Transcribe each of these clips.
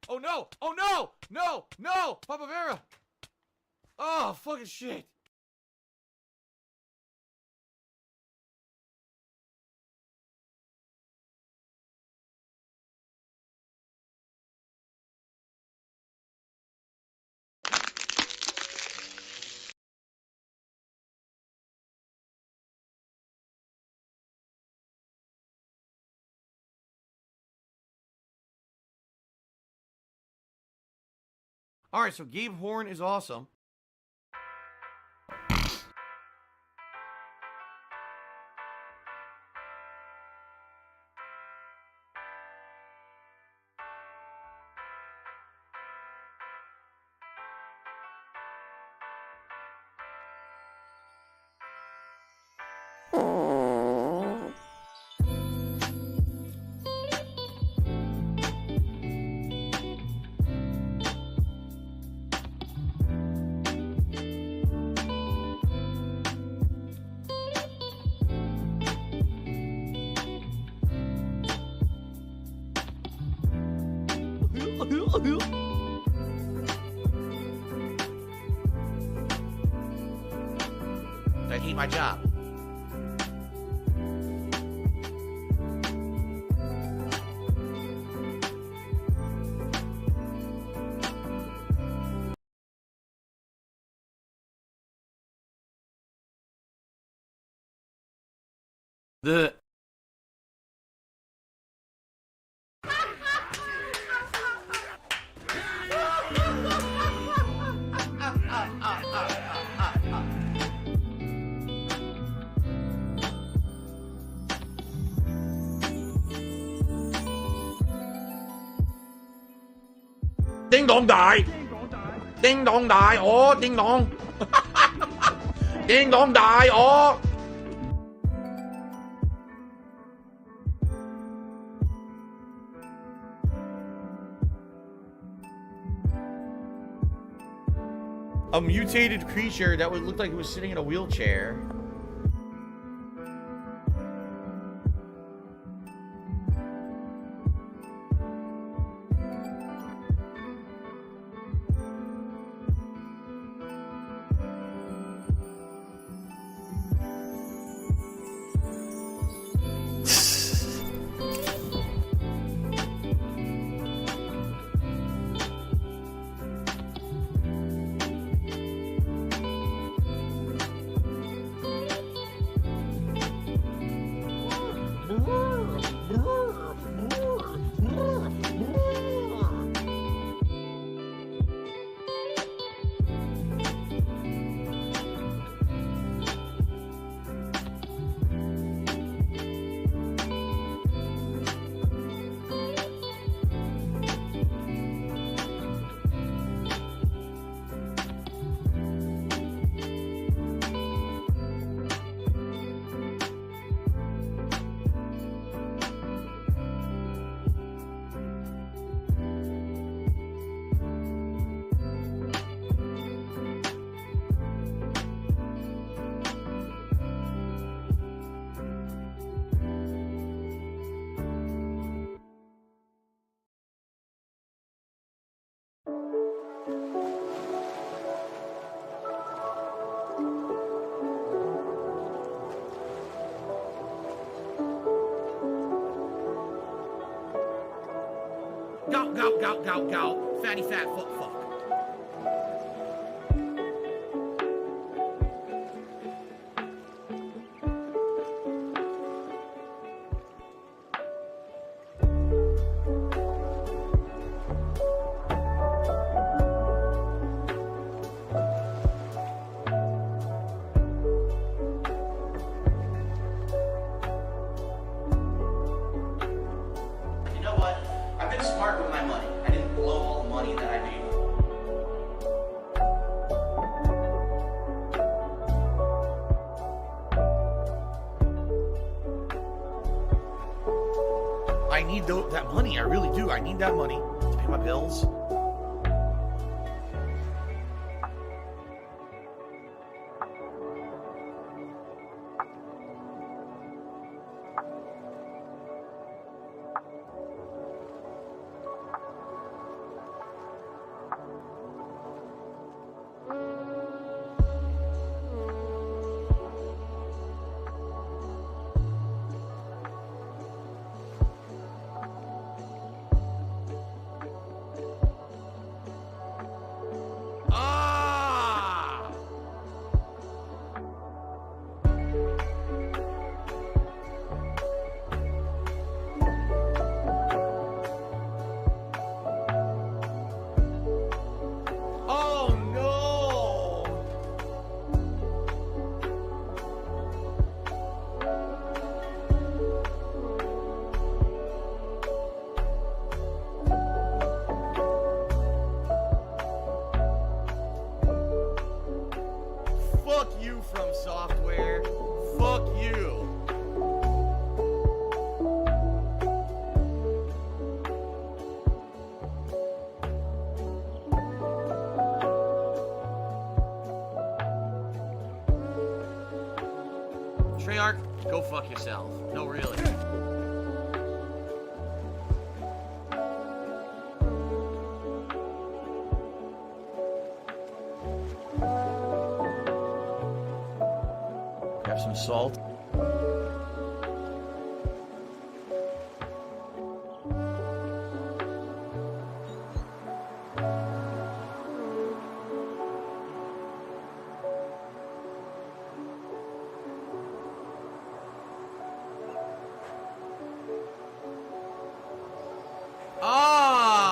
Oh no! Oh no! No! No! Papa Vera! Oh, fucking shit! Alright, so Gabe Horn is awesome. I hate my job. The Ding dong đại. Ding dong đại. Ding dong. Ding dong đại. A mutated creature that would look like it was sitting in a wheelchair. Gout, fatty fat fuck. You know what? I've been smart with my money. I didn't blow all the money that I made. I need that money. I really do. I need that money to pay my bills. you, From Software. Fuck you. Treyarch, go fuck yourself. No, really. Grab some salt. Aha.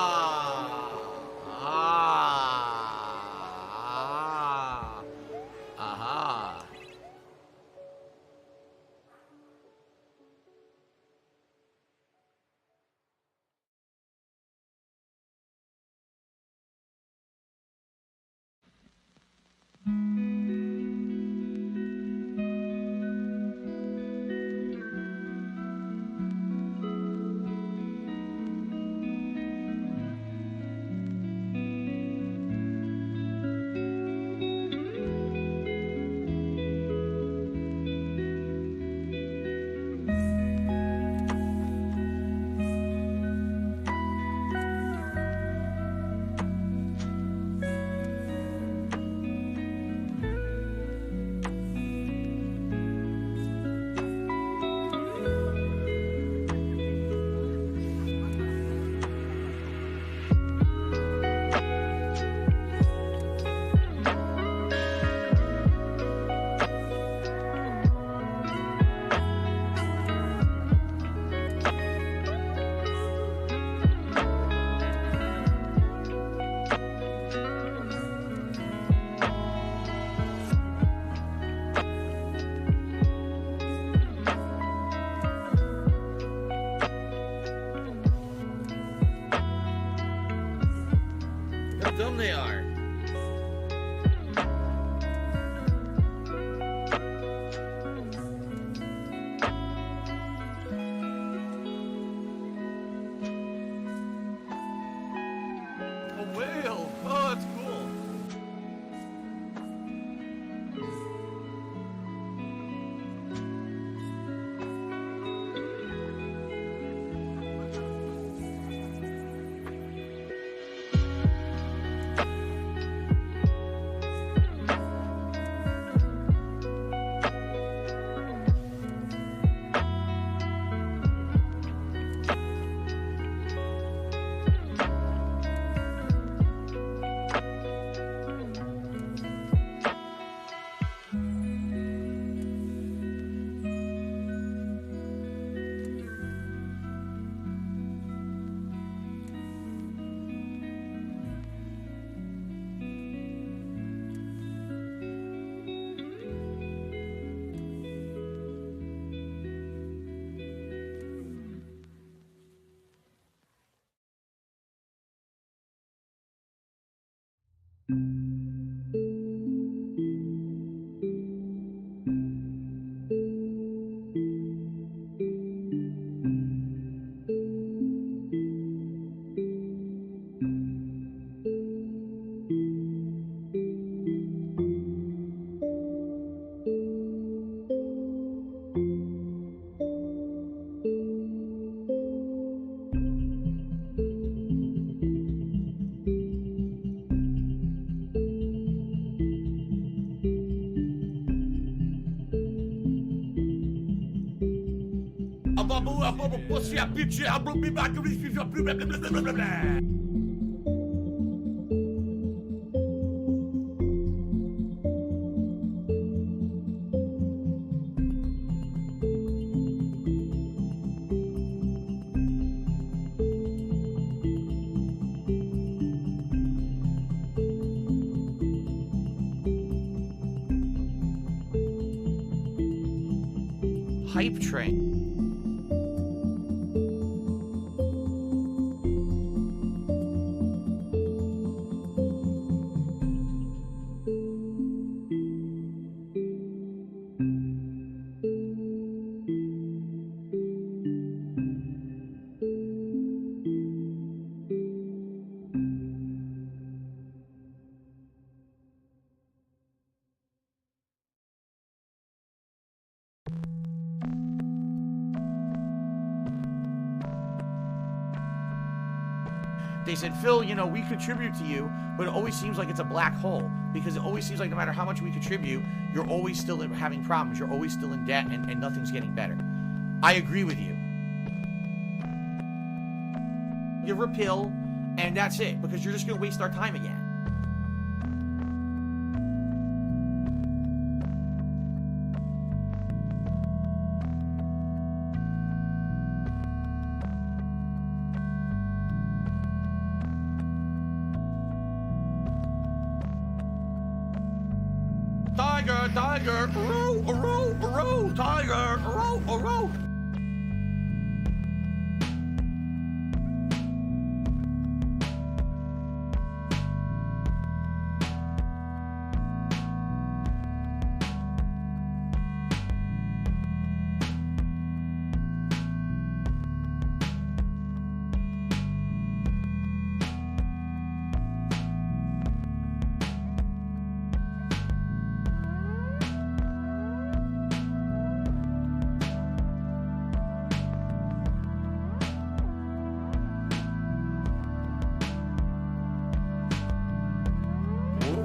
How dumb they are. A whale. Oh, that's cool. Você a bitch, a blue be back, Hype train. They said, Phil, you know, we contribute to you, but it always seems like it's a black hole, because it always seems like no matter how much we contribute, you're always still having problems. You're always still in debt, and nothing's getting better. I agree with you. Give her a pill, and that's it, because you're just going to waste our time again. Tiger, tiger, row, row, row, tiger, row, row.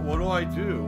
What do I do?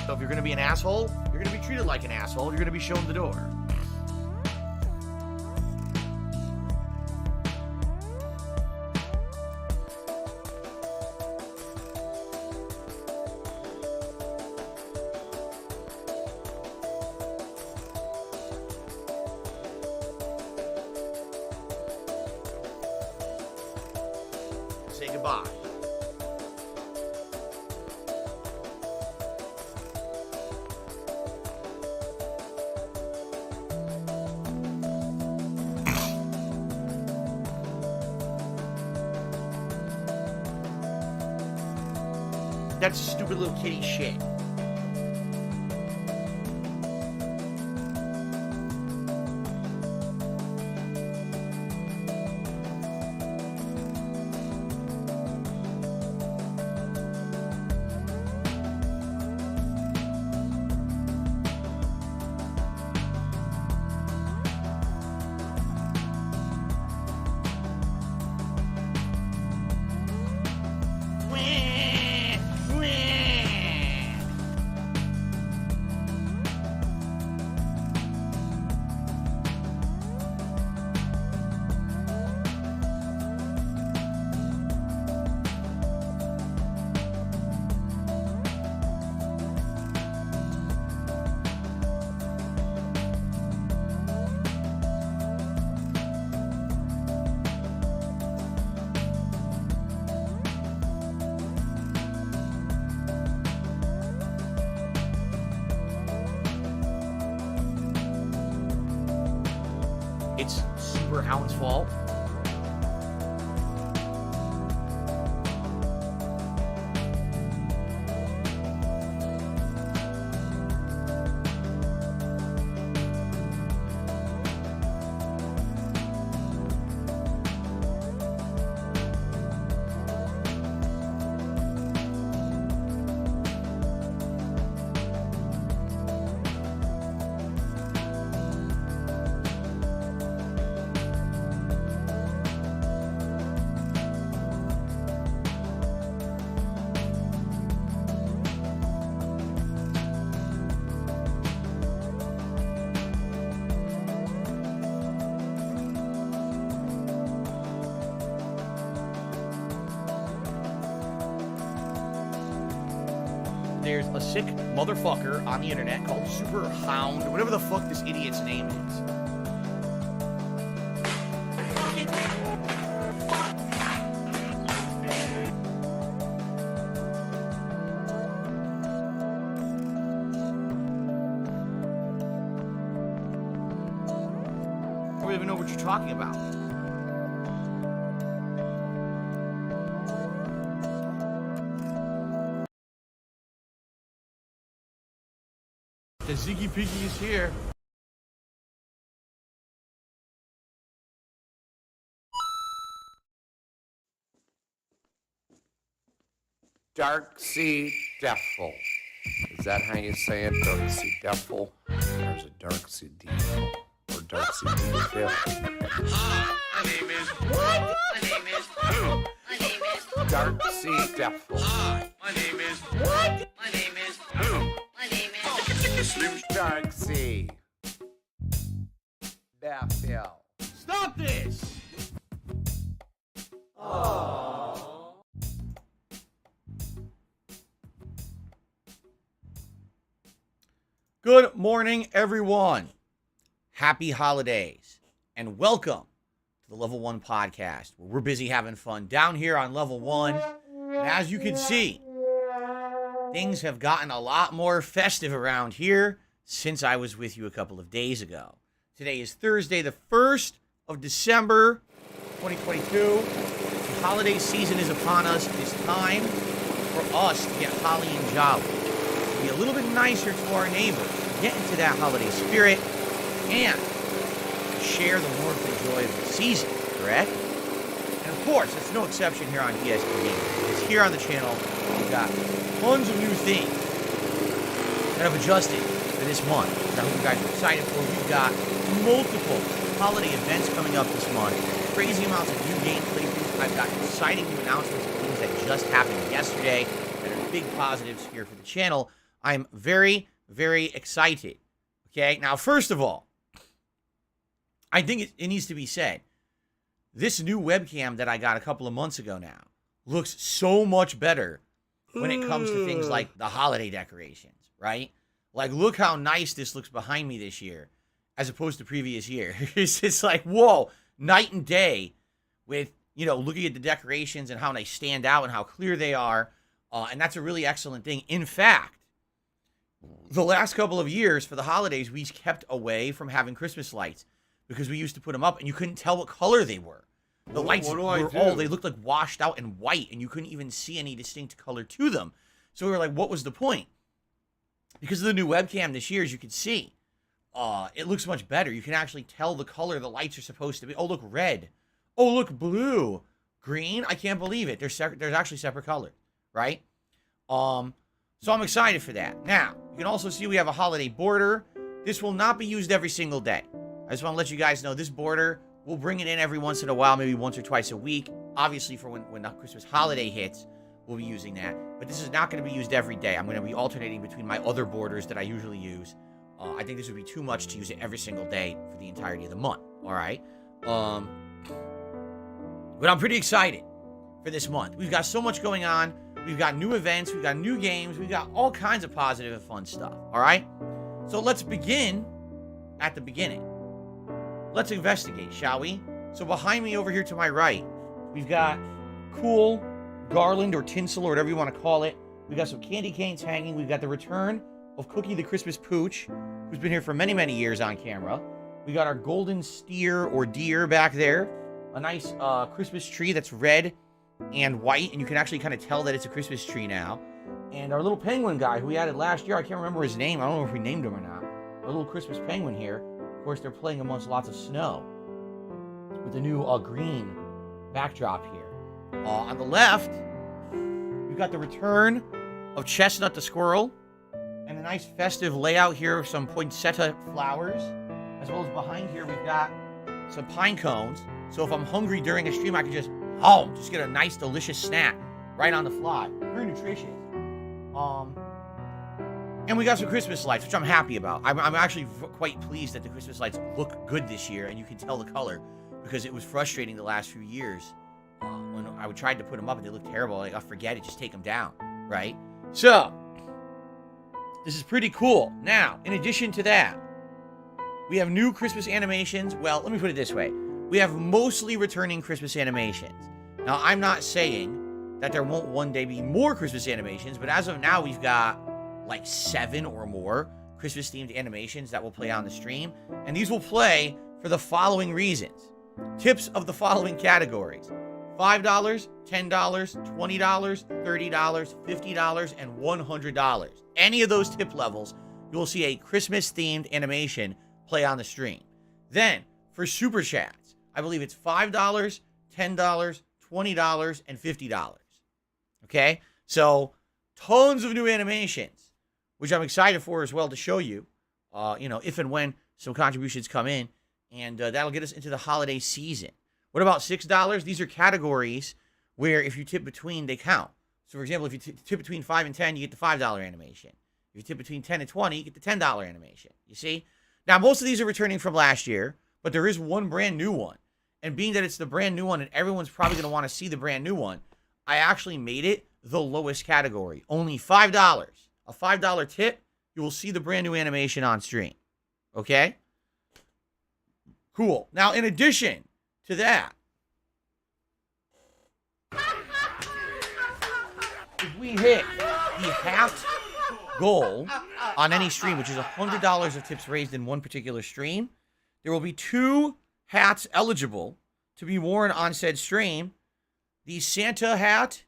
So if you're going to be an asshole, you're going to be treated like an asshole. You're going to be shown the door. Say goodbye. That's stupid little kitty shit. It's Super Hound's fault. There's a sick motherfucker on the internet called Super Hound, or whatever the fuck this idiot's name is. don't even know what you're talking about. The Ziggy Piggy is here. Dark Sea Devil. Is that how you say it? Dark Sea Devil? Or is it Dark Sea Devil? Or Dark Sea Devil? Hi, my name is... What? My name is... Who? My name is... Dark Sea Devil. Hi, my name is... What? My name is... Who? My name is... Slim... Dark Sea Devil. Stop this! Good morning, everyone. Happy holidays, and welcome to the Level 1 podcast, where we're busy having fun down here on Level 1. And as you can see, things have gotten a lot more festive around here since I was with you a couple of days ago. Today is Thursday, the 1st of December, 2022. The holiday season is upon us. It is time for us to get holly and jolly, to be a little bit nicer to our neighbors, to get into that holiday spirit, and to share the warmth and joy of the season, correct? And of course, it's no exception here on ESPN, because here on the channel, we've got tons of new things that have adjusted for this month. I hope you guys are excited for. We've got multiple holiday events coming up this month, crazy amounts of new game playthroughs. I've got exciting new announcements of things that just happened yesterday that are big positives here for the channel. I'm very, very excited. Okay, now first of all, I think it needs to be said, this new webcam that I got a couple of months ago now looks so much better when it comes to things like the holiday decorations, right? Like, look how nice this looks behind me this year as opposed to previous year. It's like, whoa, night and day with, you know, looking at the decorations and how they stand out and how clear they are. And that's a really excellent thing. In fact, the last couple of years for the holidays, we kept away from having Christmas lights because we used to put them up and you couldn't tell what color they were. The lights they looked like washed out and white, and you couldn't even see any distinct color to them. So we were like, what was the point? Because of the new webcam this year, as you can see, it looks much better. You can actually tell the color the lights are supposed to be. Oh, look, red. Oh, look, blue. Green. I can't believe it. There's actually separate colors, right? So I'm excited for that. Now, you can also see we have a holiday border. This will not be used every single day. I just want to let you guys know this border, we'll bring it in every once in a while, maybe once or twice a week. Obviously, for when the Christmas holiday hits, we'll be using that. But this is not going to be used every day. I'm going to be alternating between my other borders that I usually use. I think this would be too much to use it every single day for the entirety of the month. All right? But I'm pretty excited for this month. We've got so much going on. We've got new events. We've got new games. We've got all kinds of positive and fun stuff. All right? So let's begin at the beginning. Let's investigate, shall we? So behind me over here to my right, we've got cool garland or tinsel or whatever you want to call it. We've got some candy canes hanging. We've got the return of Cookie the Christmas Pooch, who's been here for many, many years on camera. We got our golden steer or deer back there. A nice Christmas tree that's red and white, and you can actually kind of tell that it's a Christmas tree now. And our little penguin guy who we added last year, I can't remember his name. I don't know if we named him or not. Our little Christmas penguin here. Of course, they're playing amongst lots of snow with the new green backdrop here. On the left, we've got the return of Chestnut the squirrel and a nice festive layout here of some poinsettia flowers. As well as behind here, we've got some pine cones. So if I'm hungry during a stream, I can just get a nice, delicious snack right on the fly. Very nutritious. And we got some Christmas lights, which I'm happy about. I'm actually quite pleased that the Christmas lights look good this year, and you can tell the color, because it was frustrating the last few years when I tried to put them up and they looked terrible. Like, I forget it, just take them down, right? So, this is pretty cool. Now, in addition to that, we have new Christmas animations. Well, let me put it this way. We have mostly returning Christmas animations. Now, I'm not saying that there won't one day be more Christmas animations, but as of now, we've got like 7 or more Christmas-themed animations that will play on the stream. And these will play for the following reasons. Tips of the following categories: $5, $10, $20, $30, $50, and $100. Any of those tip levels, you will see a Christmas-themed animation play on the stream. Then, for Super Chats, I believe it's $5, $10, $20, and $50. Okay? So, tons of new animations, which I'm excited for as well to show you, if and when some contributions come in, and that'll get us into the holiday season. What about $6? These are categories where if you tip between, they count. So, for example, if you tip between 5 and 10, you get the $5 animation. If you tip between 10 and 20, you get the $10 animation. You see? Now, most of these are returning from last year, but there is one brand new one. And being that it's the brand new one and everyone's probably going to want to see the brand new one, I actually made it the lowest category. Only $5. A $5 tip, you will see the brand new animation on stream. Okay? Cool. Now, in addition to that, if we hit the hat goal on any stream, which is $100 of tips raised in one particular stream, there will be 2 hats eligible to be worn on said stream: the Santa hat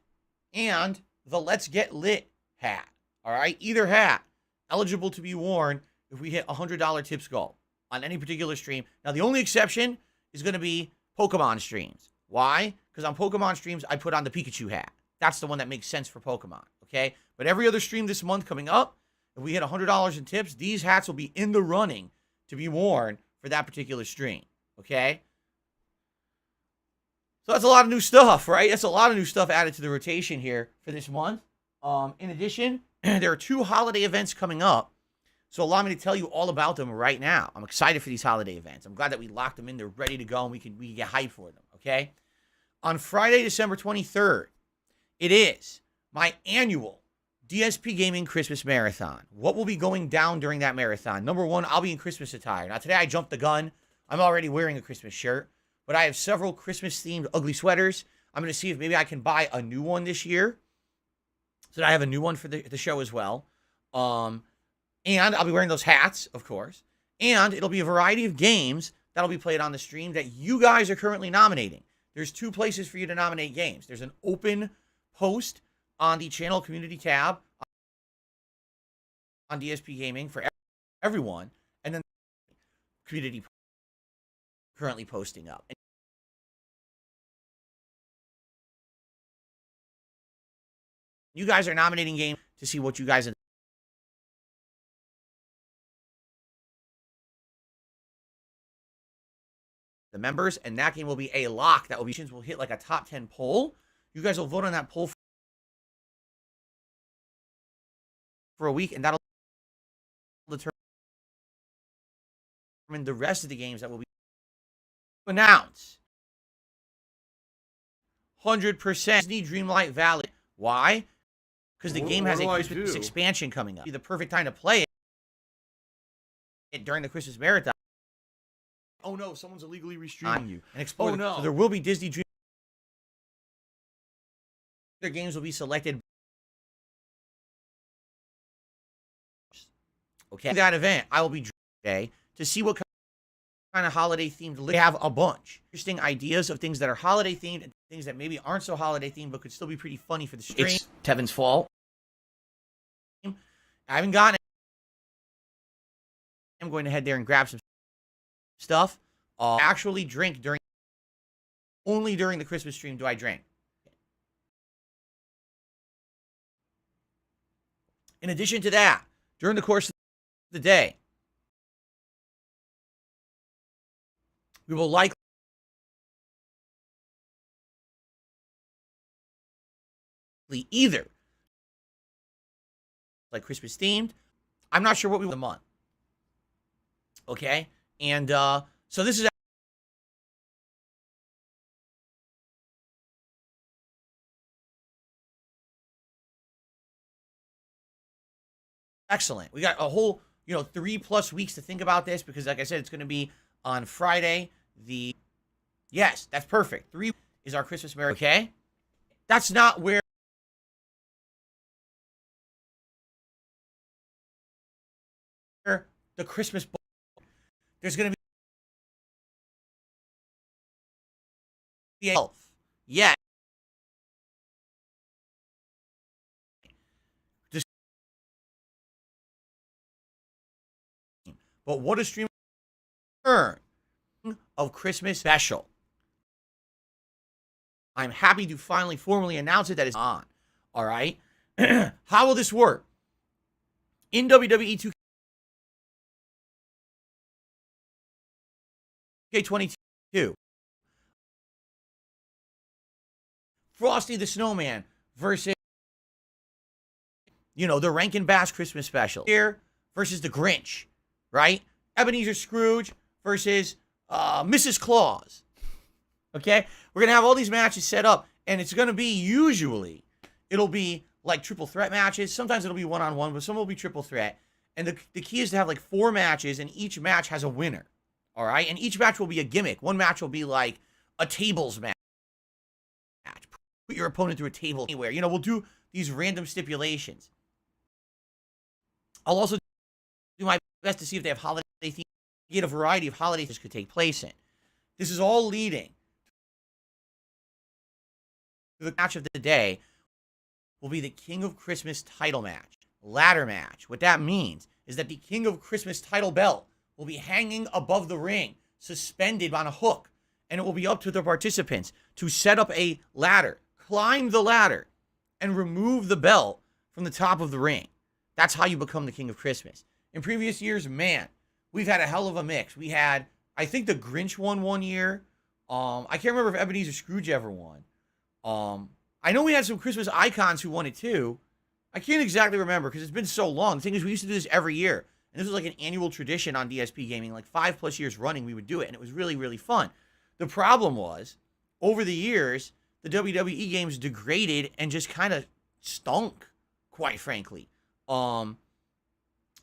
and the Let's Get Lit hat. All right? Either hat eligible to be worn if we hit $100 tips goal on any particular stream. Now, the only exception is going to be Pokemon streams. Why? Because on Pokemon streams, I put on the Pikachu hat. That's the one that makes sense for Pokemon, okay? But every other stream this month coming up, if we hit $100 in tips, these hats will be in the running to be worn for that particular stream, okay? So that's a lot of new stuff, right? That's a lot of new stuff added to the rotation here for this month. In addition, there are 2 holiday events coming up. So allow me to tell you all about them right now. I'm excited for these holiday events. I'm glad that we locked them in. They're ready to go, and we can get hyped for them, okay? On Friday, December 23rd, it is my annual DSP Gaming Christmas Marathon. What will be going down during that marathon? Number one, I'll be in Christmas attire. Now, today I jumped the gun. I'm already wearing a Christmas shirt, but I have several Christmas-themed ugly sweaters. I'm going to see if maybe I can buy a new one this year so that I have a new one for the show as well. And I'll be wearing those hats, of course. And it'll be a variety of games that'll be played on the stream that you guys are currently nominating. There's 2 places for you to nominate games. There's an open post on the channel community tab on DSP Gaming for everyone. And then community currently posting up. And you guys are nominating games to see what you guys are. The members, and that game will be a lock. That will hit like a top 10 poll. You guys will vote on that poll for a week, and that'll determine the rest of the games that will be announced. 100% Disney Dreamlight Valley. Why? Because the game has a Christmas expansion coming up. It'll be the perfect time to play it during the Christmas marathon. Oh no, someone's illegally restreaming you and explode. Oh no. So there will be Disney Dream. Their games will be selected. Okay. That event, I will be today to see what kind of holiday themed. They have a bunch interesting ideas of things that are holiday themed and things that maybe aren't so holiday themed but could still be pretty funny for the stream. It's Tevin's fault. I haven't gotten it. I'm going to head there and grab some stuff. Actually drink only during the Christmas stream do I drink. In addition to that, during the course of the day, we will likely either like Christmas themed. I'm not sure what we want the month. Okay? And so this is excellent. We got a whole, 3+ weeks to think about this because, like I said, it's going to be on Friday. Yes, that's perfect. 3 is our Christmas marathon. Okay? That's not where the Christmas. There's going to elf yet. But what a stream of Christmas special. I'm happy to finally formally announce it that it's on. All right. How will this work? In WWE 2K22, Frosty the Snowman versus, the Rankin Bass Christmas special here versus the Grinch, right? Ebenezer Scrooge versus Mrs. Claus. Okay? We're going to have all these matches set up, and it's going to be it'll be like triple threat matches. Sometimes it'll be one-on-one, but some will be triple threat. And the key is to have like 4 matches, and each match has a winner. All right? And each match will be a gimmick. One match will be like a tables match. Put your opponent through a table anywhere. We'll do these random stipulations. I'll also do my best to see if they have holiday themes. Get a variety of holiday themes could take place in. This is all leading to the match of the day. Will be the King of Christmas title match, ladder match. What that means is that the King of Christmas title belt will be hanging above the ring, suspended on a hook, and it will be up to the participants to set up a ladder, climb the ladder, and remove the belt from the top of the ring. That's how you become the King of Christmas. In previous years, man, we've had a hell of a mix. We had, I think the Grinch won one year. I can't remember if Ebenezer Scrooge ever won. I know we had some Christmas icons who won it too. I can't exactly remember because it's been so long. The thing is, we used to do this every year. And this was like an annual tradition on DSP Gaming. Like 5+ years running, we would do it. And it was really, really fun. The problem was, over the years, the WWE games degraded and just kind of stunk, quite frankly. The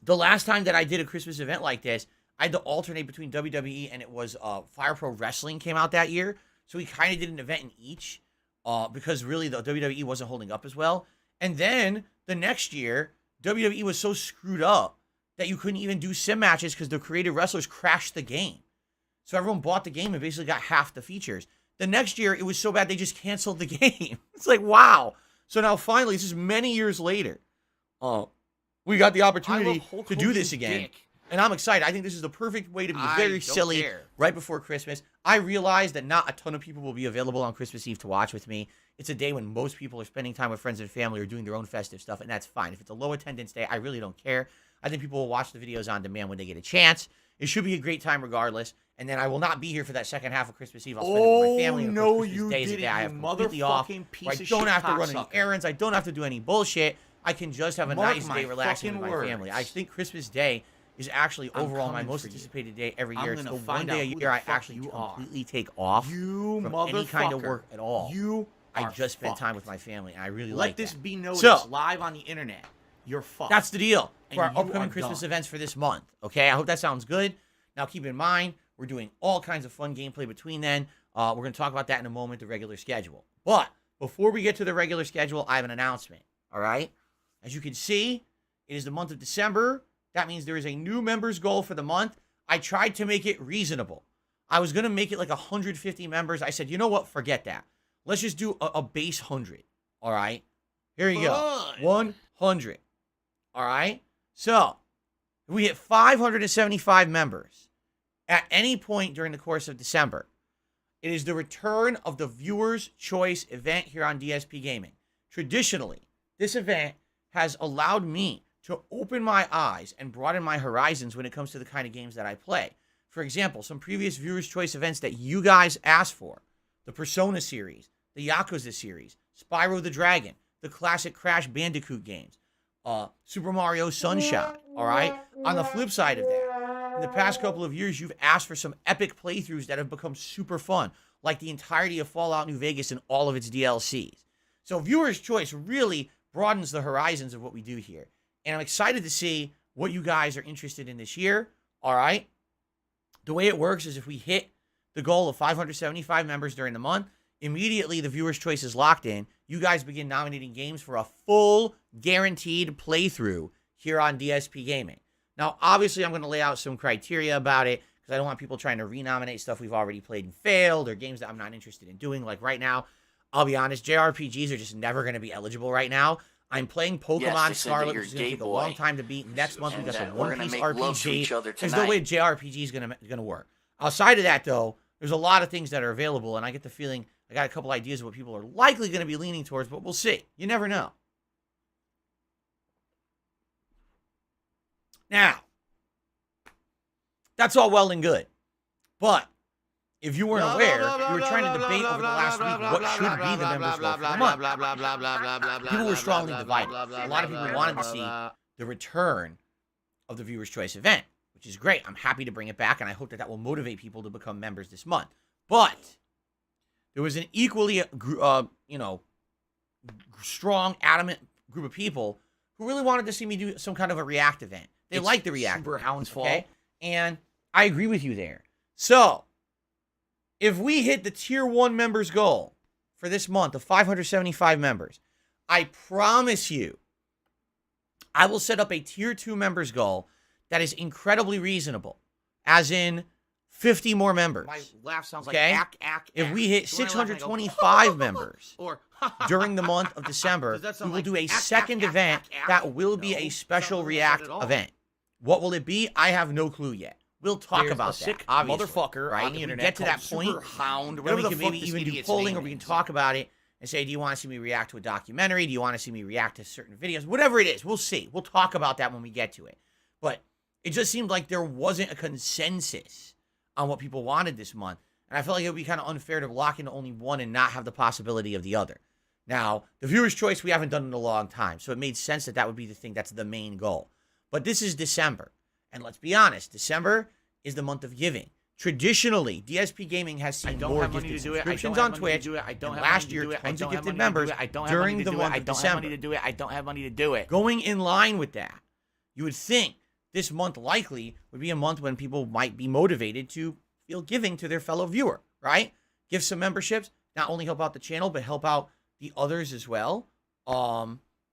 last time that I did a Christmas event like this, I had to alternate between WWE and it was Fire Pro Wrestling came out that year. So we kind of did an event in each. Because really the WWE wasn't holding up as well. And then the next year, WWE was so screwed up that you couldn't even do sim matches because the creative wrestlers crashed the game. So everyone bought the game and basically got half the features. The next year, it was so bad they just canceled the game. It's like, wow. So now finally, this is many years later, we got the opportunity to do this again. And I'm excited. I think this is the perfect way to be very silly right before Christmas. I realize that not a ton of people will be available on Christmas Eve to watch with me. It's a day when most people are spending time with friends and family or doing their own festive stuff, and that's fine. If it's a low attendance day, I really don't care. I think people will watch the videos on demand when they get a chance. It should be a great time regardless. And then I will not be here for that second half of Christmas Eve. I'll spend it with my family. And no, Christmas you Day is a didn't, day I have completely off. I don't have to run any errands. I don't have to do any bullshit. I can just have a nice day relaxing with my family. I think Christmas Day is actually overall my most anticipated day every year. It's the one day a year I actually completely take off from any kind of work at all. I just spend time with my family, and I really like that. Let this be noticed live on the internet. You're fucked. That's the deal for our upcoming Christmas events for this month. Okay, I hope that sounds good. Now, keep in mind, we're doing all kinds of fun gameplay between then. We're going to talk about that in a moment, the regular schedule. But before we get to the regular schedule, I have an announcement. All right? As you can see, it is the month of December. That means there is a new members goal for the month. I tried to make it reasonable. I was going to make it like 150 members. I said, you know what? Forget that. Let's just do a base 100. All right? Here you go. 100. All right? So, if we hit 575 members at any point during the course of December, it is the return of the Viewer's Choice event here on DSP Gaming. Traditionally, this event has allowed me to open my eyes and broaden my horizons when it comes to the kind of games that I play. For example, some previous Viewer's Choice events that you guys asked for, the Persona series, the Yakuza series, Spyro the Dragon, the classic Crash Bandicoot games, Super Mario Sunshine, all right? On the flip side of that, in the past couple of years, you've asked for some epic playthroughs that have become super fun, like the entirety of Fallout New Vegas and all of its DLCs. So Viewer's Choice really broadens the horizons of what we do here. And I'm excited to see what you guys are interested in this year, all right? The way it works is if we hit the goal of 575 members during the month, immediately the Viewer's Choice is locked in. You guys begin nominating games for a full guaranteed playthrough here on DSP Gaming. Now, obviously, I'm going to lay out some criteria about it because I don't want people trying to renominate stuff we've already played and failed, or games that I'm not interested in doing. Like right now, I'll be honest, JRPGs are just never going to be eligible right now. I'm playing Pokemon Scarlet, which is going to take a long time to beat. Next month, we got the One Piece RPG. There's no way JRPG is going to work. Outside of that, though, there's a lot of things that are available, and I get the feeling I got a couple ideas of what people are likely going to be leaning towards, but we'll see. You never know. Now, that's all well and good, but if you weren't aware, we were trying to debate over the last week what should be the members goal for the month. People were strongly divided. A lot of people wanted to see the return of the Viewer's Choice event, which is great. I'm happy to bring it back, and I hope that that will motivate people to become members this month. But there was an equally, strong, adamant group of people who really wanted to see me do some kind of a React event. They like the React Super Hounds Fall. Okay? And I agree with you there. So, if we hit the Tier 1 members goal for this month of 575 members, I promise you, I will set up a Tier 2 members goal that is incredibly reasonable, as in 50 more members. My laugh sounds Okay? like ack. If we hit So when I laugh, I go, 625 members or during the month of December, Does that we sound will like do a ack, second ack, event ack, ack? that will be No, a special sounds like React that at all. event. What will it be? I have no clue yet. We'll talk There's about a sick that, obviously, motherfucker right? on the If we internet get to that called point, Super Hound, then whatever we the can fuck maybe this even do idiot's polling, name or we can is. talk about it and say, do you want to see me react to a documentary? Do you want to see me react to certain videos? Whatever it is, we'll see. We'll talk about that when we get to it. But it just seemed like there wasn't a consensus on what people wanted this month. And I felt like it would be kind of unfair to lock into only one and not have the possibility of the other. Now, the Viewer's Choice we haven't done in a long time, so it made sense that that would be the thing that's the main goal. But this is December. And let's be honest, December is the month of giving. Traditionally, DSP Gaming has seen more gifted subscriptions on Twitch. And last year, tons of gifted members during the month of December. I don't have money to do it. Going in line with that, you would think this month likely would be a month when people might be motivated to feel giving to their fellow viewer, right? Give some memberships, not only help out the channel, but help out the others as well.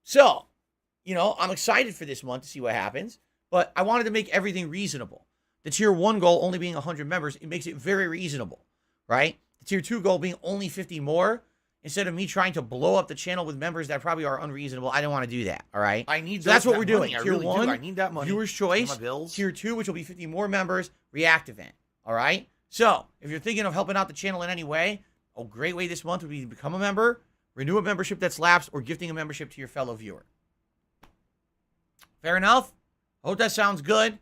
So, I'm excited for this month to see what happens, but I wanted to make everything reasonable. The Tier 1 goal only being 100 members, it makes it very reasonable, right? The Tier 2 goal being only 50 more, instead of me trying to blow up the channel with members that probably are unreasonable, I didn't want to do that, all right? I need So that's what that we're doing. money. I Tier really 1, do. I need that money. Viewer's Pay Choice. my bills. Tier 2, which will be 50 more members, React event, all right? So, if you're thinking of helping out the channel in any way, a great way this month would be to become a member, renew a membership that's lapsed, or gifting a membership to your fellow viewer. Fair enough? I hope that sounds good.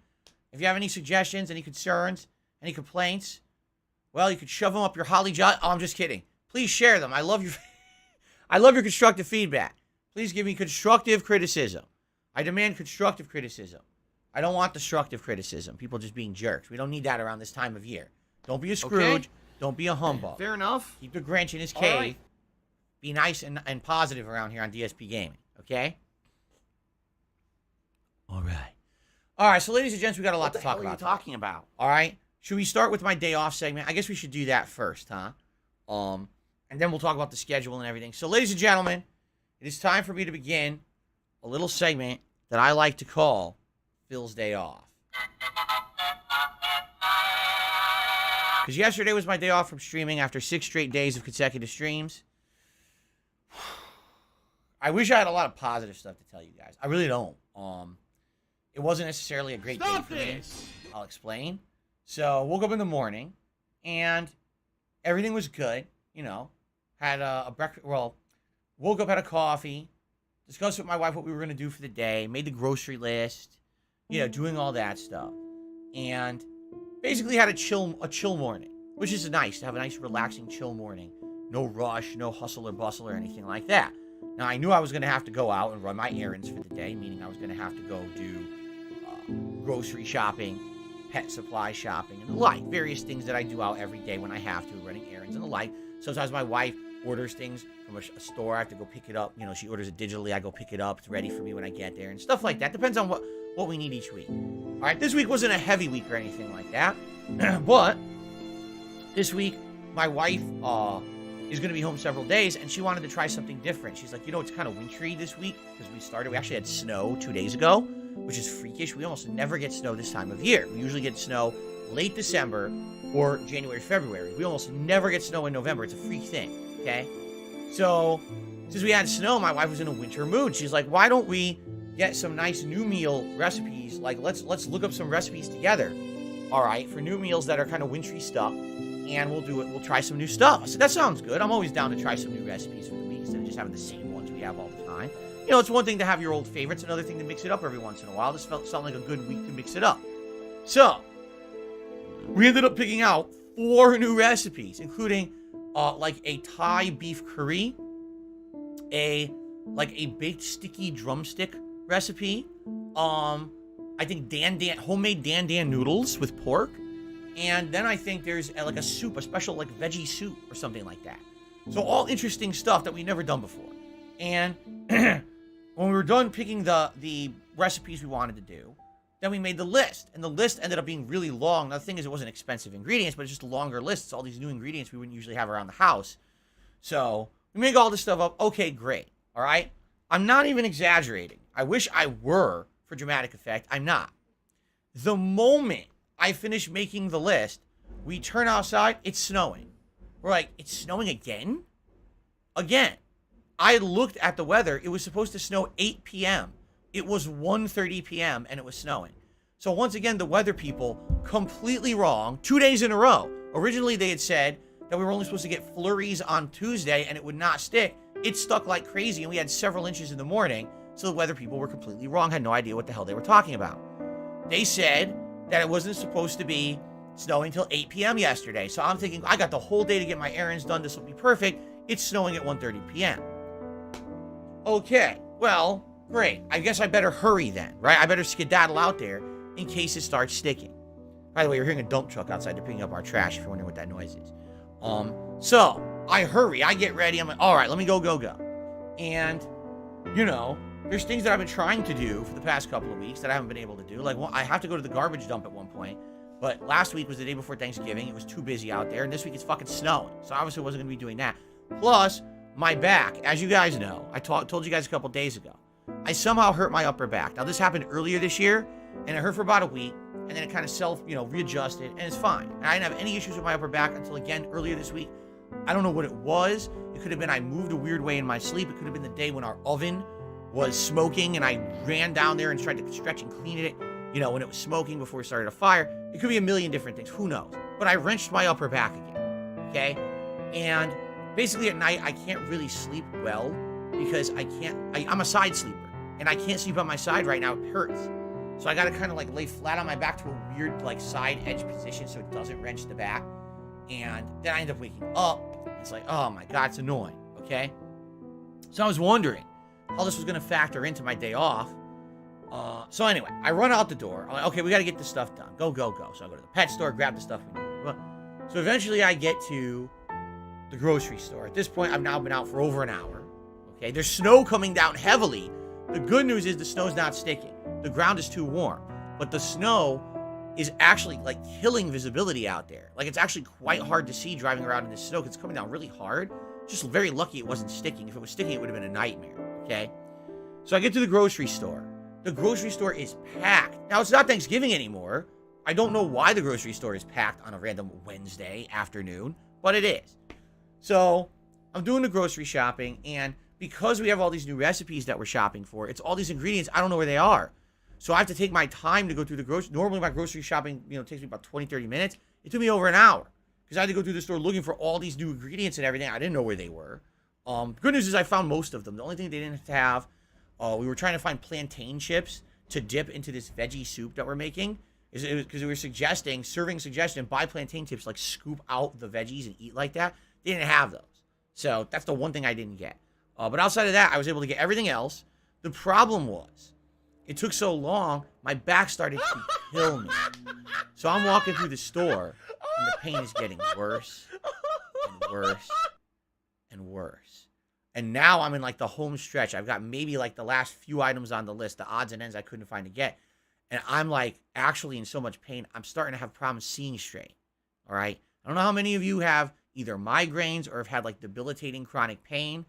If you have any suggestions, any concerns, any complaints, well, you could shove them up your holly jolly. Oh, I'm just kidding. Please share them. I love your I love your constructive feedback. Please give me constructive criticism. I demand constructive criticism. I don't want destructive criticism. People just being jerks. We don't need that around this time of year. Don't be a Scrooge. Okay. Don't be a humbug. Fair enough. Keep the Grinch in his All cave. right. Be nice and positive around here on DSP Gaming. Okay? All right. All right, so ladies and gents, we got a lot to talk about. What the hell are you talking about? All right. Should we start with my day off segment? I guess we should do that first, huh? And then we'll talk about the schedule and everything. So, ladies and gentlemen, it is time for me to begin a little segment that I like to call Phil's Day Off. Because yesterday was my day off from streaming after 6 straight days of consecutive streams. I wish I had a lot of positive stuff to tell you guys. I really don't. It wasn't necessarily a great day for me. I'll explain. So, woke up in the morning, and everything was good. Had a breakfast. Well, woke up, had a coffee, discussed with my wife what we were going to do for the day, made the grocery list, doing all that stuff. And basically had a chill morning, which is nice to have a nice, relaxing, chill morning. No rush, no hustle or bustle or anything like that. Now, I knew I was going to have to go out and run my errands for the day, meaning I was going to have to go do grocery shopping, pet supply shopping, and the like. Various things that I do out every day when I have to, running errands and the like. Sometimes my wife orders things from a store. I have to go pick it up. She orders it digitally. I go pick it up. It's ready for me when I get there and stuff like that. Depends on what we need each week. All right, this week wasn't a heavy week or anything like that. But this week, my wife is going to be home several days, and she wanted to try something different. She's like, it's kind of wintry this week because we actually had snow 2 days ago, which is freakish. We almost never get snow this time of year. We usually get snow late December or January, February. We almost never get snow in November. It's a freak thing, okay? So, since we had snow, my wife was in a winter mood. She's like, why don't we get some nice new meal recipes? Like, let's look up some recipes together, all right, for new meals that are kind of wintry stuff, and we'll try some new stuff. I said, that sounds good. I'm always down to try some new recipes for the week instead of just having the same ones we have all the time. You know, it's one thing to have your old favorites, another thing to mix it up every once in a while. This sounded like a good week to mix it up. So, we ended up picking out 4 new recipes, including like a Thai beef curry, a baked sticky drumstick recipe, I think homemade dan dan noodles with pork, and then I think there's like a soup, a special like veggie soup or something like that. So all interesting stuff that we've never done before. And when we were done picking the recipes we wanted to do, then we made the list, and the list ended up being really long. Now, the thing is, it wasn't expensive ingredients, but it's just a longer list. It's all these new ingredients we wouldn't usually have around the house. So we make all this stuff up. Okay, great. All right. I'm not even exaggerating. I wish I were, for dramatic effect. I'm not. The moment I finish making the list, we turn outside, it's snowing. We're like, it's snowing again? Again. I looked at the weather. It was supposed to snow 8 p.m. It was 1:30 p.m. and it was snowing. So once again, the weather people completely wrong 2 days in a row. Originally, they had said that we were only supposed to get flurries on Tuesday and it would not stick. It stuck like crazy and we had several inches in the morning. So the weather people were completely wrong, had no idea what the hell they were talking about. They said that it wasn't supposed to be snowing until 8 p.m. yesterday. So I'm thinking, I got the whole day to get my errands done. This will be perfect. It's snowing at 1:30 p.m. Okay, well, great. I guess I better hurry then, right? I better skedaddle out there in case it starts sticking. By the way, you're hearing a dump truck outside. They're picking up our trash if you're wondering what that noise is. So I hurry. I get ready. I'm like, all right, let me go. And, you know, there's things that I've been trying to do for the past couple of weeks that I haven't been able to do. Like, well, I have to go to the garbage dump at one point. But last week was the day before Thanksgiving. It was too busy out there. And this week it's fucking snowing. So obviously I wasn't going to be doing that. Plus, my back, as you guys know, I told you guys a couple days ago, I somehow hurt my upper back. Now, this happened earlier this year, and it hurt for about a week, and then it kind of readjusted, and it's fine. And I didn't have any issues with my upper back until, again, earlier this week. I don't know what it was. It could have been I moved a weird way in my sleep. It could have been the day when our oven was smoking, and I ran down there and tried to stretch and clean it, you know, when it was smoking before we started a fire. It could be a million different things. Who knows? But I wrenched my upper back again, okay? And basically at night, I can't really sleep well because I'm a side sleeper and I can't sleep on my side right now. It hurts. So I got to kind of like lay flat on my back to a weird like side edge position so it doesn't wrench the back. And then I end up waking up. It's like, oh my God, it's annoying. Okay. So I was wondering how this was going to factor into my day off. So anyway, I run out the door. I'm like, okay, we got to get this stuff done. Go. So I go to the pet store, grab the stuff we need. So eventually I get to the grocery store. At this point, I've now been out for over an hour. Okay, there's snow coming down heavily. The good news is the snow's not sticking. The ground is too warm. But the snow is actually like killing visibility out there. Like it's actually quite hard to see driving around in this snow because it's coming down really hard. Just very lucky it wasn't sticking. If it was sticking, it would have been a nightmare. Okay, so I get to the grocery store. The grocery store is packed. Now, it's not Thanksgiving anymore. I don't know why the grocery store is packed on a random Wednesday afternoon, but it is. So I'm doing the grocery shopping, and because we have all these new recipes that we're shopping for, it's all these ingredients. I don't know where they are. So I have to take my time to go through the grocery. Normally, my grocery shopping, takes me about 20, 30 minutes. It took me over an hour because I had to go through the store looking for all these new ingredients and everything. I didn't know where they were. Good news is I found most of them. The only thing they didn't have, we were trying to find plantain chips to dip into this veggie soup that we're making. Because we were serving suggestion, buy plantain chips, like scoop out the veggies and eat like that. They didn't have those. So that's the one thing I didn't get. But outside of that, I was able to get everything else. The problem was, it took so long, my back started to kill me. So I'm walking through the store, and the pain is getting worse and worse and worse. And now I'm in like the home stretch. I've got maybe like the last few items on the list, the odds and ends I couldn't find to get. And I'm like actually in so much pain, I'm starting to have problems seeing straight. All right. I don't know how many of you have either migraines or have had like debilitating chronic pain.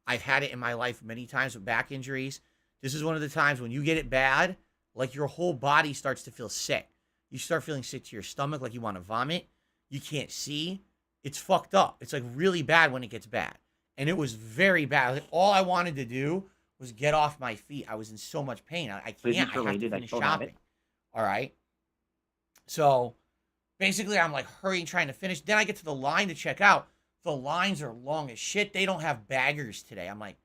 I've had it in my life many times with back injuries. This is one of the times when you get it bad, like your whole body starts to feel sick. You start feeling sick to your stomach, like you want to vomit. You can't see. It's fucked up. It's like really bad when it gets bad. And it was very bad. Like, all I wanted to do was get off my feet. I was in so much pain. I can't. I have to finish shopping. All right. So basically, I'm like hurrying, trying to finish. Then I get to the line to check out. The lines are long as shit. They don't have baggers today. I'm like,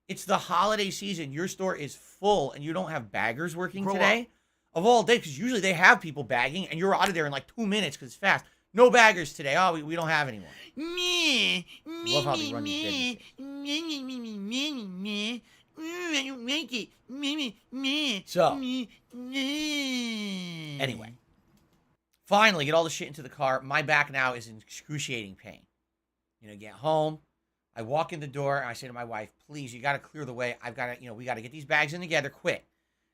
it's the holiday season. Your store is full and you don't have baggers working today? Of all day, because usually they have people bagging and you're out of there in like 2 minutes because it's fast. No baggers today. Oh, we don't have anyone. Love how they run these businesses. So, anyway, finally get all the shit into the car. My back now is in excruciating pain. Get home. I walk in the door and I say to my wife, please, you got to clear the way. I've got to, we got to get these bags in together quick.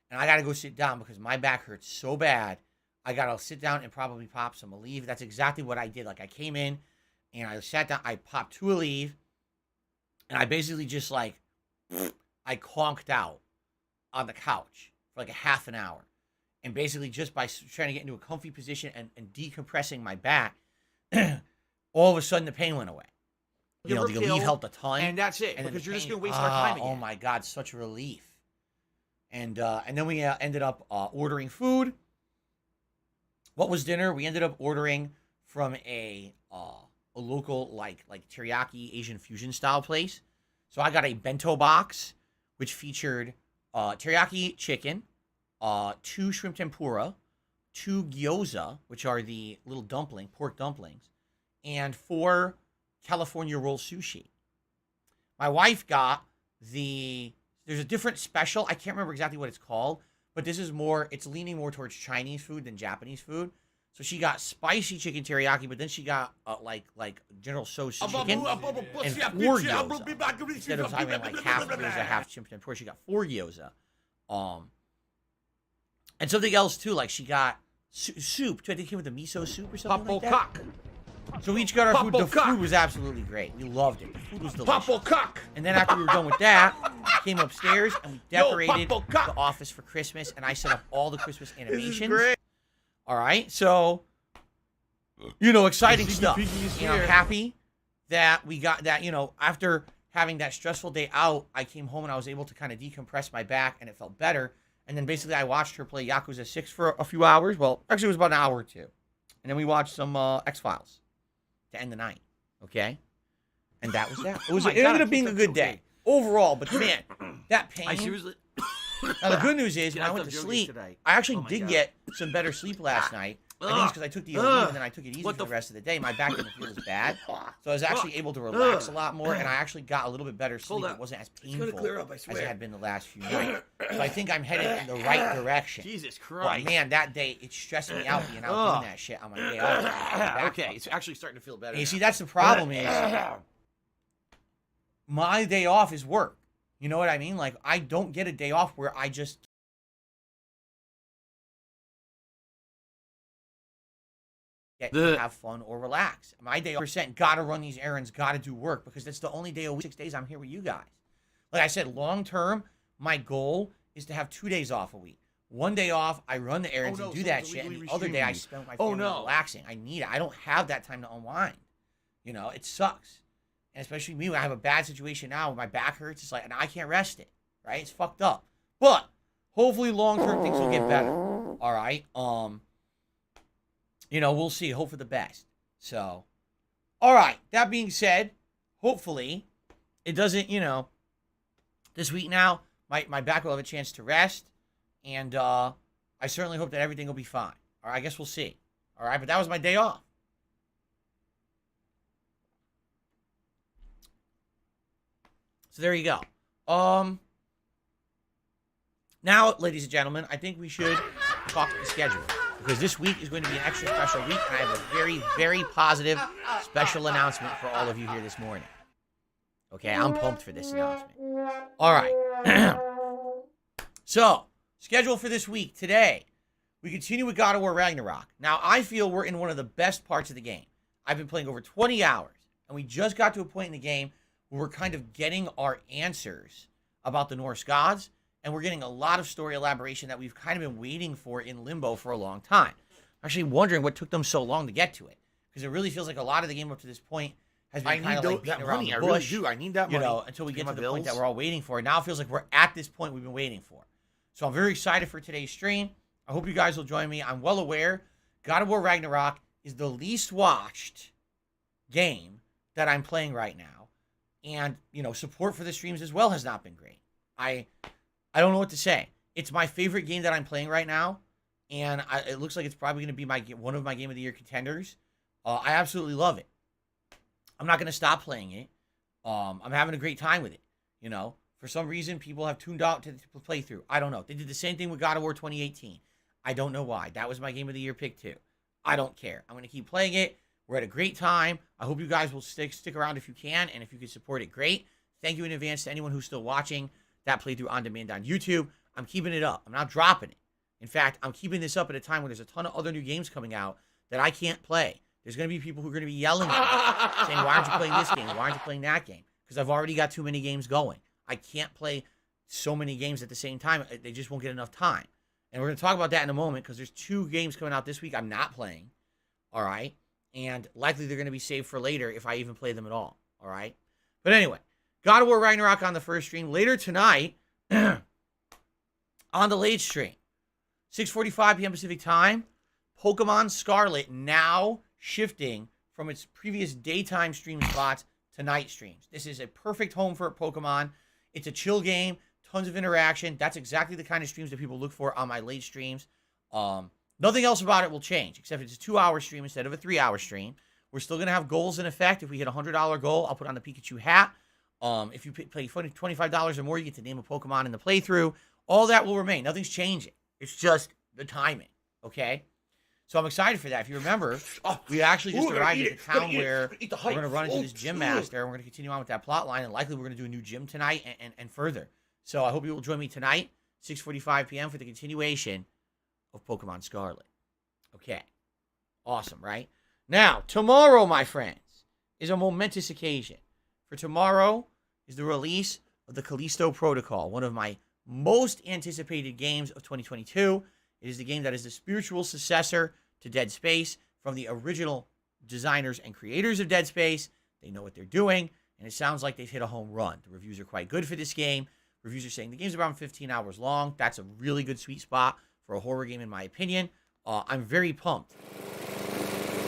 And I got to go sit down because my back hurts so bad. I got to sit down and probably pop some Aleve. That's exactly what I did. Like, I came in and I sat down. I popped 2 Aleve. And I basically just, like, I conked out on the couch for like a half an hour. And basically just by trying to get into a comfy position and decompressing my back, all of a sudden the pain went away. The Aleve helped a ton. And that's it, and because you're just pain, going to waste our time again. Oh, my God, such a relief. And then we ended up ordering food. What was dinner? We ended up ordering from a local like teriyaki Asian fusion style place. So I got a bento box, which featured teriyaki chicken, 2 shrimp tempura, 2 gyoza, which are the little pork dumplings, and 4 California roll sushi. My wife got there's a different special. I can't remember exactly what it's called, but this is it's leaning more towards Chinese food than Japanese food. So she got spicy chicken teriyaki, but then she got like General Tso's chicken and 4 gyoza. Instead of having like half gyoza, half shrimp tempura, she got 4 gyoza. And something else too, like she got soup. I think it came with a miso soup or something like that. Cock. So we each got our food. The food was absolutely great. We loved it. The food was delicious. Cock. And then after we were done with that, we came upstairs and we decorated the office for Christmas. And I set up all the Christmas animations. All right. So, exciting stuff. And I'm happy that we got that, after having that stressful day out, I came home and I was able to kind of decompress my back and it felt better. And then basically I watched her play Yakuza 6 for a few hours. Well, actually it was about an hour or 2. And then we watched some X-Files to end the night, okay? And that was that. It ended up being a good day overall, but man, that pain. I seriously. Now the good news is when I went to sleep, I actually did get some better sleep last night. I think it's because I took the Aleve and then I took it easy for the rest of the day. My back didn't feel as bad, so I was actually able to relax a lot more, and I actually got a little bit better sleep. It wasn't as painful as it had been the last few nights. So I think I'm headed in the right direction. Jesus Christ! But man, that day it stressed me out being out doing that shit on my day off. Okay, it's actually starting to feel better. And you see, that's the problem is my day off is work. You know what I mean? Like, I don't get a day off where I just get to have fun or relax. My day off, gotta run these errands, gotta do work, because that's the only day a week, 6 days I'm here with you guys. Like I said, long term, my goal is to have 2 days off a week. 1 day off, I run the errands and do that shit, and the other day I spend with my family relaxing. I need it. I don't have that time to unwind. It sucks. And especially me, when I have a bad situation now, when my back hurts, it's like, and I can't rest it, right? It's fucked up. But hopefully long-term things will get better, all right? We'll see. Hope for the best. So, all right. That being said, hopefully it doesn't, this week now, my back will have a chance to rest, and I certainly hope that everything will be fine. All right, I guess we'll see. All right, but that was my day off. So there you go. Now, ladies and gentlemen, I think we should talk the schedule, because this week is going to be an extra special week, and I have a very, very positive special announcement for all of you here this morning. Okay, I'm pumped for this announcement. All right. So, schedule for this week. Today, we continue with God of War Ragnarok. Now, I feel we're in one of the best parts of the game. I've been playing over 20 hours, and we just got to a point in the game where we're kind of getting our answers about the Norse gods, and we're getting a lot of story elaboration that we've kind of been waiting for in limbo for a long time. actually wondering what took them so long to get to it, because it really feels like a lot of the game up to this point has been kind of like beating around the money. I really bush. do. I need that You money. know, until we Pay get my to the point that bills. we're all waiting for. Now it feels like we're at this point we've been waiting for. So I'm very excited for today's stream. I hope you guys will join me. I'm well aware God of War Ragnarok is the least watched game that I'm playing right now. And, you know, support for the streams as well has not been great. I don't know what to say. It's my favorite game that I'm playing right now. And it looks like it's probably going to be one of my Game of the Year contenders. I absolutely love it. I'm not going to stop playing it. I'm having a great time with it. You know, for some reason, people have tuned out to play through. I don't know. They did the same thing with God of War 2018. I don't know why. That was my Game of the Year pick too. I don't care. I'm going to keep playing it. We're at a great time. I hope you guys will stick around if you can, and if you can support it, great. Thank you in advance to anyone who's still watching that playthrough on demand on YouTube. I'm keeping it up. I'm not dropping it. In fact, I'm keeping this up at a time when there's a ton of other new games coming out that I can't play. There's going to be people who are going to be yelling at me, saying, why aren't you playing this game? Why aren't you playing that game? Because I've already got too many games going. I can't play so many games at the same time. They just won't get enough time. And we're going to talk about that in a moment, because there's 2 games coming out this week I'm not playing. All right? And likely they're going to be saved for later if I even play them at all. All right? But anyway, God of War Ragnarok on the first stream. Later tonight, on the late stream, 6:45 p.m. Pacific time, Pokemon Scarlet now shifting from its previous daytime stream spots to night streams. This is a perfect home for Pokemon. It's a chill game, tons of interaction. That's exactly the kind of streams that people look for on my late streams. Nothing else about it will change, except it's a 2-hour stream instead of a 3-hour stream. We're still going to have goals in effect. If we hit a $100 goal, I'll put on the Pikachu hat. If you pay $25 or more, you get to name a Pokemon in the playthrough. All that will remain. Nothing's changing. It's just the timing, okay? So I'm excited for that. If you remember, we actually just arrived at the town where we're going to run into this gym master, and we're going to continue on with that plot line, and likely we're going to do a new gym tonight and further. So I hope you will join me tonight, 6:45 p.m. for the continuation of Pokemon Scarlet. Okay. Awesome, right? Now, tomorrow, my friends, is a momentous occasion. For tomorrow is the release of the Callisto Protocol, one of my most anticipated games of 2022. It is the game that is the spiritual successor to Dead Space from the original designers and creators of Dead Space. They know what they're doing, and it sounds like they've hit a home run. The reviews are quite good for this game. Reviews are saying the game's around 15 hours long. That's a really good sweet spot for a horror game, in my opinion. I'm very pumped to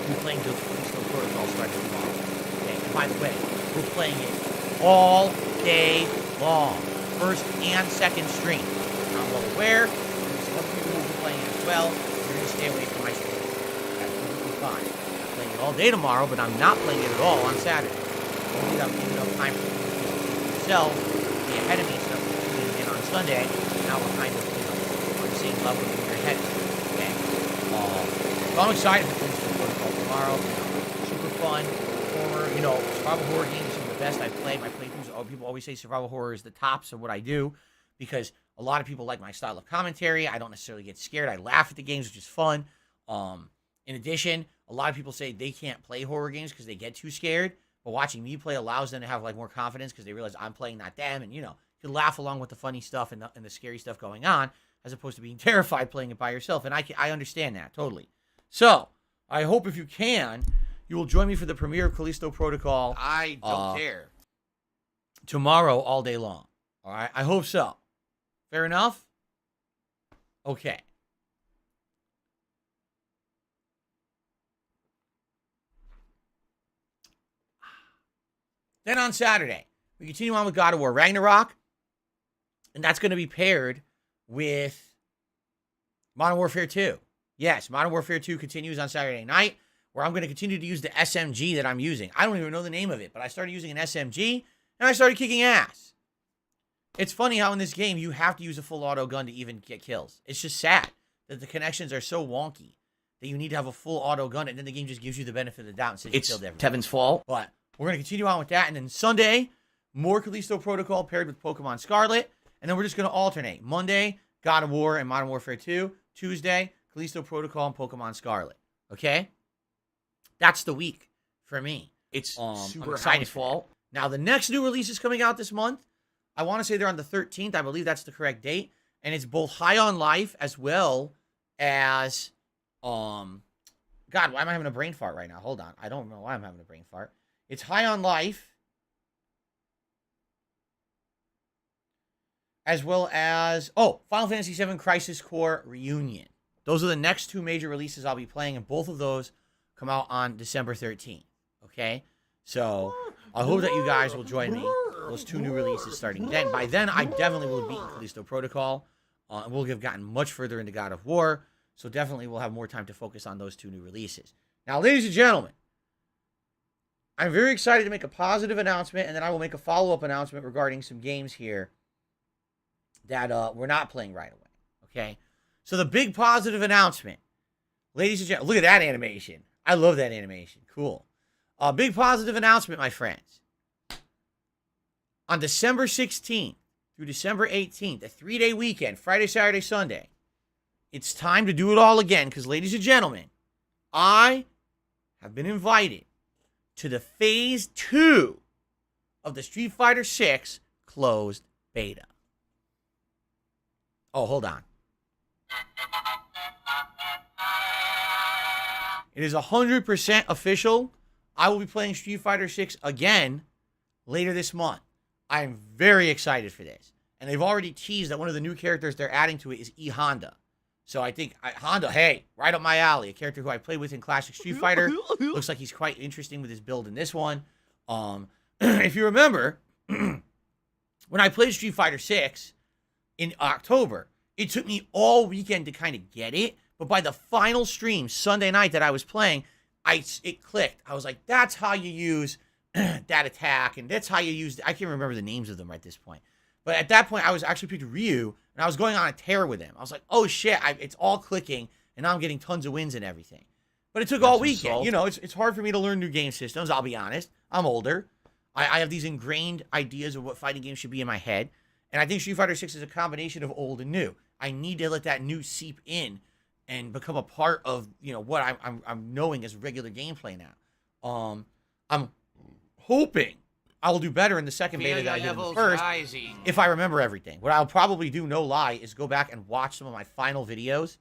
be playing the Callisto Protocol starting tomorrow. Okay, and by the way, we're playing it all day long. First and second stream. I'm well aware. There's some other people who will be playing it as well. You're going to stay away from my stream. That's perfectly fine. I'm playing it all day tomorrow, but I'm not playing it at all on Saturday. Only I'm giving enough time for you to yourself, be ahead of me, so that we're tuning in on Sunday. Now we're kind of, on the same level as we're ahead. Okay. So I'm excited for Callisto Protocol tomorrow. Super fun. Horror, survival horror games are some of the best I've played. My playthroughs, people always say survival horror is the tops of what I do, because a lot of people like my style of commentary. I don't necessarily get scared. I laugh at the games, which is fun. In addition, a lot of people say they can't play horror games because they get too scared, but watching me play allows them to have more confidence because they realize I'm playing, not them, and you can laugh along with the funny stuff and the scary stuff going on, as opposed to being terrified playing it by yourself. And I understand that totally. So I hope if you can, you will join me for the premiere of Callisto Protocol. I don't care. Tomorrow all day long. All right? I hope so. Fair enough? Okay. Then on Saturday, we continue on with God of War Ragnarok, and that's going to be paired with Modern Warfare 2. Yes, Modern Warfare 2 continues on Saturday night, where I'm going to continue to use the SMG that I'm using. I don't even know the name of it, but I started using an SMG, and I started kicking ass. It's funny how in this game, you have to use a full auto gun to even get kills. It's just sad that the connections are so wonky that you need to have a full auto gun, and then the game just gives you the benefit of the doubt and says you killed everyone. Tevin's fault. But we're going to continue on with that, and then Sunday, more Callisto Protocol paired with Pokemon Scarlet, and then we're just going to alternate. Monday, God of War and Modern Warfare 2. Tuesday, Callisto Protocol and Pokemon Scarlet. Okay? That's the week for me. It's I'm super excited Hound's for that. fault. Now, the next new release is coming out this month. I want to say they're on the 13th. I believe that's the correct date. And it's both High on Life as well as God, why am I having a brain fart right now? Hold on. I don't know why I'm having a brain fart. It's High on Life, as well as, Final Fantasy VII Crisis Core Reunion. Those are the next two major releases I'll be playing, and both of those come out on December 13th. Okay? So, I hope that you guys will join me. Those two new releases starting then. By then, I definitely will have beaten Callisto Protocol, and we'll have gotten much further into God of War. So, definitely we'll have more time to focus on those two new releases. Now, ladies and gentlemen, I'm very excited to make a positive announcement, and then I will make a follow-up announcement regarding some games here that we're not playing right away. Okay? So, the big positive announcement, ladies and gentlemen, look at that animation. I love that animation. Cool. A big positive announcement, my friends. On December 16th through December 18th, a 3-day weekend, Friday, Saturday, Sunday, it's time to do it all again because, ladies and gentlemen, I have been invited to the Phase 2 of the Street Fighter 6 closed beta. Oh, hold on. It is 100% official. I will be playing Street Fighter 6 again later this month. I am very excited for this. And they've already teased that one of the new characters they're adding to it is E Honda. So I think Honda, hey, right up my alley. A character who I played with in Classic Street Fighter. Looks like he's quite interesting with his build in this one. If you remember, when I played Street Fighter 6 in October, it took me all weekend to kind of get it. But by the final stream, Sunday night that I was playing, it clicked. I was like, that's how you use that attack. And that's how you use... I can't remember the names of them at this point. But at that point, I was actually picked Ryu, and I was going on a tear with him. I was like, oh, shit, it's all clicking, and now I'm getting tons of wins and everything. But it took all weekend. You know, it's hard for me to learn new game systems, I'll be honest. I'm older. I have these ingrained ideas of what fighting games should be in my head. And I think Street Fighter 6 is a combination of old and new. I need to let that new seep in and become a part of, you know, what I'm knowing as regular gameplay now. I'm hoping I will do better in the second beta than I did in the first, if I remember everything. What I'll probably do, no lie, is go back and watch some of my final videos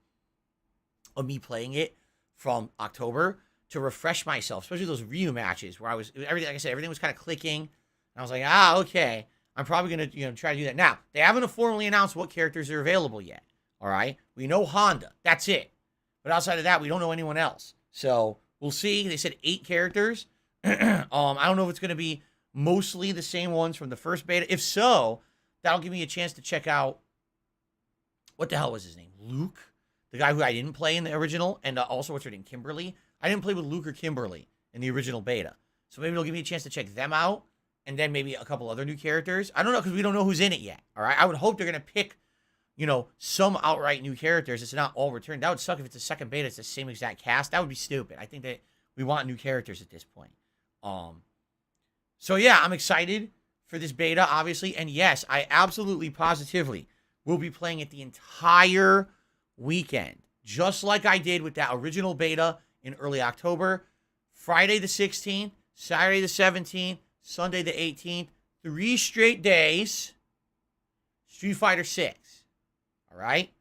of me playing it from October to refresh myself, especially those Ryu matches where everything, like I said, everything was kind of clicking. And I was like, okay, I'm probably going to, try to do that. Now, they haven't formally announced what characters are available yet. All right? We know Honda. That's it. But outside of that, we don't know anyone else. So, we'll see. They said 8 characters. I don't know if it's going to be mostly the same ones from the first beta. If so, that'll give me a chance to check out, what the hell was his name? Luke? The guy who I didn't play in the original, and also, what's her name? Kimberly? I didn't play with Luke or Kimberly in the original beta. So maybe it'll give me a chance to check them out, and then maybe a couple other new characters. I don't know, because we don't know who's in it yet, all right? I would hope they're going to pick, some outright new characters. It's not all returned. That would suck if it's a second beta. It's the same exact cast. That would be stupid. I think that we want new characters at this point. So yeah, I'm excited for this beta, obviously. And yes, I absolutely, positively will be playing it the entire weekend. Just like I did with that original beta in early October. Friday the 16th, Saturday the 17th, Sunday the 18th. 3 straight days. Street Fighter 6. All right?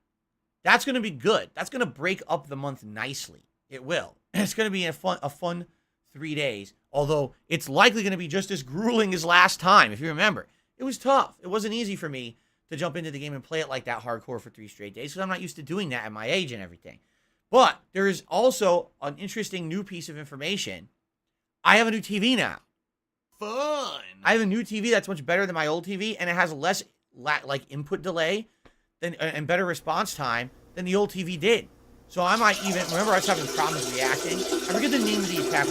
That's going to be good. That's going to break up the month nicely. It will. It's going to be a fun 3 days. Although, it's likely going to be just as grueling as last time, if you remember. It was tough. It wasn't easy for me to jump into the game and play it like that hardcore for 3 straight days, because I'm not used to doing that at my age and everything. But, there is also an interesting new piece of information. I have a new TV now. Fun! I have a new TV that's much better than my old TV, and it has less, input delay and better response time than the old TV did. So I might even... Remember, I was having problems reacting? I forget the name of the attack.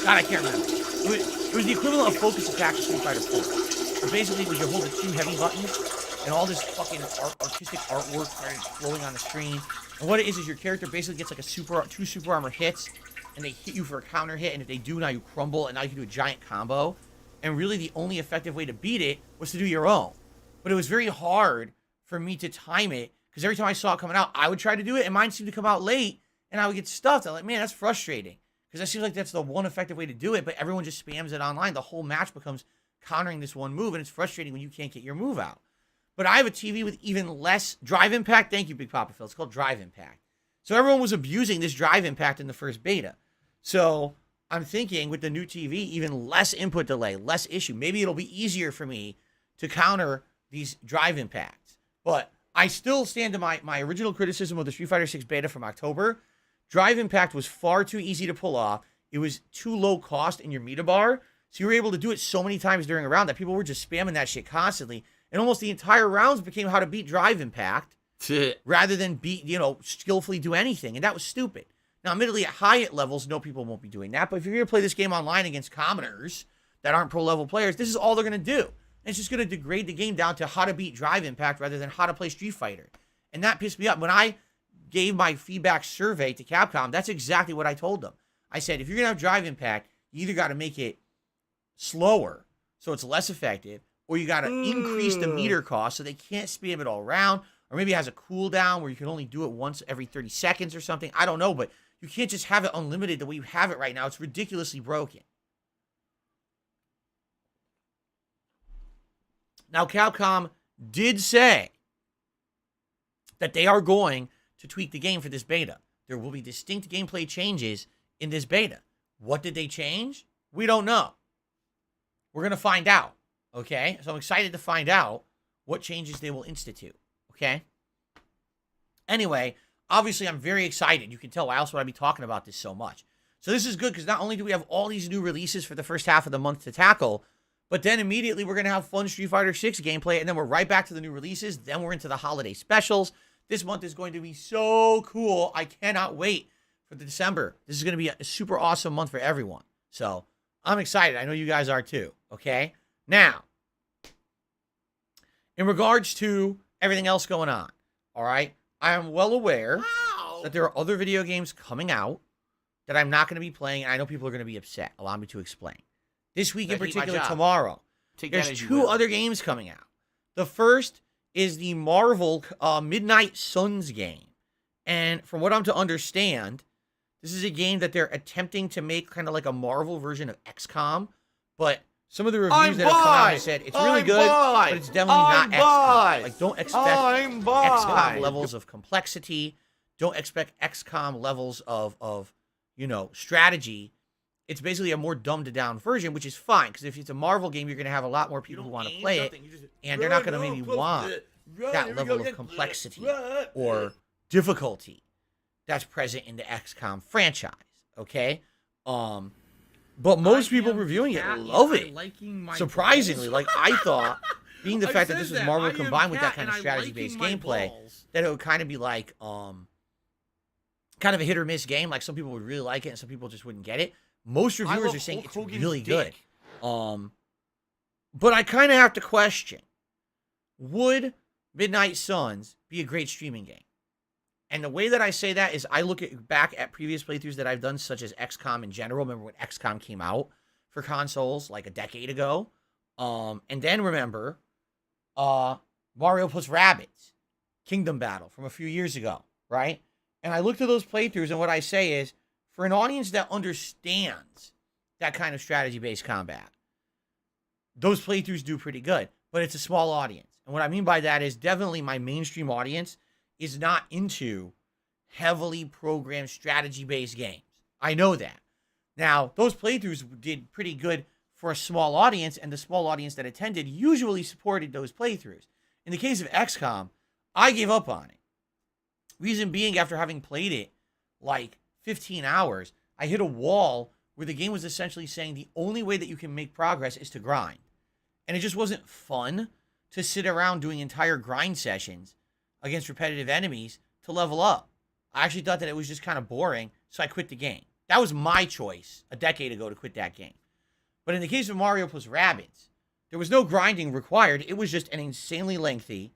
God, I can't remember. It was the equivalent of focus attack in Street Fighter 4. So basically, it was you hold the 2 heavy buttons, and all this fucking artistic artwork started flowing on the screen. And what it is your character basically gets like 2 super armor hits, and they hit you for a counter hit, and if they do, now you crumble, and now you can do a giant combo. And really, the only effective way to beat it was to do your own. But it was very hard for me to time it, because every time I saw it coming out, I would try to do it, and mine seemed to come out late, and I would get stuffed. I'm like, man, that's frustrating. Because it seems like that's the one effective way to do it, but everyone just spams it online. The whole match becomes countering this one move, and it's frustrating when you can't get your move out. But I have a TV with even less drive impact. Thank you, Big Papa Phil. It's called Drive Impact. So everyone was abusing this drive impact in the first beta. So I'm thinking with the new TV, even less input delay, less issue. Maybe it'll be easier for me to counter these drive impacts. But I still stand to my original criticism of the Street Fighter 6 beta from October. Drive impact was far too easy to pull off. It was too low cost in your meter bar. So you were able to do it so many times during a round that people were just spamming that shit constantly. And almost the entire rounds became how to beat drive impact rather than skillfully do anything. And that was stupid. Now, admittedly, at high levels, no, people won't be doing that. But if you're going to play this game online against commoners that aren't pro-level players, this is all they're going to do. And it's just going to degrade the game down to how to beat drive impact rather than how to play Street Fighter. And that pissed me off. When I gave my feedback survey to Capcom, that's exactly what I told them. I said, if you're going to have drive impact, you either got to make it slower so it's less effective, or you got to increase the meter cost so they can't spam it all around, or maybe it has a cooldown where you can only do it once every 30 seconds or something. I don't know, but you can't just have it unlimited the way you have it right now. It's ridiculously broken. Now, Capcom did say that they are going to tweak the game for this beta. There will be distinct gameplay changes in this beta. What did they change? We don't know. We're going to find out, okay? So I'm excited to find out what changes they will institute, okay? Anyway, obviously I'm very excited. You can tell why else would I be talking about this so much. So this is good because not only do we have all these new releases for the first half of the month to tackle, but then immediately we're going to have fun Street Fighter 6 gameplay, and then we're right back to the new releases. Then we're into the holiday specials. This month is going to be so cool. I cannot wait for the December. This is going to be a super awesome month for everyone. So I'm excited. I know you guys are too, okay? Now, in regards to everything else going on, all right, I am well aware that there are other video games coming out that I'm not going to be playing, and I know people are going to be upset. Allow me to explain. This week in particular, tomorrow, there's two other games coming out. The first is the Marvel Midnight Suns game. And from what I'm to understand, this is a game that they're attempting to make kind of like a Marvel version of XCOM. But some of the reviews that have come out have said it's really good, but it's definitely not XCOM. Like, don't expect XCOM levels of complexity. Don't expect XCOM levels of strategy. It's basically a more dumbed-down version, which is fine, because if it's a Marvel game, you're going to have a lot more people who want to play it, and they're not going to maybe want that level of complexity or difficulty that's present in the XCOM franchise, okay? But most people reviewing it love it. Surprisingly, like, I thought, being the fact that this was Marvel combined with that kind of strategy-based gameplay, that it would kind of be like, kind of a hit-or-miss game, like some people would really like it and some people just wouldn't get it. Most reviewers are saying it's really good. But I kind of have to question, would Midnight Suns be a great streaming game? And the way that I say that is I look back at previous playthroughs that I've done, such as XCOM in general. Remember when XCOM came out for consoles like a decade ago? And then remember Mario plus Rabbids Kingdom Battle from a few years ago, right? And I looked at those playthroughs, and what I say is, for an audience that understands that kind of strategy-based combat, those playthroughs do pretty good, but it's a small audience. And what I mean by that is definitely my mainstream audience is not into heavily programmed strategy-based games. I know that. Now, those playthroughs did pretty good for a small audience, and the small audience that attended usually supported those playthroughs. In the case of XCOM, I gave up on it. Reason being, after having played it like 15 hours, I hit a wall where the game was essentially saying the only way that you can make progress is to grind. And it just wasn't fun to sit around doing entire grind sessions against repetitive enemies to level up. I actually thought that it was just kind of boring, so I quit the game. That was my choice a decade ago to quit that game. But in the case of Mario plus Rabbids, there was no grinding required. It was just an insanely lengthy,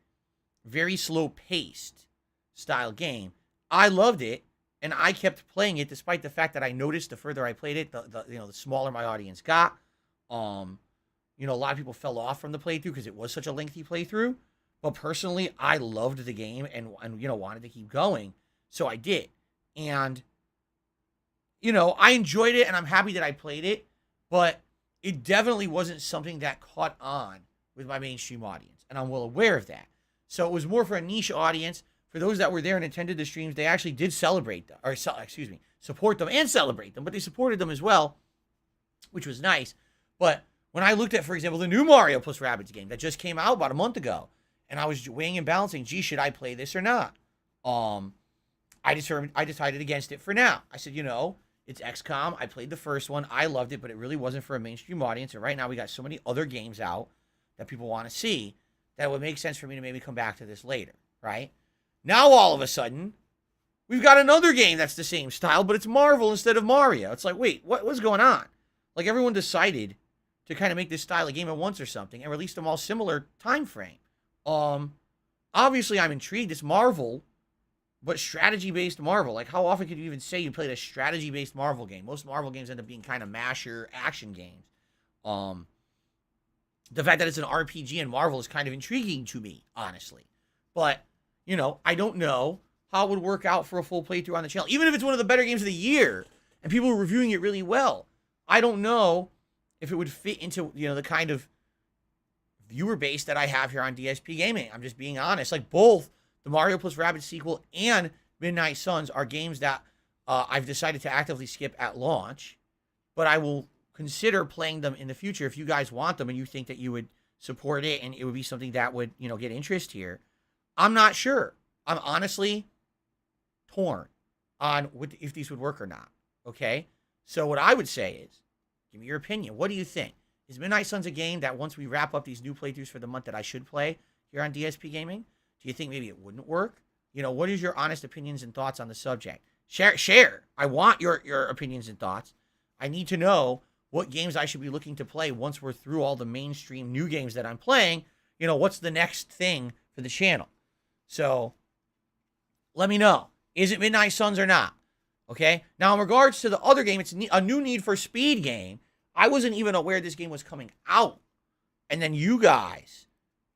very slow-paced style game. I loved it, and I kept playing it despite the fact that I noticed the further I played it, the smaller my audience got. A lot of people fell off from the playthrough because it was such a lengthy playthrough. But personally, I loved the game and wanted to keep going, so I did. And I enjoyed it, and I'm happy that I played it, but it definitely wasn't something that caught on with my mainstream audience, and I'm well aware of that. So it was more for a niche audience, for those that were there and attended the streams, they actually did celebrate them, or support them and celebrate them, but they supported them as well, which was nice. But when I looked at, for example, the new Mario plus Rabbids game that just came out about a month ago, and I was weighing and balancing, gee, should I play this or not? I decided against it for now. I said, it's XCOM. I played the first one. I loved it, but it really wasn't for a mainstream audience. And right now we got so many other games out that people want to see that it would make sense for me to maybe come back to this later, right? Now all of a sudden, we've got another game that's the same style, but it's Marvel instead of Mario. It's like, wait, what's going on? Like everyone decided to kind of make this style of game at once or something and release them all similar time frame. Obviously I'm intrigued. It's Marvel, but strategy-based Marvel. Like how often could you even say you played a strategy-based Marvel game? Most Marvel games end up being kind of masher action games. The fact that it's an RPG in Marvel is kind of intriguing to me, honestly. But, I don't know how it would work out for a full playthrough on the channel. Even if it's one of the better games of the year and people are reviewing it really well, I don't know if it would fit into, the kind of viewer base that I have here on DSP Gaming. I'm just being honest. Like both the Mario plus Rabbids sequel and Midnight Suns are games that I've decided to actively skip at launch, but I will consider playing them in the future if you guys want them and you think that you would support it and it would be something that would, get interest here. I'm not sure. I'm honestly torn on if these would work or not. Okay? So what I would say is, give me your opinion. What do you think? Is Midnight Suns a game that once we wrap up these new playthroughs for the month that I should play here on DSP Gaming? Do you think maybe it wouldn't work? What is your honest opinions and thoughts on the subject? Share. I want your opinions and thoughts. I need to know what games I should be looking to play once we're through all the mainstream new games that I'm playing. What's the next thing for the channel? So let me know. Is it Midnight Suns or not? Okay. Now, in regards to the other game, it's a new Need for Speed game. I wasn't even aware this game was coming out. And then you guys,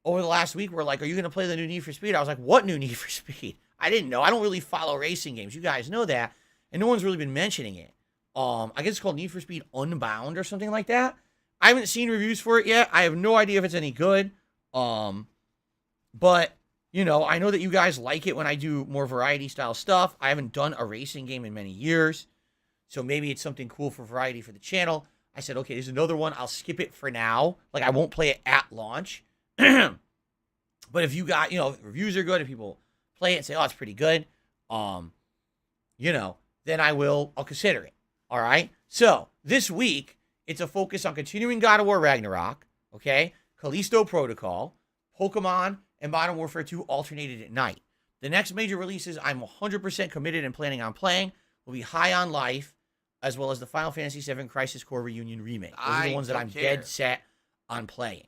over the last week, were like, are you going to play the new Need for Speed? I was like, what new Need for Speed? I didn't know. I don't really follow racing games. You guys know that. And no one's really been mentioning it. I guess it's called Need for Speed Unbound or something like that. I haven't seen reviews for it yet. I have no idea if it's any good. But, I know that you guys like it when I do more variety style stuff. I haven't done a racing game in many years. So maybe it's something cool for variety for the channel. I said, okay, there's another one. I'll skip it for now. Like, I won't play it at launch. But if you got, if reviews are good, if people play it and say, oh, it's pretty good, then I'll consider it. All right? So, this week, it's a focus on continuing God of War Ragnarok, okay? Callisto Protocol, Pokemon, and Modern Warfare 2 alternated at night. The next major releases I'm 100% committed and planning on playing will be High on Life, as well as the Final Fantasy VII Crisis Core Reunion Remake. Those are the ones that I'm dead set on playing.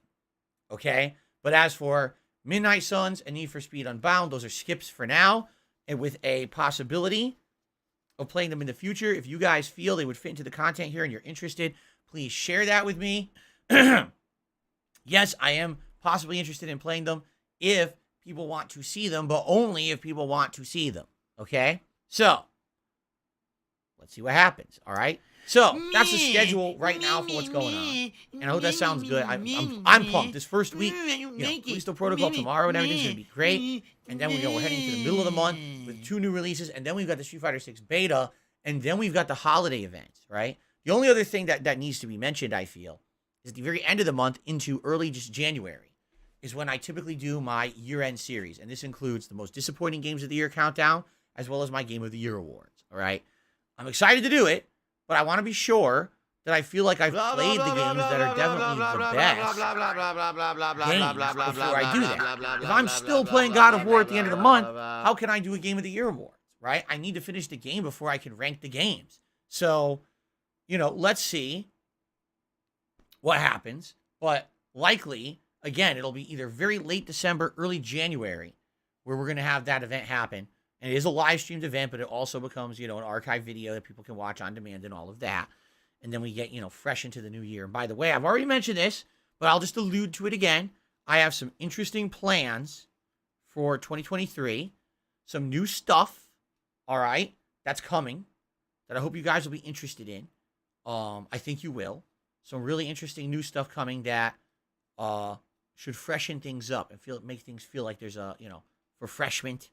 Okay? But as for Midnight Suns and Need for Speed Unbound, those are skips for now, and with a possibility of playing them in the future. If you guys feel they would fit into the content here and you're interested, please share that with me. Yes, I am possibly interested in playing them if people want to see them, but only if people want to see them. Okay? So, let's see what happens, all right? So, that's the schedule right now for what's going on. And I hope that sounds good. I'm pumped. This first week, Callisto Protocol tomorrow and everything's going to be great. And then we're heading to the middle of the month with 2 new releases. And then we've got the Street Fighter 6 beta. And then we've got the holiday events, right? The only other thing that needs to be mentioned, I feel, is at the very end of the month into early just January is when I typically do my year-end series. And this includes the most disappointing games of the year countdown, as well as my Game of the Year awards, all right? I'm excited to do it, but I want to be sure that I feel like I've played the games that are definitely the best games before I do that. If I'm still playing God of War at the end of the month, how can I do a Game of the Year awards, right? I need to finish the game before I can rank the games. So, let's see what happens. But likely, again, it'll be either very late December, early January, where we're going to have that event happen. And it is a live streamed event, but it also becomes, an archive video that people can watch on demand and all of that. And then we get, fresh into the new year. And by the way, I've already mentioned this, but I'll just allude to it again. I have some interesting plans for 2023. Some new stuff, all right, that's coming that I hope you guys will be interested in. I think you will. Some really interesting new stuff coming that should freshen things up and make things feel like there's a, refreshment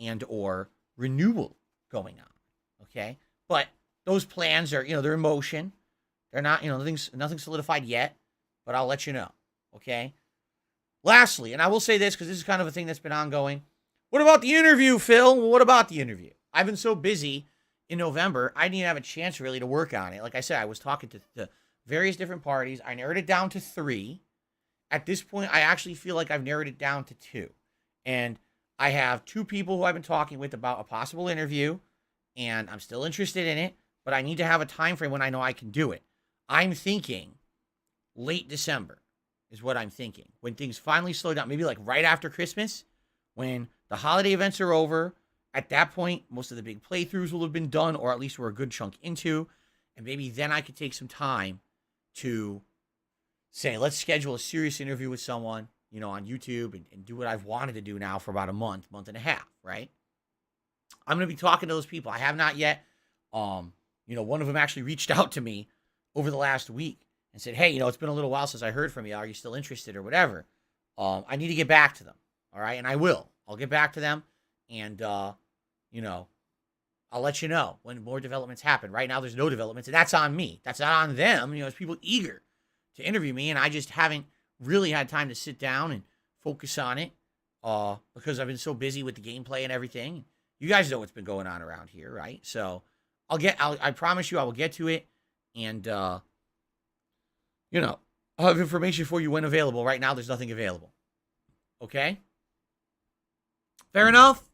and or renewal going on. Okay, but those plans are, they're in motion. They're not, nothing solidified yet, but I'll let you know. Okay. Lastly, and I will say this because this is kind of a thing that's been ongoing. What about the interview, Phil? Well, what about the interview? I've been so busy in November, I didn't even have a chance really to work on it. Like I said, I was talking to various different parties. I narrowed it down to 3. At this point, I actually feel like I've narrowed it down to 2. And I have 2 people who I've been talking with about a possible interview, and I'm still interested in it, but I need to have a time frame when I know I can do it. I'm thinking late December is what I'm thinking. When things finally slow down, maybe like right after Christmas, when the holiday events are over. At that point, most of the big playthroughs will have been done, or at least we're a good chunk into. And maybe then I could take some time to say, let's schedule a serious interview with someone, on YouTube and do what I've wanted to do now for about a month and a half, right? I'm going to be talking to those people. I have not yet. One of them actually reached out to me over the last week and said, hey, it's been a little while since I heard from you. Are you still interested or whatever? I need to get back to them. All right. And I will. I'll get back to them. And, I'll let you know when more developments happen. Right now, there's no developments, and that's on me. That's not on them. There's people eager to interview me, and I just haven't really had time to sit down and focus on it because I've been so busy with the gameplay and everything. You guys know what's been going on around here, right? So I promise you I will get to it, and, I'll have information for you when available. Right now, there's nothing available. Okay? Fair enough?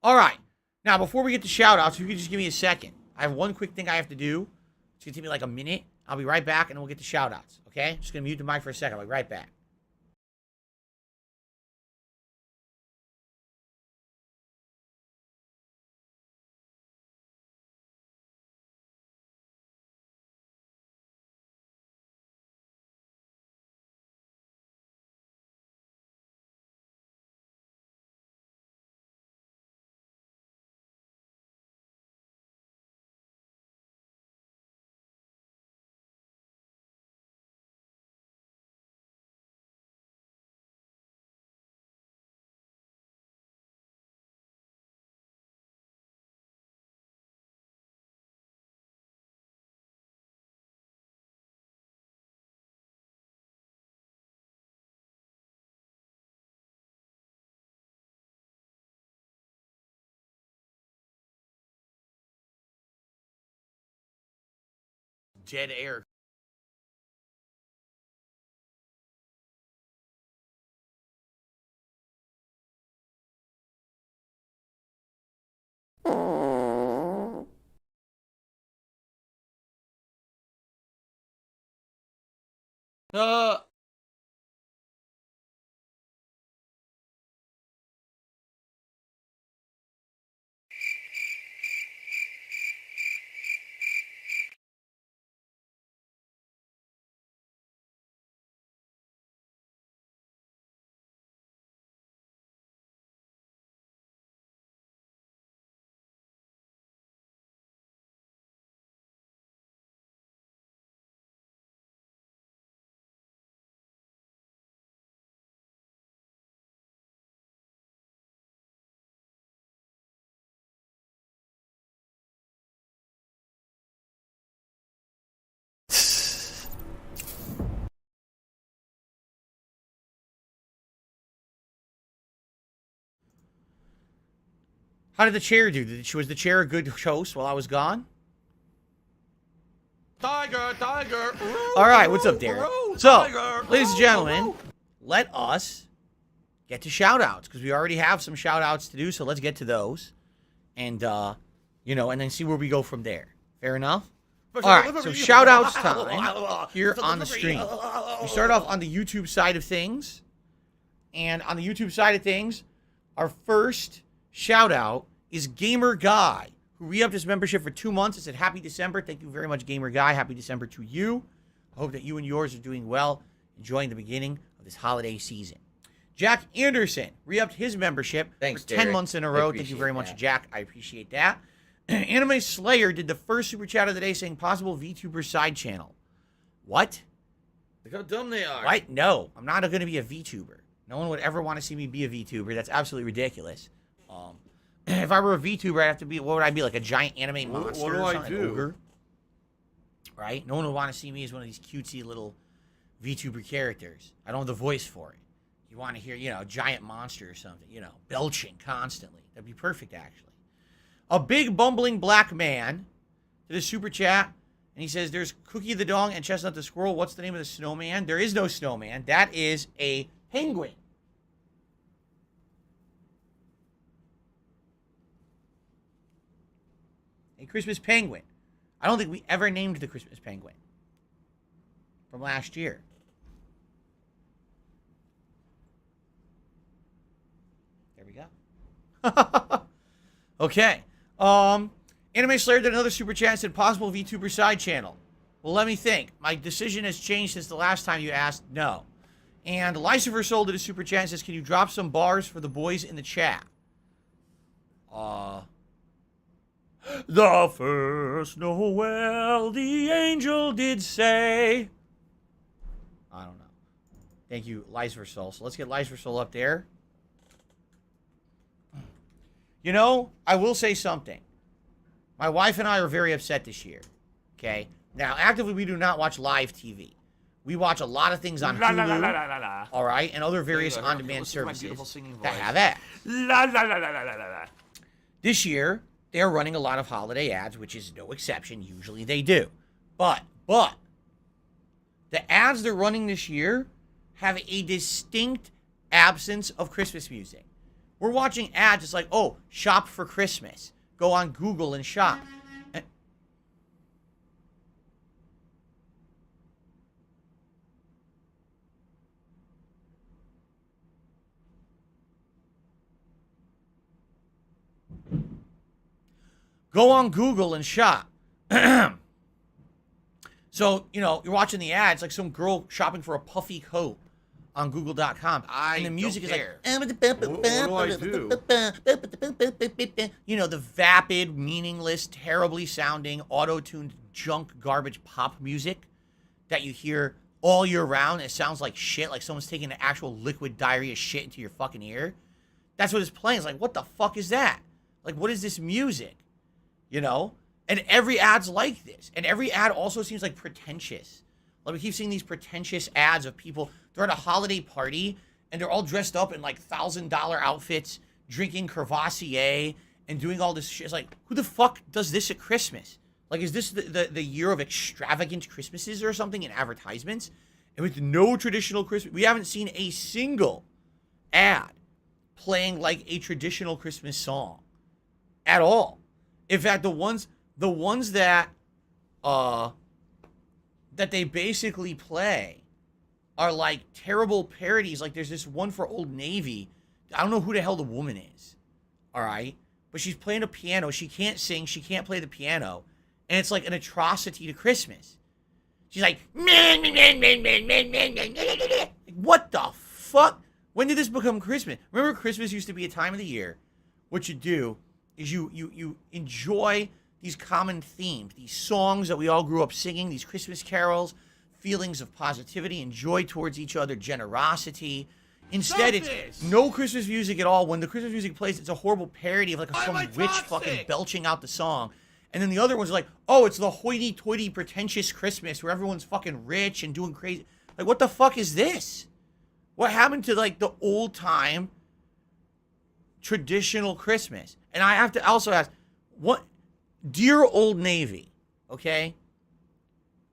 All right. Now, before we get to shout-outs, you can just give me a second. I have one quick thing I have to do. It's going to take me like a minute. I'll be right back, and then we'll get to shout-outs. Okay? Just going to mute the mic for a second. I'll be right back. Dead air. How did the chair do? Was the chair a good host while I was gone? Tiger. All right, what's up, Derek? So, ladies and gentlemen, let us get to shout-outs, because we already have some shout-outs to do, so let's get to those. And, and then see where we go from there. Fair enough? All right, so shout-outs time here on the stream. We start off on the YouTube side of things. And on the YouTube side of things, our first shout-out is Gamer Guy, who re-upped his membership for 2 months. It said, happy December. Thank you very much, Gamer Guy. Happy December to you. I hope that you and yours are doing well, enjoying the beginning of this holiday season. Jack Anderson re-upped his membership for 10 months in a row. Thank you very much, Jack. I appreciate that. Anime Slayer did the first super chat of the day saying possible VTuber side channel. What? Look how dumb they are. What? No, I'm not going to be a VTuber. No one would ever want to see me be a VTuber. That's absolutely ridiculous. If I were a VTuber, I'd have to be, what would I be, like a giant anime monster what do or I something? do? An ogre? Right? No one would want to see me as one of these cutesy little VTuber characters. I don't have the voice for it. You want to hear, a giant monster or something, belching constantly. That'd be perfect, actually. A big bumbling black man did a super chat, and he says, there's Cookie the Dog and Chestnut the Squirrel. What's the name of the snowman? There is no snowman. That is a penguin. A Christmas penguin. I don't think we ever named the Christmas penguin from last year. There we go. Okay. Anime Slayer did another super chat and said possible VTuber side channel. Well, let me think. My decision has changed since the last time you asked. No. And Lucifer Soul did a super chat and says, can you drop some bars for the boys in the chat? The first Noel the angel did say. I don't know. Thank you, Lucifer Soul. So let's get Lucifer Soul up there. I will say something. My wife and I are very upset this year. Okay? Now, actively, we do not watch live TV. We watch a lot of things on Hulu, all right, and other various on-demand services that have ads. This year, they're running a lot of holiday ads, which is no exception. Usually they do. But, the ads they're running this year have a distinct absence of Christmas music. We're watching ads. It's like, oh, shop for Christmas. Go on Google and shop. Go on Google and shop. So, you're watching the ads, like some girl shopping for a puffy coat on Google.com. And the music is like, What do I do? The vapid, meaningless, terribly sounding, auto-tuned junk garbage pop music that you hear all year round. It sounds like shit, like someone's taking an actual liquid diarrhea shit into your fucking ear. That's what it's playing. It's like, what the fuck is that? Like, what is this music? And every ad's like this. And every ad also seems like pretentious. Like, we keep seeing these pretentious ads of people. They're at a holiday party, and they're all dressed up in, like, $1,000 outfits, drinking Crevassier, and doing all this shit. It's like, who the fuck does this at Christmas? Like, is this the year of extravagant Christmases or something in advertisements? And with no traditional Christmas, we haven't seen a single ad playing like a traditional Christmas song at all. In fact, the ones that they basically play are like terrible parodies. Like, there's this one for Old Navy. I don't know who the hell the woman is. All right, but she's playing a piano. She can't sing. She can't play the piano, and it's like an atrocity to Christmas. She's like, what the fuck? When did this become Christmas? Remember, Christmas used to be a time of the year. What you do is you enjoy these common themes, these songs that we all grew up singing, these Christmas carols, feelings of positivity and joy towards each other, generosity. Instead, it's no Christmas music at all. When the Christmas music plays, it's a horrible parody of like some witch fucking belching out the song. And then the other one's like, oh, it's the hoity-toity pretentious Christmas where everyone's fucking rich and doing crazy. Like, what the fuck is this? What happened to like the old time traditional Christmas? And I have to also ask, what, dear Old Navy, okay?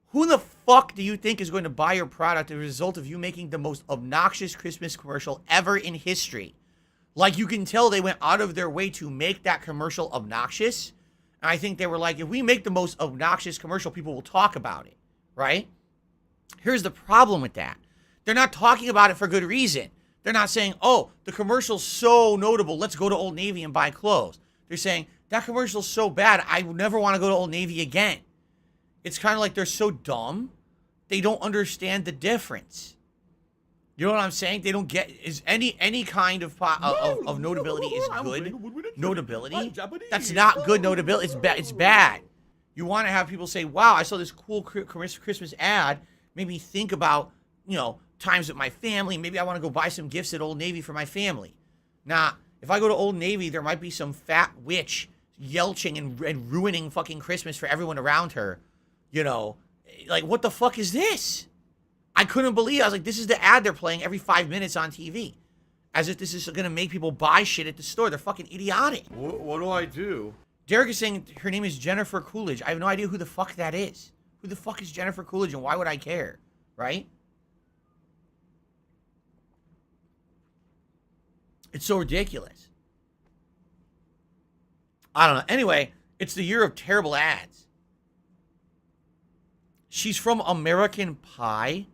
Who the fuck do you think is going to buy your product as a result of you making the most obnoxious Christmas commercial ever in history? Like, you can tell they went out of their way to make that commercial obnoxious. And I think they were like, if we make the most obnoxious commercial, people will talk about it, right? Here's the problem with that. They're not talking about it for good reason. They're not saying, oh, the commercial's so notable, let's go to Old Navy and buy clothes. They're saying, that commercial's so bad, I never want to go to Old Navy again. It's kind of like they're so dumb, they don't understand the difference. You know what I'm saying? They don't get, is any kind of notability is good notability. That's not good notability. It's bad. You want to have people say, wow, I saw this cool Christmas ad, made me think about, times with my family. Maybe I want to go buy some gifts at Old Navy for my family. Now, if I go to Old Navy, there might be some fat witch yelching and ruining fucking Christmas for everyone around her. You know, like, what the fuck is this? I couldn't believe it. I was like, this is the ad they're playing every 5 minutes on TV. As if this is going to make people buy shit at the store. They're fucking idiotic. What do I do? Derek is saying her name is Jennifer Coolidge. I have no idea who the fuck that is. Who the fuck is Jennifer Coolidge and why would I care? Right? It's so ridiculous. I don't know. Anyway, it's the year of terrible ads. She's from American Pie.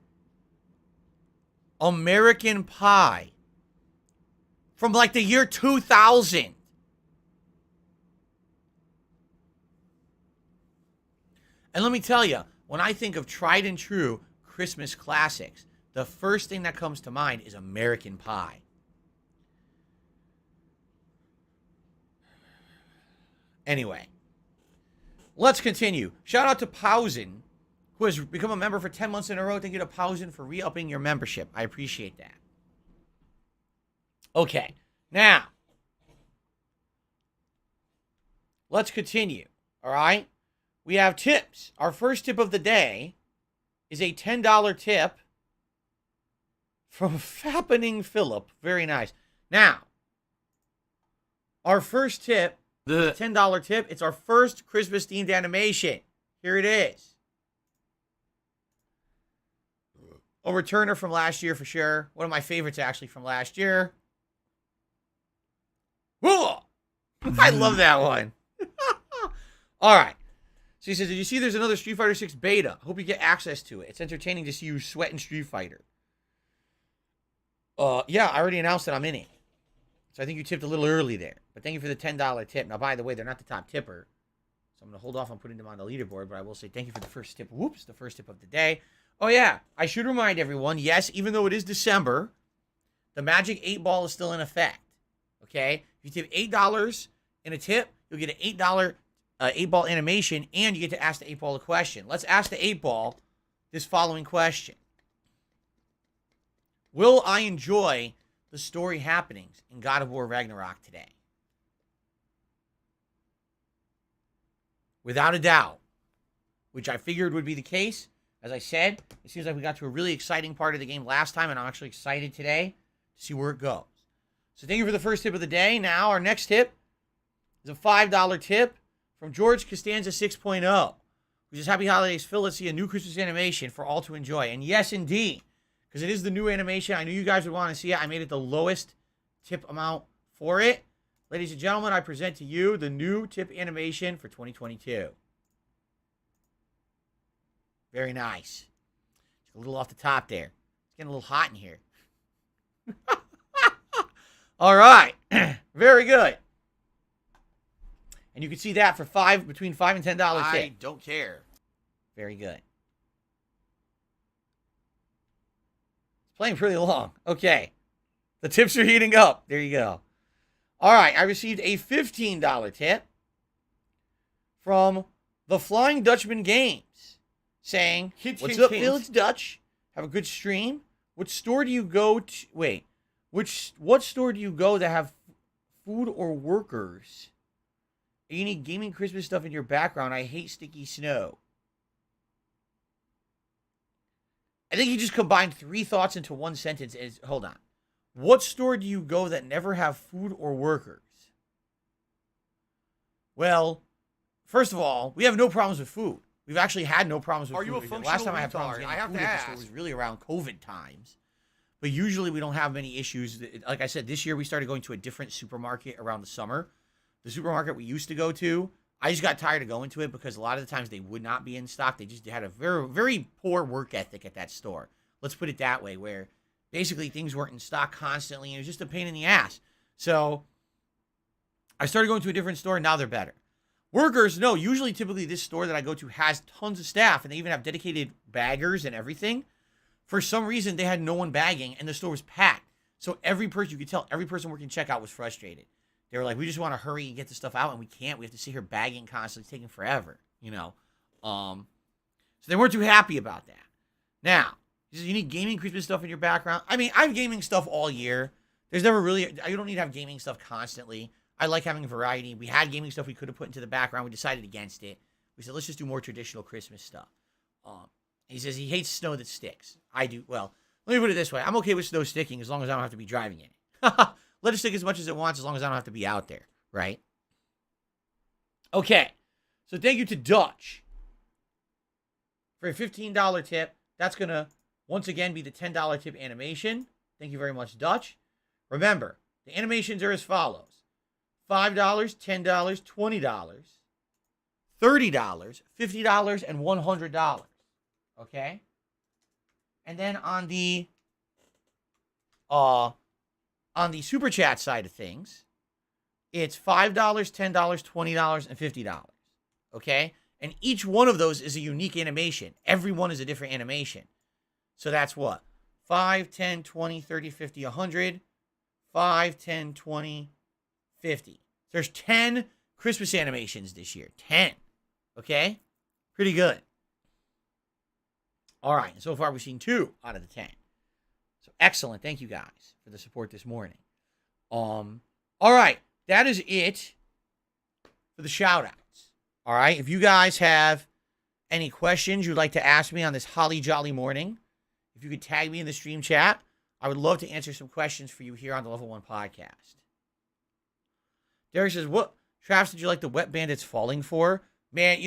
American Pie. From like the year 2000. And let me tell you, when I think of tried and true Christmas classics, the first thing that comes to mind is American Pie. Anyway, let's continue. Shout out to Pausen, who has become a member for 10 months in a row. Thank you to Pausen for re-upping your membership. I appreciate that. Okay, now, let's continue, all right? We have tips. Our first tip of the day is a $10 tip from Fappening Phillip. Very nice. Now, our first tip, the $10 tip, it's our first Christmas-themed animation. Here it is. A returner from last year for sure. One of my favorites, actually, from last year. Whoa! I love that one. All right. So he says, did you see there's another Street Fighter 6 beta? Hope you get access to it. It's entertaining to see you sweat in Street Fighter. Yeah, I already announced that I'm in it. So I think you tipped a little early there. But thank you for the $10 tip. Now, by the way, they're not the top tipper. So I'm going to hold off on putting them on the leaderboard. But I will say thank you for the first tip. Whoops, the first tip of the day. Oh, yeah. I should remind everyone, yes, even though it is December, the Magic 8 Ball is still in effect. Okay? If you tip $8 in a tip, you'll get an $8 8-ball animation, and you get to ask the 8-ball a question. Let's ask the 8-ball this following question. Will I enjoy the story happenings in God of War Ragnarok today? Without a doubt, which I figured would be the case. As I said, it seems like we got to a really exciting part of the game last time, and I'm actually excited today to see where it goes. So thank you for the first tip of the day. Now, our next tip is a $5 tip from George Costanza 6.0, who says, Happy Holidays, Phil. Let's see a new Christmas animation for all to enjoy. And yes, indeed, because it is the new animation. I knew you guys would want to see it. I made it the lowest tip amount for it. Ladies and gentlemen, I present to you the new tip animation for 2022. Very nice. It's a little off the top there. It's getting a little hot in here. All right. Very good. And you can see that for between $5 and $10 tip. I don't care. Very good. It's playing pretty long. Okay. The tips are heating up. There you go. All right. I received a $15 tip from the Flying Dutchman Games saying, What's up, Phil? It's Dutch. Have a good stream. What store do you go to? Wait. What store do you go that have food or workers? You need gaming Christmas stuff in your background. I hate sticky snow. I think he just combined 3 thoughts into one sentence. Hold on. What store do you go that never have food or workers? Well, first of all, we have no problems with food. We've actually had no problems with food. Are you a functional Last time I had problems retard? getting I have food to at the store ask. was really around COVID times. But usually we don't have many issues. Like I said, this year we started going to a different supermarket around the summer. The supermarket we used to go to, I just got tired of going to it because a lot of the times they would not be in stock. They just had a very, very poor work ethic at that store. Let's put it that way, where basically things weren't in stock constantly, and it was just a pain in the ass. So I started going to a different store, and now they're better. Workers, no, usually typically this store that I go to has tons of staff, and they even have dedicated baggers and everything. For some reason, they had no one bagging, and the store was packed. So every person, you could tell every person working checkout was frustrated. They were like, we just want to hurry and get the stuff out, and we can't. We have to sit here bagging constantly. It's taking forever, you know. So they weren't too happy about that. Now, He says, you need gaming Christmas stuff in your background. I mean, I have gaming stuff all year. There's never really, you don't need to have gaming stuff constantly. I like having variety. We had gaming stuff we could have put into the background. We decided against it. We said, let's just do more traditional Christmas stuff. He says he hates snow that sticks. I do. Well, let me put it this way. I'm okay with snow sticking as long as I don't have to be driving in it. Let it stick as much as it wants as long as I don't have to be out there, right? Okay. So thank you to Dutch for a $15 tip. That's going to, once again, be the $10 tip animation. Thank you very much, Dutch. Remember, the animations are as follows. $5, $10, $20, $30, $50, and $100. Okay? And then on the super chat side of things, it's $5, $10, $20, and $50. Okay? And each one of those is a unique animation. Every one is a different animation. So that's what? 5, 10, 20, 30, 50, 100. 5, 10, 20, 50. There's 10 Christmas animations this year. 10. Okay? Pretty good. All right. And so far, we've seen 2 out of the 10. So excellent. Thank you guys for the support this morning. All right. That is it for the shout outs. All right. If you guys have any questions you'd like to ask me on this holly jolly morning, if you could tag me in the stream chat, I would love to answer some questions for you here on the Level 1 podcast. Derek says, what traps did you like the Wet Bandits falling for? Man,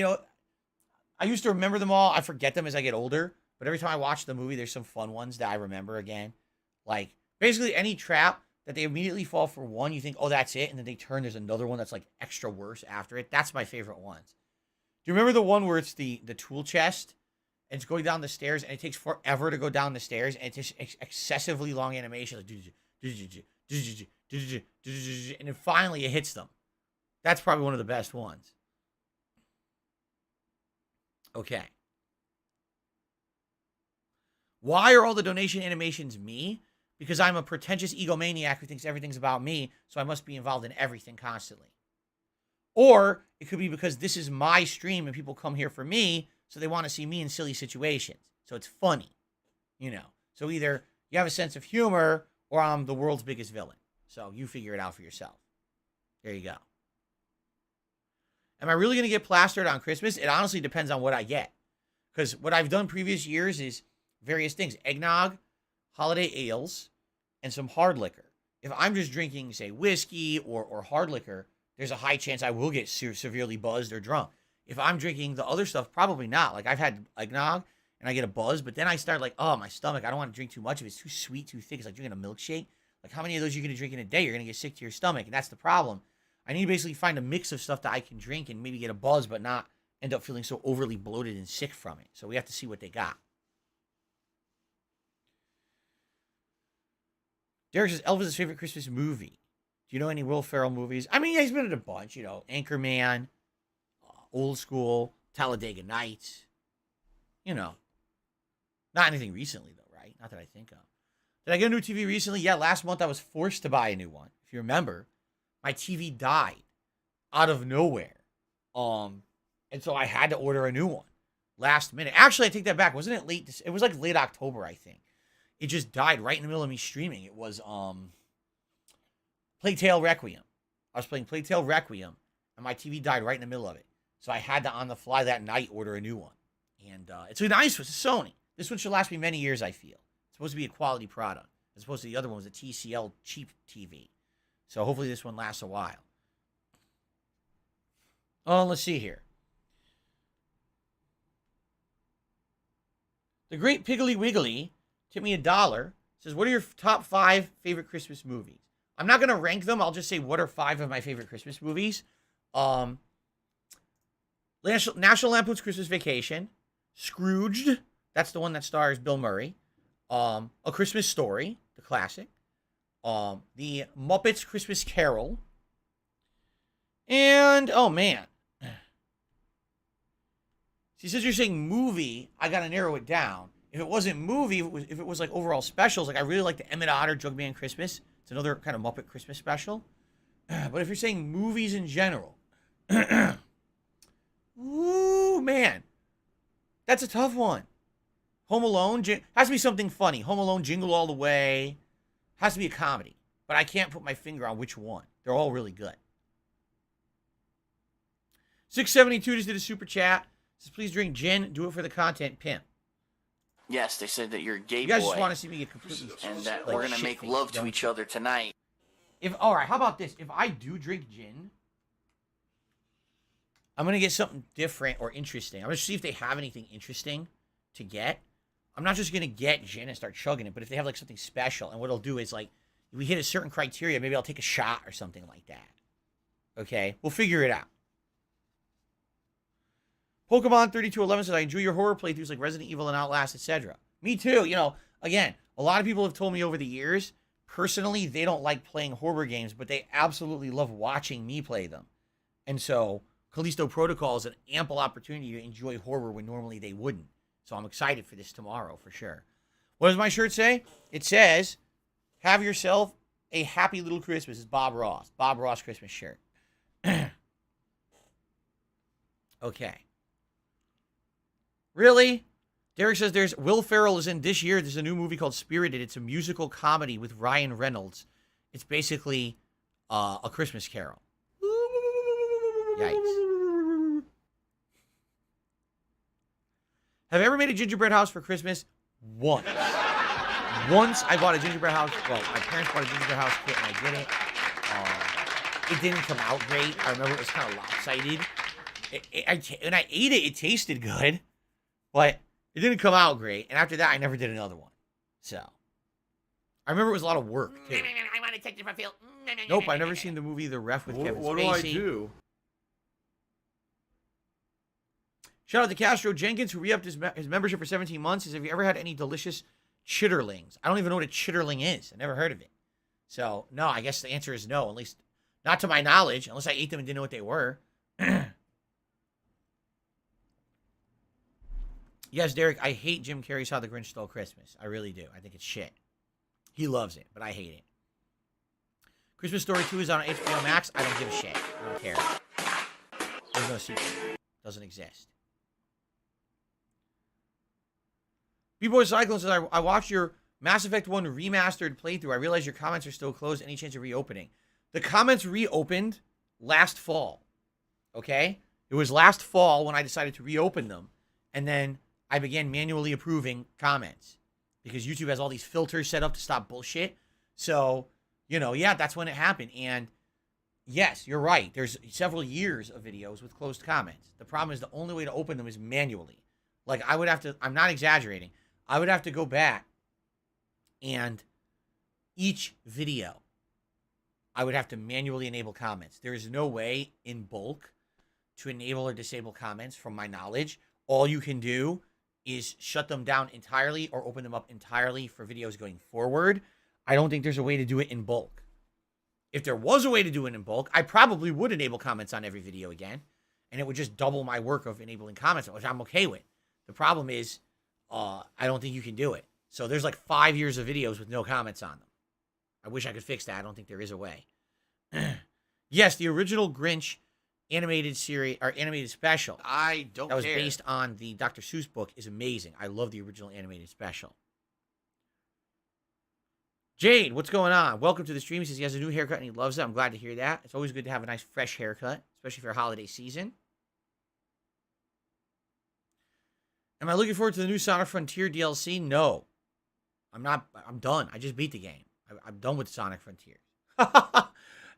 I used to remember them all. I forget them as I get older. But every time I watch the movie, there's some fun ones that I remember again. Like, basically any trap that they immediately fall for one, you think, oh, that's it. And then they turn, there's another one that's like extra worse after it. That's my favorite ones. Do you remember the one where it's the tool chest? And it's going down the stairs, and it takes forever to go down the stairs, and it's just excessively long animation. Like, and then finally it hits them. That's probably one of the best ones. Okay. Why are all the donation animations me? Because I'm a pretentious egomaniac who thinks everything's about me, so I must be involved in everything constantly. Or it could be because this is my stream and people come here for me, so they want to see me in silly situations. So it's funny, So either you have a sense of humor or I'm the world's biggest villain. So you figure it out for yourself. There you go. Am I really going to get plastered on Christmas? It honestly depends on what I get. Because what I've done previous years is various things. Eggnog, holiday ales, and some hard liquor. If I'm just drinking, say, whiskey or hard liquor, there's a high chance I will get severely buzzed or drunk. If I'm drinking the other stuff, probably not. Like, I've had eggnog, and I get a buzz, but then I start like, oh, my stomach, I don't want to drink too much of it. It's too sweet, too thick. It's like drinking a milkshake. Like, how many of those are you going to drink in a day? You're going to get sick to your stomach, and that's the problem. I need to basically find a mix of stuff that I can drink and maybe get a buzz, but not end up feeling so overly bloated and sick from it. So we have to see what they got. Derek says, Elvis is his favorite Christmas movie. Do you know any Will Ferrell movies? I mean, he's been in a bunch, Anchorman, Old School, Talladega Nights, Not anything recently, though, right? Not that I think of. Did I get a new TV recently? Yeah, last month I was forced to buy a new one. If you remember, my TV died out of nowhere. And so I had to order a new one last minute. Actually, I take that back. Wasn't it late? It was like late October, I think. It just died right in the middle of me streaming. It was Plague Tale Requiem. I was playing Plague Tale Requiem, and my TV died right in the middle of it. So I had to, on the fly that night, order a new one. And it's a nice one. It's a Sony. This one should last me many years, I feel. It's supposed to be a quality product. As opposed to the other one was a TCL cheap TV. So hopefully this one lasts a while. Oh, let's see here. The Great Piggly Wiggly tipped me $1. Says, what are your top 5 favorite Christmas movies? I'm not going to rank them. I'll just say what are 5 of my favorite Christmas movies. National Lampoon's Christmas Vacation. Scrooged. That's the one that stars Bill Murray. A Christmas Story, the classic. The Muppets Christmas Carol. And, oh man. See, since you're saying movie, I got to narrow it down. If it wasn't movie, if it was like overall specials, like I really like the Emmett Otter Jugman Christmas. It's another kind of Muppet Christmas special. But if you're saying movies in general, ooh, man. That's a tough one. Home Alone has to be something funny. Home Alone, Jingle All the Way, has to be a comedy. But I can't put my finger on which one. They're all really good. 672 just did a super chat. Says, please drink gin. Do it for the content, pimp. Yes, they said that you're a gay You guys boy. just want to see me get completely and that like, we're gonna make love to each other tonight. All right, how about this? If I do drink gin, I'm gonna get something different or interesting. I'm gonna see if they have anything interesting to get. I'm not just gonna get gin and start chugging it, but if they have like something special, and what I'll do is like, if we hit a certain criteria, maybe I'll take a shot or something like that. Okay, we'll figure it out. Pokemon 3211 says, I enjoy your horror playthroughs like Resident Evil and Outlast, etc. Me too. You know, again, a lot of people have told me over the years, personally, they don't like playing horror games, but they absolutely love watching me play them. And so, Callisto Protocol is an ample opportunity to enjoy horror when normally they wouldn't. So I'm excited for this tomorrow, for sure. What does my shirt say? It says, have yourself a happy little Christmas. It's Bob Ross. Bob Ross Christmas shirt. Okay. Really? Derek says there's Will Ferrell is in this year. There's a new movie called Spirited. It's a musical comedy with Ryan Reynolds. It's basically a Christmas Carol. Yikes. Have I ever made a gingerbread house for Christmas? Once. Once I bought a gingerbread house. Well, my parents bought a gingerbread house kit and I did it. It didn't come out great. I remember it was kind of lopsided. When I ate it, it tasted good. But it didn't come out great. And after that, I never did another one. So. I remember it was a lot of work, too. I want to take the feel. Nope, I've never seen the movie The Ref with Kevin Spacey. What do I do? Shout out to Castro Jenkins, who re-upped his membership for 17 months. Says, have you ever had any delicious chitterlings? I don't even know what a chitterling is. I never heard of it. So, no, I guess the answer is no. At least, not to my knowledge, unless I ate them and didn't know what they were. Yes, Derek, I hate Jim Carrey's How the Grinch Stole Christmas. I really do. I think it's shit. He loves it, but I hate it. Christmas Story 2 is on HBO Max. I don't give a shit. I don't care. There's no sequel. Doesn't exist. B-Boy Cyclone says, I watched your Mass Effect 1 remastered playthrough. I realize your comments are still closed. Any chance of reopening? The comments reopened last fall. Okay? It was last fall when I decided to reopen them. And then I began manually approving comments. Because YouTube has all these filters set up to stop bullshit. So, you know, yeah, that's when it happened. And yes, you're right. There's several years of videos with closed comments. The problem is the only way to open them is manually. Like, I would have to, I'm not exaggerating. I would have to go back and each video, I would have to manually enable comments. There is no way in bulk to enable or disable comments from my knowledge. All you can do is shut them down entirely or open them up entirely for videos going forward. I don't think there's a way to do it in bulk. If there was a way to do it in bulk, I probably would enable comments on every video again, and it would just double my work of enabling comments, which I'm okay with. The problem is, I don't think you can do it. So there's like 5 years of videos with no comments on them. I wish I could fix that. I don't think there is a way. Yes, the original Grinch animated series or animated special I don't that was care. based on the Dr. Seuss book is amazing. I love the original animated special. Jade, what's going on? Welcome to the stream. He says he has a new haircut and he loves it. I'm glad to hear that. It's always good to have a nice fresh haircut, especially for a holiday season. Am I looking forward to the new Sonic Frontier DLC? No. I'm not. I'm done. I just beat the game. I'm done with Sonic Frontier.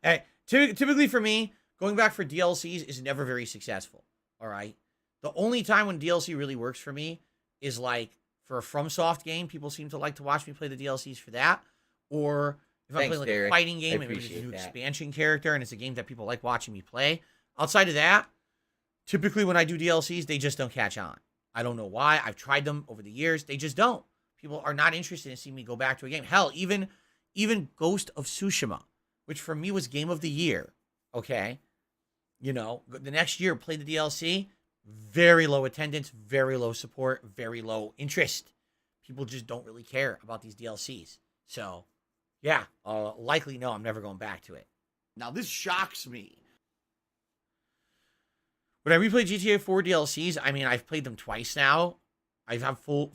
Hey, typically for me, going back for DLCs is never very successful. All right? The only time when DLC really works for me is like for a FromSoft game. People seem to like to watch me play the DLCs for that. Or if I'm playing like a fighting game and maybe there's a new expansion character and it's a game that people like watching me play. Outside of that, typically when I do DLCs, they just don't catch on. I don't know why. I've tried them over the years. They just don't. People are not interested in seeing me go back to a game. Hell, even Ghost of Tsushima, which for me was Game of the Year, okay? You know, the next year, played the DLC, very low attendance, very low support, very low interest. People just don't really care about these DLCs. So, yeah, likely no, I'm never going back to it. Now, this shocks me. When I replay GTA 4 DLCs, I mean, I've played them twice now. I have full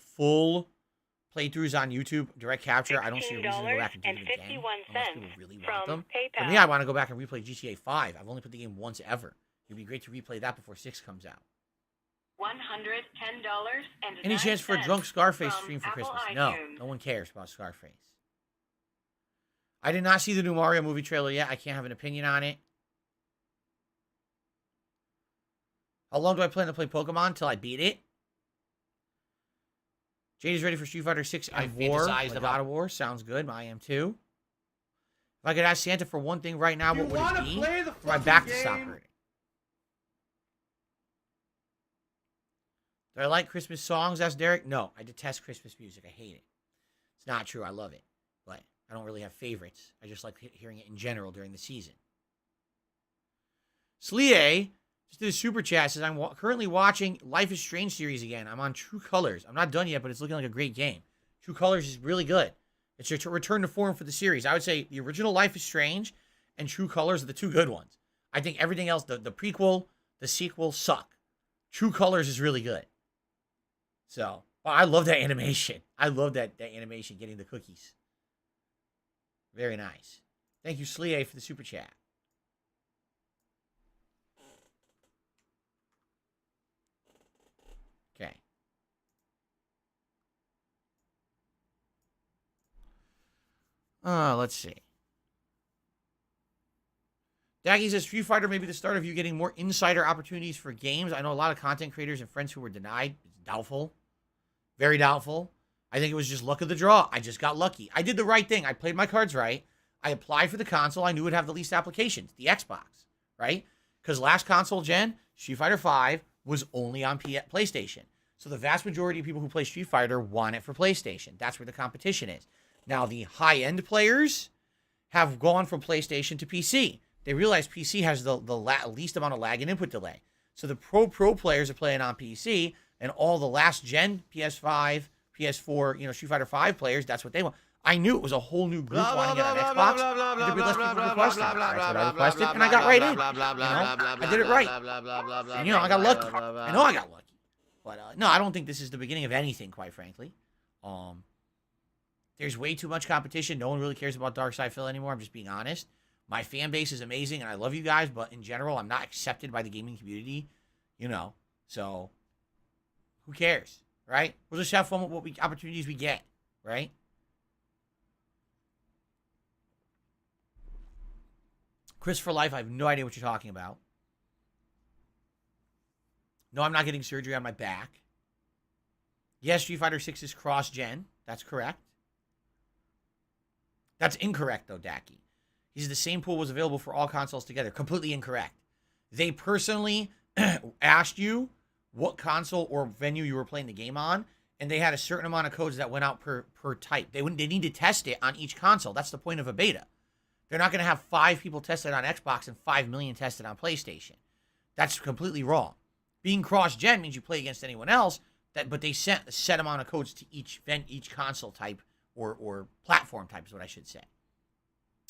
playthroughs on YouTube, direct capture. I don't see a reason to go back and do them again unless people really want them. For me, I want to go back and replay GTA 5. I've only played the game once ever. It'd be great to replay that before 6 comes out. $110. Any chance for a drunk Scarface stream for Christmas? No, no one cares about Scarface. I did not see the new Mario movie trailer yet. I can't have an opinion on it. How long do I plan to play Pokemon? Until I beat it. Jade is ready for Street Fighter 6 and War. God of War. Sounds good. I am too. If I could ask Santa for one thing right now, what would it be? For my back to stop hurting. Do I like Christmas songs? Asked Derek. No, I detest Christmas music. I hate it. It's not true. I love it. But I don't really have favorites. I just like hearing it in general during the season. Slee just did a super chat. Says, I'm currently watching Life is Strange series again. I'm on True Colors. I'm not done yet, but it's looking like a great game. True Colors is really good. It's a return to form for the series. I would say the original Life is Strange and True Colors are the two good ones. I think everything else, the prequel, the sequel, suck. True Colors is really good. So, I love that animation. I love that animation, getting the cookies. Very nice. Thank you, Slee, for the super chat. Okay. Let's see. Daggy says, Street Fighter may be the start of you getting more insider opportunities for games. I know a lot of content creators and friends who were denied. It's doubtful. Very doubtful. I think it was just luck of the draw. I just got lucky. I did the right thing. I played my cards right. I applied for the console. I knew it would have the least applications. The Xbox, right? Because last console gen, Street Fighter V, was only on PlayStation. So the vast majority of people who play Street Fighter want it for PlayStation. That's where the competition is. Now, the high-end players have gone from PlayStation to PC. They realize PC has the least amount of lag and input delay. So the pro players are playing on PC, and all the last gen PS5, PS4, Street Fighter V players, that's what they want. I knew it was a whole new group wanting to get on Xbox. There'd be less people requesting it. That's what I requested, and I got right in. I did it right. And, I got lucky. I know I got lucky. But, no, I don't think this is the beginning of anything, quite frankly. There's way too much competition. No one really cares about Dark Side Phil anymore. I'm just being honest. My fan base is amazing, and I love you guys, but in general, I'm not accepted by the gaming community, So, who cares, right? We'll just have fun with what opportunities we get, right? Chris for Life, I have no idea what you're talking about. No, I'm not getting surgery on my back. Yes, Street Fighter 6 is cross-gen. That's correct. That's incorrect, though, Dacky. He said the same pool was available for all consoles together. Completely incorrect. They personally asked you what console or venue you were playing the game on, and they had a certain amount of codes that went out per type. They need to test it on each console. That's the point of a beta. They're not going to have 5 people tested on Xbox and 5 million tested on PlayStation. That's completely wrong. Being cross-gen means you play against anyone else, but they sent a set amount of codes to each console type or platform type is what I should say.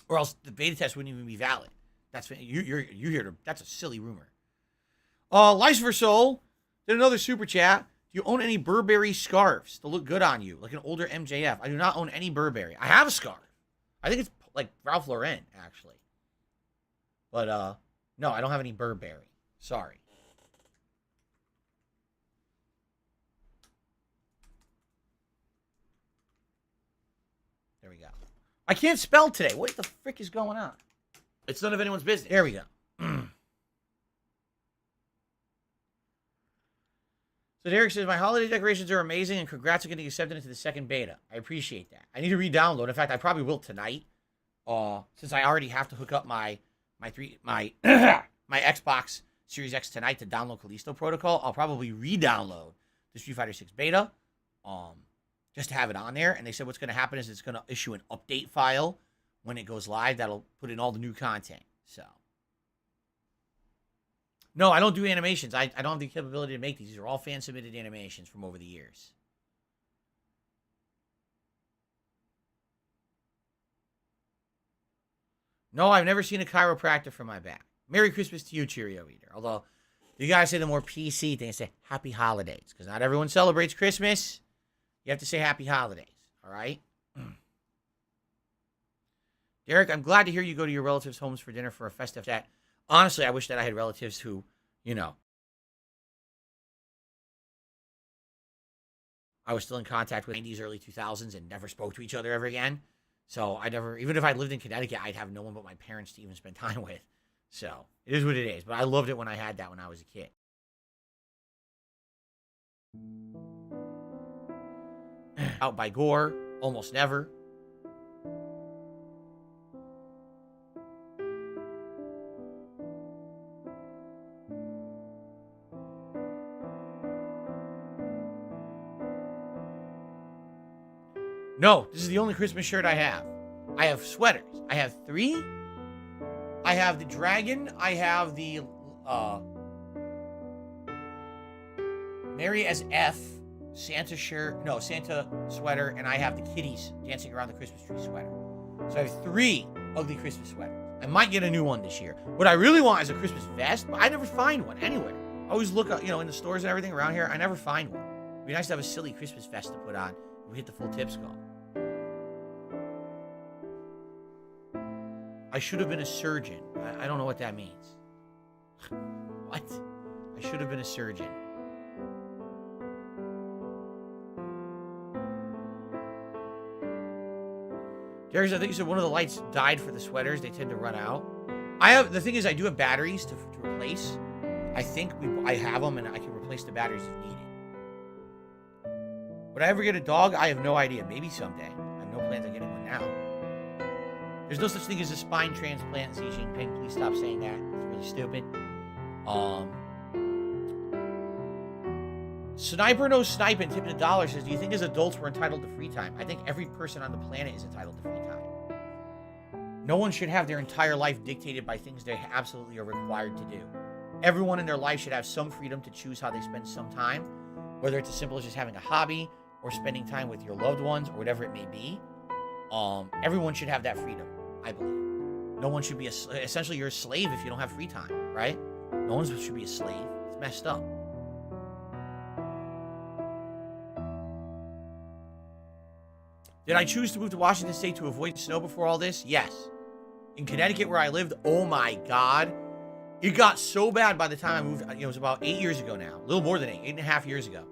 Or else the beta test wouldn't even be valid. That's you're here to. That's a silly rumor. Lice for Soul did another super chat. Do you own any Burberry scarves that look good on you, like an older MJF? I do not own any Burberry. I have a scarf. I think it's like Ralph Lauren actually. But no, I don't have any Burberry. Sorry. There we go. I can't spell today. What the frick is going on? It's none of anyone's business. There we go. So Derek says, my holiday decorations are amazing, and congrats on getting accepted into the second beta. I appreciate that. I need to re-download. In fact, I probably will tonight. Since I already have to hook up my Xbox Series X tonight to download Callisto Protocol, I'll probably re-download the Street Fighter 6 beta. Just to have it on there. And they said what's going to happen is it's going to issue an update file when it goes live that'll put in all the new content. So, no, I don't do animations. I don't have the capability to make these. These are all fan-submitted animations from over the years. No, I've never seen a chiropractor for my back. Merry Christmas to you, Cheerio Eater. Although, You gotta say the more PC thing. Say Happy Holidays, because not everyone celebrates Christmas. You have to say Happy Holidays. All right. Derek, I'm glad to hear you go to your relatives' homes for dinner for a festive chat. Honestly, I wish that I had relatives who, I was still in contact with 90s, early 2000s and never spoke to each other ever again. So I never, even if I lived in Connecticut, I'd have no one but my parents to even spend time with. So it is what it is. But I loved it when I had that when I was a kid. Out by Gore, almost never. No, this is the only Christmas shirt I have. I have sweaters. I have 3. I have the dragon. I have the Mary as F Santa shirt. No, Santa sweater. And I have the kitties dancing around the Christmas tree sweater. So I have 3 ugly Christmas sweaters. I might get a new one this year. What I really want is a Christmas vest, but I never find one anywhere. I always look up, in the stores and everything around here. I never find one. It'd be nice to have a silly Christmas vest to put on if we hit the full tips goal. I should have been a surgeon. I don't know what that means. What? I should have been a surgeon. Darius, I think you said one of the lights died for the sweaters. They tend to run out. The thing is, I do have batteries to replace. I think I have them, and I can replace the batteries if needed. Would I ever get a dog? I have no idea. Maybe someday. I have no plans on getting one now. There's no such thing as a spine transplant, Xi Jinping. Please stop saying that. It's really stupid. Sniper No Snipe and tipping $1 says, do you think as adults we're entitled to free time? I think every person on the planet is entitled to free time. No one should have their entire life dictated by things they absolutely are required to do. Everyone in their life should have some freedom to choose how they spend some time, whether it's as simple as just having a hobby or spending time with your loved ones or whatever it may be. Everyone should have that freedom, I believe. No one should be essentially you're a slave if you don't have free time, right? No one should be a slave. It's messed up. Did I choose to move to Washington State to avoid snow before all this? Yes. In Connecticut where I lived, oh my God. It got so bad by the time I moved, it was about 8 years ago now. A little more than 8.5 years ago.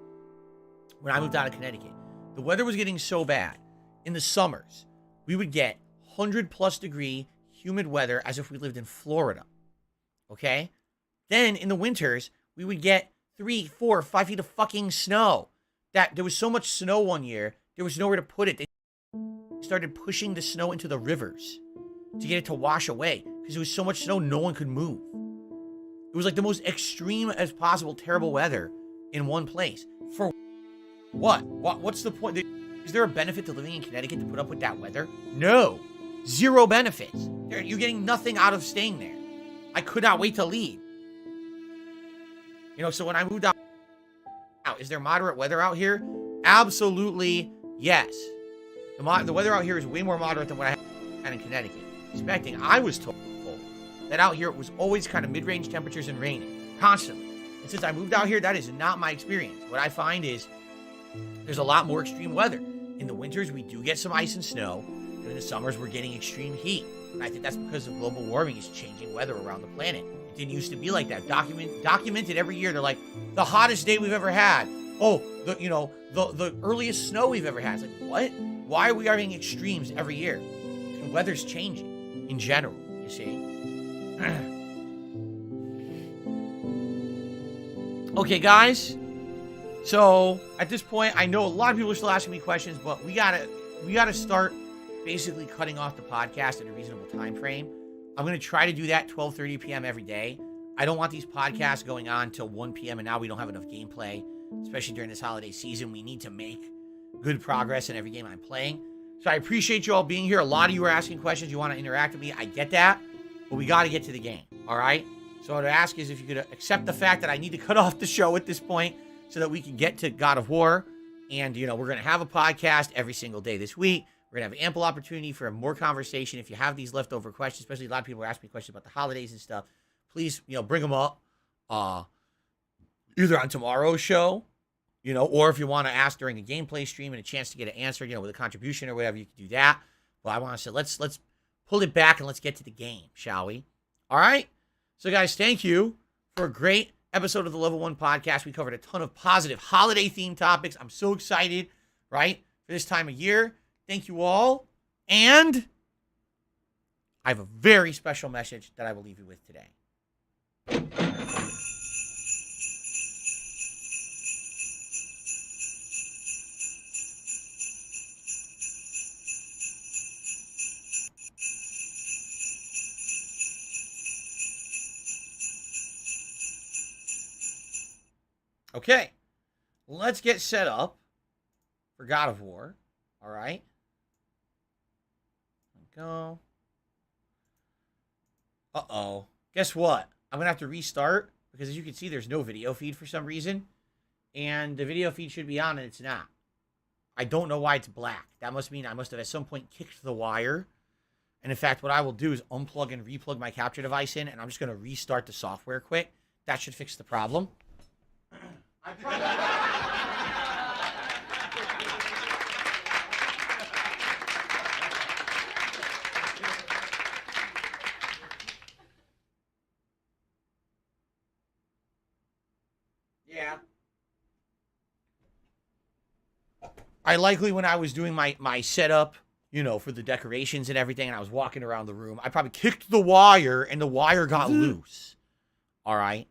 When I moved out of Connecticut. The weather was getting so bad. In the summers, we would get 100+ degree humid weather as if we lived in Florida. Okay? Then in the winters, we would get 3, 4, 5 feet of fucking snow. There was so much snow one year, there was nowhere to put it. They started pushing the snow into the rivers to get it to wash away because there was so much snow no one could move. It was like the most extreme as possible terrible weather in one place. For what? What's the point? Is there a benefit to living in Connecticut to put up with that weather? No. 0 benefits. You're getting nothing out of staying there. I could not wait to leave. So when I moved out, is there moderate weather out here? Absolutely yes. The weather out here is way more moderate than what I had in Connecticut. I was told that out here it was always kind of mid-range temperatures and raining constantly. And since I moved out here, that is not my experience. What I find is there's a lot more extreme weather. In the winters, we do get some ice and snow. And in the summers, we're getting extreme heat. And I think that's because of global warming is changing weather around the planet. It didn't used to be like that. Documented every year. They're like, the hottest day we've ever had. Oh, the earliest snow we've ever had. It's like, what? Why are we having extremes every year? The weather's changing in general, you see. Okay, guys. So at this point, I know a lot of people are still asking me questions, but we gotta start basically cutting off the podcast at a reasonable time frame. I'm gonna try to do that 12:30 p.m. every day. I don't want these podcasts going on till 1 p.m. and now we don't have enough gameplay, especially during this holiday season. We need to make good progress in every game I'm playing. So I appreciate you all being here. A lot of you are asking questions. You want to interact with me. I get that, but we got to get to the game. All right. So what I ask is if you could accept the fact that I need to cut off the show at this point so that we can get to God of War. And, we're going to have a podcast every single day this week. We're going to have ample opportunity for more conversation. If you have these leftover questions, especially a lot of people are asking me questions about the holidays and stuff, please, bring them up. either on tomorrow's show, you know, or if you want to ask during a gameplay stream and a chance to get an answer, you know, with a contribution or whatever, you can do that. But I want to say, let's pull it back and let's get to the game, shall we? All right. So, guys, thank you for a great episode of the Level 1 podcast. We covered a ton of positive holiday-themed topics. I'm so excited, right, for this time of year. Thank you all. And I have a very special message that I will leave you with today. Okay, let's get set up for God of War. All right. Go. Uh-oh. Guess what? I'm going to have to restart because as you can see, there's no video feed for some reason. And the video feed should be on and it's not. I don't know why it's black. That must mean I must have at some point kicked the wire. And in fact, what I will do is unplug and replug my capture device in, and I'm just going to restart the software quick. That should fix the problem. Yeah. I likely, when I was doing my setup, you know, for the decorations and everything, and I was walking around the room, I probably kicked the wire, and the wire got loose. All right.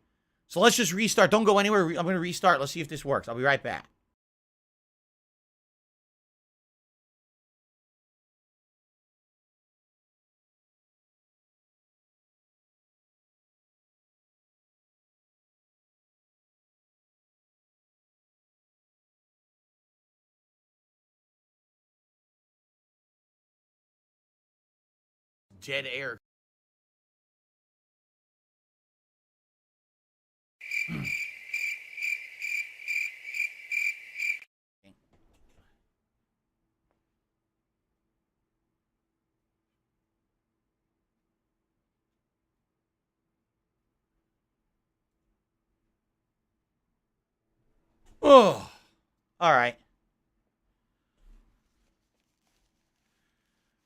So let's just restart. Don't go anywhere. I'm going to restart. Let's see if this works. I'll be right back. Dead air. Oh, all right.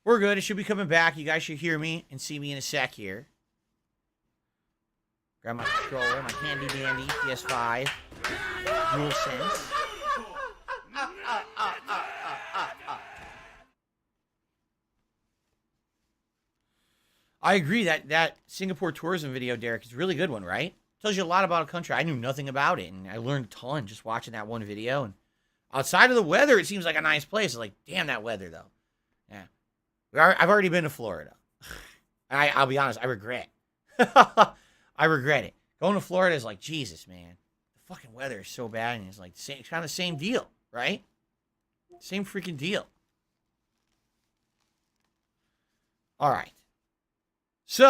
We're good. It should be coming back. You guys should hear me and see me in a sec here. Grab my controller, my handy dandy PS5 DualSense. I agree that Singapore tourism video, Derek, is a really good one, right? Tells you a lot about a country. I knew nothing about it, and I learned a ton just watching that one video. And outside of the weather, it seems like a nice place. It's like, damn that weather, though. Yeah. I've already been to Florida. I'll be honest, I regret. I regret it. Going to Florida is like, Jesus, man. The fucking weather is so bad, and it's like, it's kind of the same deal, right? Same freaking deal. All right. So,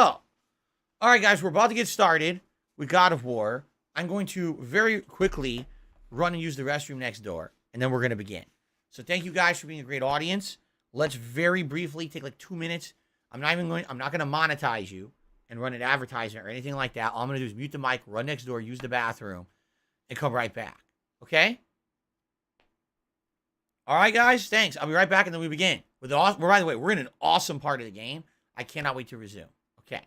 all right, guys, we're about to get started with God of War. I'm going to very quickly run and use the restroom next door, and then we're going to begin. So thank you guys for being a great audience. Let's very briefly take like 2 minutes. I'm not going to monetize you and run an advertisement or anything like that. All I'm going to do is mute the mic, run next door, use the bathroom, and come right back. Okay? All right, guys. Thanks. I'll be right back, and then we begin. By the way, we're in an awesome part of the game. I cannot wait to resume. Okay.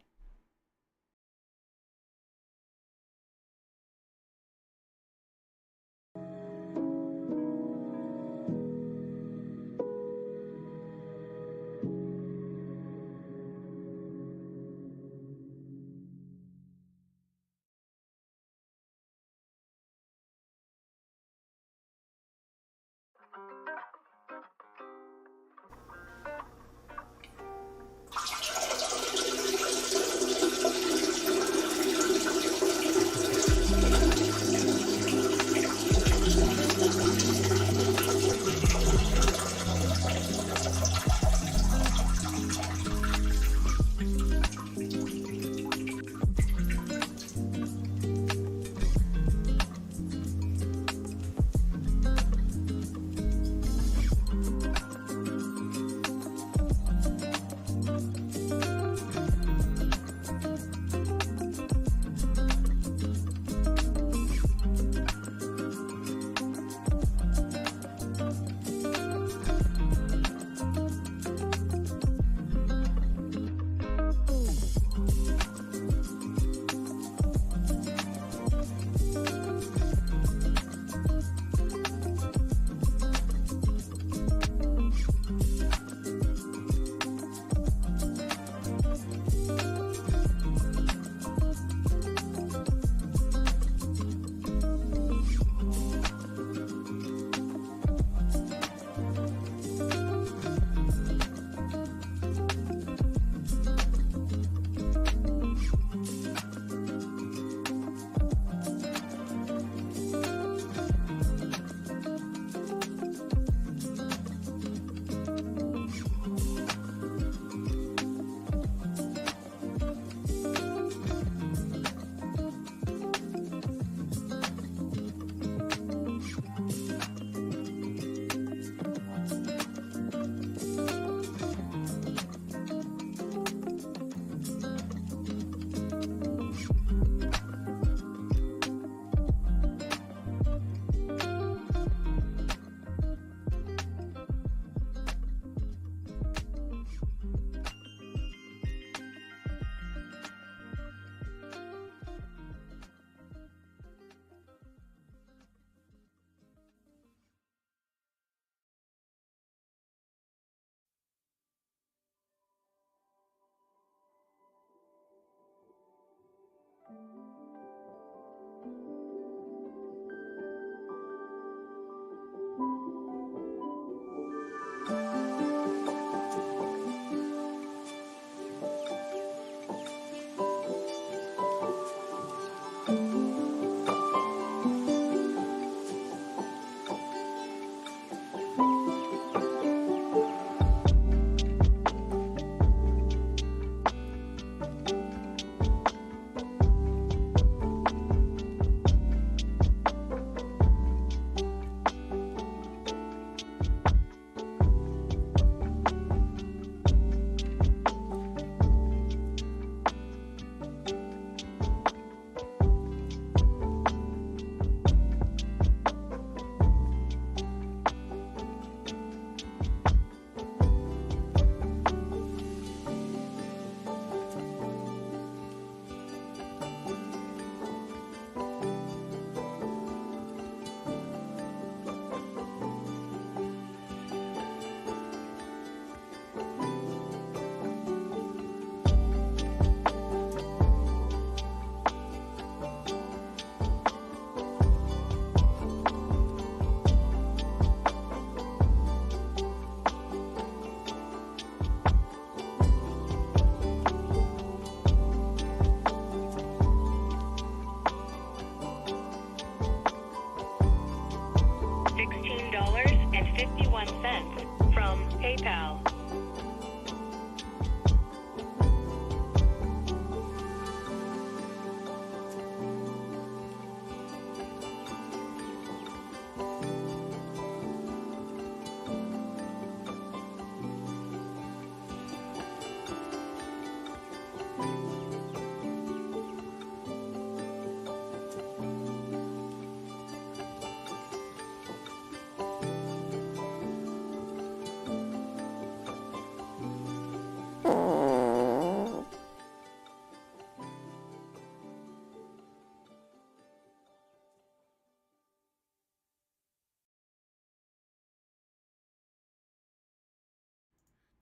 $16.51 from PayPal.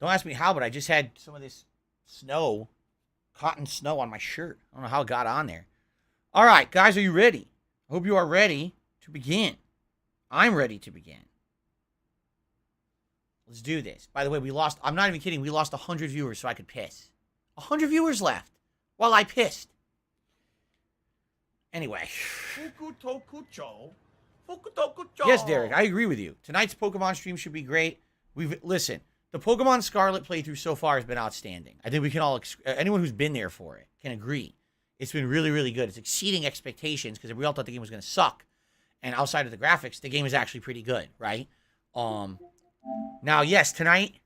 Don't ask me how, but I just had some of this snow, cotton snow on my shirt. I don't know how it got on there. All right, guys, are you ready? I hope you are ready to begin. I'm ready to begin. Let's do this. By the way, we lost, I'm not even kidding, we lost 100 viewers so I could piss. 100 viewers left while I pissed. Anyway. Yes, Derek, I agree with you. Tonight's Pokemon stream should be great. Listen, the Pokemon Scarlet playthrough so far has been outstanding. I think we can all, anyone who's been there for it can agree. It's been really, really good. It's exceeding expectations because we all thought the game was going to suck. And outside of the graphics, the game is actually pretty good, right? Now, yes, tonight...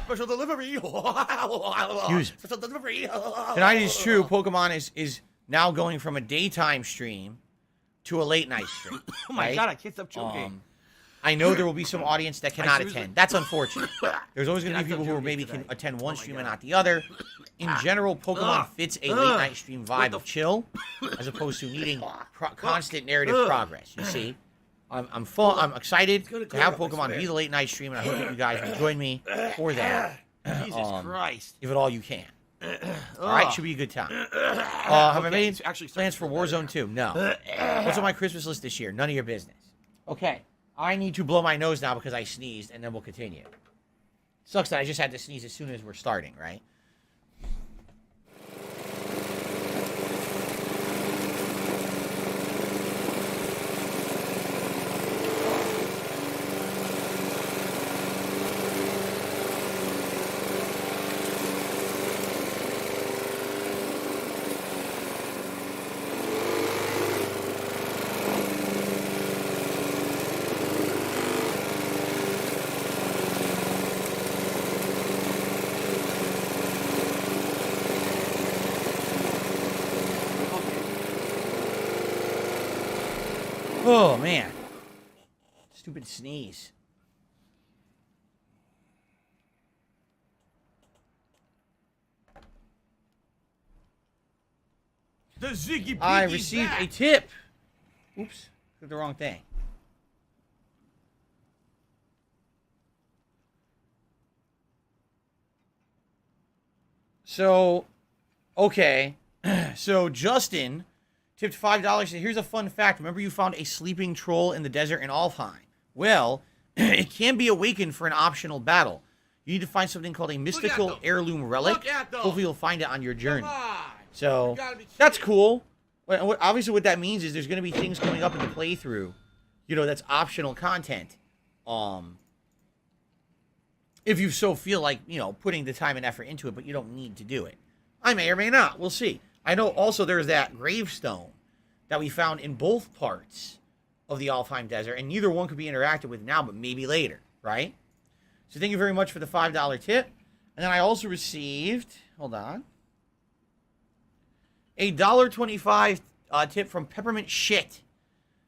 Special delivery. Excuse me. Special delivery. Tonight is true. Pokemon is now going from a daytime stream to a late night stream. Oh my right? god, I can't stop choking. I know there will be some audience that cannot seriously- attend. That's unfortunate. There's always going to be Can I people stop who maybe joking can today? attend one Oh my stream God. and not the other. In general, Pokemon fits a late night stream vibe the of chill, as opposed to needing constant narrative progress. You see, I'm excited gonna to clear have up, I Pokemon swear. be the late night stream, and I hope that you guys will join me for that. Jesus Christ. If at all you can. All right, should be a good time. Have I made it's actually plans for Warzone 2? No. What's on my Christmas list this year? None of your business. Okay, I need to blow my nose now because I sneezed, and then we'll continue. Sucks that I just had to sneeze as soon as we're starting, right? Oh, man. Stupid sneeze. The Ziggy I Piggy's received back. a tip. Oops, did the wrong thing. So, okay. So, Justin tipped $5. Said, here's a fun fact. Remember you found a sleeping troll in the desert in Alfheim? Well, it can be awakened for an optional battle. You need to find something called a mystical heirloom relic. Look at them. Hopefully you'll find it on your journey. Come on. So You gotta be that's kidding. cool. Obviously what that means is there's going to be things coming up in the playthrough, you know, that's optional content. If you so feel like, you know, putting the time and effort into it, but you don't need to do it. I may or may not. We'll see. I know also there's that gravestone that we found in both parts of the Alfheim Desert, and neither one could be interacted with now, but maybe later, right? So thank you very much for the $5 tip. And then I also received, hold on, a $1.25 tip from Peppermint Shit,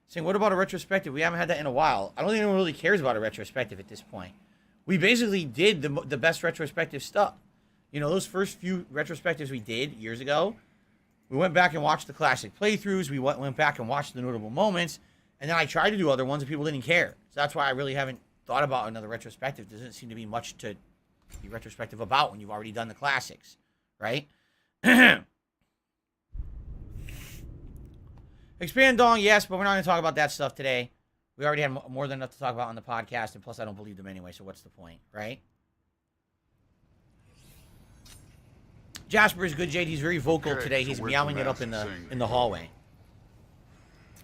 saying, what about a retrospective? We haven't had that in a while. I don't think anyone really cares about a retrospective at this point. We basically did the best retrospective stuff. You know, those first few retrospectives we did years ago, we went back and watched the classic playthroughs. We went back and watched the notable moments. And then I tried to do other ones and people didn't care. So that's why I really haven't thought about another retrospective. There doesn't seem to be much to be retrospective about when you've already done the classics, right? Expand Dong, yes, but we're not going to talk about that stuff today. We already had more than enough to talk about on the podcast, and plus I don't believe them anyway, so what's the point, right? Jasper is good, Jade. He's very vocal Okay, today. so He's where's meowing the it up in mask the saying? in the hallway.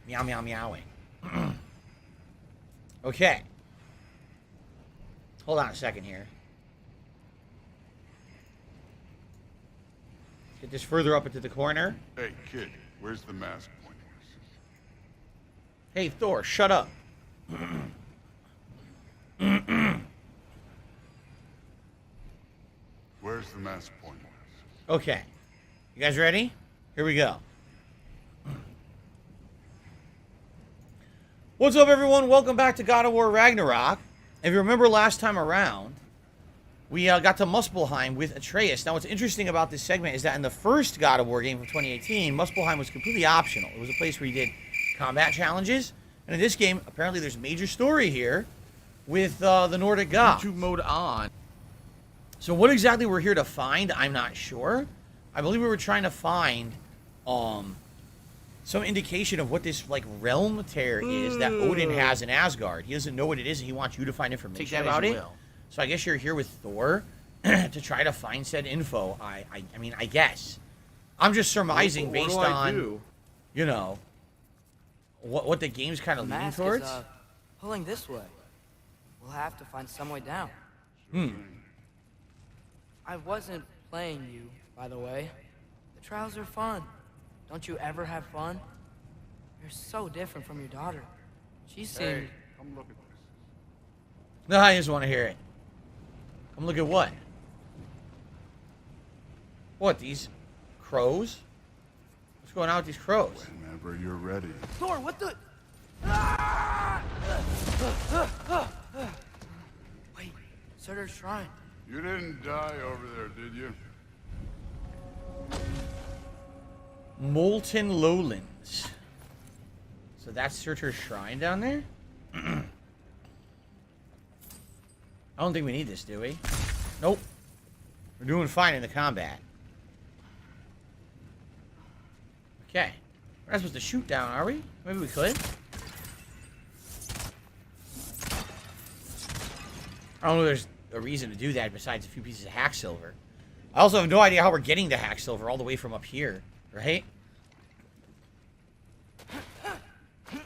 Meow, meow, meowing. Okay. Hold on a second here. Get this further up into the corner. Hey, kid, where's the mask pointing? Hey, Thor, shut up. Where's the mask pointing? Okay. You guys ready? Here we go. What's up, everyone? Welcome back to God of War Ragnarok. If you remember last time around, we got to Muspelheim with Atreus. Now, what's interesting about this segment is that in the first God of War game from 2018, Muspelheim was completely optional. It was a place where you did combat challenges. And in this game, apparently there's major story here with the Nordic gods. YouTube mode on. So what exactly we're here to find, I'm not sure. I believe we were trying to find some indication of what this like realm tear is that Odin has in Asgard. He doesn't know what it is, and he wants you to find information about it. So I guess you're here with Thor to try to find said info. I mean, I guess. I'm just surmising based on, you know, what the game's kind The of leaning mask towards. is pulling this way. We'll have to find some way down. I wasn't playing you, by the way. The trials are fun. Don't you ever have fun? You're so different from your daughter. She seemed... Hey, come look at this. No, I just want to hear it. Come look at what? What, these crows? What's going on with these crows? Whenever you're ready. Thor, what the... Wait, Surtur's shrine. You didn't die over there, did you? Molten Lowlands. So that's Surtur's shrine down there? I don't think we need this, do we? Nope. We're doing fine in the combat. Okay. We're not supposed to shoot down, are we? Maybe we could. I don't know if there's a reason to do that besides a few pieces of hack silver. I also have no idea how we're getting the hack silver all the way from up here, right?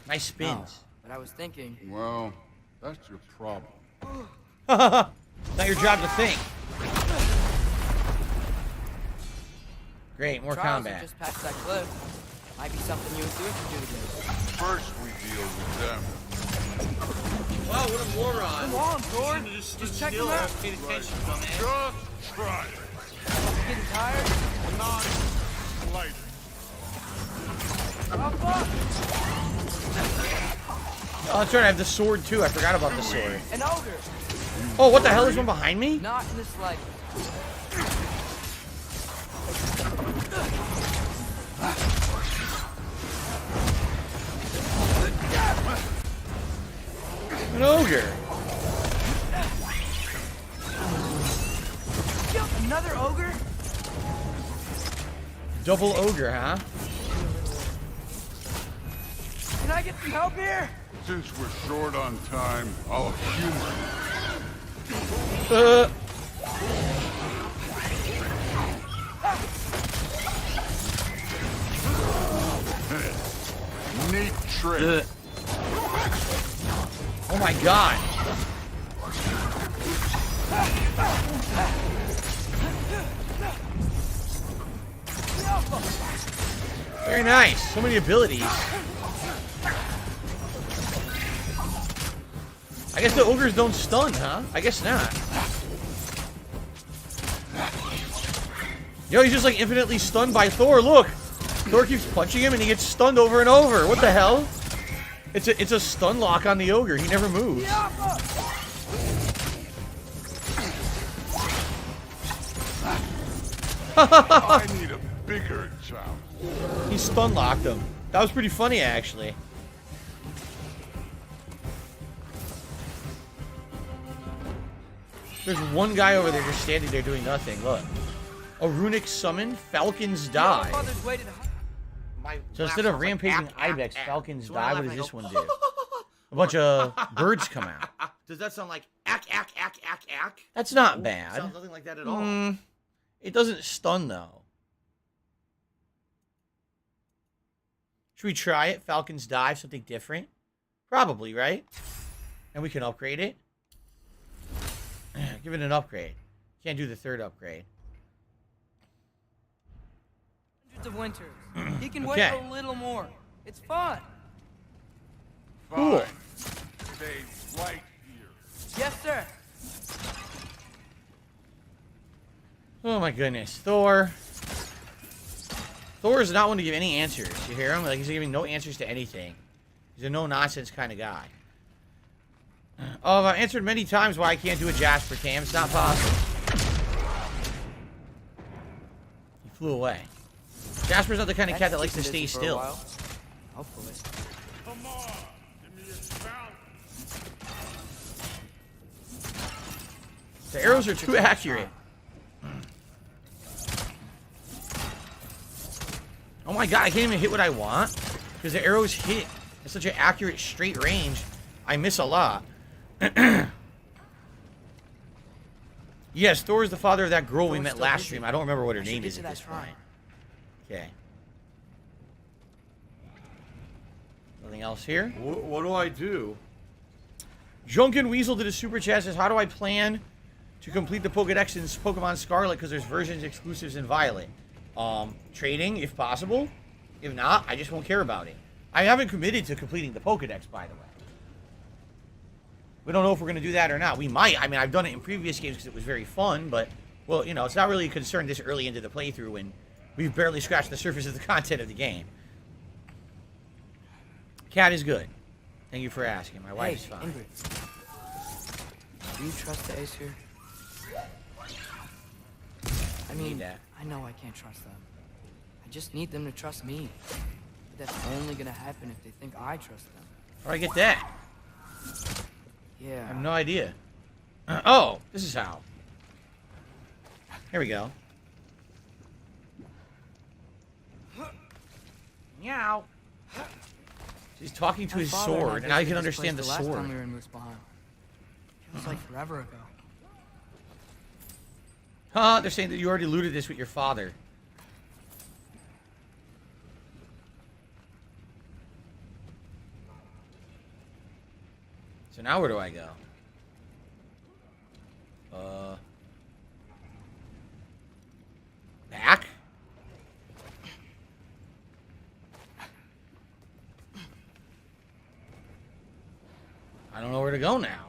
Nice spins. No, but I was thinking... Well, that's your problem. Not your job to think. Great, more trials combat. are just past that cliff. Might be something you and Thor could do together. First we deal with them. Wow, what a moron. Come on, Thor. Just check still him out. have paid attention, dumbass. Just try it. Getting tired? Not slightly. Oh, that's right, I have the sword too. I forgot about the sword. An ogre. Oh, what the hell is one behind me? Not in the slightest. An ogre. Another ogre? Double ogre, huh? I get some help here? Since we're short on time, I'll humor you. Neat trick. Oh my god. Very nice. So many abilities. I guess the ogres don't stun, huh? I guess not. Yo, he's just like infinitely stunned by Thor. Look! Thor keeps punching him and he gets stunned over and over. What the hell? It's a stun lock on the ogre. He never moves. I need a bigger challenge. He stun locked him. That was pretty funny, actually. There's one guy over there just standing there doing nothing. Look. A runic summon, Falcons die. So instead of rampaging Ibex, Falcons die. What does this one do? A bunch of birds come out. Does that sound like ack, ack, ack, ack, ack? That's not bad. Sounds nothing like that at all. It doesn't stun, though. Should we try it? Falcons dive, something different? Probably, right? And we can upgrade it. Give it an upgrade. Can't do the third upgrade. Hundreds of winters. He can Okay. wait a little more. It's fun. Cool. Fine. Stay right here. Yes, sir. Oh my goodness. Thor. Thor is not one to give any answers. You hear him? Like, he's giving no answers to anything. He's a no-nonsense kind of guy. Oh, I've answered many times why I can't do a Jasper cam. It's not possible. He flew away. Jasper's not the kind of cat that likes to stay still. Hopefully. Come on. Give me a challenge. The arrows are too accurate. Oh my god, I can't even hit what I want. Because the arrows hit at such an accurate straight range, I miss a lot. Yes, Thor is the father of that girl we met last stream. I don't remember what her name is at this point. Okay. Nothing else here? What do I do? Junkin Weasel did a super chat, says, how do I plan to complete the Pokedex in Pokemon Scarlet? Because there's versions exclusives in Violet. Trading, if possible. If not, I just won't care about it. I haven't committed to completing the Pokedex, by the way. We don't know if we're going to do that or not. We might. I mean, I've done it in previous games because it was very fun, but, well, you know, it's not really a concern this early into the playthrough when we've barely scratched the surface of the content of the game. Cat is good. Thank you for asking. My wife is fine. Ingrid. Do you trust the Aesir? I mean, I know I can't trust them. I just need them to trust me. But that's only gonna happen if they think I trust them. How do I get that? Yeah. I have no idea. Oh, this is how. Here we go. Meow. He's talking to My his father and I sword, and I visited can this understand the place last time sword. we were in Muspelheim. Feels like forever ago. Huh? They're saying that you already looted this with your father. So now where do I go? Back? I don't know where to go now.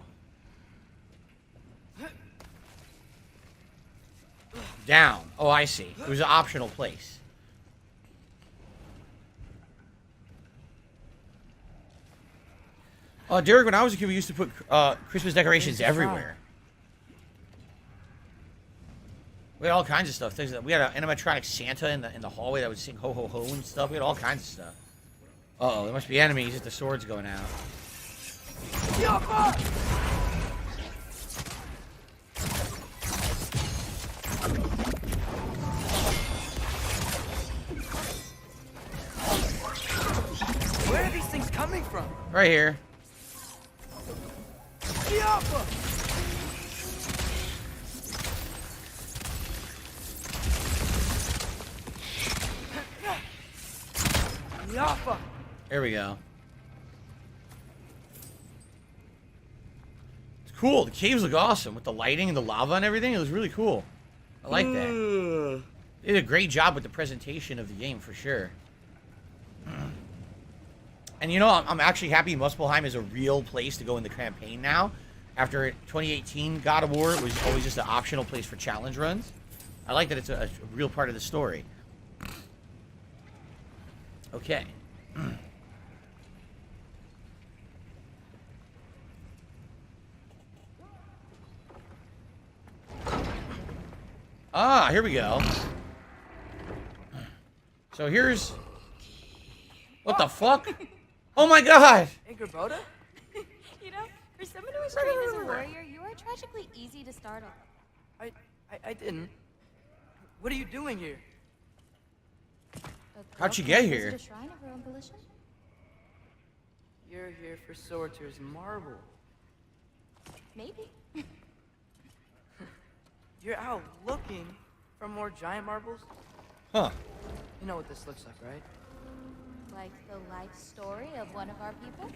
Down. Oh, I see. It was an optional place. Derek, when I was a kid, we used to put Christmas decorations everywhere. We had all kinds of stuff. Things that we had an animatronic Santa in the hallway that would sing ho ho ho and stuff. We had all kinds of stuff. Uh-oh, there must be enemies if the sword's going out. Where are these things coming from? from? Right here. Yaffa. There we go. It's cool. The caves look awesome with the lighting and the lava and everything. It was really cool. I like that. They did a great job with the presentation of the game for sure. And you know, I'm actually happy Muspelheim is a real place to go in the campaign now. After 2018 God of War, it was always just an optional place for challenge runs. I like that it's a real part of the story. Okay. Ah, here we go. So here's... What the fuck? Oh my god! Hey, Gerboda? You know, for someone who was trained as a warrior, you are tragically easy to startle. I didn't. What are you doing here? How'd you get here? Visit a shrine of her own volition? You're here for Sorter's marble. Maybe. You're out looking for more giant marbles? Huh. You know what this looks like, right? Like the life story of one of our people?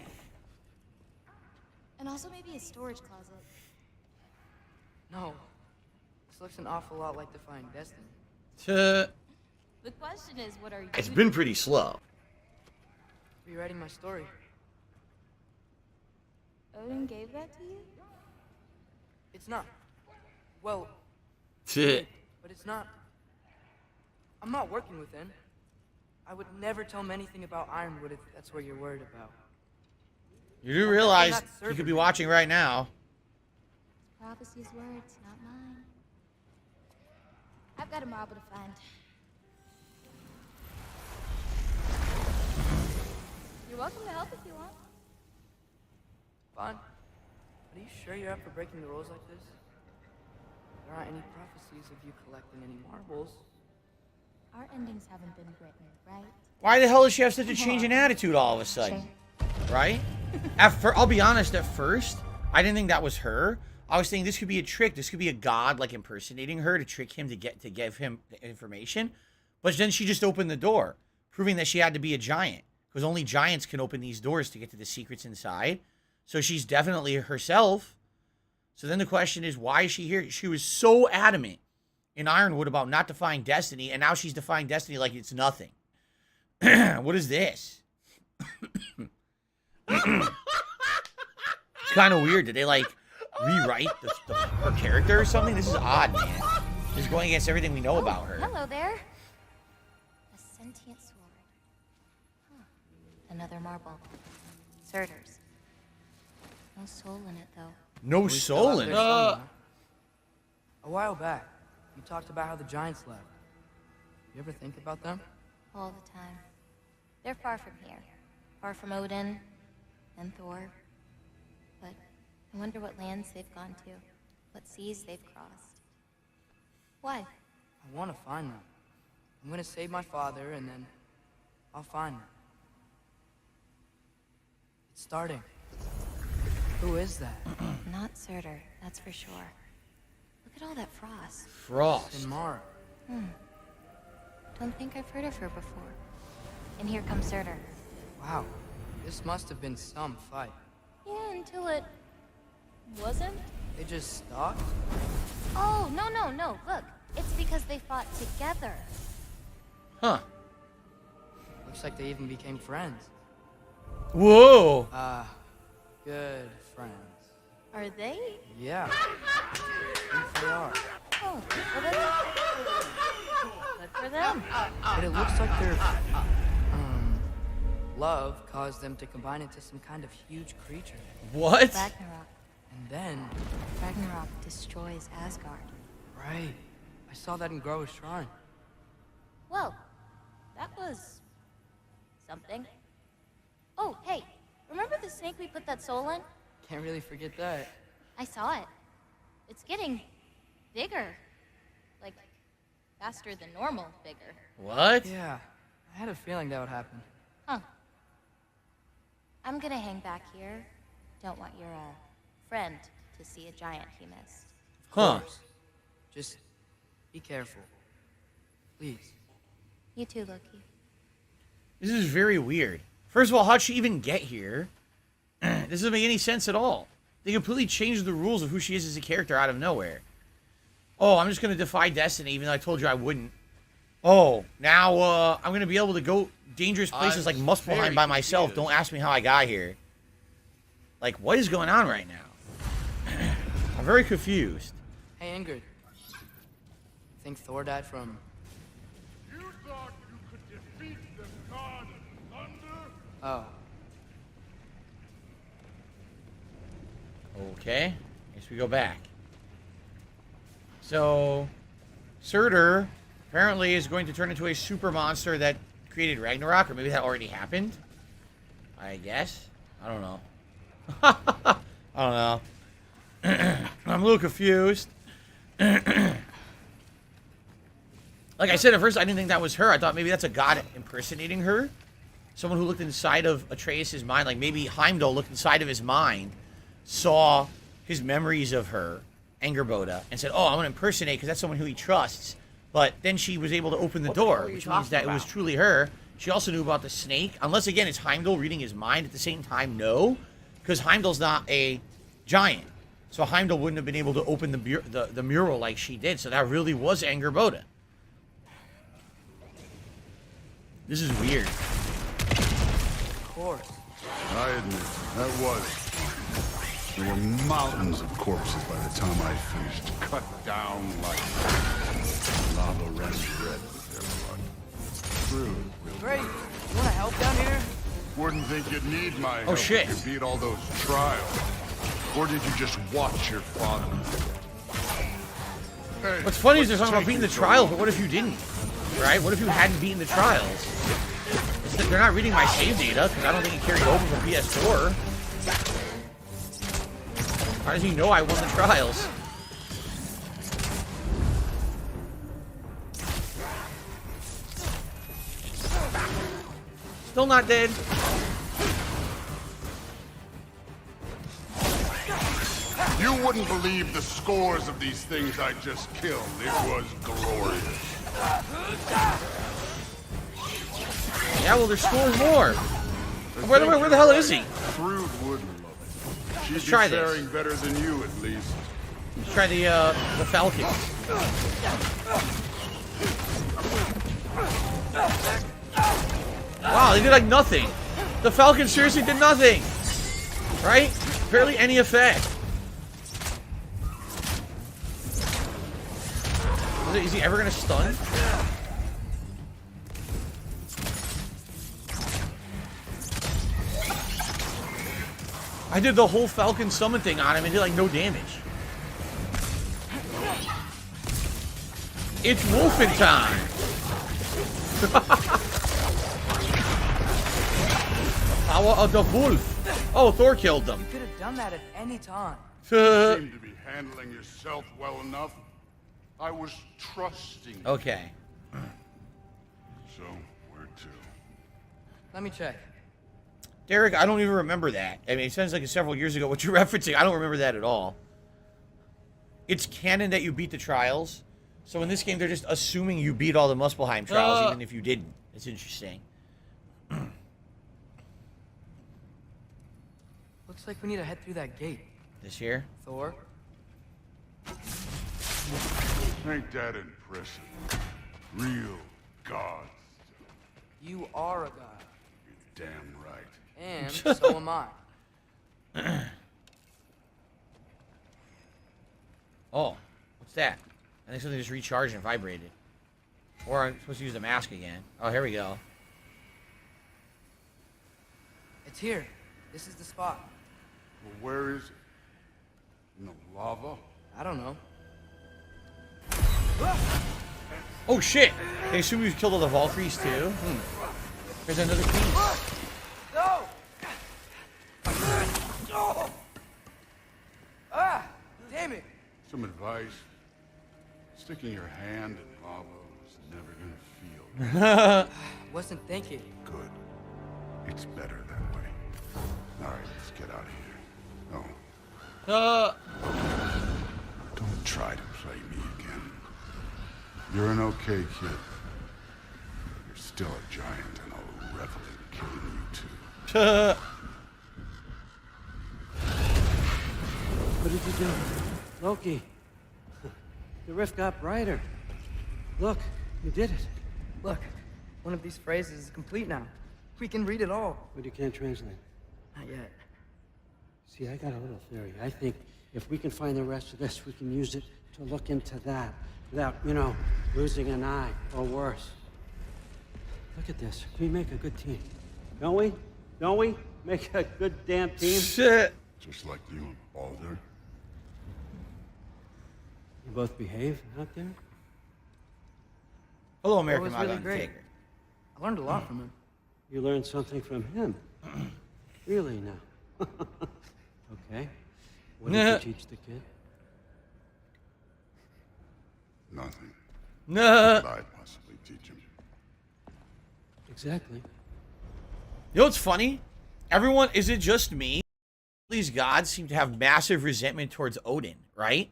And also maybe a storage closet. No. This looks an awful lot like Defying Destiny. The question is, what are you It's been pretty slow. Rewriting my story. Odin gave that to you? It's not. Well, Shit. but it's not. I'm not working with him. I would never tell him anything about Ironwood if that's what you're worried about. You do realize not you could be serving. watching right now. Prophecy's words, not mine. I've got a marble to find. You're welcome to help if you want. Fine. But are you sure you're up for breaking the rules like this? There aren't any prophecies of you collecting any marbles. Our endings haven't been written, right? Why the hell does she have such a change in attitude all of a sudden? Right? I'll be honest, at first, I didn't think that was her. I was thinking this could be a trick. This could be a god, like, impersonating her to trick him to give him the information. But then she just opened the door, proving that she had to be a giant. Because only giants can open these doors to get to the secrets inside. So she's definitely herself. So then the question is, why is she here? She was so adamant in Ironwood about not defying destiny, and now she's defying destiny like it's nothing. What is this? It's kind of weird. Did they, like, rewrite her character or something? This is odd, man. This is going against everything we know about her. Hello there. A sentient sword. Huh. Another marble. Surtur's. No soul in it, though. No We still soul have in their it. somewhere. A while back, you talked about how the giants left. You ever think about them? All the time. They're far from here. Far from Odin and Thor. But I wonder what lands they've gone to. What seas they've crossed. Why? I want to find them. I'm gonna save my father, and then I'll find them. It's starting. Who is that? Not Surtur, that's for sure. Look at all that frost. Frost. In Mara. Don't think I've heard of her before. And here comes Surtur. Wow. This must have been some fight. Yeah, until it wasn't. They just stalked? Oh, no. Look, it's because they fought together. Huh. Looks like they even became friends. Whoa. Good friends. Are they? Yeah. I think they are. Oh, well then. Good for them. But it looks like their love caused them to combine into some kind of huge creature. What? Ragnarok. And then, Ragnarok destroys Asgard. right, I saw that in Groa's shrine. Well, that was something. Oh, hey, remember the snake we put that soul in? Can't really forget that. I saw it. It's getting bigger. Like, faster than normal bigger. What? Yeah, I had a feeling that would happen. Huh. I'm gonna hang back here. Don't want your, friend to see a giant he missed. Huh. Just be careful. Please. You too, Loki. This is very weird. First of all, how'd she even get here? This doesn't make any sense at all. They completely changed the rules of who she is as a character out of nowhere. Oh, I'm just going to defy destiny, even though I told you I wouldn't. Oh, now I'm going to be able to go dangerous places like Muspelheim by myself. Don't ask me how I got here. Like, what is going on right now? I'm very confused. Hey, Ingrid. Think Thor died from... You thought you could defeat the god of thunder? Oh. Okay. Guess we go back. So, Surtur apparently is going to turn into a super monster that created Ragnarok, or maybe that already happened. I guess. I don't know. I don't know. I'm a little confused. Like I said, at first I didn't think that was her. I thought maybe that's a god impersonating her. Someone who looked inside of Atreus' mind. Like maybe Heimdall looked inside of his mind, saw his memories of her, Angerboda, and said, oh, I'm going to impersonate because that's someone who he trusts. But then she was able to open the door, which means that it was truly her. She also knew about the snake. Unless, again, it's Heimdall reading his mind at the same time. No, because Heimdall's not a giant. So Heimdall wouldn't have been able to open the mural like she did. So that really was Angerboda. This is weird. Of course. I admit, that was. There were mountains of corpses by the time I finished. Cut down like lava ran red with their blood. True. Great. You want to help down here? Wouldn't think you'd need my help Oh, shit. if you beat all those trials. Or did you just watch your father? Hey, What's funny is they're talking about taking beating the so trial, long? but what if you didn't? Right? What if you hadn't beaten the trials? They're not reading my save data, because I don't think it carried over from PS4. How does he know I won the trials? Still not dead. You wouldn't believe the scores of these things I just killed. It was glorious. Yeah, well, there's scores more. By the way, where the hell is he? Thrud wouldn't love it. She'd Let's be try this. faring better than you, at least. Let's try the Falcon. Wow, they did like nothing. The Falcon seriously did nothing. Right? Barely any effect. Is he ever gonna stun? I did the whole Falcon summon thing on him and did like no damage. It's wolfing time! Power of the wolf! Oh, Thor killed them. You could have done that at any time. You seem to be handling yourself well enough. I was trusting you. Okay. So, where to? Let me check. Derek, I don't even remember that. I mean, it sounds like it's several years ago. What you're referencing, I don't remember that at all. It's canon that you beat the trials. So in this game, they're just assuming you beat all the Muspelheim trials, even if you didn't. It's interesting. Looks like we need to head through that gate. This here? Thor? Ain't that impressive? Real gods. You are a god. You're damn right. And so am I. Oh, what's that? I think something just recharged and vibrated. Or I'm supposed to use the mask again. Oh, here we go. It's here. This is the spot. Well, where is it? In the lava? I don't know. Oh, shit! They assume you killed all the Valkyries, too? There's another piece. No! Ah! Damn it! Some advice. Sticking your hand in lava is never gonna feel Wasn't thinking. good. It's better that way. All right, let's get out of here. Oh, Uh, don't try to play me again. You're an okay kid. You're still a giant, and I'll revel in killing you too. What did you do? Loki. The rift got brighter. Look, you did it. Look, one of these phrases is complete now. We can read it all. But you can't translate. Not yet. See, I got a little theory. I think if we can find the rest of this, we can use it to look into that without, you know, losing an eye or worse. Look at this. We make a good team. Don't we? Don't we? Make a good damn team? shit. Just like you and Balder. You both behave out there? Hello, That American was Mug really great. Undertaker. I learned a lot from him. You learned something from him. Really now? Okay. What did you teach the kid? Nothing. Nah. What could I possibly teach him? Exactly. You know what's funny? Everyone, is it just me? These gods seem to have massive resentment towards Odin, right?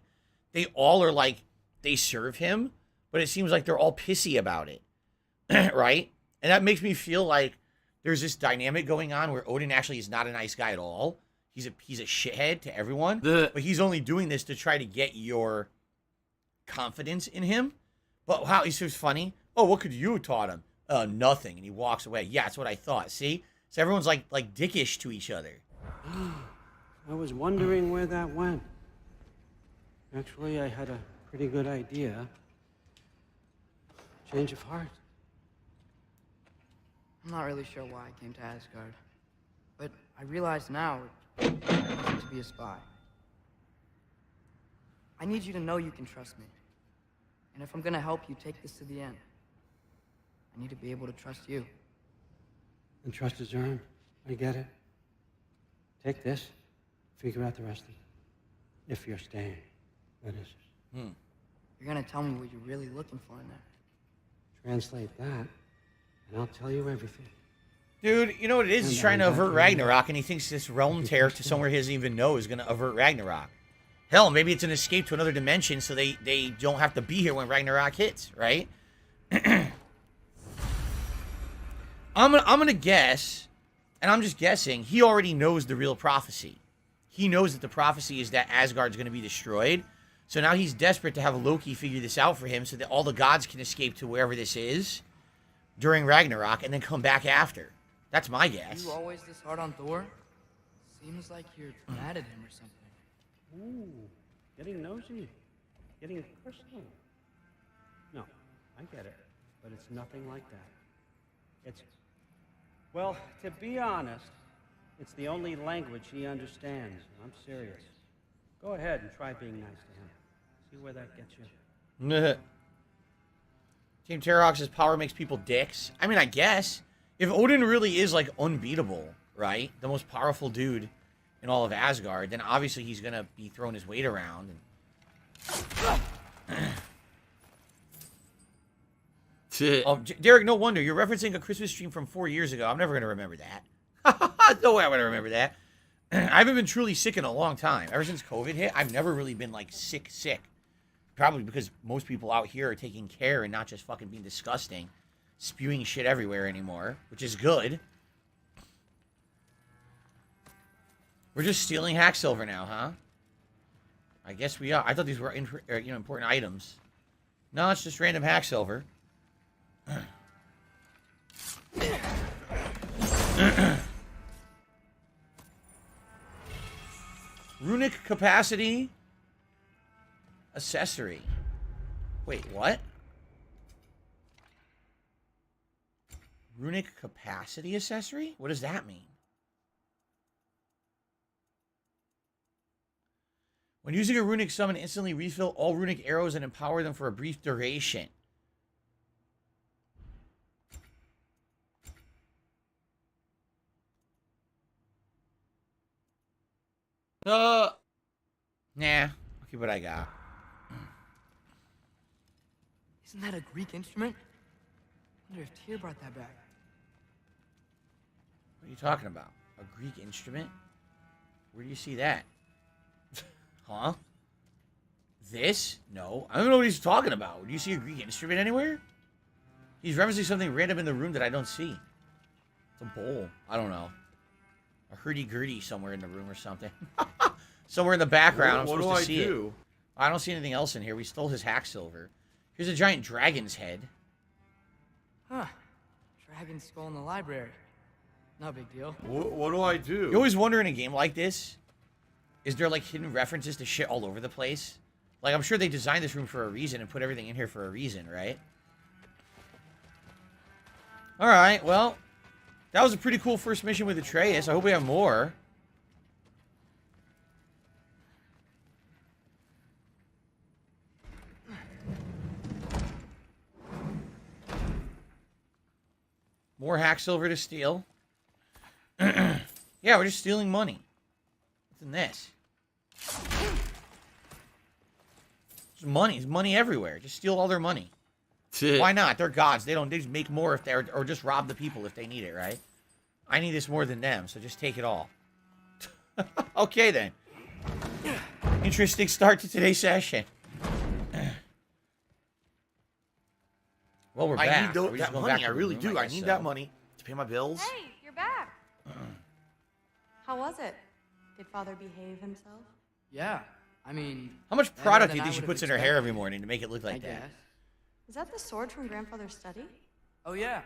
They all are like, they serve him, but it seems like they're all pissy about it, right? And that makes me feel like there's this dynamic going on where Odin actually is not a nice guy at all. He's a shithead to everyone, but he's only doing this to try to get your confidence in him. But how he's so funny. Oh, what could you have taught him? Nothing. And he walks away. Yeah, that's what I thought. See? So everyone's like dickish to each other. I was wondering where that went. Actually, I had a pretty good idea. Change of heart. I'm not really sure why I came to Asgard, but I realize now it wasn't to be a spy. I need you to know you can trust me. And if I'm gonna help you take this to the end, I need to be able to trust you. And trust is earned. I get it. Take this. Figure out the rest of it. If you're staying, that is. You're gonna tell me what you're really looking for in there. Translate that, and I'll tell you everything. Dude, you know what it is? He's And trying to I'm avert back in. Ragnarok, and he thinks this realm tear to somewhere he doesn't even know is going to avert Ragnarok. Hell, maybe it's an escape to another dimension so they don't have to be here when Ragnarok hits, right? I'm gonna guess, and I'm just guessing, he already knows the real prophecy. He knows that the prophecy is that Asgard's going to be destroyed. So now he's desperate to have Loki figure this out for him so that all the gods can escape to wherever this is during Ragnarok and then come back after. That's my guess. You always this hard on Thor? Seems like you're mad at him or something. Ooh, getting nosy. Getting personal. No, I get it. But it's nothing like that. It's... Well, to be honest, it's the only language he understands. I'm serious. Go ahead and try being nice to him. See where that gets you. Team Terrox's power makes people dicks. I mean, I guess. If Odin really is, like, unbeatable, right? The most powerful dude in all of Asgard, then obviously he's going to be throwing his weight around. Oh, Derek, no wonder. You're referencing a Christmas stream from 4 years ago. I'm never going to remember that. No way I'm going to remember that. I haven't been truly sick in a long time. Ever since COVID hit, I've never really been, like, sick. Probably because most people out here are taking care and not just fucking being disgusting, spewing shit everywhere anymore, which is good. We're just stealing hack silver now, huh? I guess we are. I thought these were important items. No, it's just random hack silver. Runic capacity accessory. Wait, what? Runic capacity accessory? What does that mean? When using a runic summon, instantly refill all runic arrows and empower them for a brief duration. Nah. I'll keep what I got. Isn't that a Greek instrument? I wonder if Tyr brought that back. What are you talking about? A Greek instrument? Where do you see that? Huh? This? No. I don't know what he's talking about. Do you see a Greek instrument anywhere? He's referencing something random in the room that I don't see. It's a bowl. I don't know. A hurdy-gurdy somewhere in the room or something. Somewhere in the background. I'm supposed to see it. I don't see anything else in here. We stole his hack silver. Here's a giant dragon's head. Huh. Dragon skull in the library. No big deal. What do I do? You always wonder in a game like this, is there like hidden references to shit all over the place? Like, I'm sure they designed this room for a reason and put everything in here for a reason, right? Alright, well, that was a pretty cool first mission with Atreus. I hope we have more. More hack silver to steal. Yeah, we're just stealing money. What's in this? There's money. There's money everywhere. Just steal all their money. Why not? They're gods. They just make more if they're, or just rob the people if they need it, right? I need this more than them, so just take it all. Okay, then. Interesting start to today's session. Well, we're back. I need that money. I really do. I need that money to pay my bills. Hey, you're back. How was it? Did Father behave himself? Yeah. I mean... How much product do you think she puts in her hair every morning to make it look like that? Guess. Is that the sword from Grandfather's study? Oh, yeah.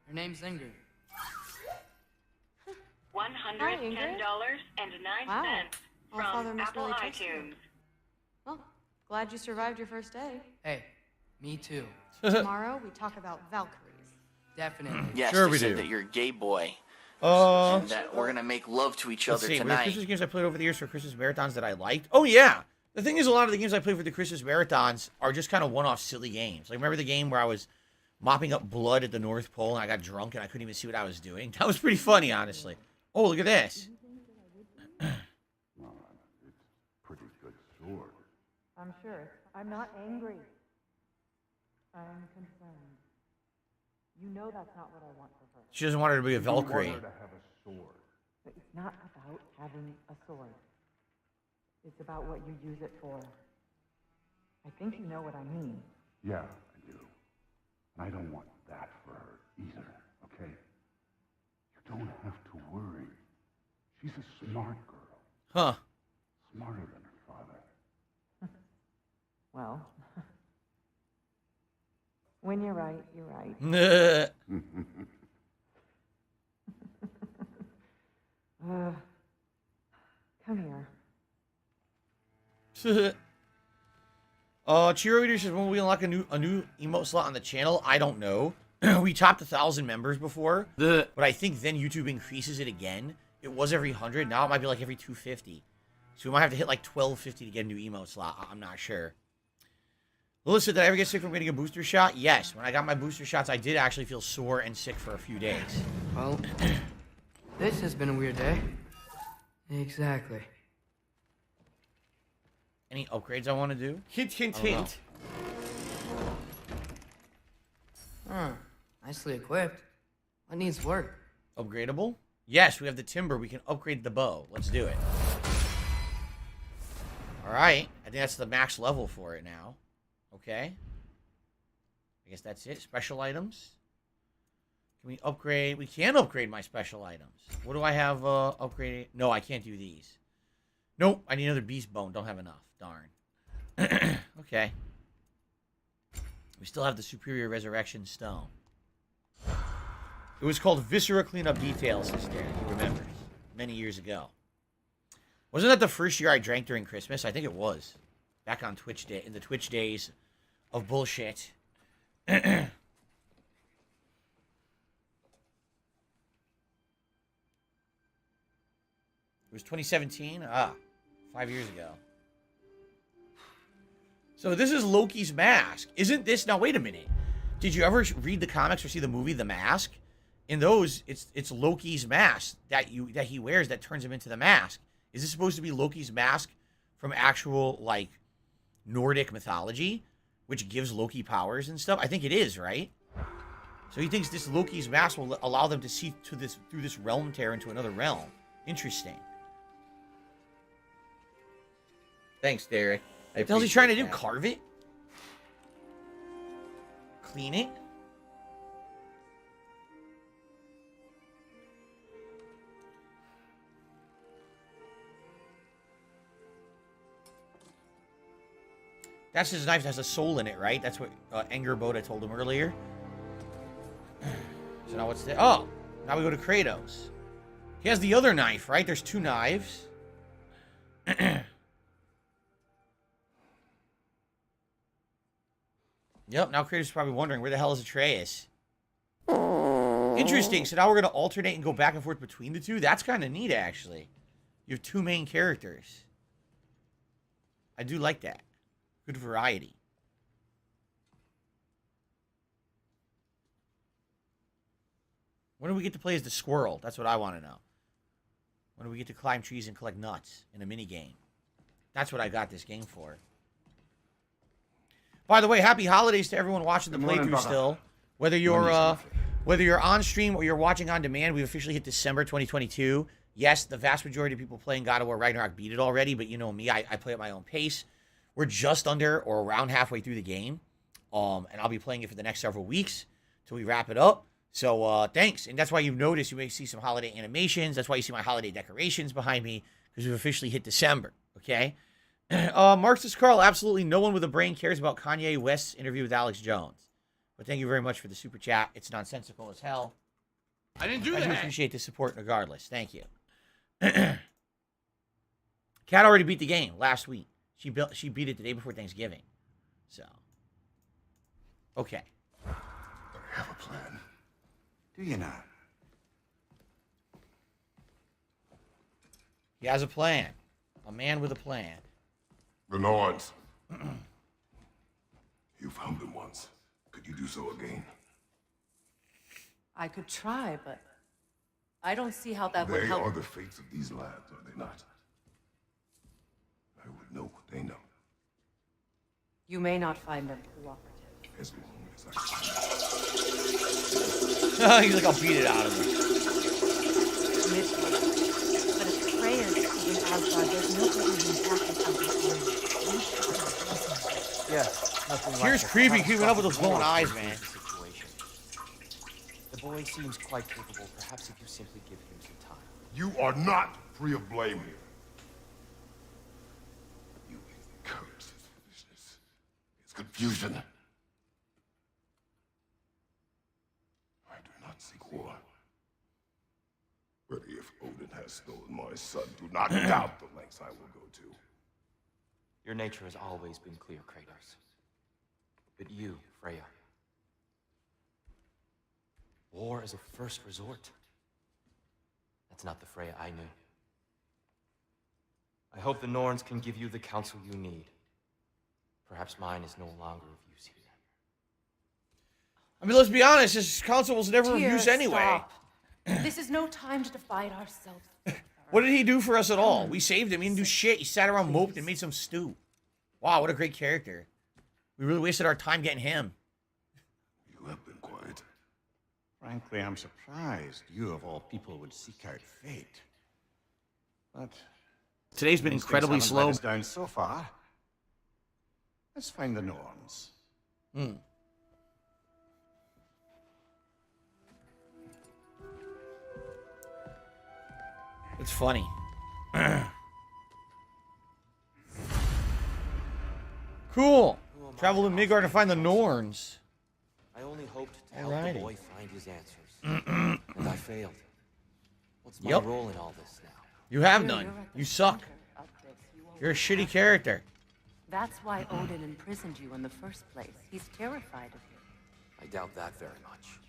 Her name's Ingrid. $110.09 Wow. Well, Father from must Apple really trust you. iTunes. Well, glad you survived your first day. Hey, me too. Tomorrow we talk about Valkyries. Definitely. Yes, Sure they we said do. that you're a gay boy. Uh, And that we're gonna make love to each let's other see. Were there tonight. Christmas games I played over the years for Christmas marathons that I liked? Oh, yeah. The thing is, a lot of the games I play for the Christmas marathons are just kind of one-off silly games. Like, remember the game where I was mopping up blood at the North Pole and I got drunk and I couldn't even see what I was doing? That was pretty funny, honestly. Oh, look at this. Well, it's a pretty good sword. I'm sure. I'm not angry. I'm concerned. You know that's not what I want for her. She doesn't want her to be a You want Valkyrie. her to have a sword. But it's not about having a sword. It's about what you use it for. I think you know what I mean. Yeah, I do. And I don't want that for her either, okay? You don't have to worry. She's a smart girl. Huh. Smarter than her father. Well, when you're right, you're right. Come here. Chiro Eater says, when we unlock a new emote slot on the channel, I don't know. We topped 1,000 members before, but I think then YouTube increases it again. It was every 100, now it might be like every 250. So we might have to hit like 1250 to get a new emote slot. I'm not sure. Melissa, did I ever get sick from getting a booster shot? Yes. When I got my booster shots, I did actually feel sore and sick for a few days. Well, this has been a weird day. Exactly. Any upgrades I want to do? Hint, hint, I don't know. hint. Huh. Nicely equipped. What needs work? Upgradable? Yes, we have the timber. We can upgrade the bow. Let's do it. Alright. I think that's the max level for it now. Okay. I guess that's it. Special items. Can we upgrade? We can upgrade my special items. What do I have upgraded? No, I can't do these. Nope. I need another beast bone. Don't have enough. Darn. Okay. We still have the superior resurrection stone. It was called Viscera Cleanup Details, sister. He remembers. Many years ago. Wasn't that the first year I drank during Christmas? I think it was. Back on Twitch day, in the Twitch days of bullshit. It was 2017? 5 years ago. So this is Loki's mask. Isn't this... Now, wait a minute. Did you ever read the comics or see the movie The Mask? In those, it's Loki's mask that he wears that turns him into the mask. Is this supposed to be Loki's mask from actual, like, Nordic mythology? Which gives Loki powers and stuff? I think it is, right? So he thinks this Loki's mask will allow them to see through this realm tear into another realm. Interesting. Thanks, Derek. What the hell's he trying to do? Carve it? Clean it? That's his knife that has a soul in it, right? That's what Anger Boda told him earlier. So now what's that? Oh, now we go to Kratos. He has the other knife, right? There's two knives. Yep, now Kratos is probably wondering, where the hell is Atreus? Interesting. So now we're going to alternate and go back and forth between the two? That's kind of neat, actually. You have two main characters. I do like that. Good variety. When do we get to play as the squirrel? That's what I want to know. When do we get to climb trees and collect nuts in a mini game? That's what I got this game for. By the way, happy holidays to everyone watching the playthrough still. Whether you're on stream or you're watching on demand, we've officially hit December 2022. Yes, the vast majority of people playing God of War Ragnarok beat it already, but you know me, I play at my own pace. We're just under or around halfway through the game, and I'll be playing it for the next several weeks till we wrap it up. So thanks, and that's why you've noticed you may see some holiday animations. That's why you see my holiday decorations behind me, because we've officially hit December. Okay. Marxist Carl, absolutely no one with a brain cares about Kanye West's interview with Alex Jones. But thank you very much for the super chat. It's nonsensical as hell. I didn't do that. I do appreciate the support regardless. Thank you. Kat already beat the game last week. She beat it the day before Thanksgiving. So. Okay. I have a plan. Do you not? He has a plan. A man with a plan. The Nords. You found them once. Could you do so again? I could try, but I don't see how that would They help. are the fates of these labs, are they not? I would know what they know. You may not find them cooperative. As long as He's like, I'll beat it out of him. Midway. But if Freya's in Asgard, there's nobody who's acting out of Yes, nothing like Here's the creepy keeping up with those catastrophic glowing eyes, war man. situation. The boy seems quite capable. Perhaps if you simply give him some time. you are not free of blame here. You encourage this foolishness. It's confusion. I do not seek war. But if Odin has stolen my son, do not doubt the lengths I will go to. Your nature has always been clear, Kratos. But you, Freya. War is a first resort. That's not the Freya I knew. I hope the Norns can give you the counsel you need. Perhaps mine is no longer of use here. I mean, let's be honest, this council was never of Dear, use anyway. stop. This is no time to divide ourselves. What did he do for us at all? We saved him. He didn't do shit. He sat around moped and made some stew. Wow, what a great character. We really wasted our time getting him. You have been quiet. Frankly, I'm surprised you of all people would seek out fate. But Today's been these incredibly things haven't let slow. us down so far. Let's find the Norns. It's funny. Cool. Travel to Midgard to find the Norns. I only hoped to help Alrighty. the boy find his answers. And I failed. What's my Yep. role in all this now? You have none. You suck. You're a shitty character. That's why Odin imprisoned you in the first place. He's terrified of you. I doubt that very much.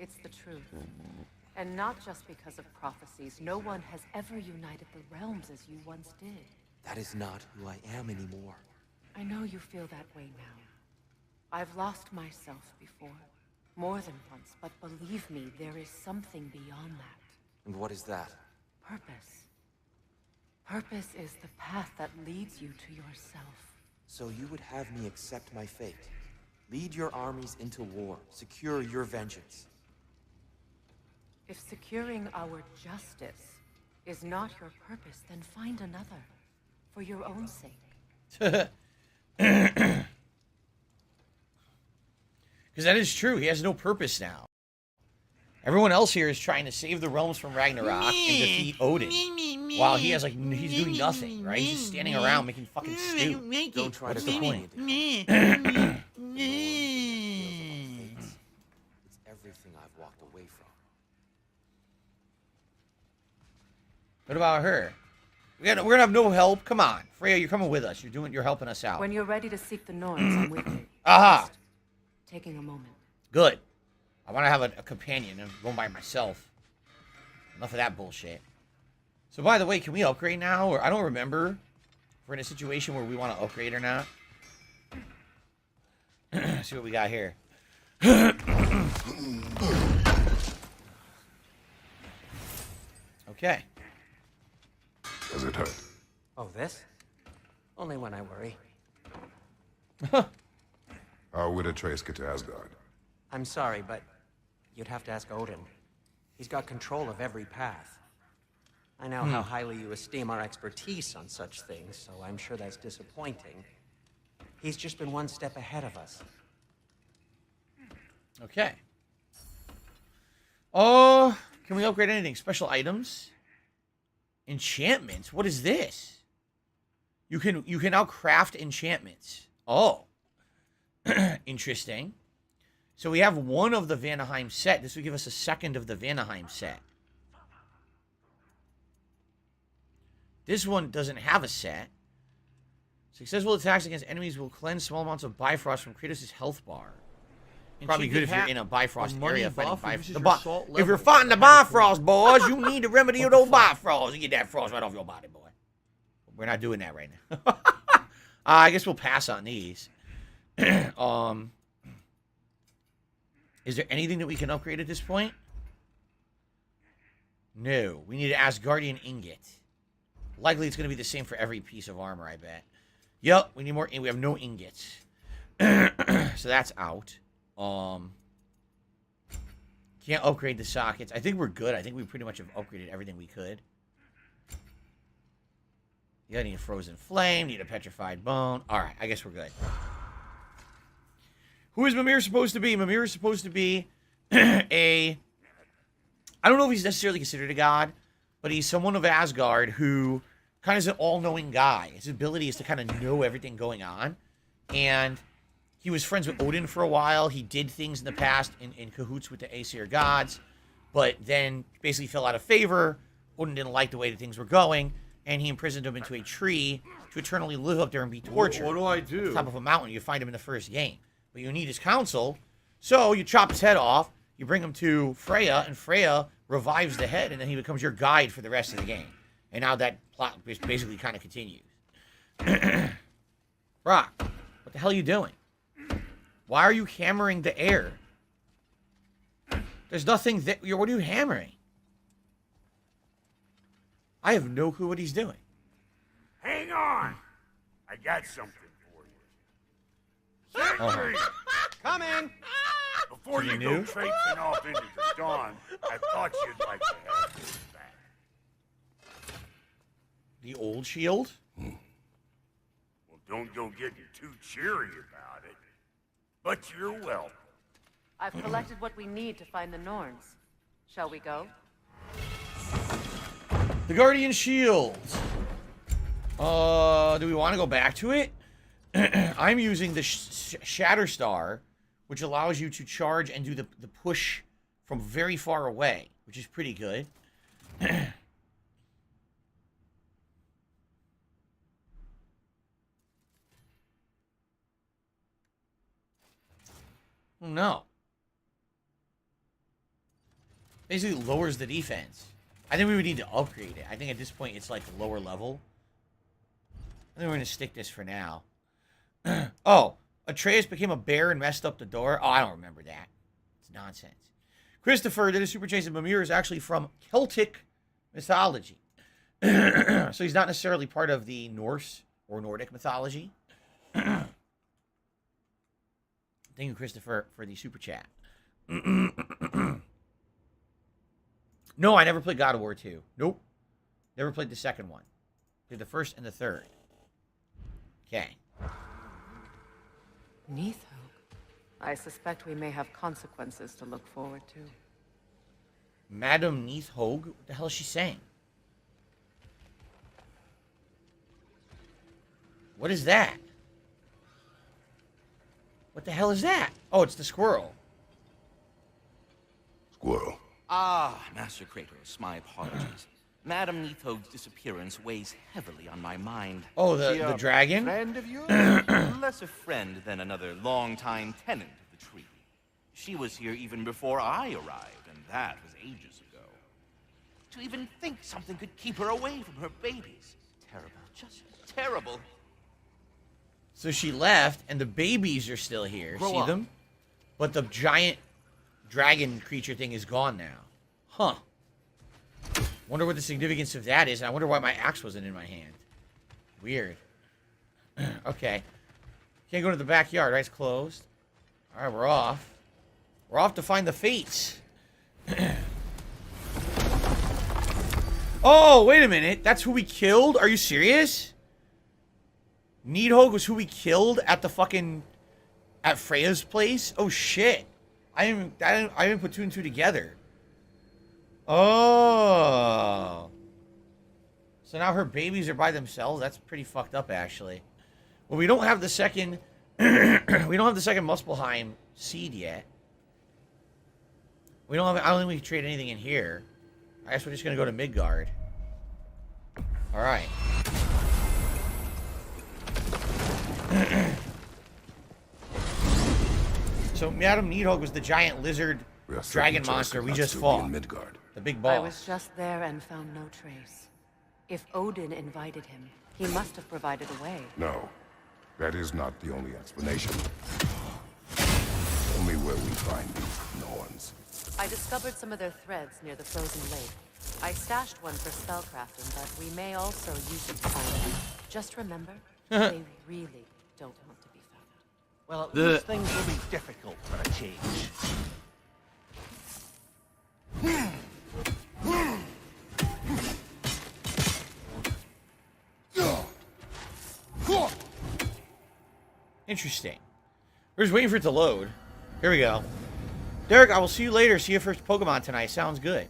It's the truth. And not just because of prophecies. No one has ever united the realms as you once did. That is not who I am anymore. I know you feel that way now. I've lost myself before. More than once, but believe me, there is something beyond that. And what is that? Purpose. Purpose is the path that leads you to yourself. So you would have me accept my fate? Lead your armies into war. Secure your vengeance. If securing our justice is not your purpose, then find another. For your own sake. Because that is true. He has no purpose now. Everyone else here is trying to save the realms from Ragnarok and defeat Odin. While he has he's doing nothing, right? He's just standing around making fucking stew. Don't try What's to the point? It's everything I've walked away from. What about her? We're gonna have no help. Come on, Freya, you're coming with us. You're helping us out. When you're ready to seek the Norns, I'm with you. Aha! Just taking a moment. Good. I want to have a companion and go by myself. Enough of that bullshit. So, by the way, can we upgrade now? Or I don't remember if we're in a situation where we want to upgrade or not. See what we got here. Okay. Does it hurt? Oh, this? Only when I worry. How would Atreus get to Asgard? I'm sorry, but you'd have to ask Odin. He's got control of every path. I know how highly you esteem our expertise on such things, so I'm sure that's disappointing. He's just been one step ahead of us. Okay. Oh, can we upgrade anything? Special items? Enchantments? What is this? You can now craft enchantments. Oh. Interesting. So we have one of the Vanaheim set. This would give us a second of the Vanaheim set. This one doesn't have a set. Successful attacks against enemies will cleanse small amounts of Bifrost from Kratos' health bar. Probably good if you're in a Bifrost area fighting Bifrost. If you're fighting the Bifrost, boys, you need to remedy those Bifrost and get that frost right off your body, boy. We're not doing that right now. I guess we'll pass on these. Is there anything that we can upgrade at this point? No. We need an Asgardian ingot. Likely it's going to be the same for every piece of armor, I bet. Yep, we need more. We have no ingots. So that's out. Can't upgrade the sockets. I think we're good. I think we pretty much have upgraded everything we could. You need a frozen flame, need a petrified bone. Alright, I guess we're good. Who is Mimir supposed to be? Mimir is supposed to be I don't know if he's necessarily considered a god, but he's someone of Asgard who kind of is an all-knowing guy. His ability is to kind of know everything going on. And he was friends with Odin for a while. He did things in the past in cahoots with the Aesir gods, but then basically fell out of favor. Odin didn't like the way that things were going, and he imprisoned him into a tree to eternally live up there and be tortured. What do I do? On top of a mountain. You find him in the first game. But you need his counsel, so you chop his head off, you bring him to Freya, and Freya revives the head, and then he becomes your guide for the rest of the game. And now that plot basically kind of continues. Brock, what the hell are you doing? Why are you hammering the air? There's nothing that... What are you hammering? I have no clue what he's doing. Hang on! I got something for you. Sentry! Coming! Before you go traipsing off into the dawn, I thought you'd like to have this back. The old shield? Well, don't go getting too cheery about it. But you're welcome. I've collected what we need to find the Norns. Shall we go? The Guardian Shield. Do we want to go back to it? I'm using the Shatterstar, which allows you to charge and do the push from very far away, which is pretty good. Oh, no. Basically lowers the defense. I think we would need to upgrade it. I think at this point it's like lower level. I think we're going to stick this for now. Oh, Atreus became a bear and messed up the door. Oh, I don't remember that. It's nonsense. Christopher did a super chase of Mimir is actually from Celtic mythology. So he's not necessarily part of the Norse or Nordic mythology. Thank you, Christopher, for the super chat. No, I never played God of War 2. Nope. Never played the second one. Did the first and the third. Okay. Neathhope. I suspect we may have consequences to look forward to. Madam Neathhogue? What the hell is she saying? What is that? What the hell is that? Oh, it's the squirrel. Squirrel. Ah, Master Kratos, my apologies. Madam Neathoge's disappearance weighs heavily on my mind. Oh, the dragon? Friend of yours? Less a friend than another longtime tenant of the tree. She was here even before I arrived, and that was ages ago. To even think something could keep her away from her babies. Terrible, just terrible. So she left, and the babies are still here. Grow See up. them? But the giant dragon creature thing is gone now. Huh. Wonder what the significance of that is. And I wonder why my axe wasn't in my hand. Weird. Okay. Can't go to the backyard, right? It's closed. Alright, we're off. We're off to find the fates. Oh, wait a minute. That's who we killed? Are you serious? Needhog was who we killed at the fucking... at Freya's place? Oh, shit. I didn't put two and two together. Oh. So now her babies are by themselves? That's pretty fucked up, actually. Well, we don't have the second... we don't have the second Muspelheim seed yet. We don't have... I don't think we can trade anything in here. I guess we're just gonna go to Midgard. Alright. So Madam Needhog was the giant lizard dragon monster we just fought. The big boss. I was just there and found no trace. If Odin invited him, he must have provided a way. No, that is not the only explanation. Only where we find these Norns. I discovered some of their threads near the frozen lake. I stashed one for spellcrafting, but we may also use it to find them. Just remember, they really don't want to be found. Well, at least things will be difficult for a change. Interesting. We're just waiting for it to load. Here we go. Derek, I will see you later. See you first Pokemon tonight. Sounds good.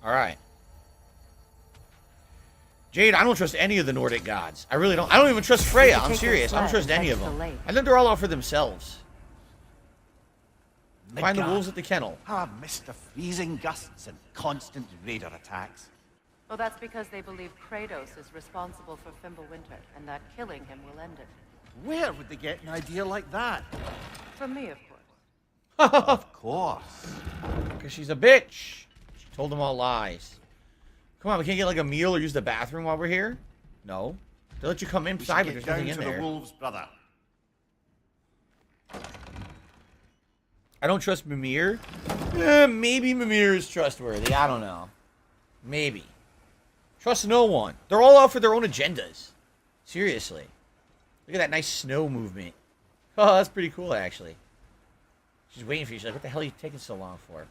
Alright. Jade, I don't trust any of the Nordic gods. I really don't. I don't even trust Freya. I'm serious. I don't trust any of them. I think they're all out for themselves. Find the wolves at the kennel. Ah, Mr. Freezing gusts and constant raider attacks. Well, that's because they believe Kratos is responsible for Fimbulwinter, and that killing him will end it. Where would they get an idea like that? From me, of course. Of course. Because she's a bitch. She told them all lies. Come on, we can't get like a meal or use the bathroom while we're here? No. They'll let you come inside, but there's nothing in there. The wolves, brother. I don't trust Mimir. Maybe Mimir is trustworthy. I don't know. Maybe. Trust no one. They're all out for their own agendas. Seriously. Look at that nice snow movement. Oh, that's pretty cool, actually. She's waiting for you. She's like, what the hell are you taking so long for?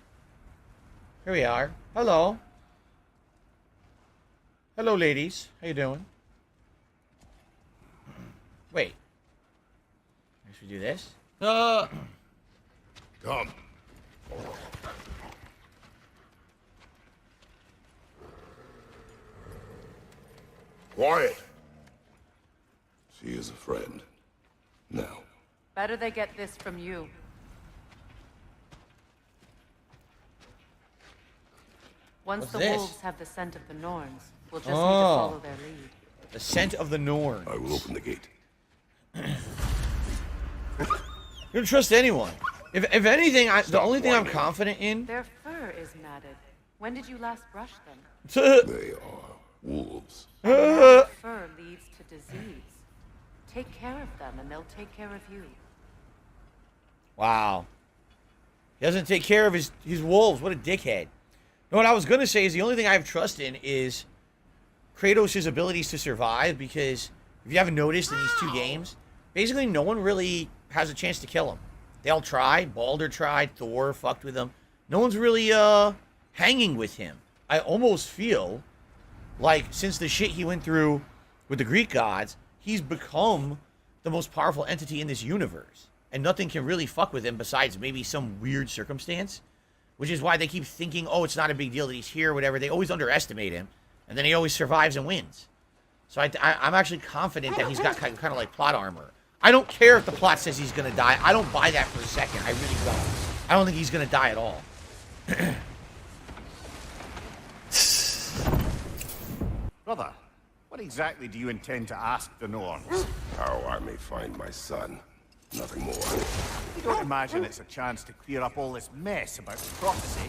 Here we are. Hello. Hello, ladies. How you doing? Wait. Should we do this? Come. Quiet. She is a friend. Now. Better they get this from you. Once What's the this? wolves have the scent of the Norns, we'll just need to follow their lead. The scent of the Norns. I will open the gate. You don't trust anyone. If anything, the only thing I'm confident in... Their fur is matted. When did you last brush them? They are wolves. And matted fur leads to disease. Take care of them, and they'll take care of you. Wow. He doesn't take care of his wolves. What a dickhead. No, what I was going to say is the only thing I have trust in is Kratos' abilities to survive, because if you haven't noticed in these two games, basically no one really has a chance to kill him. They all tried. Balder tried. Thor fucked with him. No one's really hanging with him. I almost feel like since the shit he went through with the Greek gods, he's become the most powerful entity in this universe. And nothing can really fuck with him besides maybe some weird circumstance. Which is why they keep thinking, oh, it's not a big deal that he's here or whatever. They always underestimate him. And then he always survives and wins. So I'm actually confident that he's got kind of like plot armor. I don't care if the plot says he's going to die. I don't buy that for a second. I really don't. I don't think he's going to die at all. Brother, what exactly do you intend to ask the Norns? How I may find my son. Nothing more. You don't imagine it's a chance to clear up all this mess about prophecy?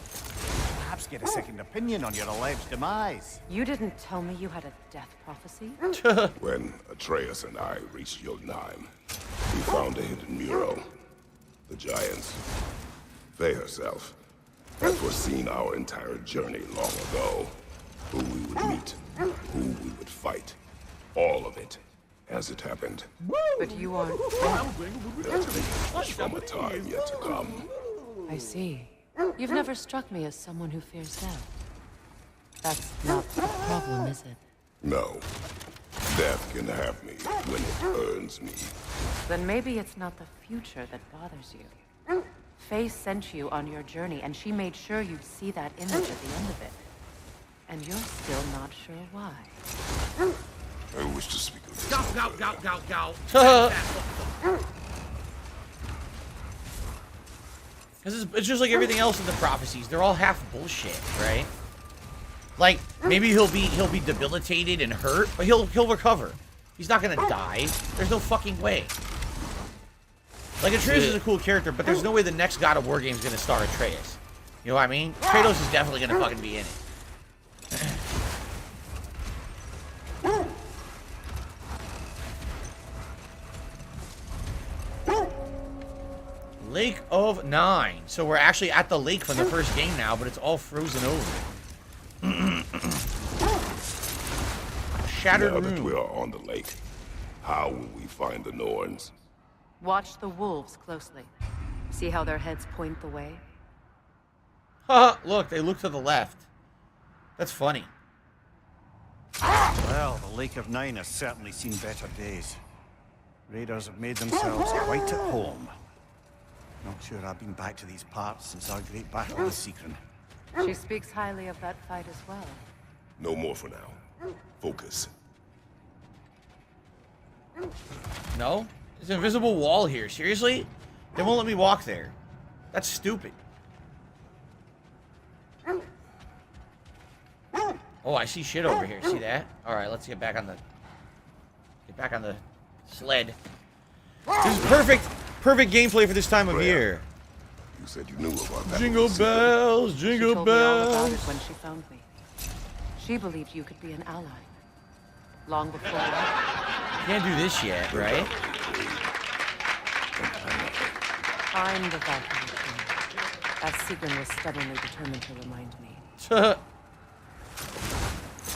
Perhaps get a second opinion on your alleged demise. You didn't tell me you had a death prophecy? When Atreus and I reached Jotunheim, we found a hidden mural. The giants, Faye herself, had foreseen our entire journey long ago. Who we would meet, who we would fight. All of it, as it happened. But you aren't. Their visions from a time yet to come. I see. You've never struck me as someone who fears death. That's not the problem, is it? No. Death can have me when it earns me. Then maybe it's not the future that bothers you. Faye sent you on your journey, and she made sure you'd see that image at the end of it. And you're still not sure why. I wish to speak of this. Because it's just like everything else in the prophecies. They're all half bullshit, right? Like, maybe he'll be debilitated and hurt, but he'll recover. He's not gonna die. There's no fucking way. Like, Atreus is a cool character, but there's no way the next God of War game is gonna star Atreus. You know what I mean? Kratos is definitely gonna fucking be in it. Lake of Nine. So we're actually at the lake from the first game now, but it's all frozen over. Shattered Now that room. we are on the lake, how will we find the Norns? Watch the wolves closely. See how their heads point the way? Haha, look, they look to the left. That's funny. Well, the Lake of Nine has certainly seen better days. Raiders have made themselves quite at home. Not sure I've been back to these parts since our great battle with Secret. She speaks highly of that fight as well. No more for now. Focus. No? There's an invisible wall here. Seriously? They won't let me walk there. That's stupid. Oh, I see shit over here. See that? Alright, let's get back on the sled. This is perfect gameplay for this time of year. You said you knew about that. Jingle bells, jingle She told me all about bells. it when she found me. She believed you could be an ally. Long before that. Can't do this yet, right? I'm the Valkyrie Queen, as Sigrun was stubbornly determined to remind me. I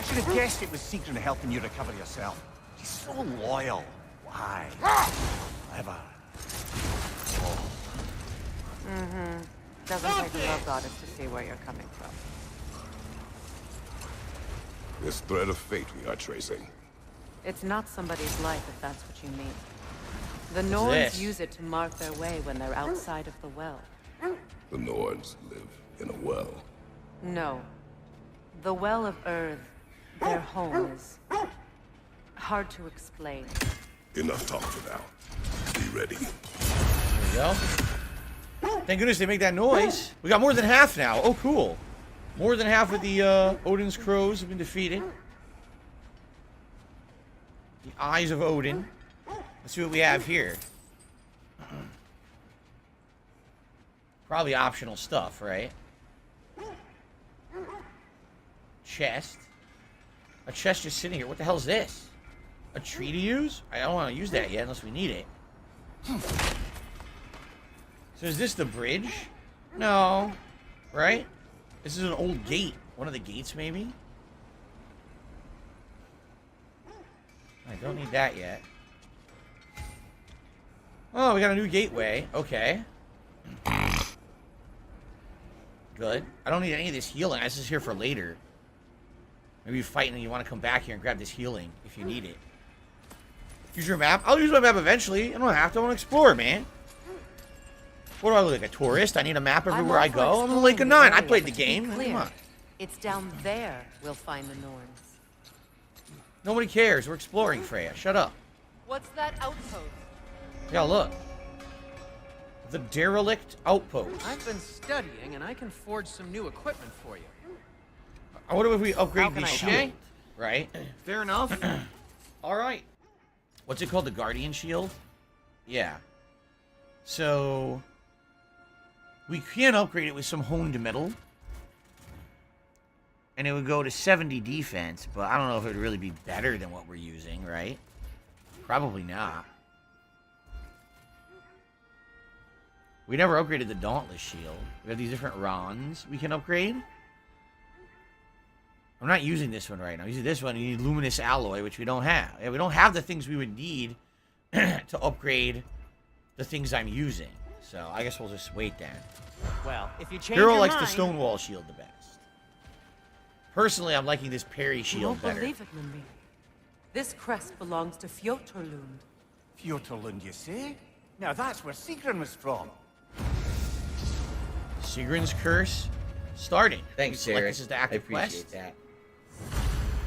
should have guessed it was Secret helping you recover yourself. She's so loyal. Why? Clever. Mm-hmm. Doesn't take a love goddess to see where you're coming from. This thread of fate we are tracing. It's not somebody's life, if that's what you mean. The What's Norns this? use it to mark their way when they're outside of the well. The Norns live in a well. No. The Well of Earth, their home, is hard to explain. Enough talk for now. Be ready. There we go. Thank goodness they make that noise. We got more than half now. Oh, cool. More than half of the Odin's crows have been defeated. The Eyes of Odin. Let's see what we have here. Probably optional stuff, right? Chest. A chest just sitting here. What the hell is this? A tree to use? I don't want to use that yet unless we need it. So is this the bridge? No. Right? This is an old gate. One of the gates, maybe? I don't need that yet. Oh, we got a new gateway. Okay. Good. I don't need any of this healing. This is here for later. Maybe you're fighting and you want to come back here and grab this healing if you need it. Use your map. I'll use my map eventually. I don't have to. I want to explore, man. What do I look like, a tourist? I need a map everywhere I go. I'm in Lake of Nine. I played the game. Come on. It's down there we'll find the Norns. Nobody cares. We're exploring, Freya. Shut up. What's that outpost? Yeah, look. The derelict outpost. I've been studying, and I can forge some new equipment for you. I wonder if we upgrade How can the I shield. help? Right? Fair enough. All right. What's it called? The Guardian Shield? Yeah. So we can upgrade it with some honed metal. And it would go to 70 defense, but I don't know if it would really be better than what we're using, right? Probably not. We never upgraded the Dauntless Shield. We have these different Rons we can upgrade. I'm not using this one right now. I'm using this one. You need Luminous Alloy, which we don't have. Yeah, we don't have the things we would need to upgrade the things I'm using. So I guess we'll just wait then. Well, if you change Hero your likes mind... the Stonewall Shield the best. Personally, I'm liking this Parry You Shield won't better. believe it, Mindy. This crest belongs to Fjotorlund. Fjotorlund, you say? Now that's where Sigrun was from. Sigrun's Curse starting. Thanks, Select Sarah. This is the active I appreciate quest. that.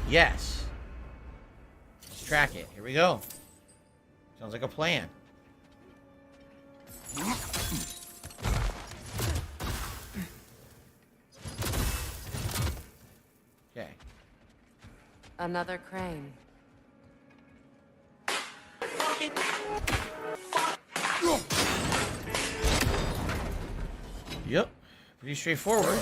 Yes. Let's track it. Here we go. Sounds like a plan. Okay. Another crane. Yep. Pretty straightforward.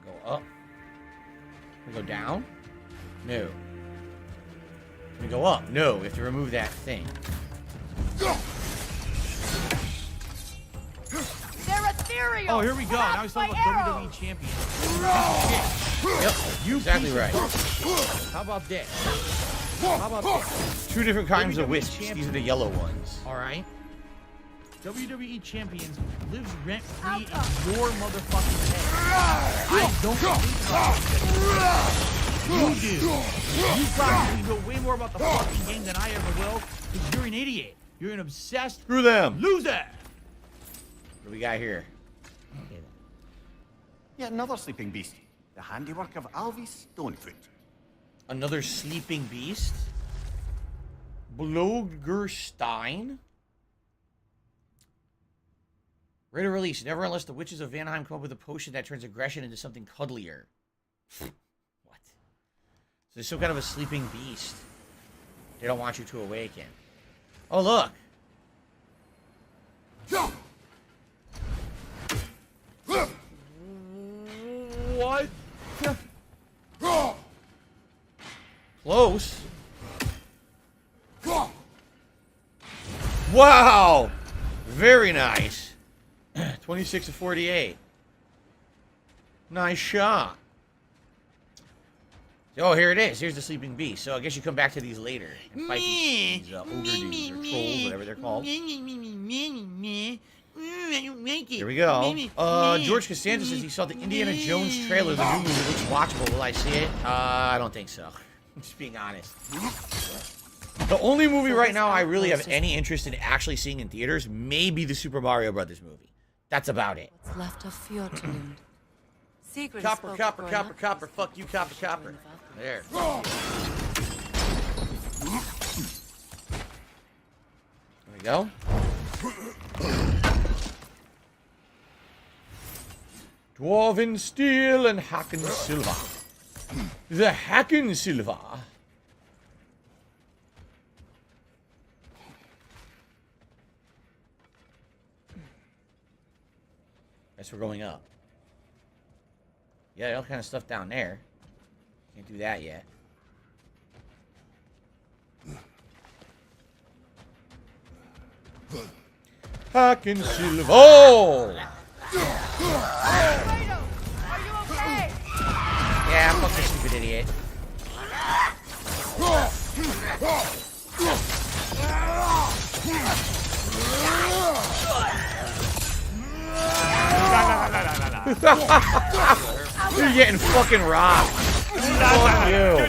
Go up. We go down? No. We go up? No. We have to remove that thing. They're ethereal! Oh, here we go. Now he's talking about WWE champion. Yep. You exactly right. How about this? How about this? Two different kinds of wisps. These are the yellow ones. All right. WWE Champions lives rent-free in your motherfucking head. I don't think you do. You probably know way more about the fucking game than I ever will, because you're an idiot. You're an obsessed Screw them. loser. What do we got here? Yet another sleeping beast. The handiwork of Alvis Stonefoot. Another sleeping beast. Bloggerstein. Rate of release. Never unless the witches of Vanheim come up with a potion that turns aggression into something cuddlier. What? So there's some kind of a sleeping beast. They don't want you to awaken. Oh, look. What? Close. Wow. Very nice. 26 to 48. Nice shot. Oh, here it is. Here's the sleeping beast. So I guess you come back to these later and fight these ogre dudes or trolls, whatever they're called. Here we go. George Costanza says he saw the Indiana Jones trailer. The new movie looks watchable. Will I see it? I don't think so. I'm just being honest. The only movie right now I really have any interest in actually seeing in theaters may be the Super Mario Brothers movie. That's about it. What's left of Fjotorlund? Sigrid Copper, spoke copper, before copper, enough copper. Fuck you, copper, copper. There. There we go. Dwarven steel and Hacken silver. The Hacken silver. Guess we're going up. Yeah, all kind of stuff down there. Can't do that yet. Hacken silver. Oh! Yeah, fuck this stupid idiot. You're getting fucking rocked. Fuck you.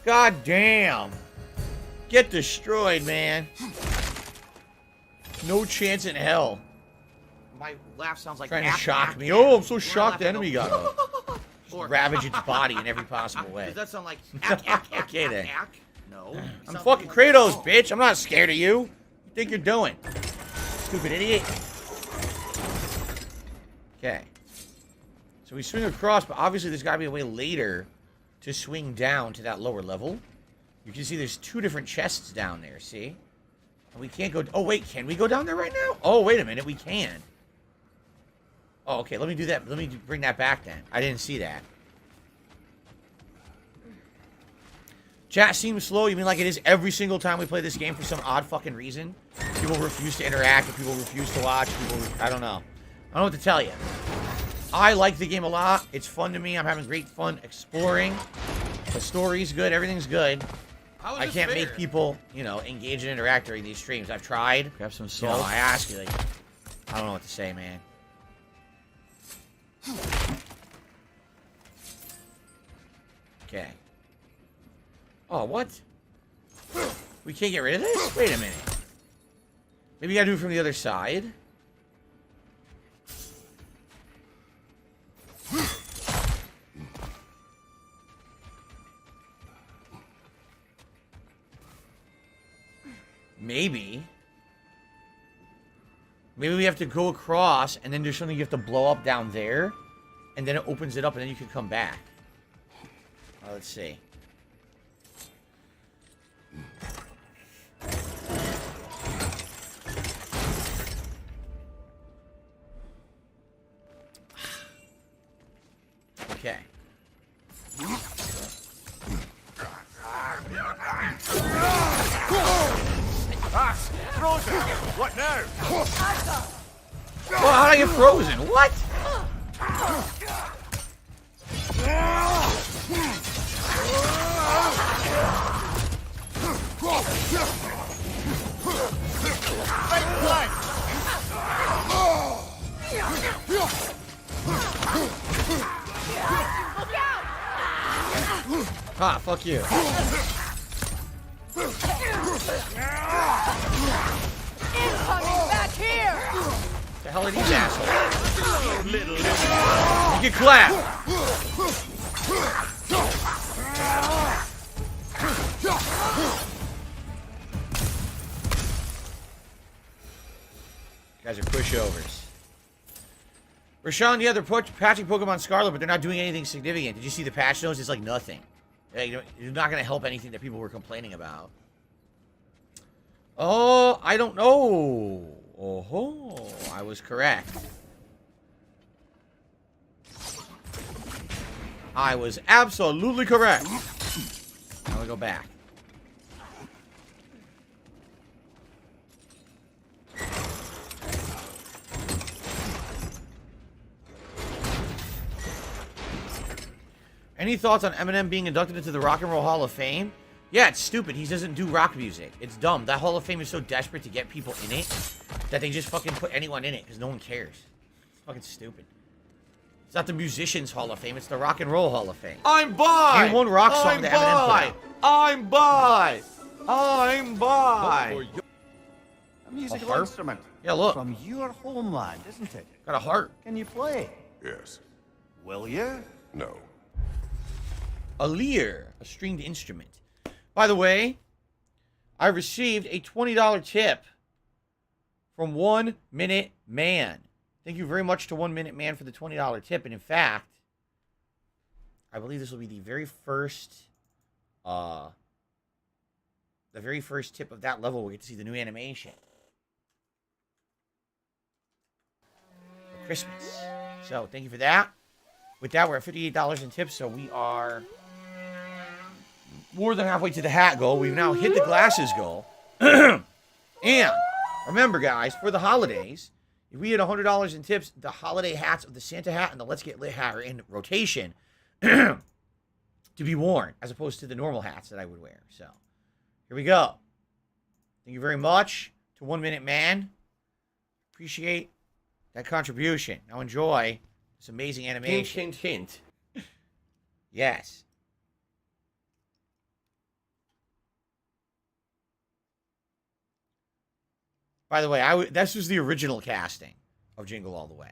God damn. Get destroyed, man. No chance in hell. My laugh sounds like Trying to shock me. Oh, I'm so shocked the enemy got up. Just ravage its body in every possible way. Does that sound like Okay, then. No. I'm fucking Kratos, bitch. I'm not scared of you. What do you think you're doing? Stupid idiot. Okay. So we swing across, but obviously there's got to be a way later to swing down to that lower level. You can see there's 2 different chests down there, see? And we can't go... Oh, wait, can we go down there right now? Oh, wait a minute, we can. Oh, okay, let me do that. Let me bring that back then. I didn't see that. Chat seems slow. You mean like it is every single time we play this game for some odd fucking reason? People refuse to interact, or people refuse to watch. I don't know. I don't know what to tell you. I like the game a lot. It's fun to me. I'm having great fun exploring. The story's good. Everything's good. I can't make people, you know, engage and interact during these streams. I've tried. Grab some You salt. know, I ask you, like, I don't know what to say, man. Okay. Oh, what? We can't get rid of this? Wait a minute. Maybe you gotta do it from the other side. Maybe. Maybe we have to go across, and then there's something you have to blow up down there, and then it opens it up, and then you can come back. Let's see. Okay. Frozen! What now? Well, how'd I get frozen? What? Ah, fuck you. Incoming back here! The hell are these assholes? You can clap. You guys are pushovers. Rashawn, yeah, they're patching Pokemon Scarlet, but they're not doing anything significant. Did you see the patch notes? It's like nothing. You're not going to help anything that people were complaining about. Oh, I don't know. Oh, I was correct. I was absolutely correct. Now we go back. Any thoughts on Eminem being inducted into the Rock and Roll Hall of Fame? Yeah, it's stupid. He doesn't do rock music. It's dumb. That Hall of Fame is so desperate to get people in it that they just fucking put anyone in it because no one cares. It's fucking stupid. It's not the Musicians Hall of Fame. It's the Rock and Roll Hall of Fame. I'm by. Name one rock song that Eminem put out. I'm by. I'm by. A musical harp? instrument. Yeah, look. From your homeland, isn't it? Got a heart. Can you play? Yes. Will you? No. A lyre, a stringed instrument. By the way, I received a $20 tip from 1 Minute Man. Thank you very much to 1 Minute Man for the $20 tip. And in fact, I believe this will be the very first tip of that level. We get to see the new animation for Christmas. So thank you for that. With that, we're at $58 in tips, so we are more than halfway to the hat goal. We've now hit the glasses goal. And remember, guys, for the holidays, if we hit $100 in tips, the holiday hats of the Santa hat and the Let's Get Lit hat are in rotation to be worn, as opposed to the normal hats that I would wear. So, here we go. Thank you very much to 1 Minute Man. Appreciate that contribution. Now enjoy this amazing animation. Hint, hint, hint. Yes. By the way, this was the original casting of Jingle All the Way.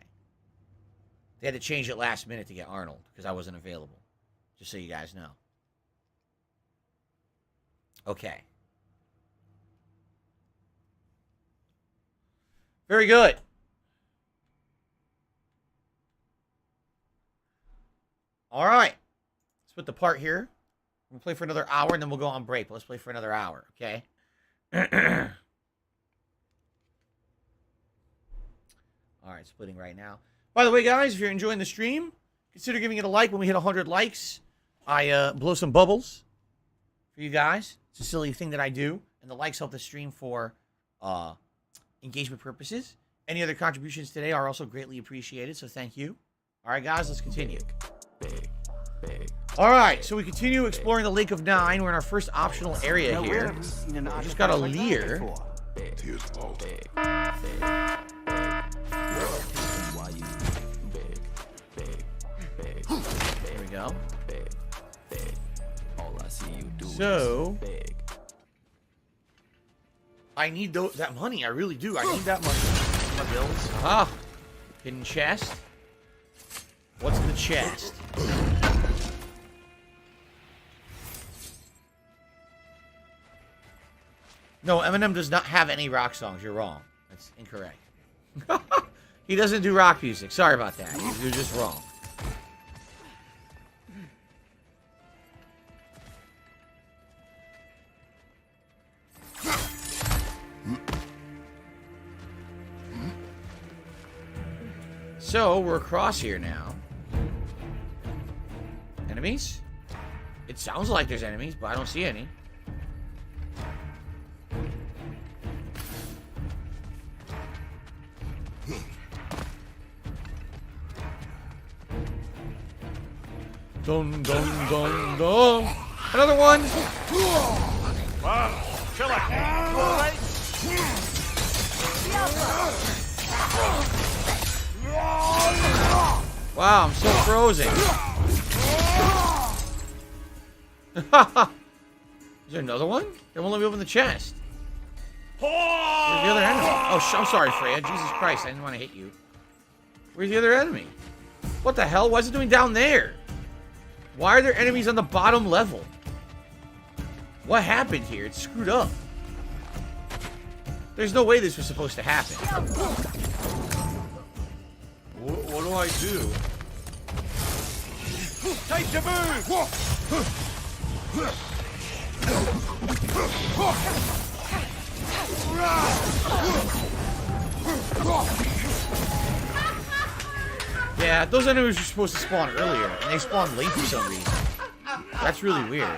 They had to change it last minute to get Arnold because I wasn't available. Just so you guys know. Okay. Very good. All right. Let's put the part here. We'll play for another hour and then we'll go on break. But let's play for another hour, okay? All right, splitting right now. By the way, guys, if you're enjoying the stream, consider giving it a like. When we hit 100 likes, I blow some bubbles for you guys. It's a silly thing that I do, and the likes help the stream for engagement purposes. Any other contributions today are also greatly appreciated, so thank you. All right, guys, let's continue. All right, so we continue exploring the Lake of Nine. We're in our first optional area here. We just got a Lear. There we go. So, I need that money. I really do. I need that money. My bills. Ah, hidden chest. What's the chest? No, Eminem does not have any rock songs. You're wrong. That's incorrect. He doesn't do rock music. Sorry about that. You're just wrong. So, we're across here now. Enemies? It sounds like there's enemies, but I don't see any. Dun dun dun dun. Another one. Wow, chill out. All right. Wow, I'm so frozen. Is there another one? They won't let me open the chest. Where's the other enemy? Oh, I'm sorry, Freya. Jesus Christ, I didn't want to hit you. Where's the other enemy? What the hell? Why is it doing down there? Why are there enemies on the bottom level? What happened here? It's screwed up. There's no way this was supposed to happen. What do I do? Time to move! Yeah, those enemies were supposed to spawn earlier, and they spawned late for some reason. That's really weird.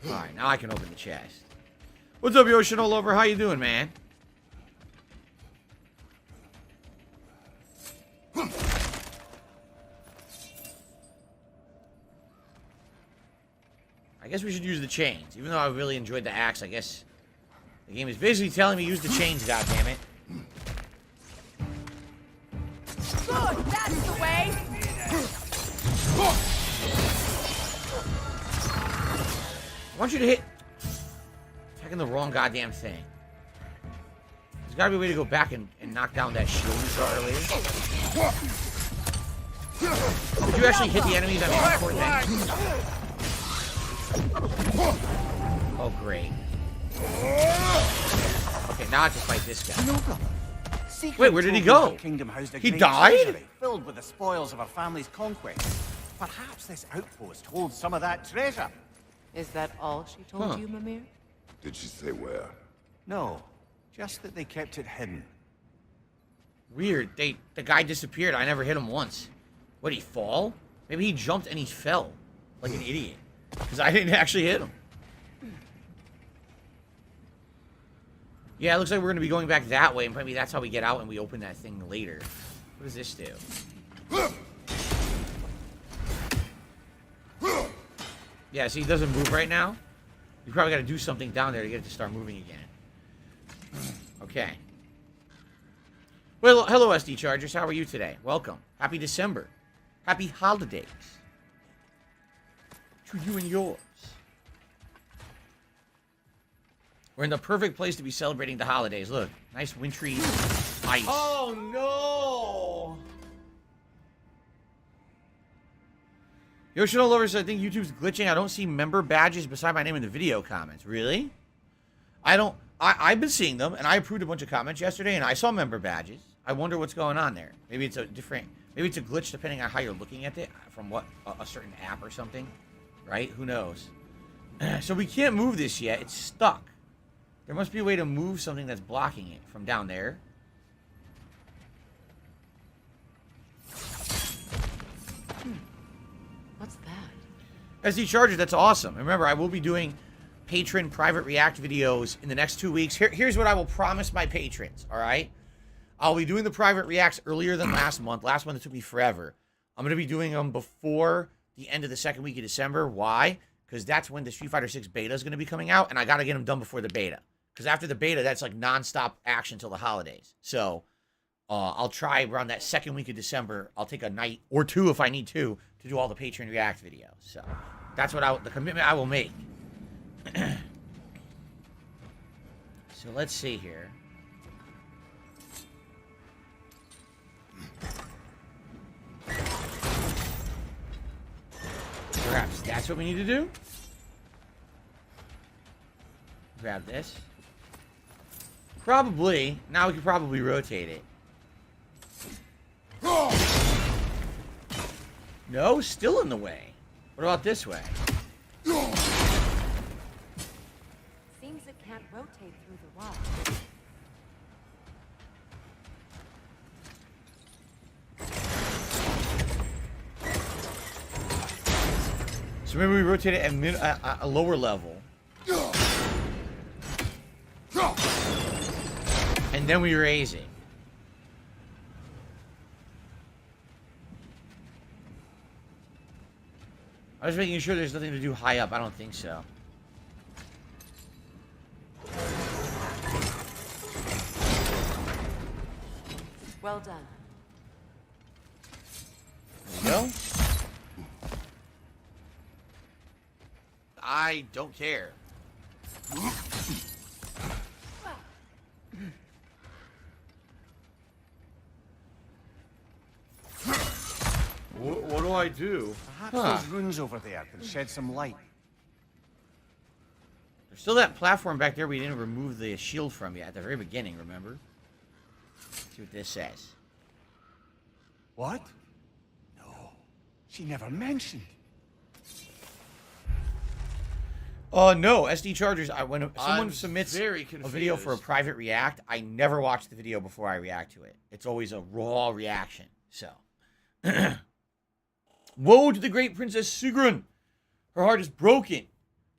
Alright, now I can open the chest. What's up, Yoshi all over? How you doing, man? I guess we should use the chains. Even though I really enjoyed the axe, I guess the game is basically telling me use the chains, goddammit. Good, that's the way. I want you to hit. Attacking the wrong goddamn thing. There's gotta be a way to go back and knock down that shield we saw earlier. Did you actually hit the enemies on the before then? Oh, great. Okay, now I have to fight this guy. Wait, where did he go? He died? Filled with the spoils of our family's conquest. Perhaps this outpost holds some of that treasure. Is that all she told you, Mimir? Did she say where? No, just that they kept it hidden. Weird. The guy disappeared. I never hit him once. What, did he fall? Maybe he jumped and he fell. Like an idiot. Because I didn't actually hit him. Yeah, it looks like we're going to be going back that way. And maybe that's how we get out and we open that thing later. What does this do? Yeah, see, it doesn't move right now. You probably got to do something down there to get it to start moving again. Okay. Well, hello, SD Chargers. How are you today? Welcome. Happy December. Happy holidays. To you and yours. We're in the perfect place to be celebrating the holidays. Look, nice wintry ice. Oh, no! Yoshino Lovers, I think YouTube's glitching. I don't see member badges beside my name in the video comments. Really? I've been seeing them, and I approved a bunch of comments yesterday, and I saw member badges. I wonder what's going on there. Maybe it's a glitch depending on how you're looking at it, from what, a certain app or something. Right? Who knows? So we can't move this yet. It's stuck. There must be a way to move something that's blocking it from down there. What's that? SD Chargers, that's awesome. Remember, I will be doing patron private react videos in the next 2 weeks. Here's what I will promise my patrons, all right? I'll be doing the private reacts earlier than last month. Last month, it took me forever. I'm going to be doing them before the end of the second week of December. Why? Because that's when the Street Fighter 6 beta is going to be coming out, and I got to get them done before the beta. Because after the beta, that's like nonstop action till the holidays. So I'll try around that second week of December. I'll take a night or two if I need to do all the Patreon React videos. So that's what the commitment I will make. So let's see here. Perhaps that's what we need to do. Grab this. Probably. Now we can probably rotate it. No, still in the way. What about this way? Seems it can't rotate through the wall. So maybe we rotate it at a lower level. And then we raise it. I was making sure there's nothing to do high up. I don't think so. Well done. There we go. I don't care. What do I do? Perhaps those runes over there can shed some light. There's still that platform back there we didn't remove the shield from yet at the very beginning, remember? Let's see what this says. What? No. She never mentioned. No, SD Chargers, when someone I'm submits very a video for a confused. private react, I never watch the video before I react to it. It's always a raw reaction, so. Woe to the great Princess Sigrun! Her heart is broken.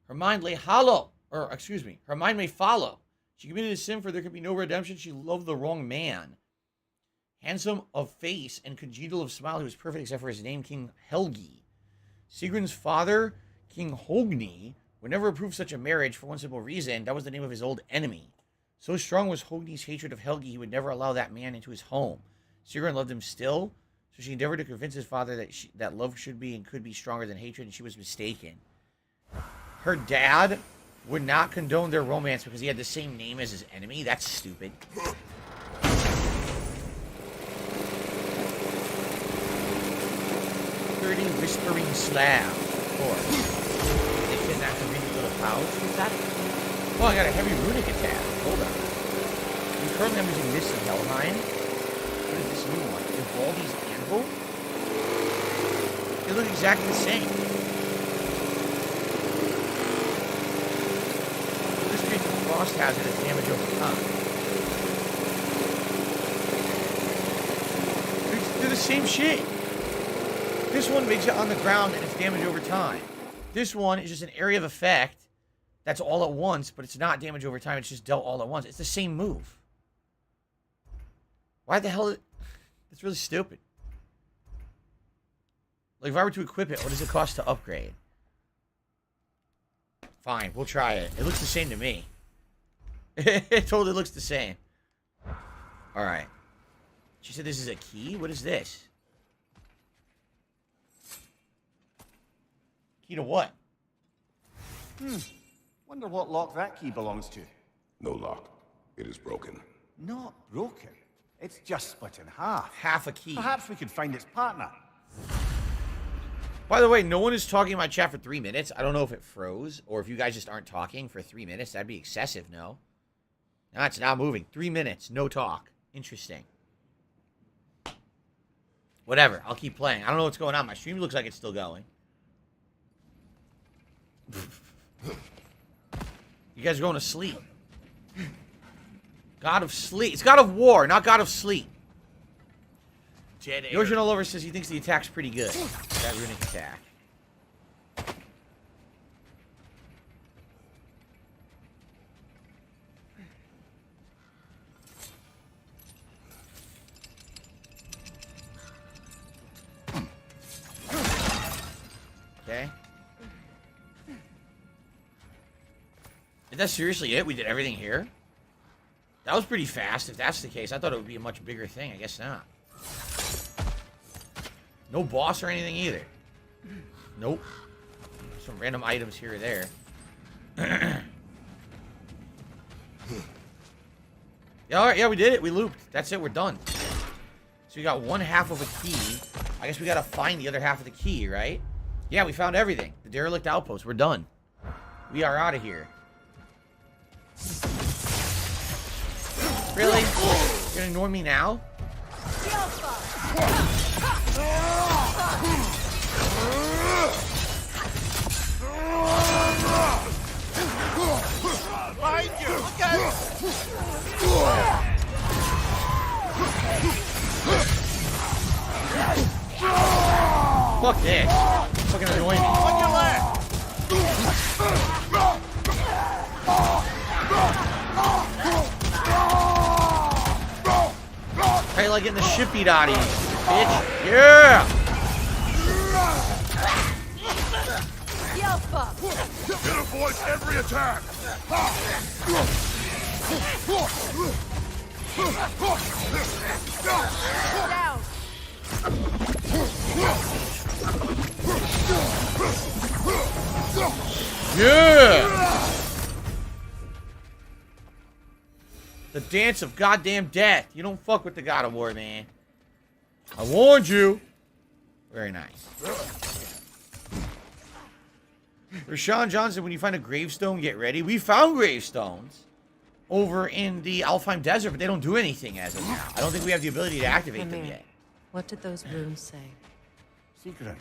Her mind lay hollow. Or, excuse me, her mind may follow. She committed a sin for there could be no redemption. She loved the wrong man. Handsome of face and congenial of smile, he was perfect except for his name, King Helgi. Sigrun's father, King Hogni, would never approve such a marriage for one simple reason. That was the name of his old enemy. So strong was Hogni's hatred of Helgi, he would never allow that man into his home. Sigrun loved him still, so she endeavored to convince his father that love should be and could be stronger than hatred, and she was mistaken. Her dad would not condone their romance because he had the same name as his enemy. That's stupid. 30 whispering slab. Of course. They kidnapped him in a little pouch. What's that? Well, I got a heavy runic attack. Hold on. Currently I'm using this in Helheim. What is this new one? Evolve's Anvil? They look exactly the same. This creates a frost hazard as damage over time. They're the same shit. This one makes it on the ground and it's damage over time. This one is just an area of effect that's all at once, but it's not damage over time. It's just dealt all at once. It's the same move. Why the hell? That's really stupid. Like, if I were to equip it, what does it cost to upgrade? Fine, we'll try it. It looks the same to me. It totally looks the same. Alright. She said this is a key? What is this? Key to what? Wonder what lock that key belongs to. No lock. It is broken. Not broken. It's just split in half. Half a key. Perhaps we could find its partner. By the way, no one is talking in my chat for 3 minutes. I don't know if it froze or if you guys just aren't talking for 3 minutes. That'd be excessive, no? No, it's not moving. 3 minutes, no talk. Interesting. Whatever, I'll keep playing. I don't know what's going on. My stream looks like it's still going. You guys are going to sleep. God of sleep. It's God of war, not God of sleep. The original lover says he thinks the attack's pretty good. That runic attack. Okay. Is that seriously it? We did everything here? That was pretty fast, if that's the case. I thought it would be a much bigger thing. I guess not. No boss or anything either. Nope. Some random items here or there. Yeah, all right, yeah, we did it. We looped. That's it. We're done. So we got one half of a key. I guess we got to find the other half of the key, right? Yeah, we found everything. The derelict outpost. We're done. We are out of here. Really? You're gonna ignore me now? Behind you! Look out! Fuck this. Fucking annoying me. On your left! How you like getting the shit beat out of you, bitch? Yeah! It avoids every attack! Down! Yeah! The dance of goddamn death. You don't fuck with the God of War, man. I warned you. Very nice. Rashawn Johnson, when you find a gravestone, get ready. We found gravestones over in the Alfheim Desert, but they don't do anything as of now. I don't think we have the ability to activate them yet. What did those runes say? Secret.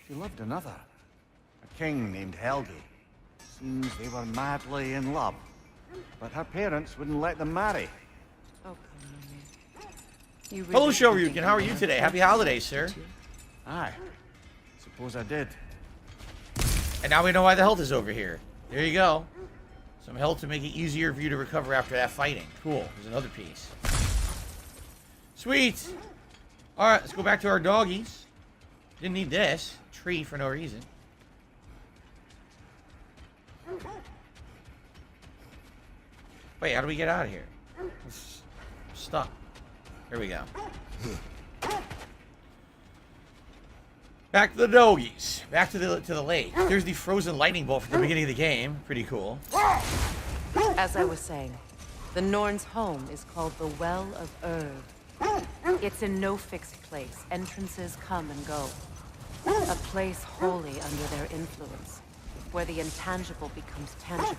She loved another. A king named Helge. Seems they were madly in love. But her parents wouldn't let them marry. Oh, you really Hello, Shoryuken. How are you today? Happy holidays, sir. Aye. Suppose I did. And now we know why the health is over here. There you go. Some health to make it easier for you to recover after that fighting. Cool. There's another piece. Sweet. Alright, let's go back to our doggies. Didn't need this. Tree for no reason. Wait, how do we get out of here? It's stuck. Here we go. Back to the doggies. Back to the lake. There's the frozen lightning bolt from the beginning of the game. Pretty cool. As I was saying, the Norn's home is called the Well of Urd. It's in no fixed place. Entrances come and go. A place wholly under their influence, where the intangible becomes tangible.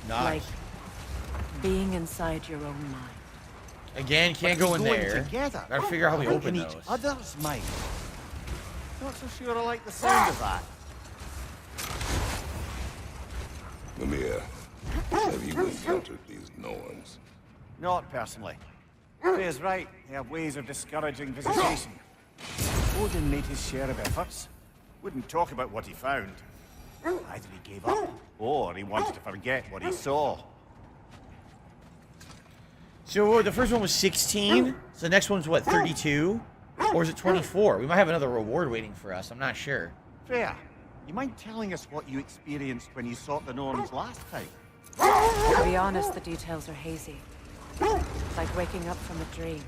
Nice. Like being inside your own mind. Again, can't go in there. Together. Gotta figure out how we open in those. each other's mind. Not so sure I like the sound of that. Mimir, have you encountered these Norns? Not personally. Freya's right. They have ways of discouraging visitation. Odin made his share of efforts. Wouldn't talk about what he found. Either he gave up, or he wanted to forget what he saw. So the first one was 16. So the next one's what, 32? Or is it 24? We might have another reward waiting for us. I'm not sure. Freya, You mind telling us what you experienced when you sought the Norns last time? To be honest, the details are hazy. Like waking up from a dream.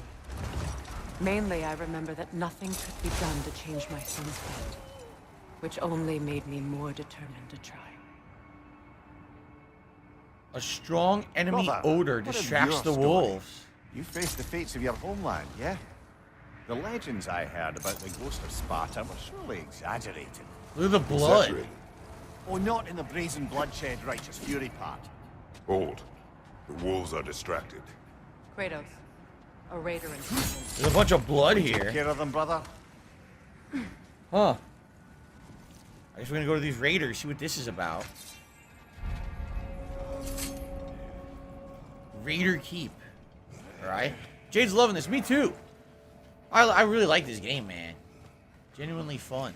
Mainly, I remember that nothing could be done to change my son's fate, which only made me more determined to try. A strong enemy Brother, odor what of distracts your the story? wolves. You faced the fates of your homeland, yeah? The legends I heard about the ghost of Sparta were surely exaggerated. Look at the blood. Exaggerated. Oh, not in the brazen bloodshed righteous fury part. Hold. The wolves are distracted. Kratos, a raider in There's a bunch of blood Take here. care of them, brother. Huh. I guess we're gonna go to these raiders, see what this is about. Raider Keep. Alright. Jade's loving this. Me too. I really like this game, man. Genuinely fun.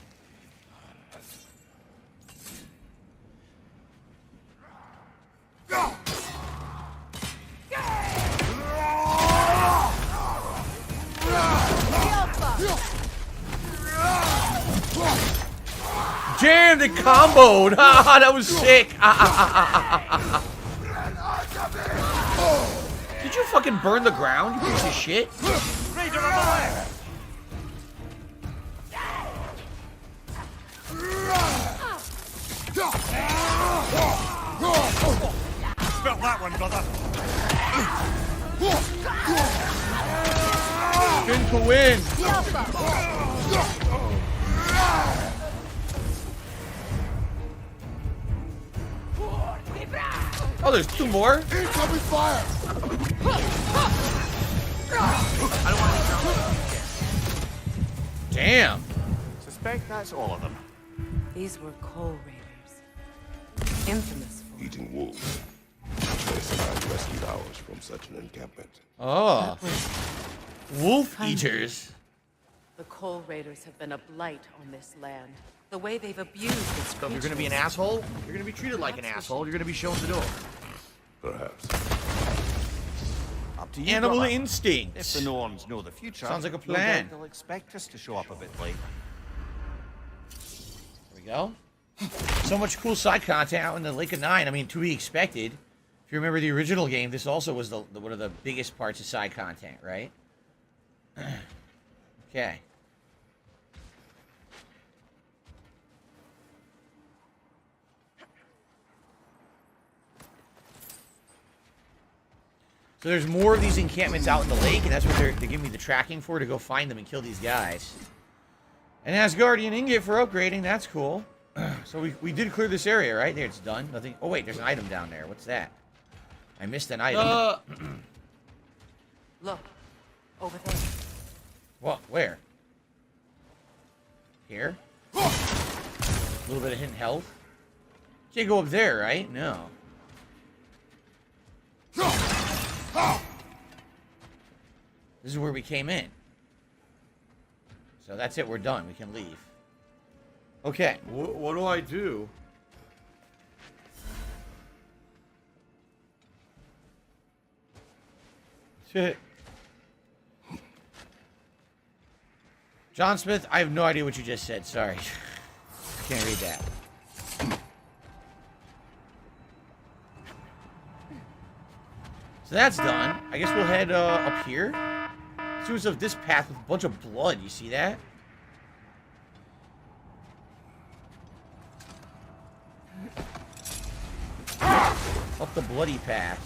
Jammed and comboed. Haha, that was sick. Did you fucking burn the ground, you piece of shit? Raider alive! Felt that one, brother. Finn to win. Oh, there's two more? Incoming fire! Damn. Suspect that's all of them. These were coal raiders. Infamous for Eating wolves. Trace rescued ours from such an encampment. Oh. Wolf Hundreds. eaters. The coal raiders have been a blight on this land. The way they've abused its So if you're gonna be an asshole, you're gonna be treated like an asshole. You're gonna be shown the door. Perhaps. Up to you, Animal brother. instinct. If the Norns know the future, Sounds like a no doubt plan. they'll expect us to show up a bit late. There we go. So much cool side content out in the Lake of Nine. I mean, to be expected. If you remember the original game, this also was the one of the biggest parts of side content, right? Okay. So there's more of these encampments out in the lake, and that's what they're giving me the tracking for, to go find them and kill these guys. An Asgardian ingot for upgrading, that's cool. So we did clear this area, right? There, it's done. Nothing. Oh wait, there's an item down there. What's that? I missed an item. Look, over there. What? Where? Here? A little bit of hidden health. Can't go up there, right? No. This is where we came in. So that's it. We're done. We can leave. Okay. What do I do? Shit. John Smith, I have no idea what you just said. Sorry. Can't read that. So that's done. I guess we'll head up here. See what's up this path with a bunch of blood. You see that? Up the bloody path.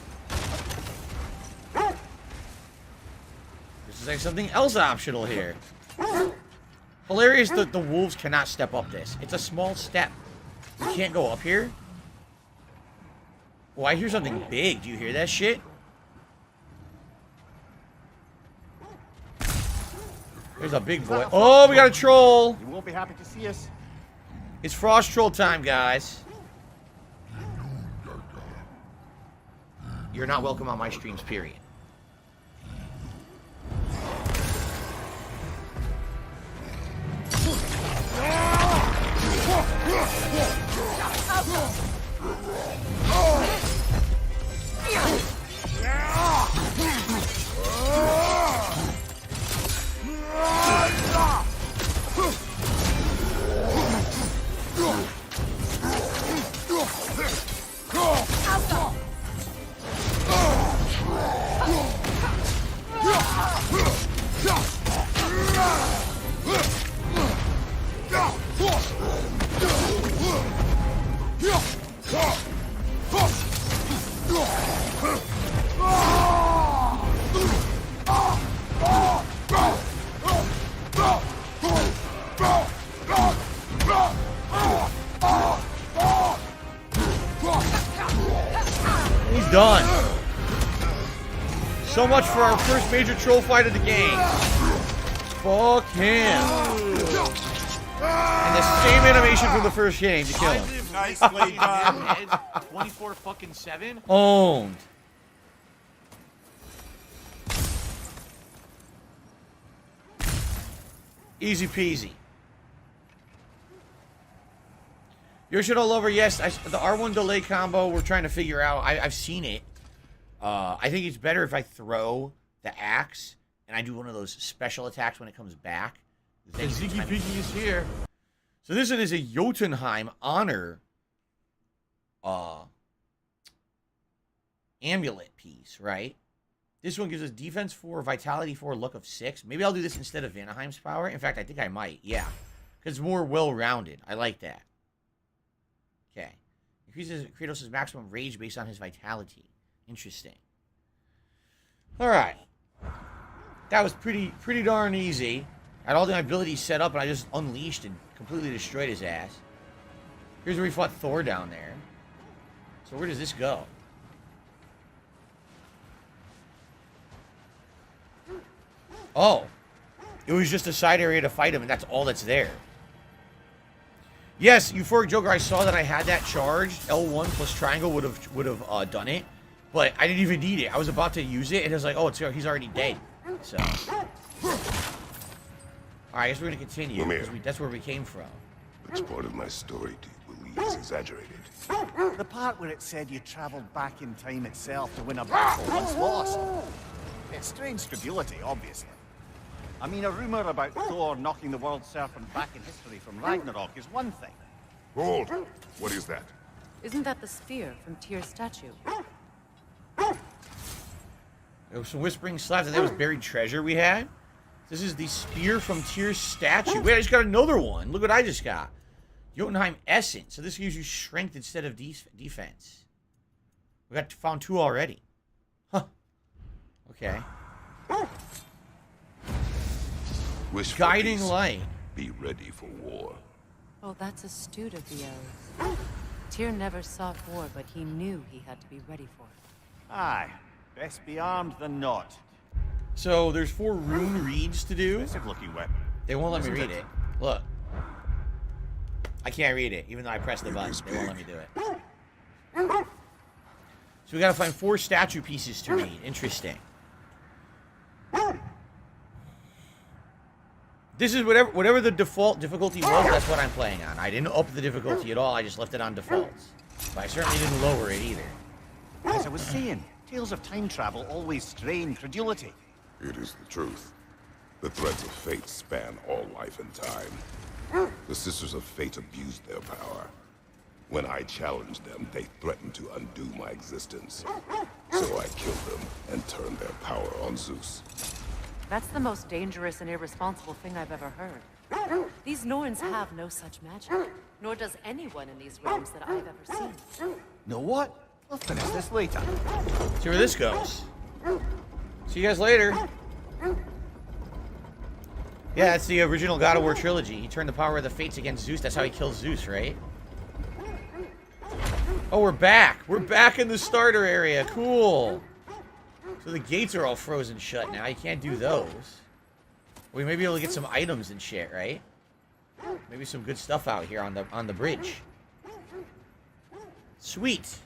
This is like something else optional here. Hilarious that the wolves cannot step up this. It's a small step. You can't go up here? Oh, I hear something big. Do you hear that shit? There's a big boy. Oh, we got a troll. You won't be happy to see us. It's frost troll time, guys. You're not welcome on my streams, period. He's done. So much for our first major troll fight of the game. Fuck him. And the same animation from the first game to kill him. Nicely done. 24 fucking 7. Owned. Easy peasy. Yoshino Lover, yes, the R1 delay combo we're trying to figure out. I've seen it. I think it's better if I throw the axe and I do one of those special attacks when it comes back. The Ziggy Piggy is here. So this one is a Jotunheim Honor amulet piece, right? This one gives us defense 4, vitality 4, luck of 6. Maybe I'll do this instead of Vanaheim's power. In fact, I think I might, yeah. Because it's more well-rounded. I like that. Okay. Increases Kratos' maximum rage based on his vitality. Interesting. Alright. That was pretty darn easy. I had all the abilities set up and I just unleashed and completely destroyed his ass. Here's where we fought Thor down there. So where does this go? Oh. It was just a side area to fight him and that's all that's there. Yes, Euphoric Joker, I saw that I had that charged. L1 plus triangle would have done it. But I didn't even need it. I was about to use it and it was like, oh, he's already dead. So. Alright, I guess we're going to continue. Because that's where we came from. Which part of my story do you believe is exaggerated? The part where it said you traveled back in time itself to win a battle once lost. It's strange credulity, obviously. I mean, a rumor about Thor knocking the world serpent back in history from Ragnarok is one thing. Hold! What is that? Isn't that the spear from Tyr's statue? There was some whispering slabs and that was buried treasure we had. This is the spear from Tyr's statue. Wait, I just got another one. Look what I just got. Jotunheim Essence. So this gives you strength instead of defense. We found 2 already. Huh. Okay. Wish Guiding for peace. light. Be ready for war. Oh, that's astute of the elves. Tyr never sought war, but he knew he had to be ready for it. Aye. Best be armed than not. So there's 4 rune reads to do. Impressive looking weapon. They won't let me read it. Look. I can't read it, even though I pressed the button. They won't let me do it. So we gotta find 4 statue pieces to read. Interesting. This is whatever the default difficulty was, that's what I'm playing on. I didn't up the difficulty at all, I just left it on defaults. But I certainly didn't lower it either. As I was saying, tales of time travel always strain credulity. It is the truth. The threads of fate span all life and time. The Sisters of Fate abused their power. When I challenged them, they threatened to undo my existence. So I killed them and turned their power on Zeus. That's the most dangerous and irresponsible thing I've ever heard. These Norns have no such magic, nor does anyone in these realms that I've ever seen. Know what? We'll finish this later. See where this goes. See you guys later. Yeah, that's the original God of War trilogy. He turned the power of the fates against Zeus. That's how he kills Zeus, right? Oh, we're back. We're back in the starter area. Cool. So the gates are all frozen shut now. You can't do those. We may be able to get some items and shit, right? Maybe some good stuff out here on the bridge. Sweet.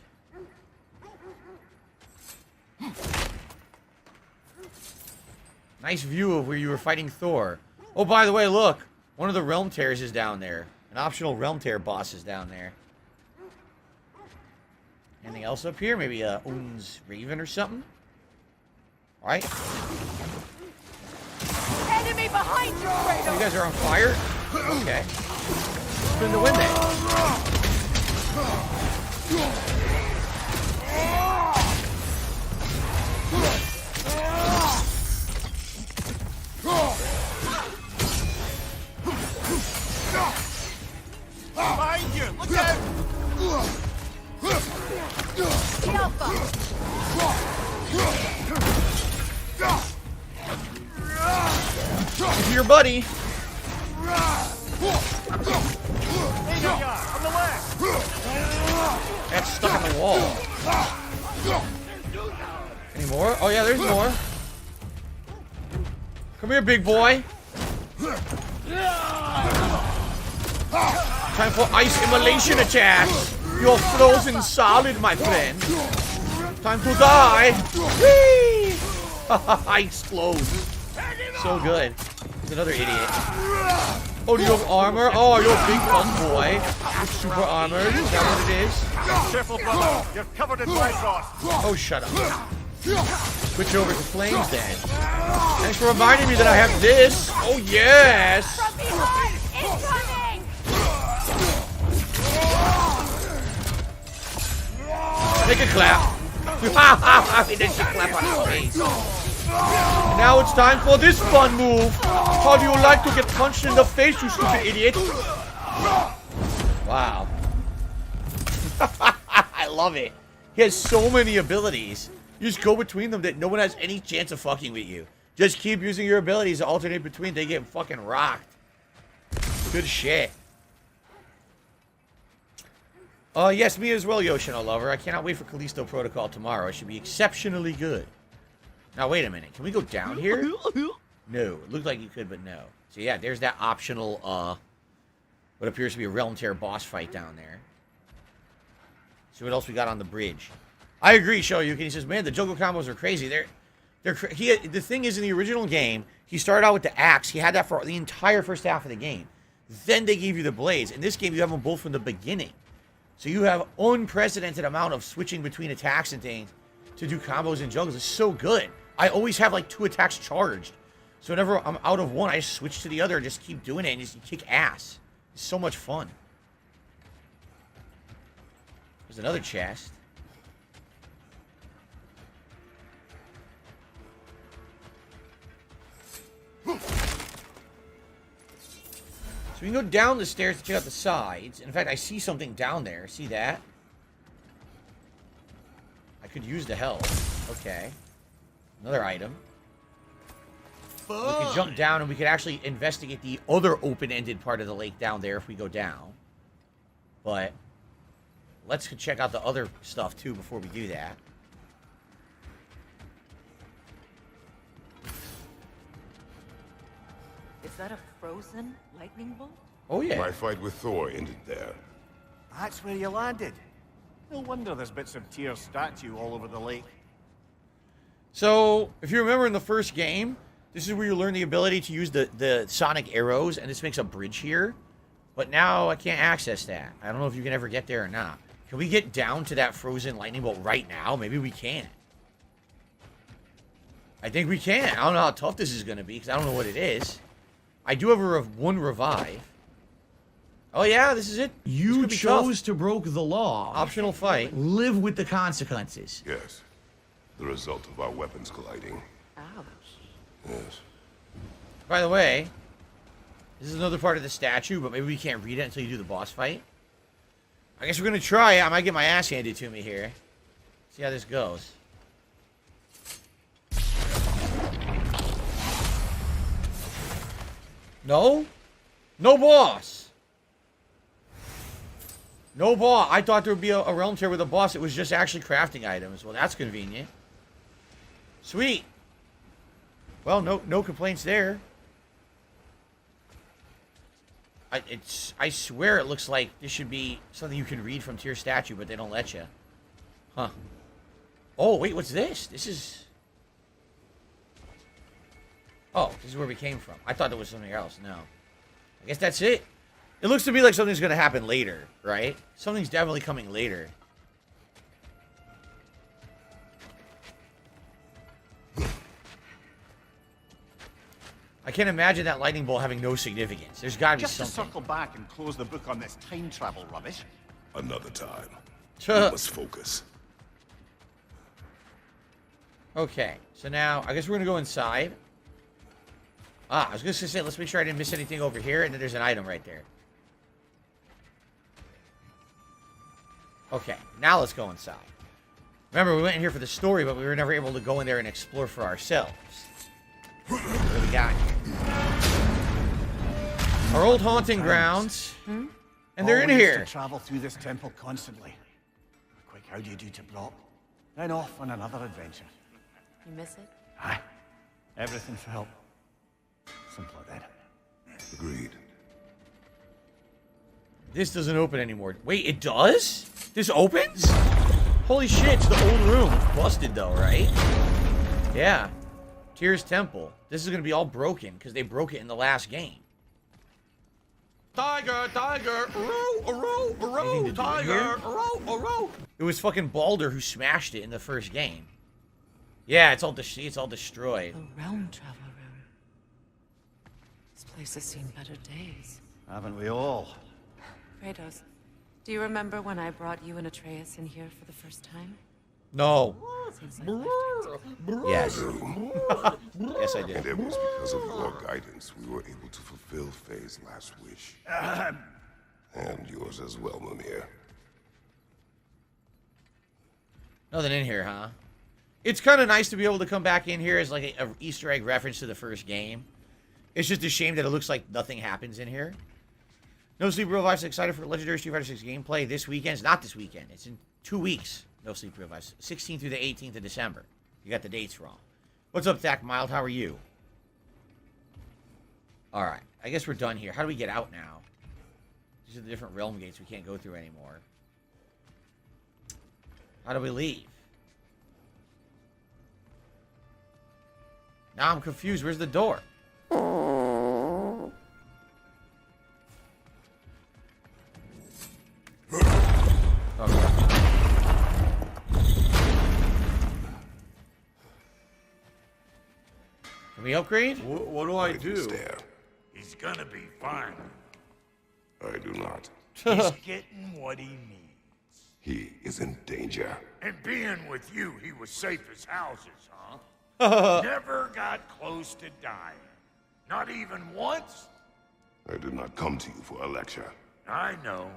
Nice view of where you were fighting Thor. Oh, by the way, look. One of the Realm Tears is down there. An optional Realm Tear boss is down there. Anything else up here? Maybe Odin's Raven or something? Alright. Enemy behind you, Kratos! You guys are on fire? Okay. Spin the wind then. Behind you! Look out! Alpha! If you're your buddy. That's stuck in the wall. Any more? Oh yeah, there's more. Come here, big boy. Time for ice immolation attacks. You're frozen solid, my friend. Time to die. Whee! Ice clothes. So good. He's another idiot. Oh, do you have armor? Oh, you're a big fun boy. You're super armored. Is that what it is? Careful, brother. You're covered in white frost. Oh, shut up. Switch over to flames then. Thanks for reminding me that I have this. Oh, yes. From behind! Incoming! Make a clap. He did a clap on his face. And now it's time for this fun move. How do you like to get punched in the face, you stupid idiot? Wow. I love it. He has so many abilities. You just go between them that no one has any chance of fucking with you. Just keep using your abilities to alternate between. They get fucking rocked. Good shit. Yes, me as well, Yoshino lover. I cannot wait for Callisto Protocol tomorrow. It should be exceptionally good. Now, wait a minute. Can we go down here? No. It looked like you could, but no. So, yeah, there's that optional, what appears to be a Realm Tear boss fight down there. See what else we got on the bridge. I agree, Shoryuken. He says, man, the juggle combos are crazy. The thing is, in the original game, he started out with the axe. He had that for the entire first half of the game. Then they gave you the blades. In this game, you have them both from the beginning. So you have unprecedented amount of switching between attacks and things to do combos and juggles. It's so good. I always have like 2 attacks charged. So whenever I'm out of one, I just switch to the other and just keep doing it and just kick ass. It's so much fun. There's another chest. So we can go down the stairs to check out the sides. In fact, I see something down there. See that? I could use the help. Okay. Another item. We could jump down and we could actually investigate the other open-ended part of the lake down there if we go down. But let's check out the other stuff too before we do that. Is that a frozen lightning bolt? Oh, yeah. My fight with Thor ended there. That's where you landed. No wonder there's bits of Tyr's statue all over the lake. So, if you remember in the first game, this is where you learn the ability to use the sonic arrows, and this makes a bridge here. But now I can't access that. I don't know if you can ever get there or not. Can we get down to that frozen lightning bolt right now? Maybe we can. I think we can. I don't know how tough this is going to be, because I don't know what it is. I do have one revive. Oh, yeah, this is it. You chose to broke the law. Optional fight. Live with the consequences. Yes. The result of our weapons colliding. Ouch. Yes. By the way, this is another part of the statue, but maybe we can't read it until you do the boss fight. I guess we're going to try it. I might get my ass handed to me here. See how this goes. No? No boss. No boss. I thought there would be a realm tear with a boss. It was just actually crafting items. Well, that's convenient. Sweet. Well, no complaints there. I swear it looks like this should be something you can read from Tyr's statue, but they don't let you. Huh. Oh, wait, what's this? This is... Oh, this is where we came from. I thought there was something else. No. I guess that's it. It looks to me like something's going to happen later, right? Something's definitely coming later. I can't imagine that lightning bolt having no significance. There's got to be something. Just to circle back and close the book on this time travel rubbish. Another time. We must focus. Okay, so now I guess we're going to go inside. Ah, I was going to say, let's make sure I didn't miss anything over here, and then there's an item right there. Okay, now let's go inside. Remember, we went in here for the story, but we were never able to go in there and explore for ourselves. What do we got here? Our old haunting grounds. And they're in We used here. to travel through this temple constantly. Quick, how do you do to Brock? Then off on another adventure. You miss it? Aye. Everything felt simpler then. Agreed. This doesn't open anymore. Wait, it does? This opens? Holy shit, it's the old room. It's busted though, right? Yeah. Tyr's Temple. This is gonna be all broken, because they broke it in the last game. Tiger, tiger, tiger, It was fucking Baldur who smashed it in the first game. Yeah, it's all destroyed. The realm travel room. This place has seen better days. Haven't we all? Kratos, do you remember when I brought you and Atreus in here for the first time? No. Seems like lifetimes. Yes. Yes, I did. And it was because of your guidance we were able to fulfill Faye's last wish. And yours as well, Mimir. Nothing in here, huh? It's kind of nice to be able to come back in here as like a Easter egg reference to the first game. It's just a shame that it looks like nothing happens in here. No Sleep Real Life's excited for Legendary Street Fighter 6 gameplay this weekend. It's not this weekend. It's in 2 weeks. No Sleep Real Life. 16th through the 18th of December. You got the dates wrong. What's up, Zach Mild? How are you? Alright. I guess we're done here. How do we get out now? These are the different realm gates we can't go through anymore. How do we leave? Now I'm confused. Where's the door? Okay. Can we upgrade? What do I do? Stare. He's gonna be fine. I do not. He's getting what he needs. He is in danger. And being with you, he was safe as houses, huh? Never got close to dying. Not even once? I did not come to you for a lecture. I know.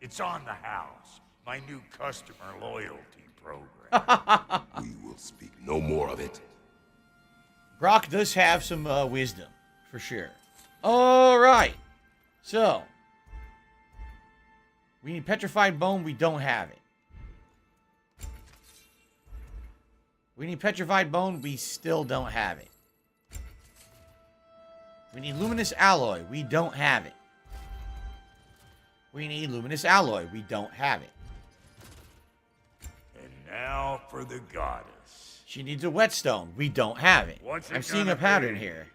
It's on the house. My new customer loyalty program. We will speak no more of it. Brock does have some wisdom, for sure. Alright. So. We need petrified bone. We don't have it. We need petrified bone. We still don't have it. We need luminous alloy. We don't have it. We need luminous alloy. We don't have it. And now for the goddess. She needs a whetstone. We don't have it. What's it I'm seeing a gonna pattern be? here.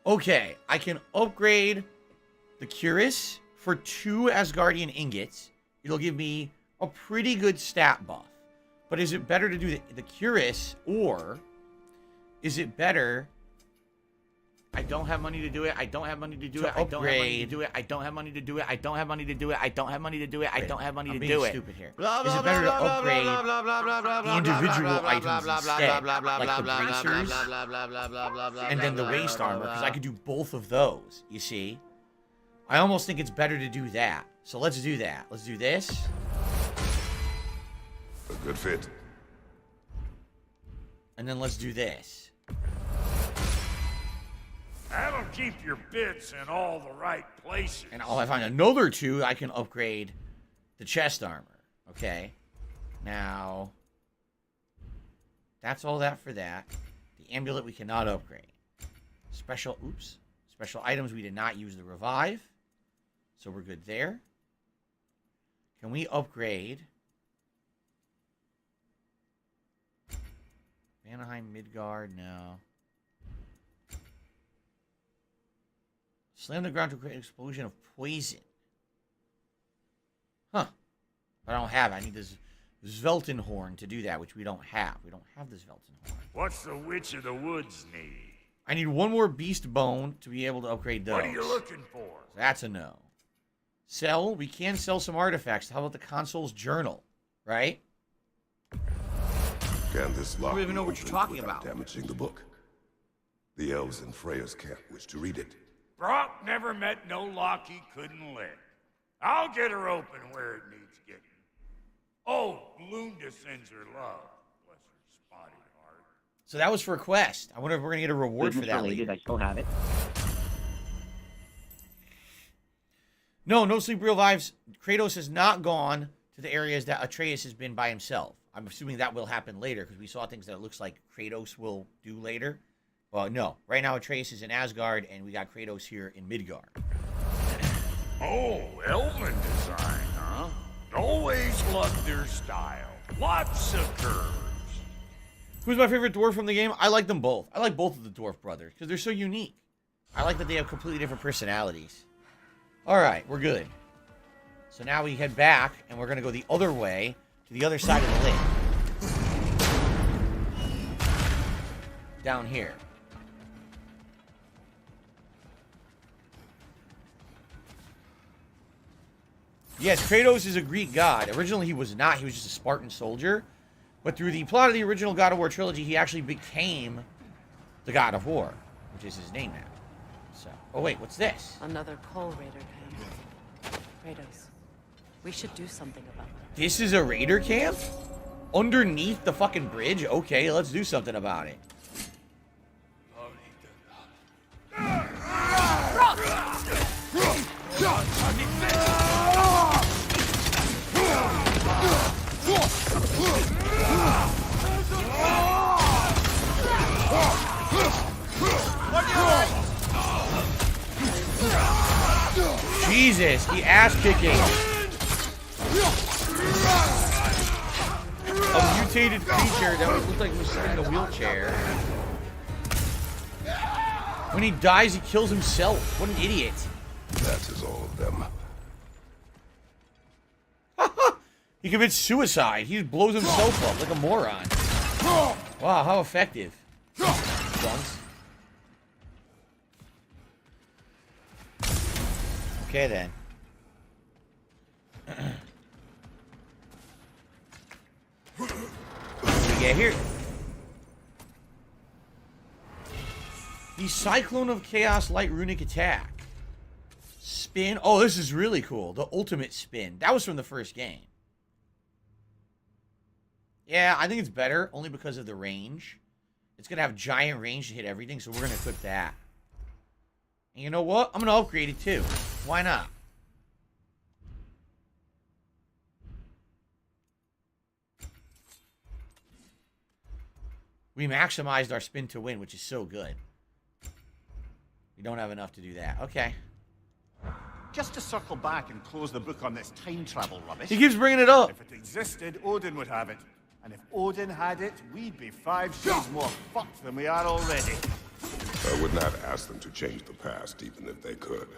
Okay, I can upgrade the Cuirass for 2 Asgardian ingots. It'll give me a pretty good stat buff. But is it better to do the Cuirass, or is it better... I don't have money to do it. I don't have money to do it. I don't have money to do it. I don't have money to do it. I don't have money to do it. I don't have money to do it. I don't have money to do it. Stupid here. Is it better to upgrade the individual items instead, like the bracers and then the waist armor? Because I could do both of those. You see, I almost think it's better to do that. So let's do that. Let's do this. A good fit. And then let's do this. That'll keep your bits in all the right places. And if I find another 2, I can upgrade the chest armor. Okay. Now, that's all that for that. The amulet we cannot upgrade. Special items we did not use the revive. So we're good there. Can we upgrade Vanaheim, Midgard? No. Slam the ground to create an explosion of poison. Huh. But I don't have it. I need this Sveltenhorn to do that, which we don't have. We don't have the Sveltenhorn. What's the Witch of the Woods need? I need 1 more beast bone to be able to upgrade those. What are you looking for? That's a no. Sell? We can sell some artifacts. How about the console's journal? Right? Can this lock I don't even know be what you're opened talking without about. damaging the book? The elves in Freya's camp wish to read it. Brock never met no lock he couldn't lick. I'll get her open where it needs getting. Oh, Lunda sends her love. Bless her spotted heart. So that was for a quest. I wonder if we're gonna get a reward for that later. I still have it. No, no sleep real vibes. Kratos has not gone to the areas that Atreus has been by himself. I'm assuming that will happen later because we saw things that it looks like Kratos will do later. Well, no. Right now Atreus is in Asgard and we got Kratos here in Midgard. Oh, elven design, huh? Always loved their style. Lots of curves. Who's my favorite dwarf from the game? I like them both. I like both of the dwarf brothers because they're so unique. I like that they have completely different personalities. Alright, we're good. So now we head back, and we're going to go the other way, to the other side of the lake. Down here. Yes, Kratos is a Greek god. Originally he was not, he was just a Spartan soldier. But through the plot of the original God of War trilogy, he actually became the God of War, which is his name now. So, oh wait, what's this? Another Coal Raider camp. Kratos, we should do something about that. This is a raider camp? Underneath the fucking bridge? Okay, let's do something about it. Jesus, the ass kicking. A mutated creature that looked like he was sitting in a wheelchair. When he dies, he kills himself. What an idiot. That is all of them. He commits suicide. He just blows himself up like a moron. Wow, how effective. Dunce. Okay, then. What do we get here? The Cyclone of Chaos Light Runic Attack. Spin. Oh, this is really cool. The ultimate spin. That was from the first game. Yeah, I think it's better, only because of the range. It's going to have giant range to hit everything, so we're going to equip that. And you know what? I'm going to upgrade it too. Why not? We maximized our spin to win, which is so good. We don't have enough to do that. Okay. Just to circle back and close the book on this time travel rubbish. He keeps bringing it up. If it existed, Odin would have it. And if Odin had it, we'd be 5 shades more fucked than we are already. I would not ask them to change the past, even if they could.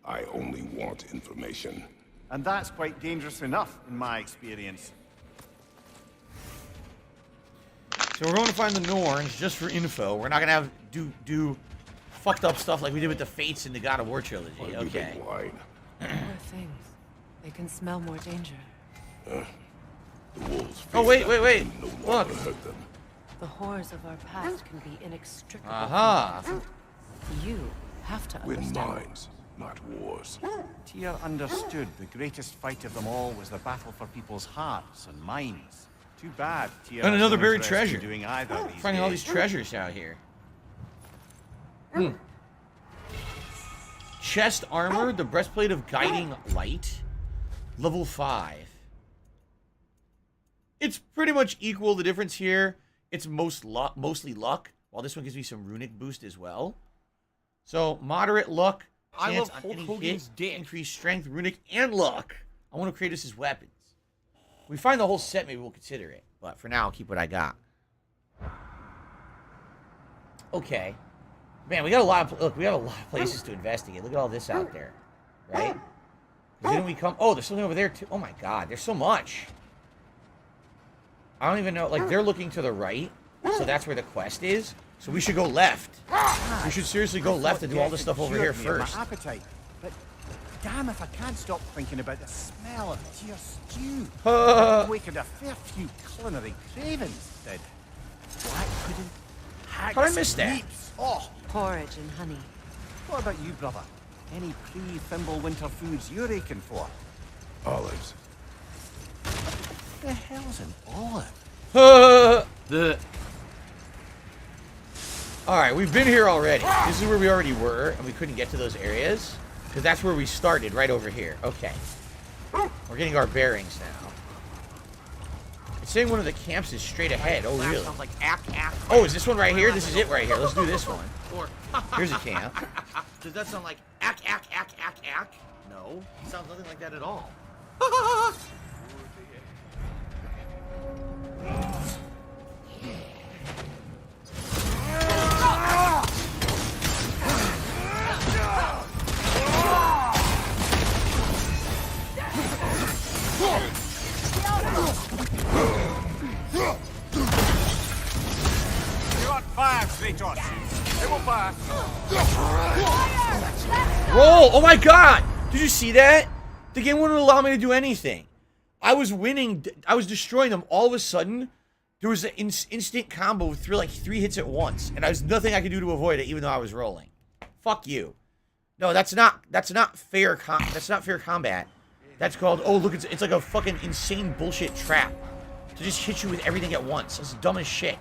I only want information. And that's quite dangerous enough, in my experience. So we're going to find the Norns just for info. We're not going to have do fucked up stuff like we did with the Fates in the God of War trilogy. Okay. Poor things. They can smell more danger. Oh, wait. Look. The horrors of our past can be inextricable. Aha. You have to Win understand. minds, not wars. Tyr understood the greatest fight of them all was the battle for people's hearts and minds. Too bad Tyr And another has no buried interest in treasure. doing either these Finding all days. these treasures out here. Chest armor, the breastplate of guiding light, level 5. It's pretty much equal. The difference here, it's mostly luck, while this one gives me some runic boost as well. So moderate luck, I chance love on Hulk any Hogan's hit, dick. increased strength, runic, and luck. I want to create Kratos' weapons. If we find the whole set, maybe we'll consider it. But for now, I'll keep what I got. Okay. Man, we got a lot of... Look, we got a lot of places to investigate. Look at all this out there. Right? Didn't we come... Oh, there's something over there, too. Oh, my God. There's so much. I don't even know. Like, they're looking to the right. So that's where the quest is. So we should go left. We should seriously go left and do all this stuff over here first. My appetite, but damn if I can't stop thinking about the smell of Tyr stew. Awakened a fair few culinary cravings, did. Black pudding, How'd I miss that? meats. Oh, Porridge and honey. what about you, brother? Any pre-Fimble winter foods you're aching for? Olives. What the hell's an olive? Alright, we've been here already. This is where we already were, and we couldn't get to those areas. Because that's where we started, right over here. Okay. We're getting our bearings now. It's saying one of the camps is straight ahead. Oh, really? Sounds like ack. Oh, is this one right here? This is it right here. Let's do this one. Or Here's a camp. Does that sound like ack? No, it sounds nothing like that at all. You got 5, Kratos. It will pass. Roll! Oh my god! Did you see that? The game wouldn't allow me to do anything. I was winning. I was destroying them. All of a sudden, there was an instant combo with like 3 hits at once, and there was nothing I could do to avoid it, even though I was rolling. Fuck you. No, that's not fair. That's not fair combat. That's called. Oh, look, it's like a fucking insane bullshit trap to just hit you with everything at once. That's dumb as shit.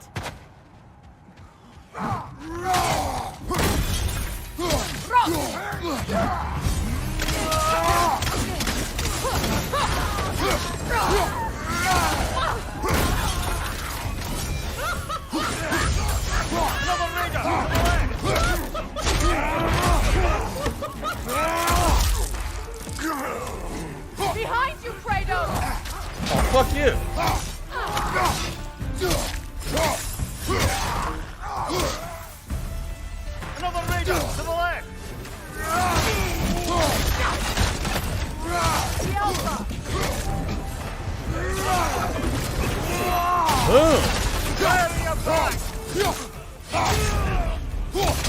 Behind you, Kratos! Oh, fuck you. Another Raider to the left.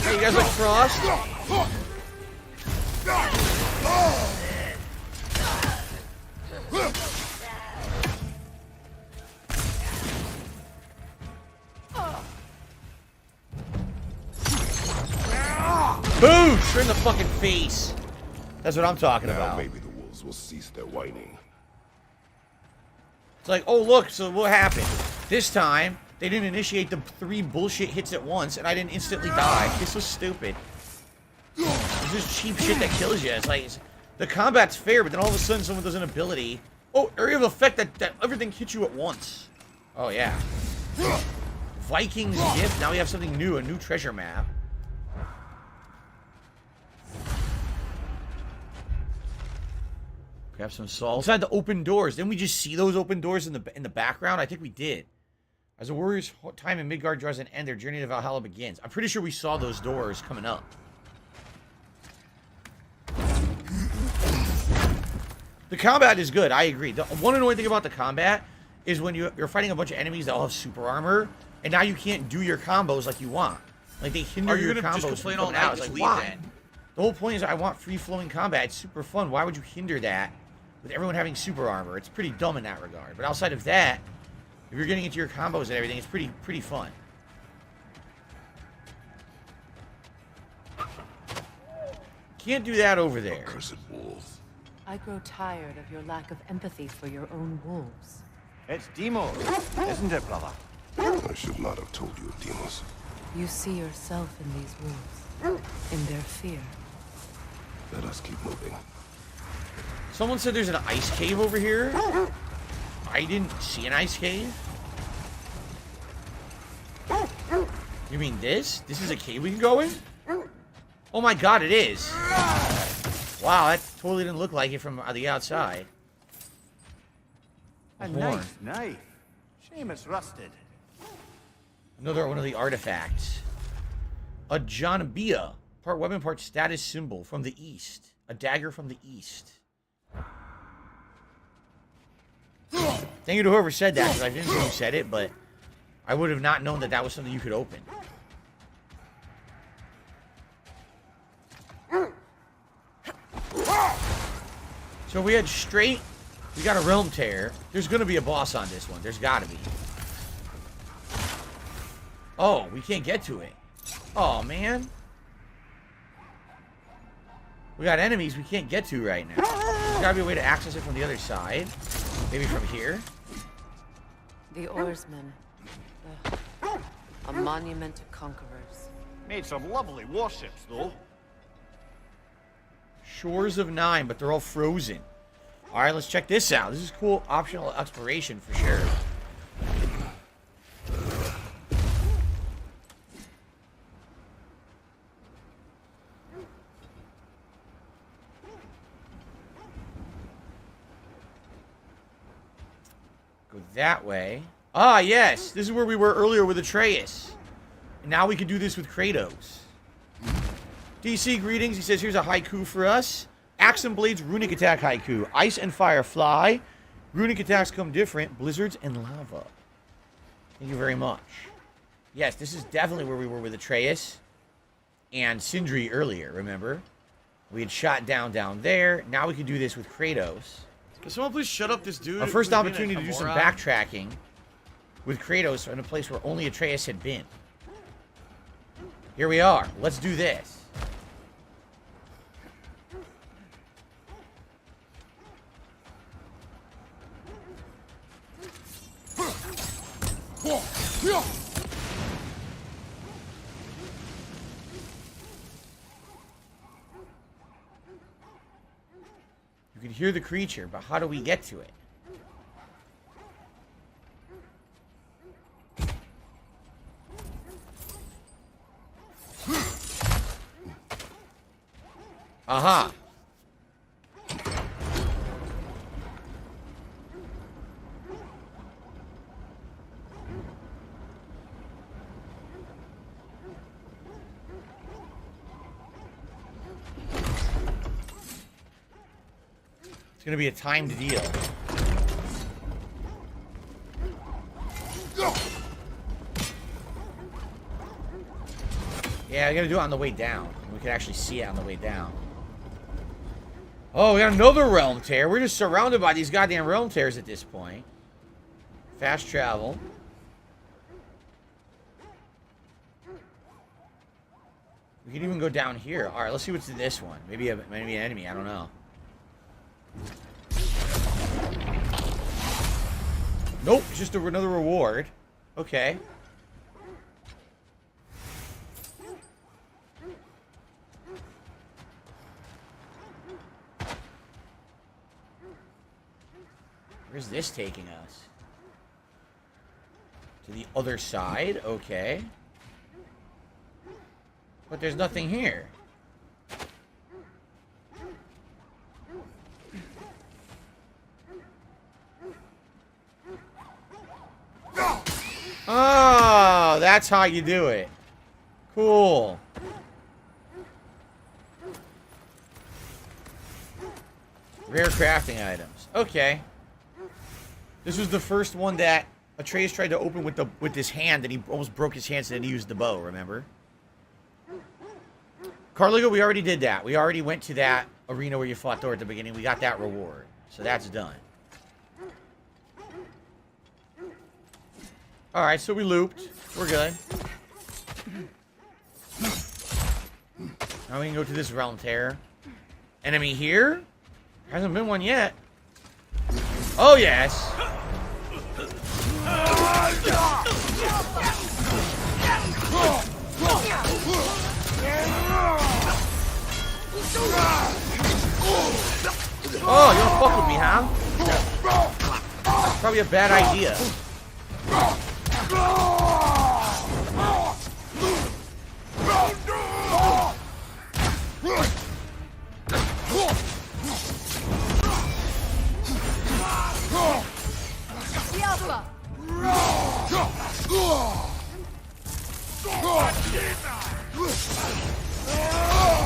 Hey, you guys like Frost? Boom! Straight in the fucking face. That's what I'm talking Now about. maybe the wolves will cease their whining. It's like, oh look, so what happened? This time, they didn't initiate the 3 bullshit hits at once, and I didn't instantly die. This was stupid. It's just cheap shit that kills you. It's like, the combat's fair, but then all of a sudden someone does an ability. Oh, area of effect that everything hits you at once. Oh yeah. Vikings gift, now we have something new, a new treasure map. Grab some salt. Inside the open doors. Didn't we just see those open doors in the background? I think we did. As the warriors' time in Midgard draws an end, their journey to Valhalla begins. I'm pretty sure we saw those doors coming up. The combat is good. I agree. The one annoying thing about the combat is when you're fighting a bunch of enemies that all have super armor, and now you can't do your combos like you want. Like they hinder Are you your gonna combos just from complain all coming night? out. It's Just like leave why? then. The whole point is I want free-flowing combat. It's super fun. Why would you hinder that with everyone having super armor? It's pretty dumb in that regard. But outside of that, if you're getting into your combos and everything, it's pretty fun. Can't do that over there. Accursed wolves. I grow tired of your lack of empathy for your own wolves. It's Demos, isn't it, brother? I should not have told you of Demos. You see yourself in these wolves, in their fear. Let us keep moving. Someone said there's an ice cave over here. I didn't see an ice cave. You mean this? This is a cave we can go in? Oh my god, it is. Wow, that totally didn't look like it from the outside. A horn. nice knife. Shame it's rusted. Another one of the artifacts. A Janabia. Part weapon, part status symbol from the east. A dagger from the east. Thank you to whoever said that, because I didn't know who said it, but I would have not known that that was something you could open. So we had straight, we got a realm tear. There's going to be a boss on this one. There's got to be. Oh, we can't get to it. Oh, man. We got enemies we can't get to right now. There's gotta be a way to access it from the other side. Maybe from here. The oarsmen. A monument to conquerors. Made some lovely warships, though. Shores of 9, but they're all frozen. Alright, let's check this out. This is cool optional exploration for sure. Go that way. Ah, yes! This is where we were earlier with Atreus. And now we can do this with Kratos. DC, greetings. He says, here's a haiku for us. Axe and Blades runic attack haiku. Ice and fire fly. Runic attacks come different. Blizzards and lava. Thank you very much. Yes, this is definitely where we were with Atreus and Sindri earlier, remember? We had shot down there. Now we can do this with Kratos. Can someone please shut up this dude? Our first who's being opportunity a to do some moron? backtracking with Kratos in a place where only Atreus had been. Here we are. Let's do this. You can hear the creature, but how do we get to it? Aha! It's gonna be a timed deal. Yeah, I gotta do it on the way down. We can actually see it on the way down. Oh, we got another realm tear. We're just surrounded by these goddamn realm tears at this point. Fast travel. We can even go down here. All right, let's see what's in this one. Maybe an enemy. I don't know. Nope, it's just another reward. Okay. Where's this taking us? To the other side? Okay. But there's nothing here. Oh, that's how you do it. Cool. Rare crafting items. Okay. This was the first one that Atreus tried to open with his hand, and he almost broke his hand, so then he used the bow, remember? Carligo, we already did that. We already went to that arena where you fought Thor at the beginning. We got that reward. So that's done. Alright, so we looped. We're good. Now we can go to this realm tear. Enemy here? Hasn't been one yet. Oh, yes. Oh, you don't fuck with me, huh? Probably a bad idea.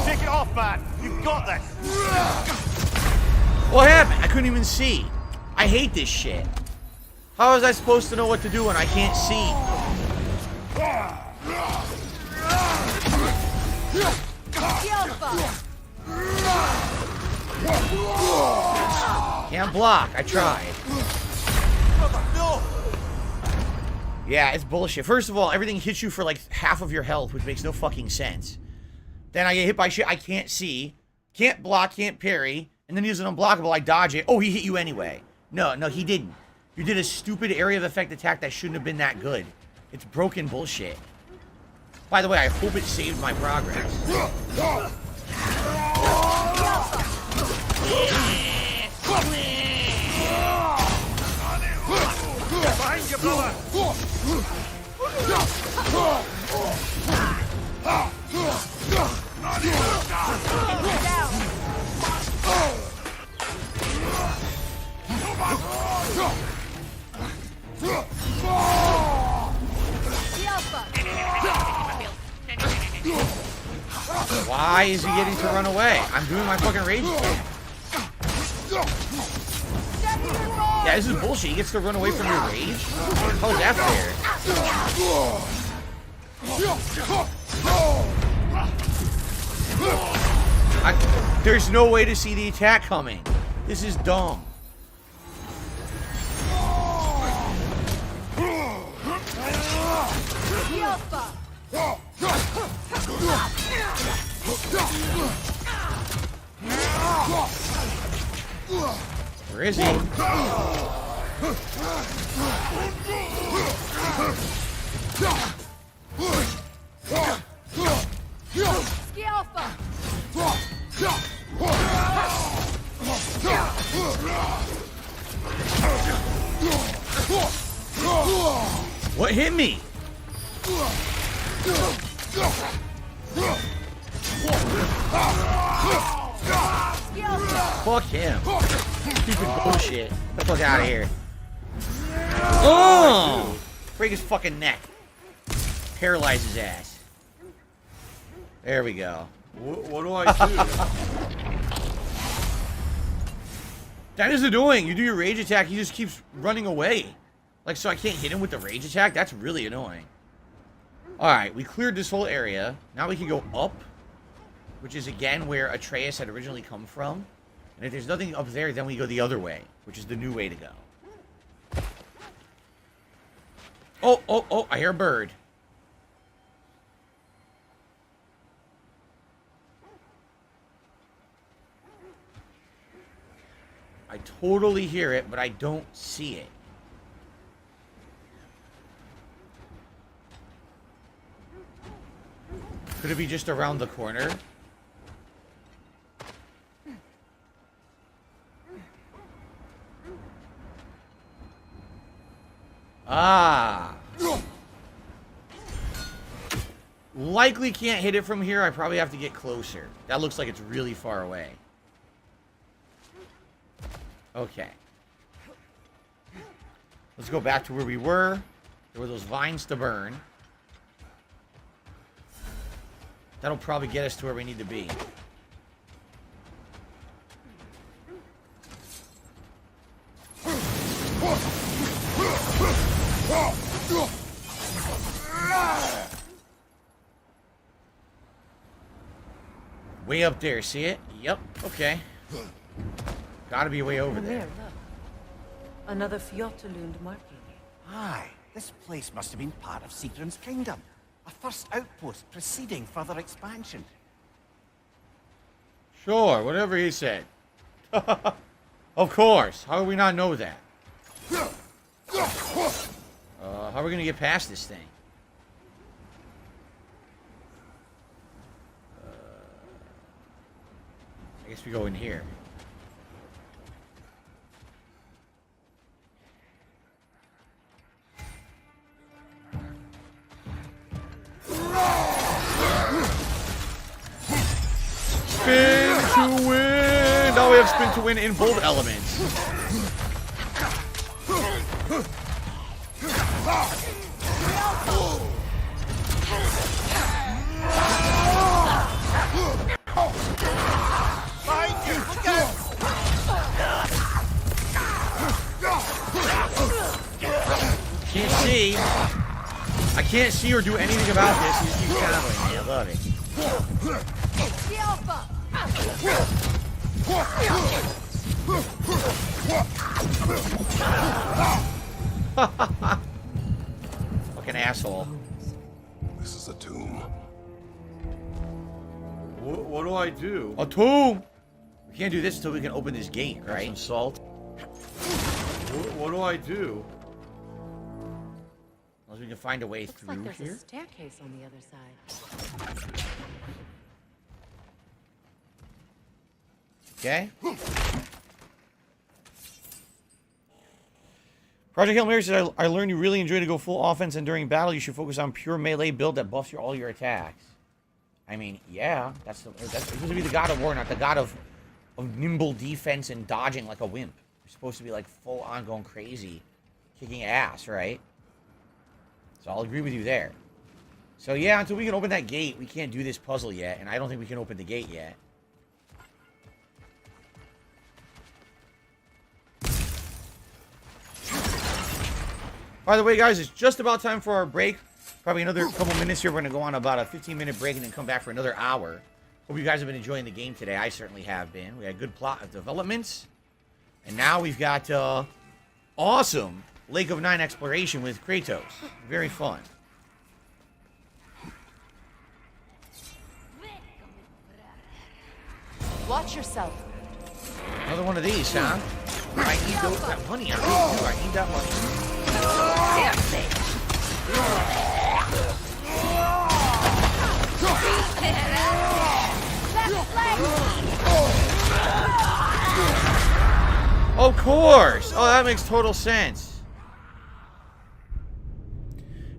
Take it off, man. You've got this. What happened? I couldn't even see. I hate this shit. How was I supposed to know what to do when I can't see? Can't block. I tried. Yeah, it's bullshit. First of all, everything hits you for like half of your health, which makes no fucking sense. Then I get hit by shit I can't see. Can't block, can't parry. And then he does an unblockable. I dodge it. Oh, he hit you anyway. No, he didn't. You did a stupid area of effect attack that shouldn't have been that good. It's broken bullshit. By the way, I hope it saved my progress. Behind you, brother! Why is he getting to run away? I'm doing my fucking rage attack. Yeah, this is bullshit. He gets to run away from your rage? How is that fair? There's no way to see the attack coming. This is dumb. Where is he? What hit me? Fuck him. Stupid bullshit. Get the fuck out of here. Oh! Break his fucking neck. Paralyze his ass. There we go. What do I do? That is annoying. You do your rage attack, he just keeps running away. Like, so I can't hit him with the rage attack? That's really annoying. Alright, we cleared this whole area. Now we can go up, which is again where Atreus had originally come from. And if there's nothing up there, then we go the other way, which is the new way to go. Oh, I hear a bird. I totally hear it, but I don't see it. Could it be just around the corner? Ah. Likely can't hit it from here. I probably have to get closer. That looks like it's really far away. Okay. Let's go back to where we were. There were those vines to burn. That'll probably get us to where we need to be. Way up there, see it? Yep, okay. Gotta be way over there. Look. Another Fjotalund marking. Aye, this place must have been part of Sigrun's kingdom. A first outpost preceding further expansion. Sure, whatever he said. Of course. How do we not know that? How are we gonna get past this thing? I guess we go in here. Spin to win! Now we have spin to win in both elements. Can't see. I can't see or do anything about this. He just keeps shadowing me. I love it. Fucking asshole. This is a tomb. What do I do? A tomb! We can't do this until we can open this gate, right? Some salt. What do I do? Unless we can find a way Looks through like there's here. a staircase on the other side. Okay. Project Hail Mary said, I learned you really enjoy to go full offense, and during battle you should focus on pure melee build that buffs all your attacks. I mean, yeah, that's supposed to be the god of war, not the god of nimble defense and dodging like a wimp. You're supposed to be like full on going crazy, kicking ass, right? So I'll agree with you there. So yeah, until we can open that gate, we can't do this puzzle yet, and I don't think we can open the gate yet. By the way, guys, it's just about time for our break. Probably another couple minutes here. We're going to go on about a 15-minute break and then come back for another hour. Hope you guys have been enjoying the game today. I certainly have been. We had a good plot of developments. And now we've got awesome Lake of Nine exploration with Kratos. Very fun. Watch yourself. Another one of these, huh? I need that money. I really do. I need that money. Of course! Oh, that makes total sense.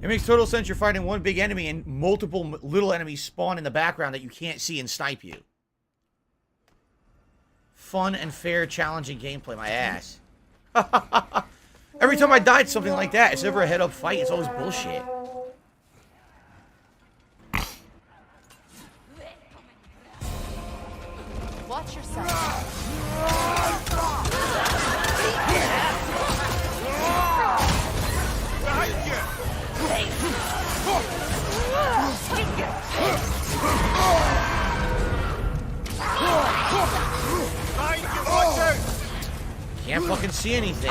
It makes total sense. You're fighting one big enemy and multiple little enemies spawn in the background that you can't see and snipe you. Fun and fair, challenging gameplay, my ass. Every time I died something like that, it's never a head-up fight. It's always bullshit. Watch yourself. Can't fucking see anything.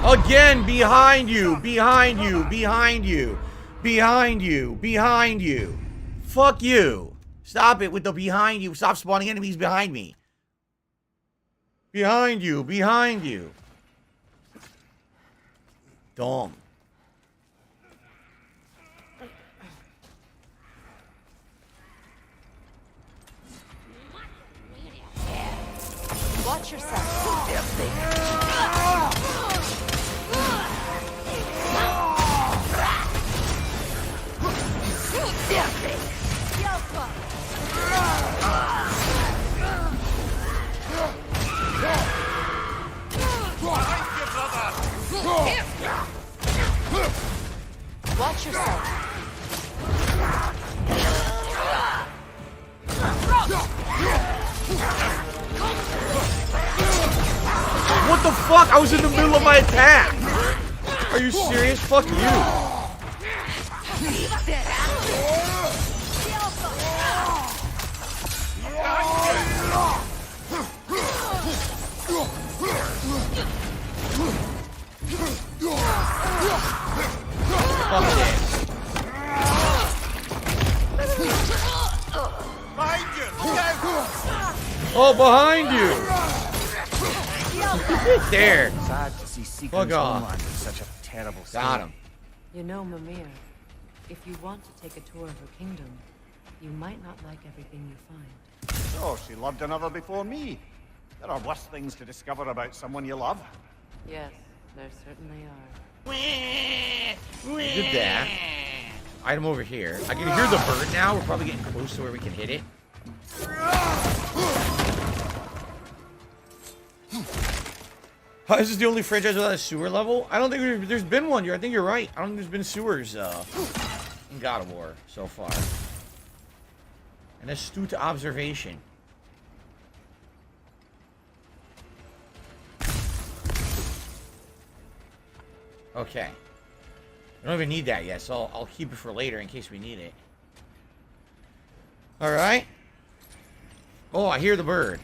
Again, behind you, behind you, behind you, behind you, behind you. Fuck you. Stop it with the behind you. Stop spawning enemies behind me. Behind you, behind you. Dumb. Watch yourself. Watch yourself. What the fuck? I was in the middle of my attack. Are you serious? Fuck you. Fuck this. Oh, behind you. There. Sad to see Sequin's Fuck off. homeland in such a terrible state. Got him. You know, Mimir, if you want to take a tour of her kingdom, you might not like everything you find. Oh, she loved another before me. There are worse things to discover about someone you love. Yes, there certainly are. Did that. Item over here. I can hear the bird now. We're probably getting close to where we can hit it. Is this the only franchise without a sewer level? I don't think there's been one. I think you're right. I don't think there's been sewers in God of War so far. An astute observation. Okay. I don't even need that yet, so I'll keep it for later in case we need it. Alright. Oh, I hear the bird.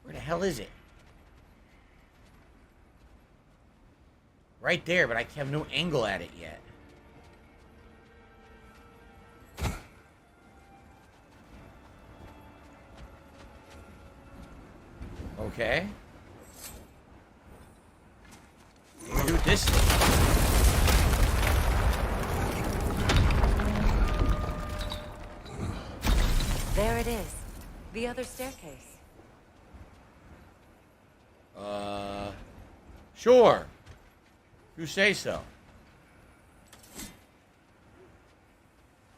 Where the hell is it? Right there, but I have no angle at it yet. Okay. What do we do with this thing? There it is. The other staircase. Sure. You say so.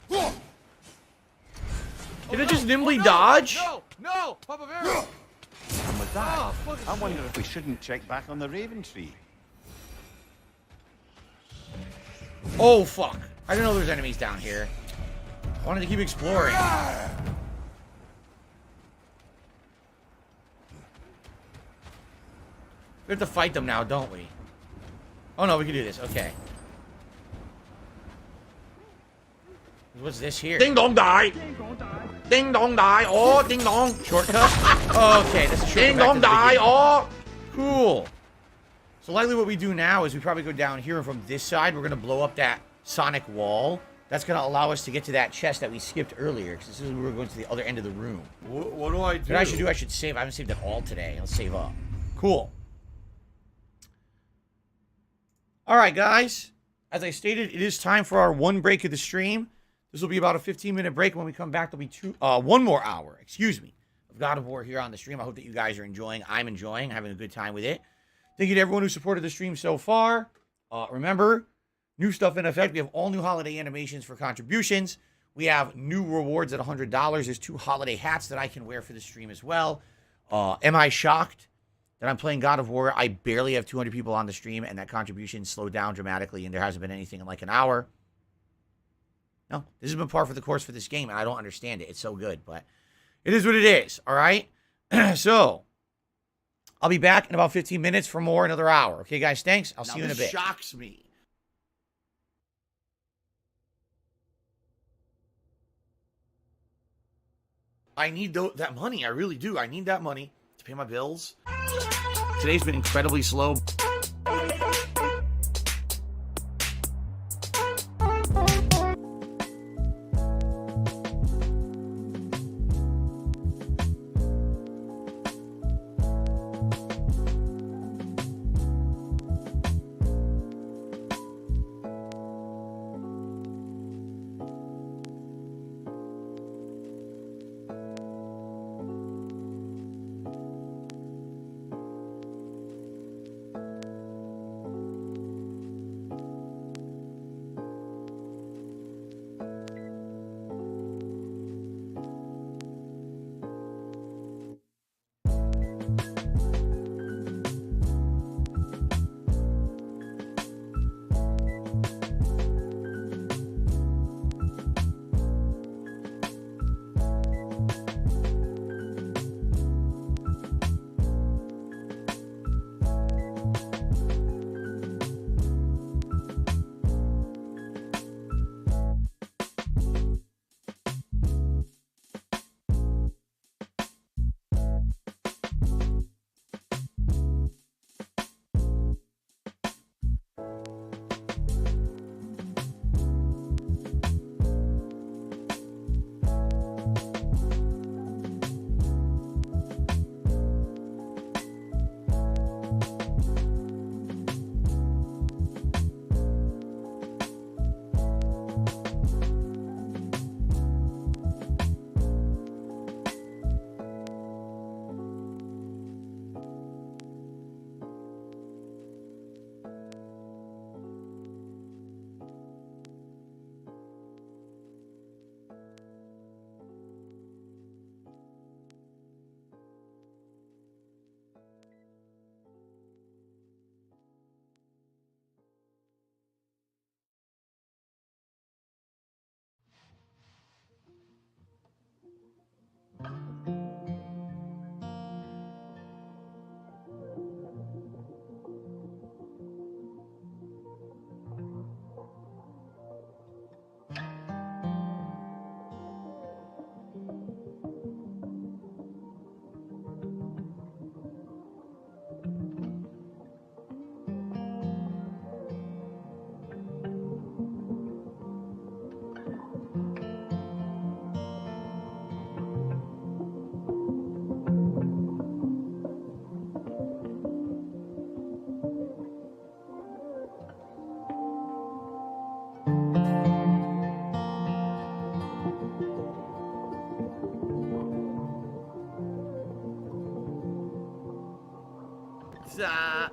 Did it just nimbly dodge? No! Papa Vera! And with that, I wonder if we shouldn't check back on the Raven Tree. Oh, fuck. I didn't know there's enemies down here. I wanted to keep exploring. We have to fight them now, don't we? Oh, no, we can do this. Okay. What's this here? Ding dong die! Ding dong die! Oh, ding dong! Shortcut? Okay, that's a shortcut. Ding dong die! Oh! Cool. So likely what we do now is we probably go down here, and from this side, we're going to blow up that sonic wall. That's going to allow us to get to that chest that we skipped earlier, because this is where we're going to the other end of the room. What do I do? What I should do, I should save. I haven't saved at all today. I'll save up. Cool. All right, guys. As I stated, it is time for our one break of the stream. This will be about a 15-minute break. When we come back, there'll be one more hour, of God of War here on the stream. I hope that you guys are enjoying. I'm enjoying, having a good time with it. Thank you to everyone who supported the stream so far. Remember, new stuff in effect. We have all new holiday animations for contributions. We have new rewards at $100. There's 2 holiday hats that I can wear for the stream as well. Am I shocked that I'm playing God of War? I barely have 200 people on the stream, and that contribution slowed down dramatically, and there hasn't been anything in like an hour. No, this has been par for the course for this game, and I don't understand it. It's so good, but it is what it is, all right? So, I'll be back in about 15 minutes for more, another hour. Okay, guys, thanks. I'll see you in a bit. This shocks me. I need that money. I really do. I need that money to pay my bills. Today's been incredibly slow. pizza.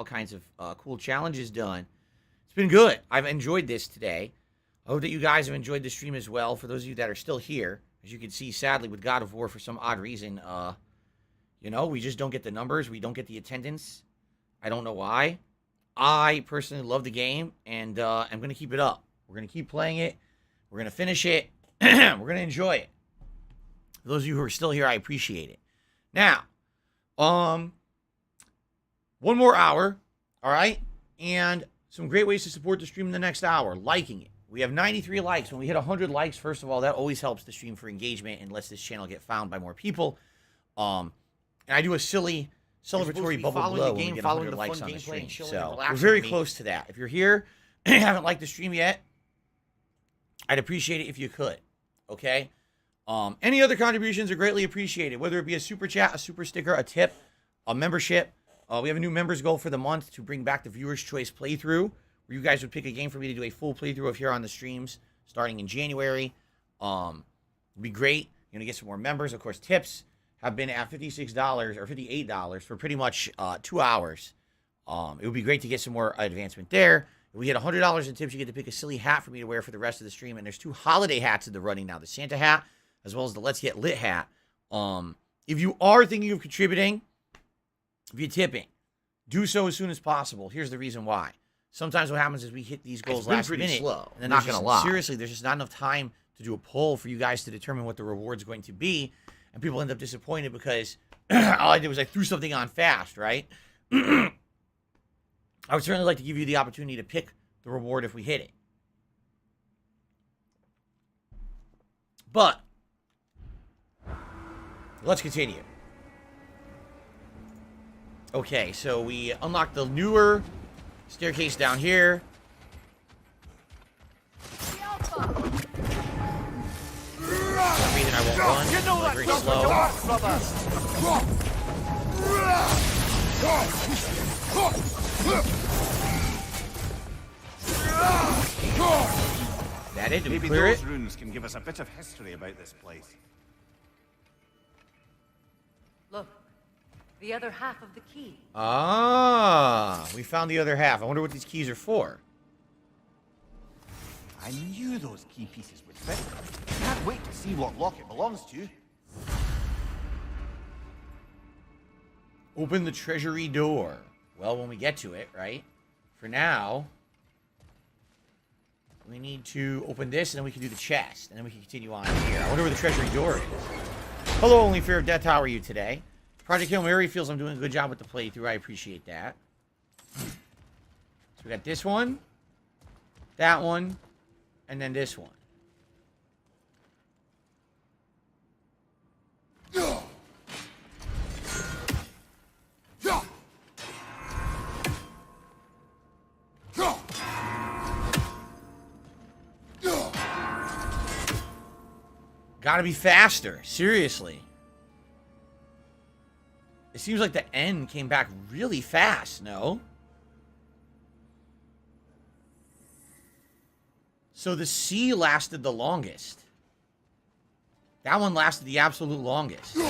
all kinds of cool challenges done. It's been good. I've enjoyed this today. I hope that you guys have enjoyed the stream as well. For those of you that are still here, as you can see, sadly, with God of War, for some odd reason, we just don't get the numbers. We don't get the attendance. I don't know why. I personally love the game, and I'm going to keep it up. We're going to keep playing it. We're going to finish it. We're going to enjoy it. For those of you who are still here, I appreciate it. Now, one more hour, all right? And some great ways to support the stream in the next hour. Liking it. We have 93 likes. When we hit 100 likes, first of all, that always helps the stream for engagement and lets this channel get found by more people. And I do a silly celebratory bubble glow when we get 100 likes on the stream. So we're very close to that. If you're here and you haven't liked the stream yet, I'd appreciate it if you could. Okay? Any other contributions are greatly appreciated, whether it be a super chat, a super sticker, a tip, a membership. We have a new members goal for the month to bring back the Viewer's Choice playthrough, where you guys would pick a game for me to do a full playthrough of here on the streams starting in January. It'd be great. You're going to get some more members. Of course, tips have been at $56 or $58 for pretty much 2 hours. It would be great to get some more advancement there. If we get $100 in tips, you get to pick a silly hat for me to wear for the rest of the stream. And there's 2 holiday hats in the running now, the Santa hat as well as the Let's Get Lit hat. If you are thinking of contributing, if you're tipping, do so as soon as possible. Here's the reason why. Sometimes what happens is we hit these goals last minute. Slow. And then Not gonna lie. Seriously, there's just not enough time to do a poll for you guys to determine what the reward's going to be. And people end up disappointed because all I did was I threw something on fast, right? I would certainly like to give you the opportunity to pick the reward if we hit it. But let's continue. Okay, so we unlocked the newer staircase down here. For some reason I won't run. You know I'm that very slow. That it? Did we Maybe clear those it? runes can give us a bit of history about this place. Look, the other half of the key. Ah, we found the other half. I wonder what these keys are for. I knew those key pieces would fit. Can't wait to see what lock it belongs to. Open the treasury door. Well, when we get to it, right? For now, we need to open this, and then we can do the chest, and then we can continue on here. I wonder where the treasury door is. Hello, Only Fear of Death. How are you today? Project Hail Mary feels I'm doing a good job with the playthrough. I appreciate that. So we got this one, that one, and then this one. Gotta be faster. Seriously. It seems like the N came back really fast, no? So the C lasted the longest. That one lasted the absolute longest. You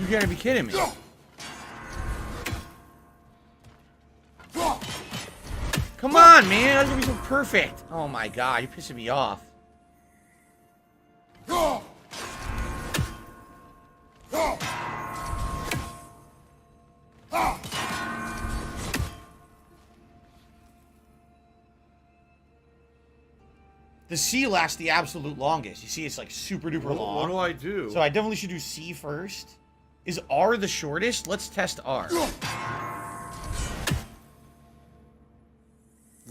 gotta be kidding me. Come on, man. That's gonna be so perfect. Oh my god, you're pissing me off. The C lasts the absolute longest. You see, it's like super duper long. What do I do? So I definitely should do C first. Is R the shortest? Let's test R.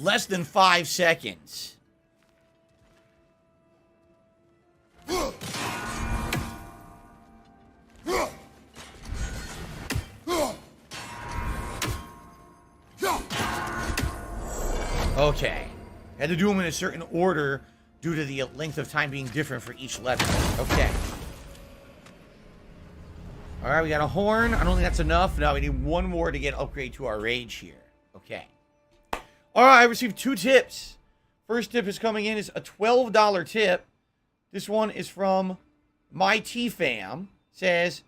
Less than 5 seconds. Okay. Had to do them in a certain order due to the length of time being different for each letter. Okay. Alright, we got a horn. I don't think that's enough. Now we need one more to get upgrade to our rage here. Okay. Alright, I received 2 tips. First tip is coming in is a $12 tip. This one is from My T-Fam says,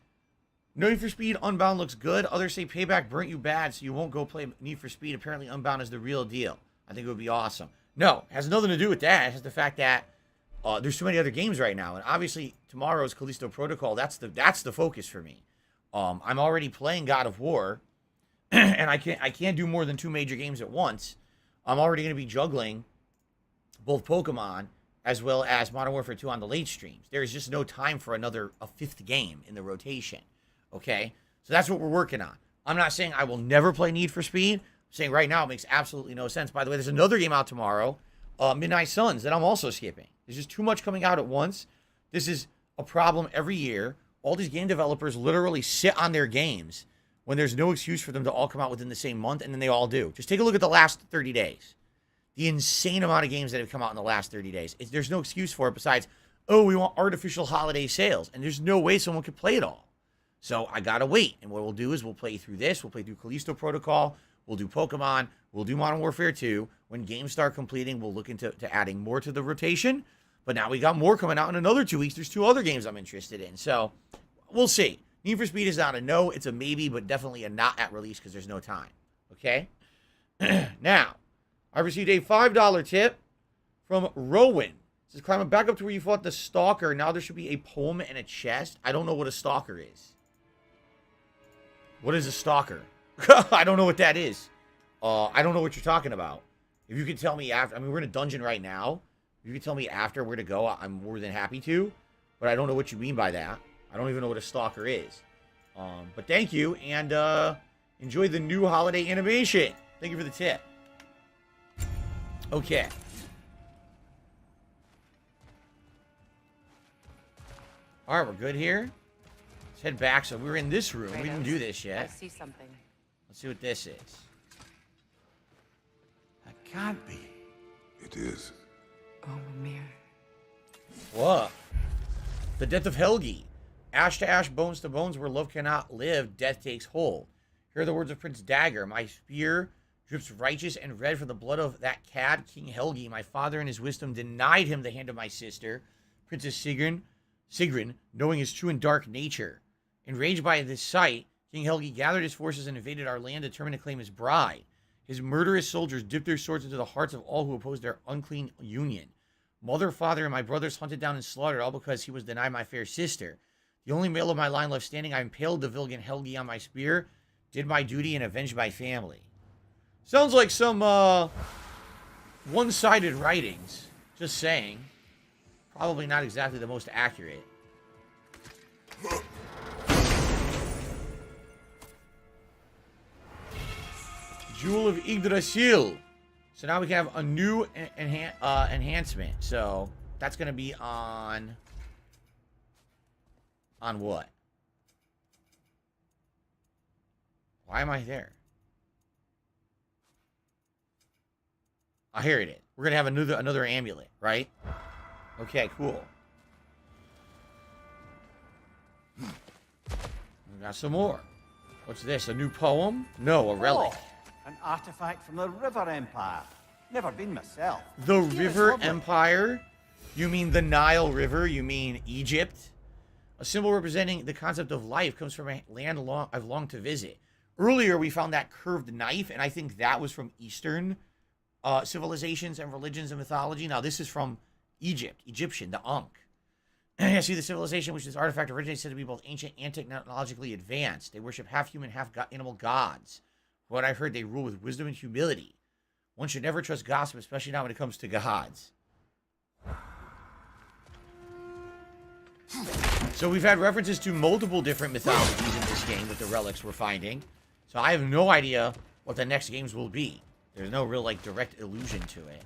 Need for Speed Unbound looks good. Others say Payback burnt you bad, so you won't go play Need for Speed. Apparently Unbound is the real deal. I think it would be awesome. No, it has nothing to do with that. It has the fact that there's too many other games right now. And obviously, tomorrow's Callisto Protocol, that's the focus for me. I'm already playing God of War, and I can't do more than 2 major games at once. I'm already going to be juggling both Pokemon as well as Modern Warfare 2 on the late streams. There's just no time for a 5th game in the rotation. Okay? So that's what we're working on. I'm not saying I will never play Need for Speed. I'm saying right now it makes absolutely no sense. By the way, there's another game out tomorrow, Midnight Suns, that I'm also skipping. There's just too much coming out at once. This is a problem every year. All these game developers literally sit on their games when there's no excuse for them to all come out within the same month, and then they all do. Just take a look at the last 30 days. The insane amount of games that have come out in the last 30 days. There's no excuse for it besides, oh, we want artificial holiday sales. And there's no way someone could play it all. So I got to wait. And what we'll do is we'll play through this. We'll play through Callisto Protocol. We'll do Pokemon. We'll do Modern Warfare 2. When games start completing, we'll look into adding more to the rotation. But now we got more coming out in another 2 weeks. There's 2 other games I'm interested in. So we'll see. Need for Speed is not a no. It's a maybe, but definitely a not at release because there's no time. Okay? Now, I received a $5 tip from Rowan. It says, climbing back up to where you fought the Stalker. Now there should be a poem and a chest. I don't know what a Stalker is. What is a Stalker? I don't know what that is. I don't know what you're talking about. If you could tell me after, I mean, we're in a dungeon right now. If you could tell me after where to go, I'm more than happy to. But I don't know what you mean by that. I don't even know what a Stalker is. But thank you, and enjoy the new holiday animation. Thank you for the tip. Okay. All right, we're good here. Let's head back. So we're in this room. We didn't do this yet. I see something. Let's see what this is. That can't be. It is. Oh, Mimir. What? The death of Helgi. Ash to ash, bones to bones, where love cannot live, death takes hold. Here are the words of Prince Dagger. My spear drips righteous and red from the blood of that cad, King Helgi. My father in his wisdom denied him the hand of my sister, Princess Sigrun, knowing his true and dark nature. Enraged by this sight, King Helgi gathered his forces and invaded our land, determined to claim his bride. His murderous soldiers dipped their swords into the hearts of all who opposed their unclean union. Mother, father, and my brothers hunted down and slaughtered, all because he was denied my fair sister. The only male of my line left standing, I impaled the Vilgan Helgi on my spear, did my duty, and avenged my family. Sounds like some, one-sided writings. Just saying. Probably not exactly the most accurate. Jewel of Yggdrasil. So now we can have a new enhancement. So that's going to be on what? Why am I there? Oh, here it is. We're going to have another amulet, right? Okay, cool. We got some more. What's this? A new poem? No, a relic. Oh, an artifact from the River Empire. Never been myself. The River Empire? You mean the Nile River? You mean Egypt? A symbol representing the concept of life comes from a land I've longed to visit. Earlier, we found that curved knife, and I think that was from Eastern civilizations and religions and mythology. Now, this is from Egyptian, the Ankh. I see the civilization which this artifact originates said to be both ancient and technologically advanced. They worship half human, half animal gods. From what I've heard, they rule with wisdom and humility. One should never trust gossip, especially not when it comes to gods. So we've had references to multiple different mythologies in this game with the relics we're finding. So I have no idea what the next games will be. There's no real, like, direct allusion to it.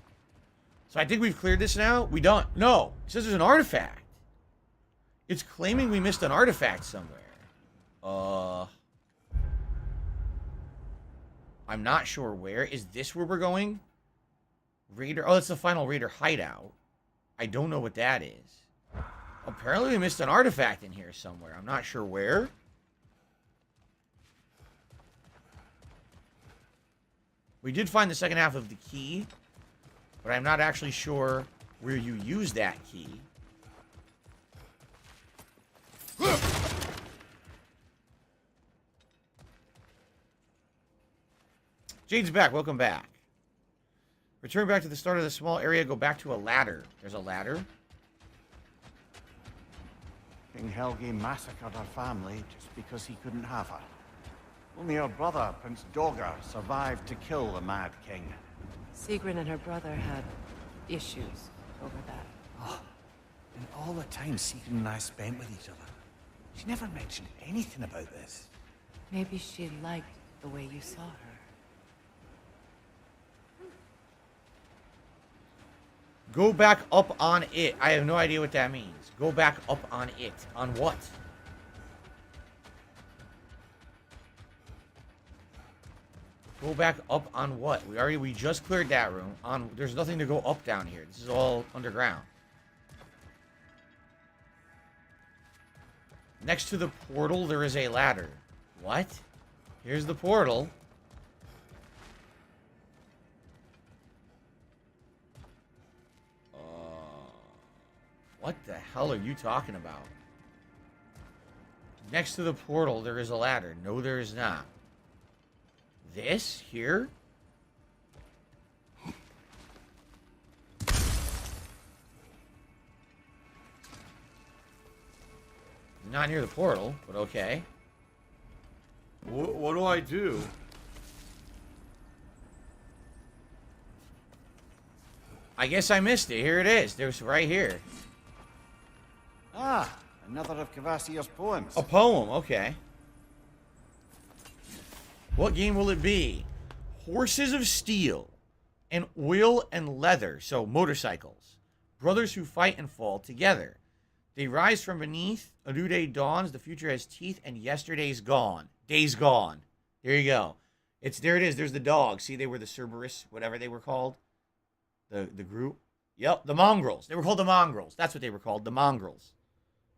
So I think we've cleared this now. We don't. No. It says there's an artifact. It's claiming we missed an artifact somewhere. I'm not sure where. Is this where we're going? Raider. Oh, that's the final Raider hideout. I don't know what that is. Apparently we missed an artifact in here somewhere. I'm not sure where. We did find the second half of the key, but I'm not actually sure where you use that key. Jade's back. Welcome back. Return back to the start of the small area. Go back to a ladder. There's a ladder. King Helge massacred her family just because he couldn't have her. Only her brother, Prince Dogger, survived to kill the Mad King. Sigrun and her brother had issues over that. Oh, and all the time Sigrun and I spent with each other, she never mentioned anything about this. Maybe she liked the way you saw her. Go back up on it. I have no idea what that means. Go back up on it. On what? Go back up on what? We just cleared that room. There's nothing to go up down here. This is all underground. Next to the portal, there is a ladder. What? Here's the portal. What the hell are you talking about? Next to the portal, there is a ladder. No, there is not. This? Here? Not near the portal, but okay. What do I do? I guess I missed it. Here it is. There's right here. Ah, another of Kvasir's poems. A poem, okay. What game will it be? Horses of steel and oil and leather, so motorcycles. Brothers who fight and fall together. They rise from beneath, a new day dawns, the future has teeth, and yesterday's gone. Day's gone. There you go. There it is, there's the dogs. See, they were the Cerberus, whatever they were called. The group. Yep, the mongrels. They were called the mongrels. That's what they were called, the mongrels.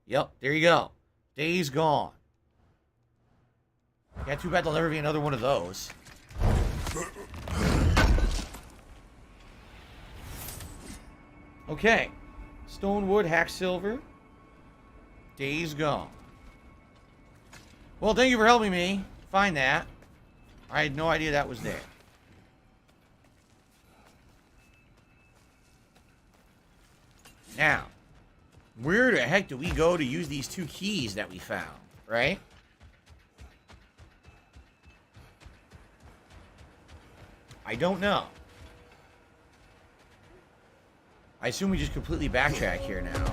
Yep, there you go. Day's gone. Yeah, too bad there'll never be another one of those. Okay. Stonewood, hack silver. Day's gone. Well, thank you for helping me find that. I had no idea that was there. Now, where the heck do we go to use these 2 keys that we found, right? I don't know. I assume we just completely backtrack here now.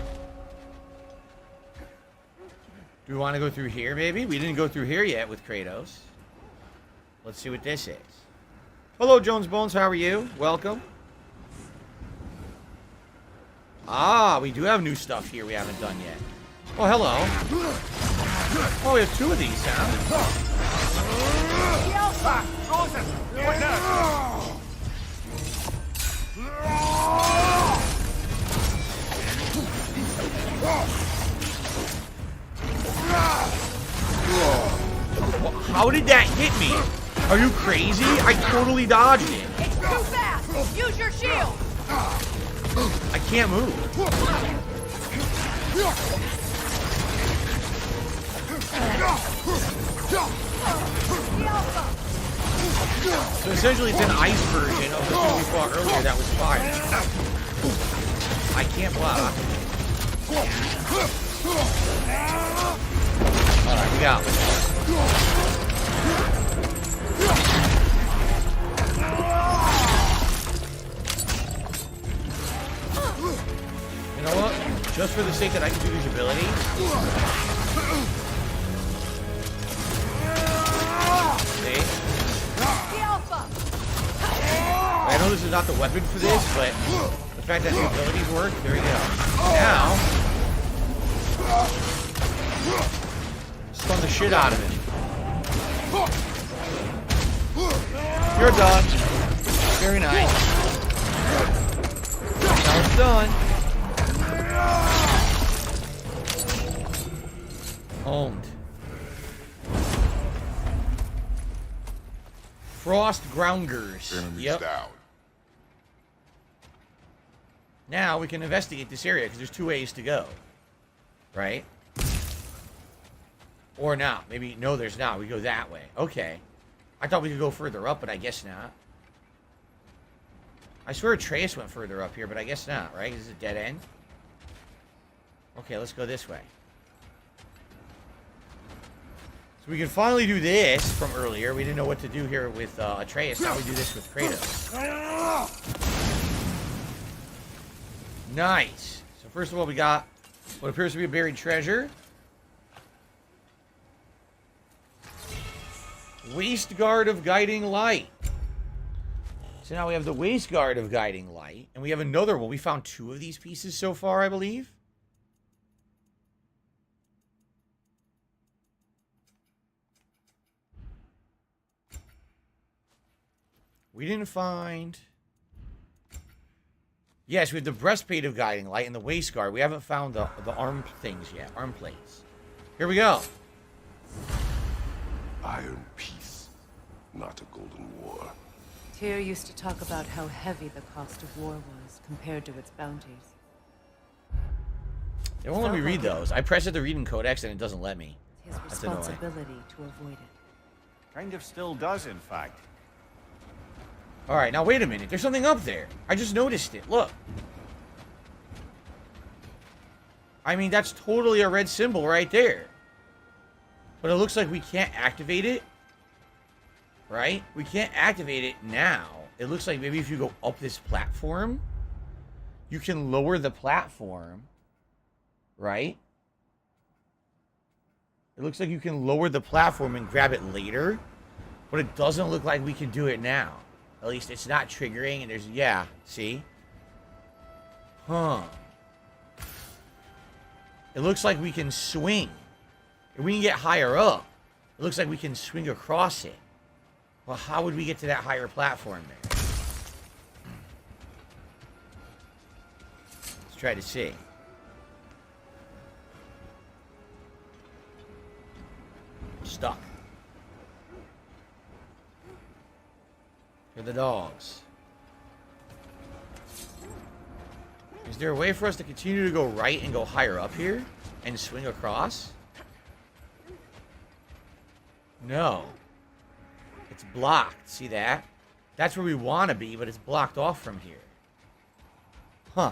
Do we want to go through here, maybe? We didn't go through here yet with Kratos. Let's see what this is. Hello, Jones Bones. How are you? Welcome. Ah, we do have new stuff here we haven't done yet. Oh, hello. Oh, we have 2 of these, huh? How did that hit me? Are you crazy? I totally dodged it. It's too fast! Use your shield! I can't move. So essentially it's an ice version of the thing we fought earlier that was fire. I can't block. Alright, we got it. You know what? Just for the sake that I can do these abilities. See? I know this is not the weapon for this, but the fact that the abilities work, there you go. Now, stun the shit out of it. You're done. Very nice. Now it's done. Owned. Frost Grounders. Yep. Down. Now we can investigate this area because there's 2 ways to go. Right? Or not. Maybe, no, there's not. We go that way. Okay. I thought we could go further up, but I guess not. I swear Atreus went further up here, but I guess not, right? This is a dead end. Okay, let's go this way. So we can finally do this from earlier. We didn't know what to do here with Atreus. Now we do this with Kratos. Nice. So first of all, we got what appears to be a buried treasure. Waist Guard of Guiding Light. So now we have the Waist Guard of Guiding Light. And we have another one. We found 2 of these pieces so far, I believe. We didn't find... Yes, we have the Breastplate of Guiding Light and the Waist Guard. We haven't found the arm things yet. Arm plates. Here we go. Iron peace, not a golden war. Tyr used to talk about how heavy the cost of war was compared to its bounties. They won't let me read those. I press it to read in Codex and it doesn't let me. His responsibility to avoid it. Kind of still does, in fact. Alright, now wait a minute. There's something up there. I just noticed it. Look. I mean, that's totally a red symbol right there. But it looks like we can't activate it. Right? We can't activate it now. It looks like maybe if you go up this platform, you can lower the platform. Right? It looks like you can lower the platform and grab it later. But it doesn't look like we can do it now. At least it's not triggering and there's... Yeah, see? Huh. It looks like we can swing. If we can get higher up, it looks like we can swing across it. Well, how would we get to that higher platform there? Let's try to see. Stuck. Here are the dogs. Is there a way for us to continue to go right and go higher up here? And swing across? No. It's blocked. See that? That's where we want to be, but it's blocked off from here. Huh.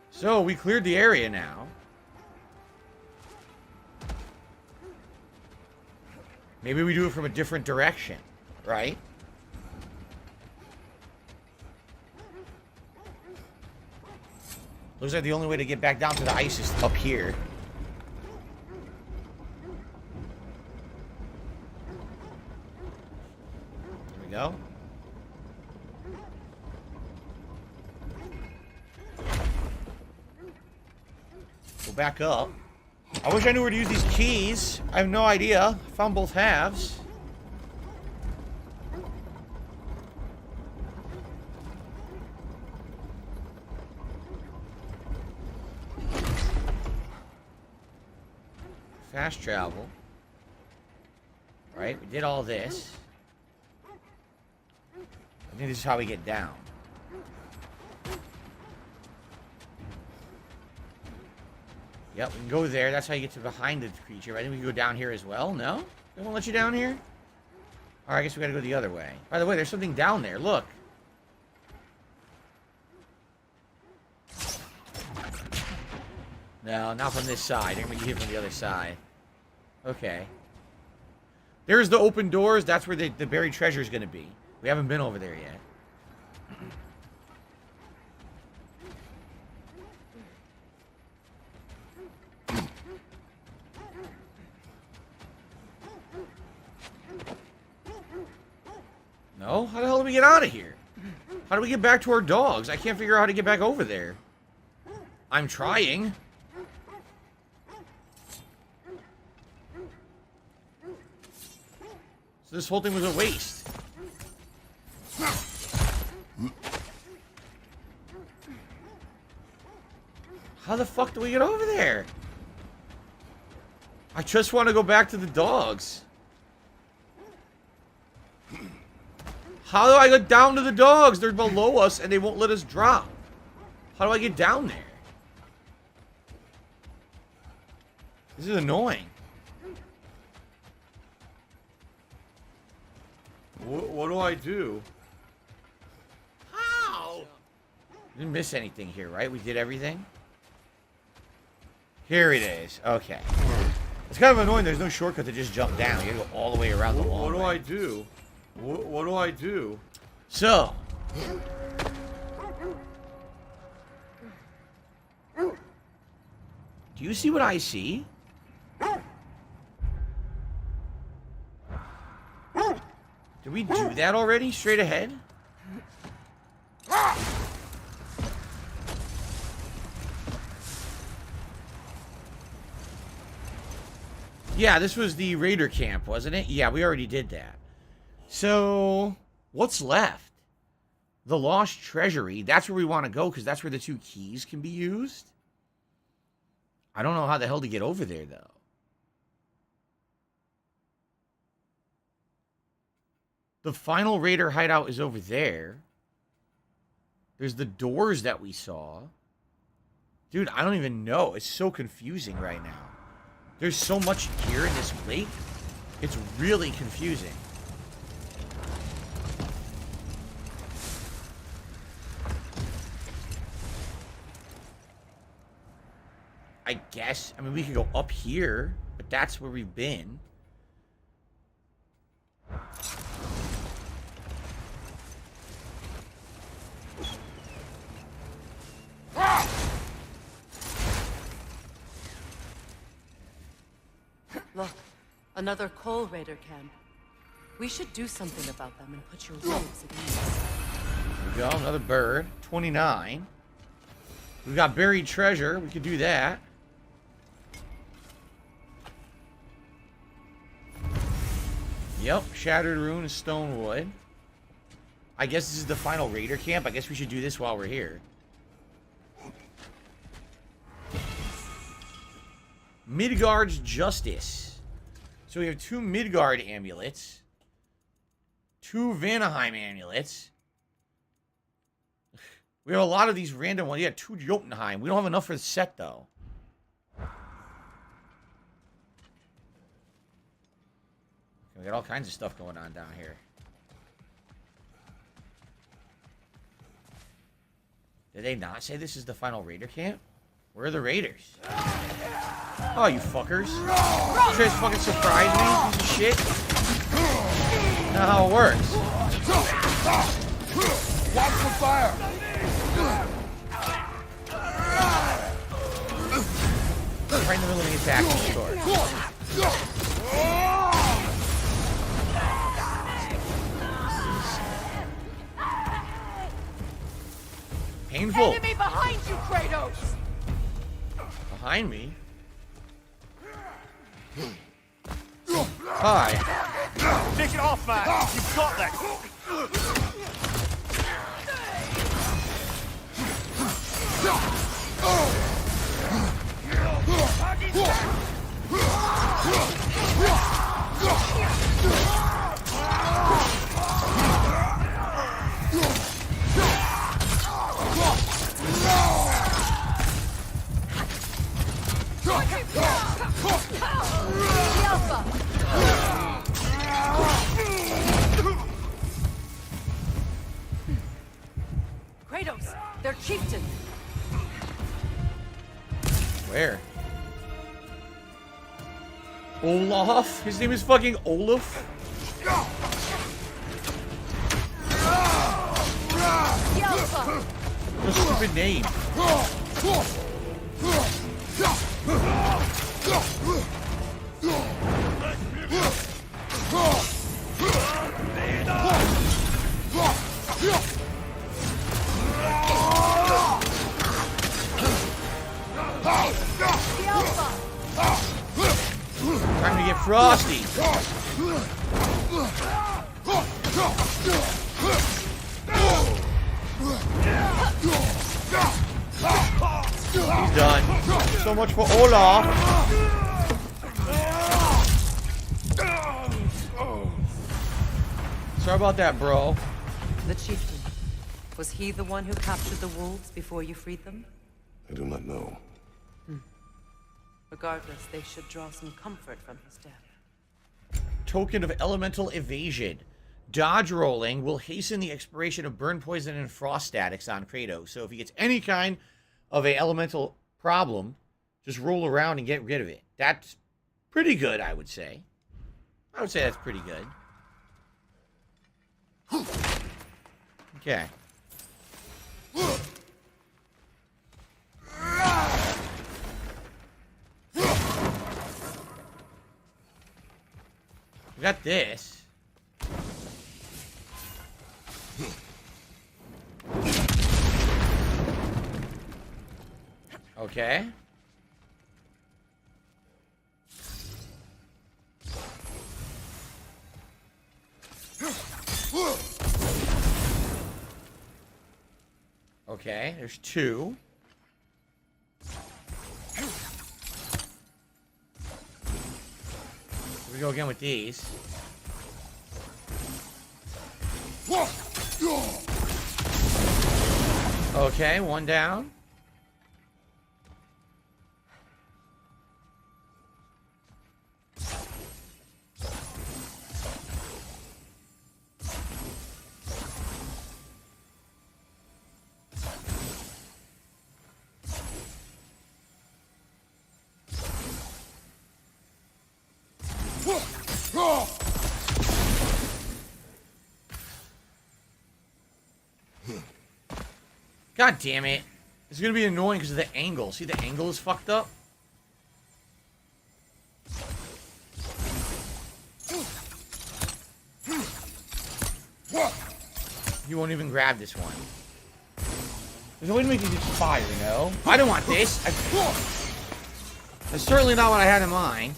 So, we cleared the area now. Maybe we do it from a different direction, right? Looks like the only way to get back down to the ice is up here. There we go. Go back up. I wish I knew where to use these keys. I have no idea. Found both halves. Fast travel. Right? We did all this. I think this is how we get down. Yep, we can go there. That's how you get to behind the creature. I think we can go down here as well. No? They won't let you down here? Alright, I guess we gotta go the other way. By the way, there's something down there. Look. No, not from this side. They're gonna be hit from the other side. Okay. There's the open doors. That's where the buried treasure is gonna be. We haven't been over there yet. No? How the hell do we get out of here? How do we get back to our dogs? I can't figure out how to get back over there. I'm trying. So this whole thing was a waste. How the fuck do we get over there? I just want to go back to the dogs. How do I get down to the dogs? They're below us and they won't let us drop. How do I get down there? This is annoying. What do I do? How? Didn't miss anything here, right? We did everything. Here it is. Okay. It's kind of annoying. There's no shortcut to just jump down. You gotta go all the way around the wall. What do I do? What do I do? So. Do you see what I see? Did we do that already? Straight ahead? Yeah, this was the raider camp, wasn't it? Yeah, we already did that. So, what's left? The Lost Treasury. That's where we want to go because that's where the 2 keys can be used. I don't know how the hell to get over there, though. The final raider hideout is over there. There's the doors that we saw. Dude, I don't even know. It's so confusing right now. There's so much here in this lake. It's really confusing. I guess. I mean, we could go up here, but that's where we've been. Look, another coal raider camp. We should do something about them and put your wolves at ease. Here we go, another bird. 29. We've got buried treasure. We could do that. Yep, shattered rune and stone wood. I guess this is the final raider camp. I guess we should do this while we're here. Midgard's Justice. So we have 2 Midgard amulets. 2 Vanaheim amulets. We have a lot of these random ones. Yeah, 2 Jotunheim. We don't have enough for the set, though. We got all kinds of stuff going on down here. Did they not say this is the final raider camp? Where are the raiders? Oh, you fuckers. You try to fucking surprise me, piece of shit? Not how it works. Watch the fire! Right in the middle of the attack in the store. Painful. Enemy behind you, Kratos! Behind me? Hi. Take it off, man! You've got this! Kratos, their chieftain. Where? Olaf? His name is fucking Olaf? What a stupid name. Time to get frosty. He's done. So much for Olaf. Sorry about that, bro. The chieftain. Was he the one who captured the wolves before you freed them? I do not know. Regardless, they should draw some comfort from his death. Token of elemental evasion. Dodge rolling will hasten the expiration of burn, poison, and frost statics on Kratos. So if he gets any kind of a elemental problem, just roll around and get rid of it. That's pretty good, I would say. I would say that's pretty good. Okay. We got this. Okay. Okay, there's two. Here we go again with these. Okay, one down. God damn it. It's gonna be annoying because of the angle. See, the angle is fucked up? You won't even grab this one. There's a way to make these expire, you know? I don't want this. That's certainly not what I had in mind.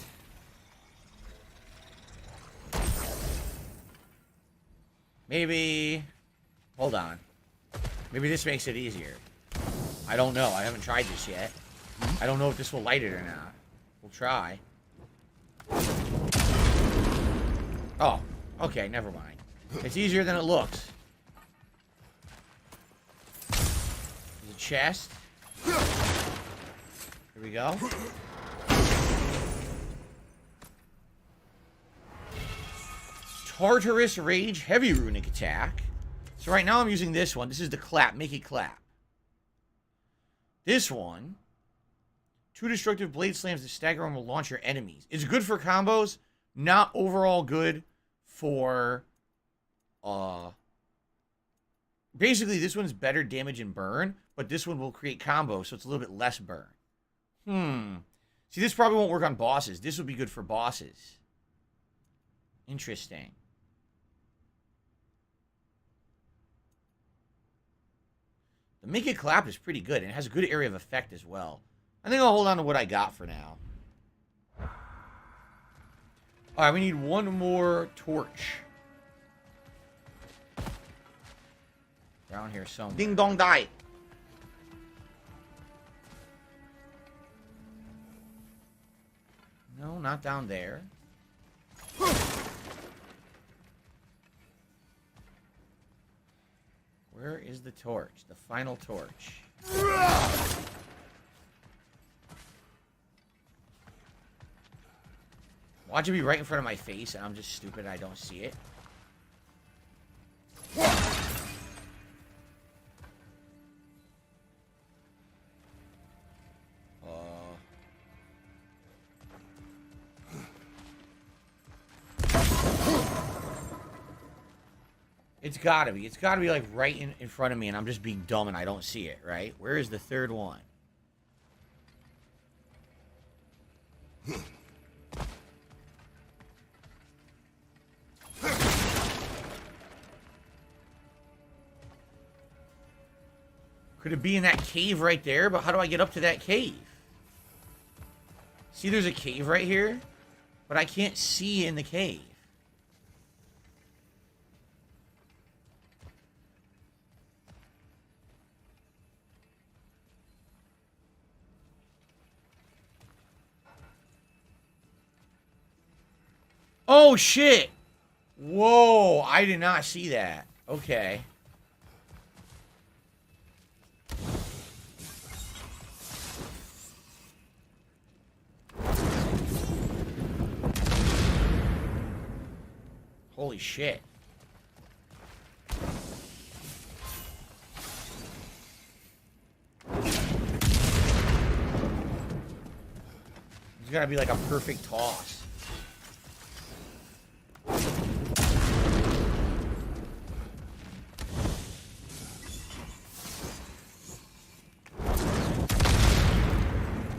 Maybe... Hold on. Maybe this makes it easier. I don't know. I haven't tried this yet. I don't know if this will light it or not. We'll try. Oh. Okay, never mind. It's easier than it looks. There's a chest. Here we go. Tartarus Rage Heavy Runic Attack. So right now I'm using this one. This is the clap. Make it clap. This one. 2 destructive blade slams that stagger and will launch your enemies. It's good for combos. Not overall good for... Basically, this one's better damage and burn. But this one will create combos, so it's a little bit less burn. See, this probably won't work on bosses. This would be good for bosses. Interesting. The Make It Clap is pretty good, and it has a good area of effect as well. I think I'll hold on to what I got for now. Alright, we need one more torch. Down here somewhere. Ding dong die! No, not down there. Where is the torch? The final torch. Watch it be right in front of my face, and I'm just stupid and I don't see it. It's gotta be. It's gotta be like right in front of me, and I'm just being dumb and I don't see it, right? Where is the third one? Could it be in that cave right there? But how do I get up to that cave? See, there's a cave right here, but I can't see in the cave. Oh, shit! Whoa, I did not see that. Okay. Holy shit. It's gotta be like a perfect toss.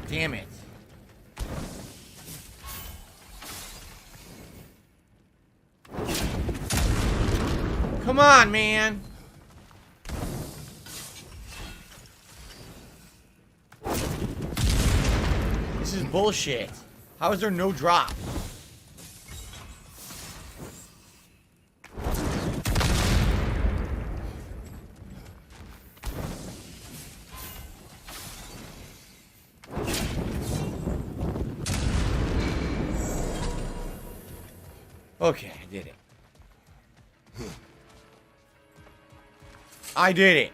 Damn it. Come on, man. This is bullshit. How is there no drop? Okay, I did it. I did it.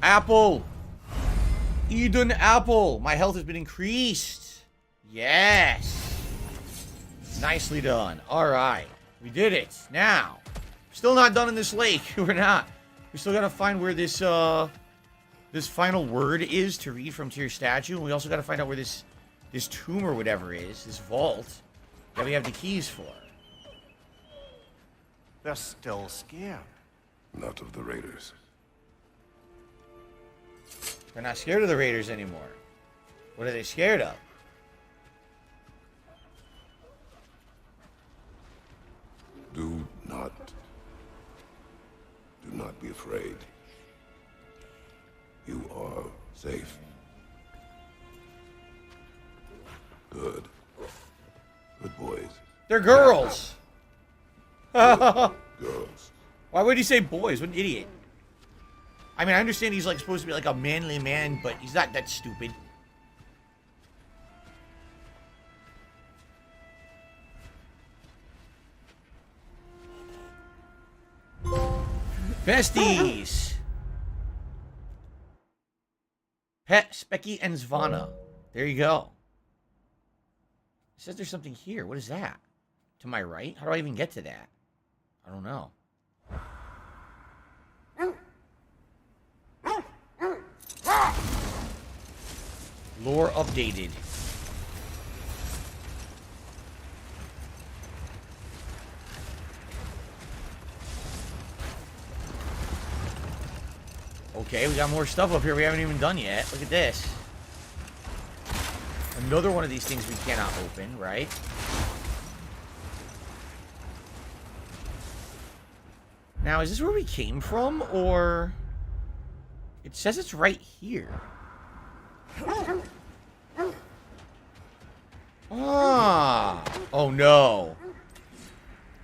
Apple. Eden apple. My health has been increased. Yes. Nicely done. All right. We did it. Now, still not done in this lake. We're not. We still got to find where this this final word is to read from to your statue. And we also got to find out where this tomb or whatever is, this vault, that we have the keys for. They're still scared. Not of the raiders. They're not scared of the raiders anymore. What are they scared of? Do not be afraid. You are safe. Good. Good boys. They're girls. Girls. Why would he say boys? What an idiot. I mean, I understand he's like supposed to be like a manly man, but he's not that stupid. Besties. Pet, Specky, and Zvana. There you go. It says there's something here. What is that? To my right? How do I even get to that? I don't know. Lore updated. Okay, we got more stuff up here we haven't even done yet. Look at this. Another one of these things we cannot open, right? Now, is this where we came from, or... It says it's right here. Ah! Oh, no.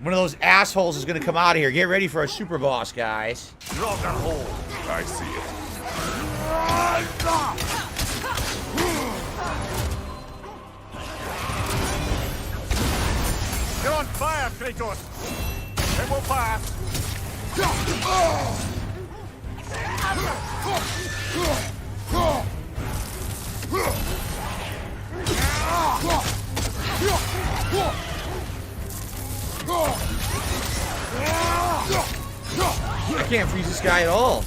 One of those assholes is going to come out of here. Get ready for a super boss, guys. I see it. You're on fire, Kratos! It will pass! I can't freeze this guy at all.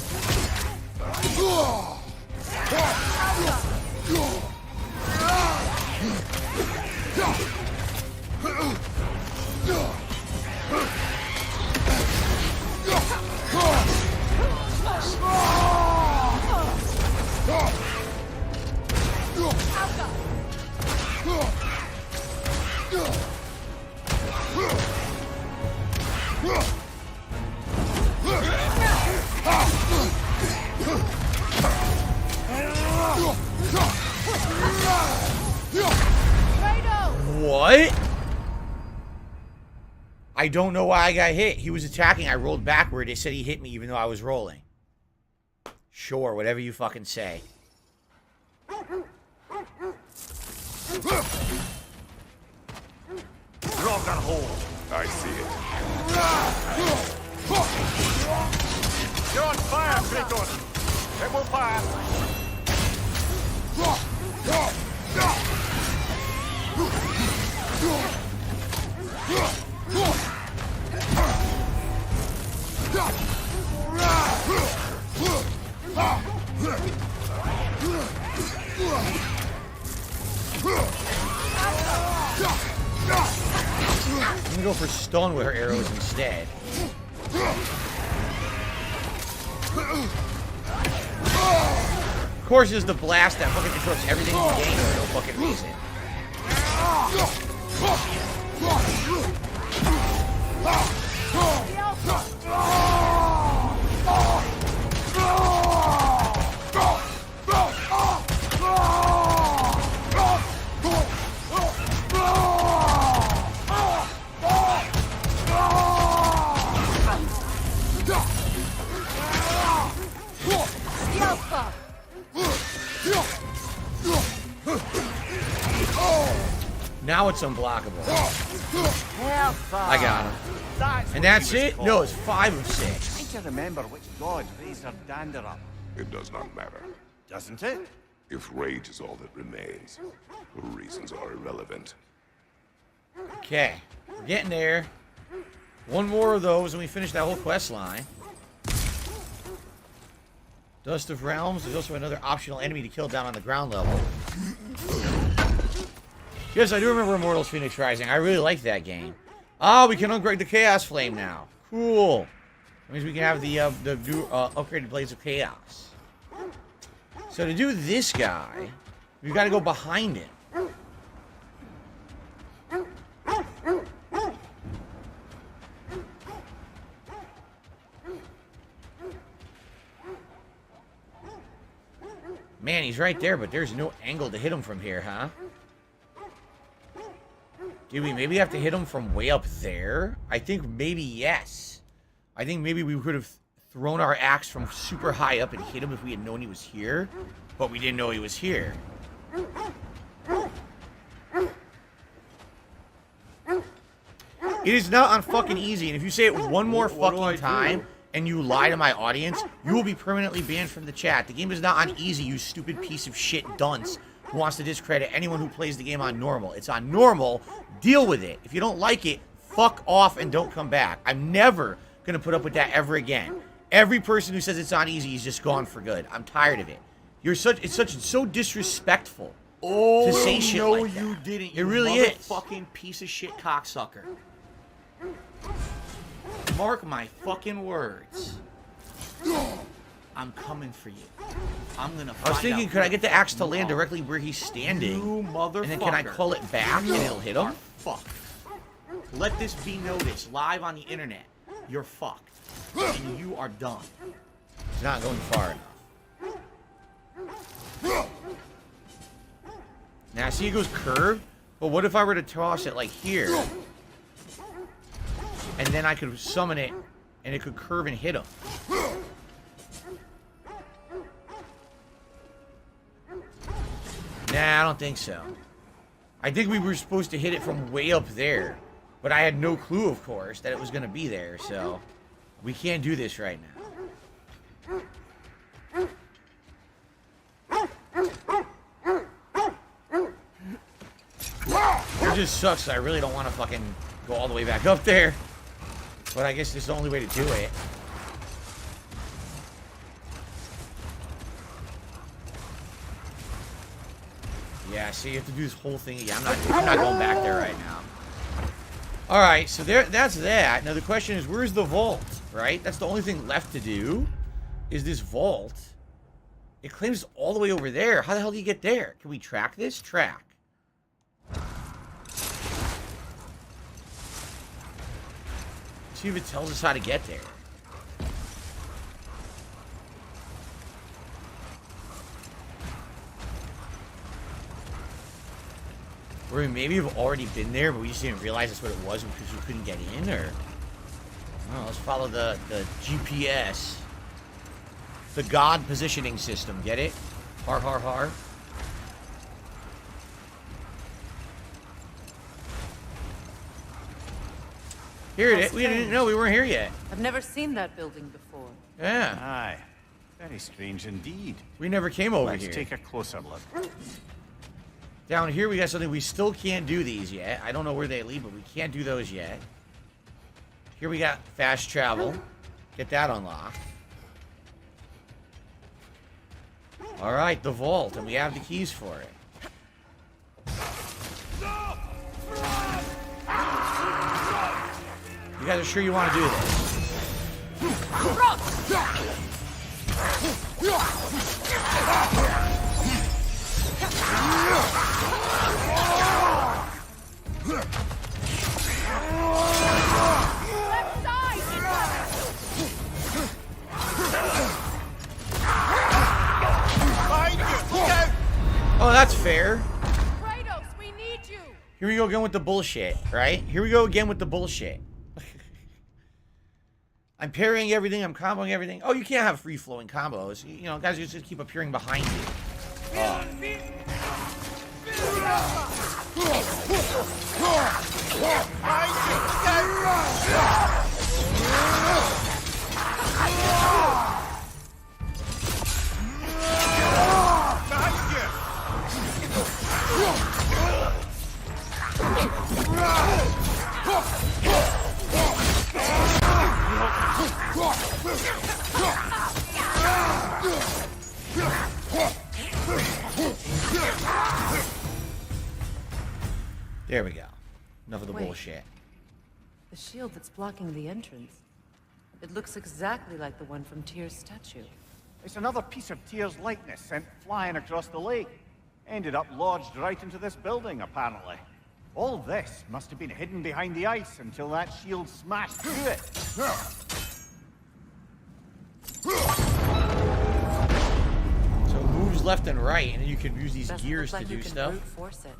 What? I don't know why I got hit. He was attacking. I rolled backward. They said he hit me even though I was rolling. Sure, whatever you fucking say. Drop that hole. I see it. You're on fire, Kratos! It will pass! I'm gonna go for stun with her arrows instead. Of course, it's the blast that fucking interrupts everything in the game for no fucking reason. Now it's unblockable. I got him. And that's it? No, it's 5 of 6. Trying to remember which god raised her dander up. It does not matter. Doesn't it? If rage is all that remains, the reasons are irrelevant. Okay, we're getting there. One more of those and we finish that whole quest line. Dust of Realms. There's also another optional enemy to kill down on the ground level. Yes, I do remember Immortals Phoenix Rising. I really like that game. Oh, we can upgrade the Chaos Flame now. Cool. That means we can have the new upgraded Blades of Chaos. So to do this guy, we've got to go behind him. Man, he's right there, but there's no angle to hit him from here, huh? Do we maybe have to hit him from way up there? I think maybe yes. I think maybe we could have thrown our axe from super high up and hit him if we had known he was here, but we didn't know he was here. It is not on fucking easy, and if you say it one more fucking time and you lie to my audience, you will be permanently banned from the chat. The game is not on easy, you stupid piece of shit dunce who wants to discredit anyone who plays the game on normal. It's on normal. Deal with it. If you don't like it, fuck off and don't come back. I'm never going to put up with that ever again. Every person who says it's on easy is just gone for good. I'm tired of it. It's so disrespectful to say shit no, like that. you didn't. It really is. Fucking piece of shit cocksucker. Mark my fucking words. I'm coming for you. I'm gonna find I was thinking, out could I get the axe to you land are. directly where he's standing? You motherfucker. And then can I call it back and it'll hit him? Fuck. Let this be noticed live on the internet. You're fucked. And you are done. It's not going far enough. Now, see, it goes curved. But what if I were to toss it like here? And then I could summon it, and it could curve and hit him. Nah, I don't think so. I think we were supposed to hit it from way up there. But I had no clue, of course, that it was going to be there, so... We can't do this right now. It just sucks. I really don't want to fucking go all the way back up there. But I guess this is the only way to do it. Yeah, see, you have to do this whole thing again. I'm not going back there right now. Alright, so that's that. Now the question is, where's the vault, right? That's the only thing left to do, is this vault. It claims it's all the way over there. How the hell do you get there? Can we track this? Track. See if it tells us how to get there. Or maybe we've already been there, but we just didn't realize that's what it was because we couldn't get in, or... Oh, let's follow the GPS. The God positioning system, get it? Har, har, har. Here it is. We didn't know we weren't here yet. I've never seen that building before. Yeah. Aye. Very strange indeed. We never came over Let's here. take a closer look. Down here, we got something. We still can't do these yet. I don't know where they lead, but we can't do those yet. Here we got fast travel. Get that unlocked. All right, the vault, and we have the keys for it. You guys are sure you want to do this? Oh, that's fair. Kratos, we need you. Here we go again with the bullshit, right? Here we go again with the bullshit. I'm parrying everything. I'm comboing everything. Oh, you can't have free-flowing combos. You know, guys just keep appearing behind you. Oh. There we go. Enough of the bullshit. The shield that's blocking the entrance. It looks exactly like the one from Tyr's statue. It's another piece of Tyr's likeness sent flying across the lake. Ended up lodged right into this building, apparently. All this must have been hidden behind the ice until that shield smashed through it. So it moves left and right, and then you can use these Doesn't gears look like to you do can stuff. brute force it.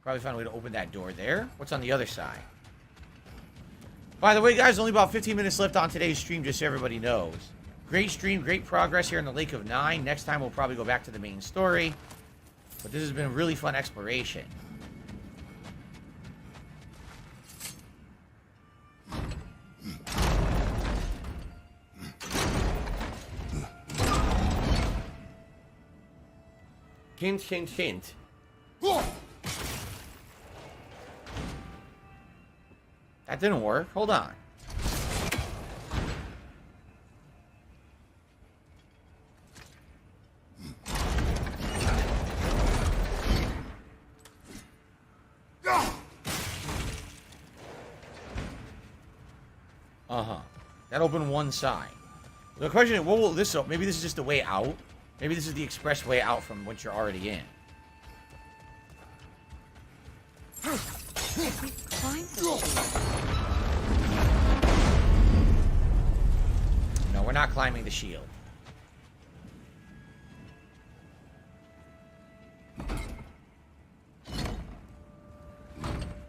Probably found a way to open that door there. What's on the other side? By the way, guys, only about 15 minutes left on today's stream, just so everybody knows. Great stream, great progress here in the Lake of Nine. Next time, we'll probably go back to the main story. But this has been a really fun exploration. Hint, hint, hint. That didn't work. Hold on. That opened one side. The question is, what will this open? Maybe this is just the way out. Maybe this is the express way out from what you're already in. No, we're not climbing the shield.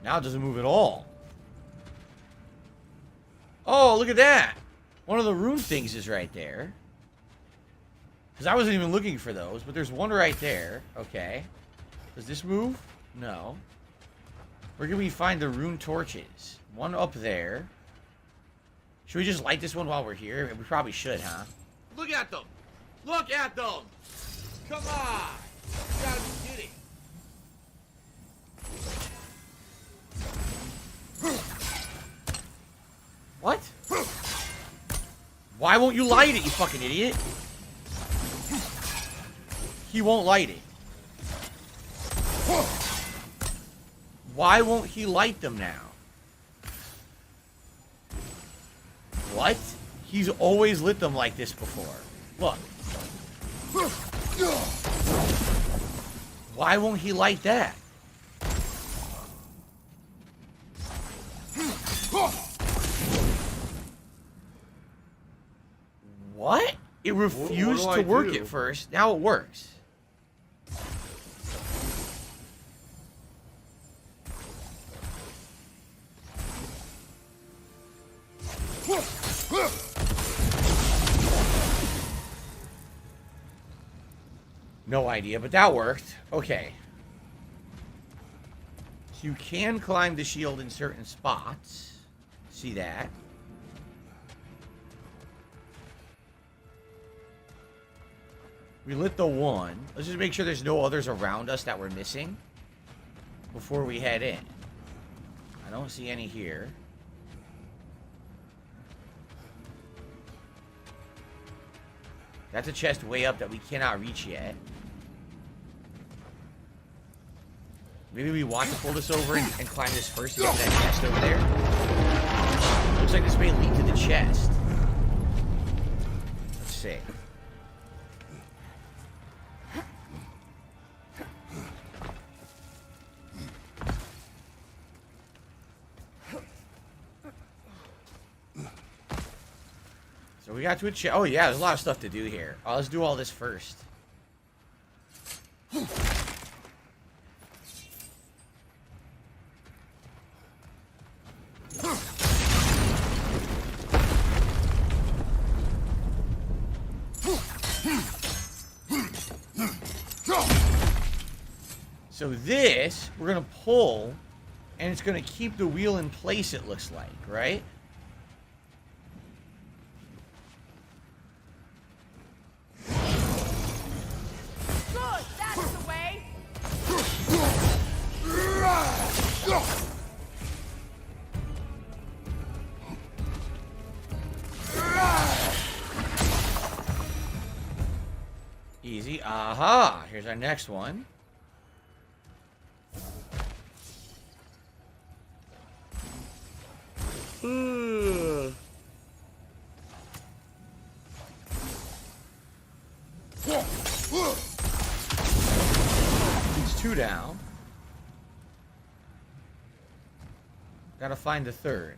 Now it doesn't move at all. Oh, look at that. One of the rune things is right there. Because I wasn't even looking for those, but there's one right there. Okay. Does this move? No. Where can we find the rune torches? One up there. Should we just light this one while we're here? We probably should, huh? Look at them! Look at them! Come on! You gotta be kidding. What? Why won't you light it, you fucking idiot? He won't light it. Why won't he light them now? What? He's always lit them like this before. Look. Why won't he light that? What? It refused to work at first. Now it works. No idea, but that worked. Okay. So you can climb the shield in certain spots. See that? We lit the one. Let's just make sure there's no others around us that we're missing before we head in. I don't see any here. That's a chest way up that we cannot reach yet. Maybe we want to pull this over and climb this first to get to that chest over there. Looks like this may lead to the chest. Let's see. So we got to a chest. Oh yeah, there's a lot of stuff to do here. Oh, let's do all this first. So this, we're going to pull, and it's going to keep the wheel in place, it looks like, right? Good, that's the way. Easy. Aha! Here's our next one. It's 2 down. Gotta find the third.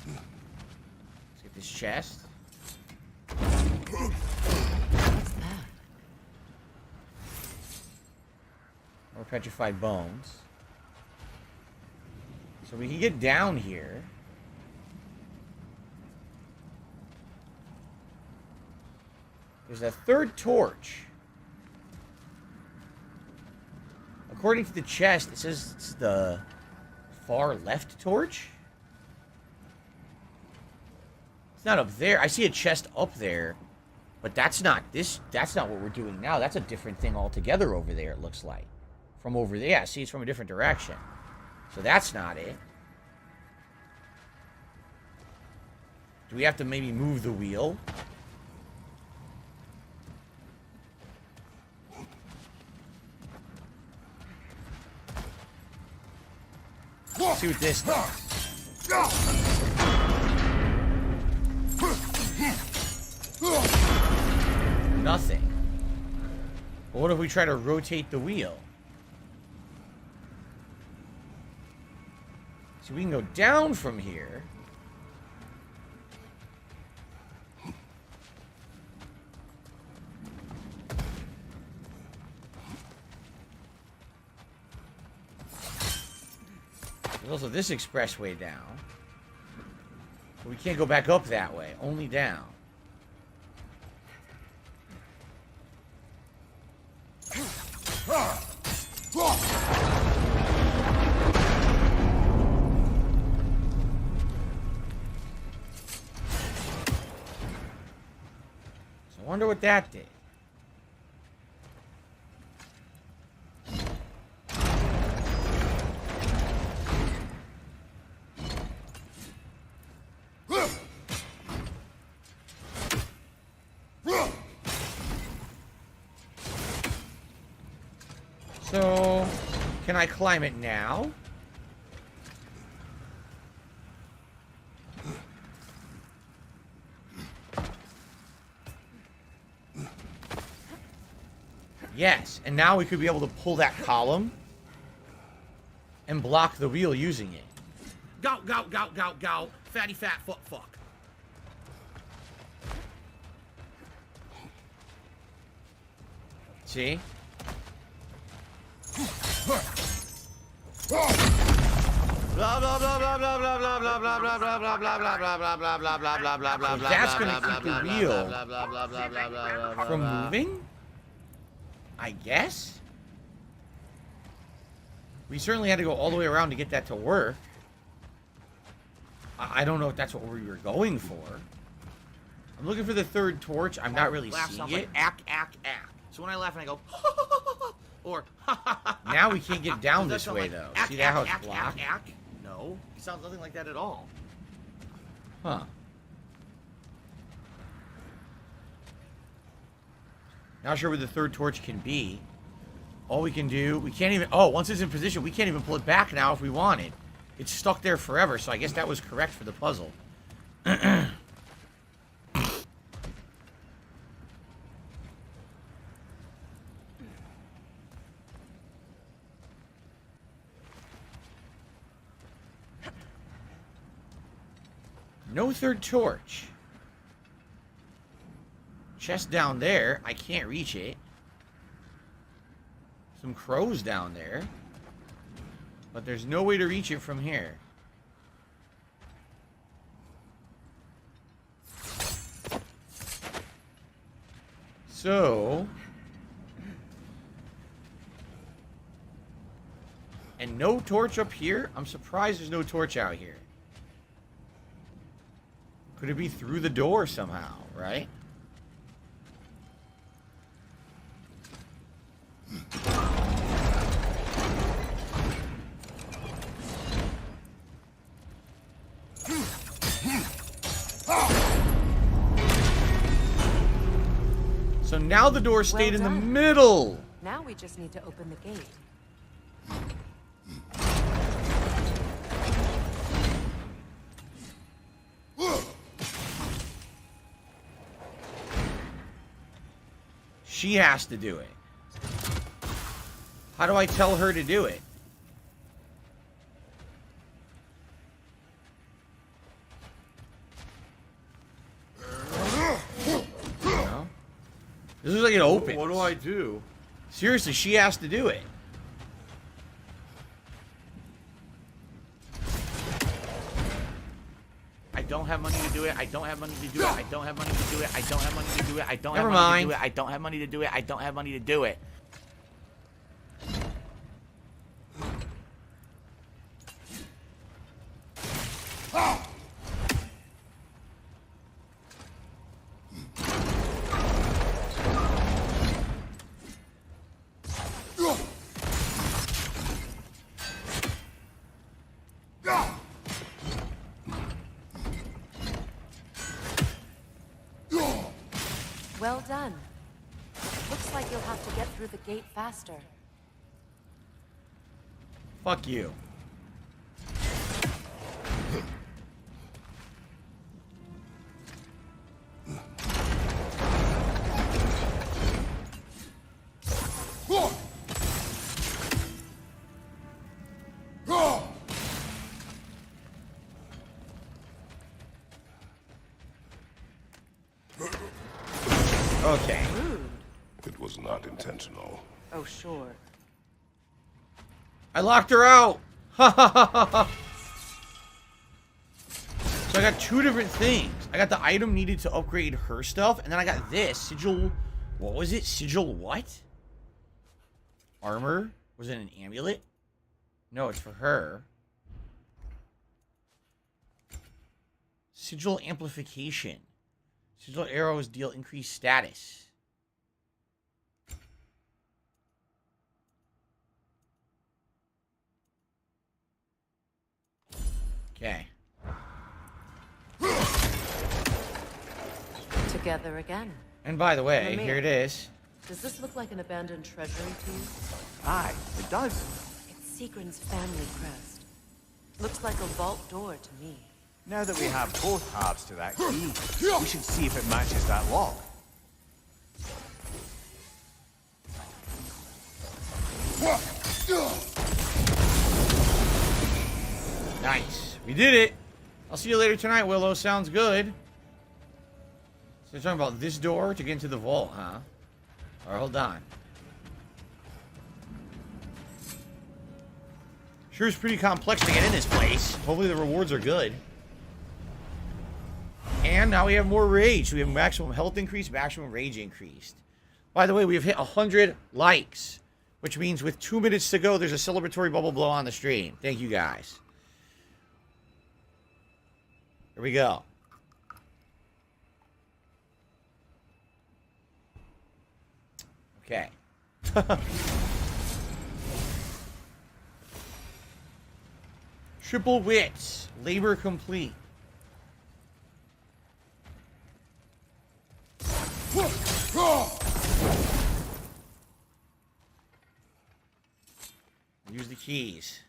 Let's get this chest. More petrified bones. So we can get down here. There's a third torch. According to the chest, it says it's the far left torch. It's not up there. I see a chest up there, but that's not this. That's not what we're doing now. That's a different thing altogether over there, it looks like. From over there. Yeah, see, it's from a different direction. So that's not it. Do we have to maybe move the wheel? Let's see what this does. Nothing. But what if we try to rotate the wheel? So we can go down from here. There's also this expressway down. But we can't go back up that way, only down. I wonder what that did. So, can I climb it now? Yes, and now we could be able to pull that column and block the wheel using it. Go, go, go, go, go. Fatty fat fuck fuck. See? That's gonna keep the wheel from moving? I guess? We certainly had to go all the way around to get that to work. I don't know if that's what we were going for. I'm looking for the third torch. I'm not really Laugh seeing sounds it. like ack, ack, ack. So when I laugh and I go, or Now we can't get down Does this that sound way, like though. ack, See that how ack, it's ack, blocked? ack, ack? No, it sounds nothing like that at all. Huh. Not sure where the third torch can be. All we can do, we can't even, oh, once it's in position, we can't even pull it back now if we wanted. It's stuck there forever, so I guess that was correct for the puzzle. No third torch. Chest down there. I can't reach it. Some crows down there. But there's no way to reach it from here. So... And no torch up here? I'm surprised there's no torch out here. Could it be through the door somehow, right? So now the door stayed in the middle. Now we just need to open the gate. She has to do it. How do I tell her to do it? No? This is like it opens. What do I do? Seriously, she has to do it. I don't have money to do it. I don't have money to do it. I don't have money to do it. I don't have money to do it. I don't have Never money to mind. do it. I don't have money to do it. I don't have money to do it. Well done. Looks like you'll have to get through the gate faster. Fuck you. Okay. It was not intentional. Oh, sure. I locked her out. So I got two different things. I got the item needed to upgrade her stuff, and then I got this. Sigil... What was it? Sigil what? Armor? Was it an amulet? No, it's for her. Sigil amplification. Sigil arrows deal increased status. Okay. Together again. And by the way, Mimir, here it is. Does this look like an abandoned treasury to you? Aye, it does. It's Seagrin's family crest. Looks like a vault door to me. Now that we have both halves to that key, we should see if it matches that lock. Nice. We did it. I'll see you later tonight, Willow. Sounds good. So you're talking about this door to get into the vault, huh? Alright, hold on. Sure is pretty complex to get in this place. Hopefully the rewards are good. And now we have more rage. We have maximum health increase, maximum rage increased. By the way, we have hit 100 likes, which means with 2 minutes to go, there's a celebratory bubble blow on the stream. Thank you, guys. Here we go. Okay. Triple wits. Labor complete. Use the keys.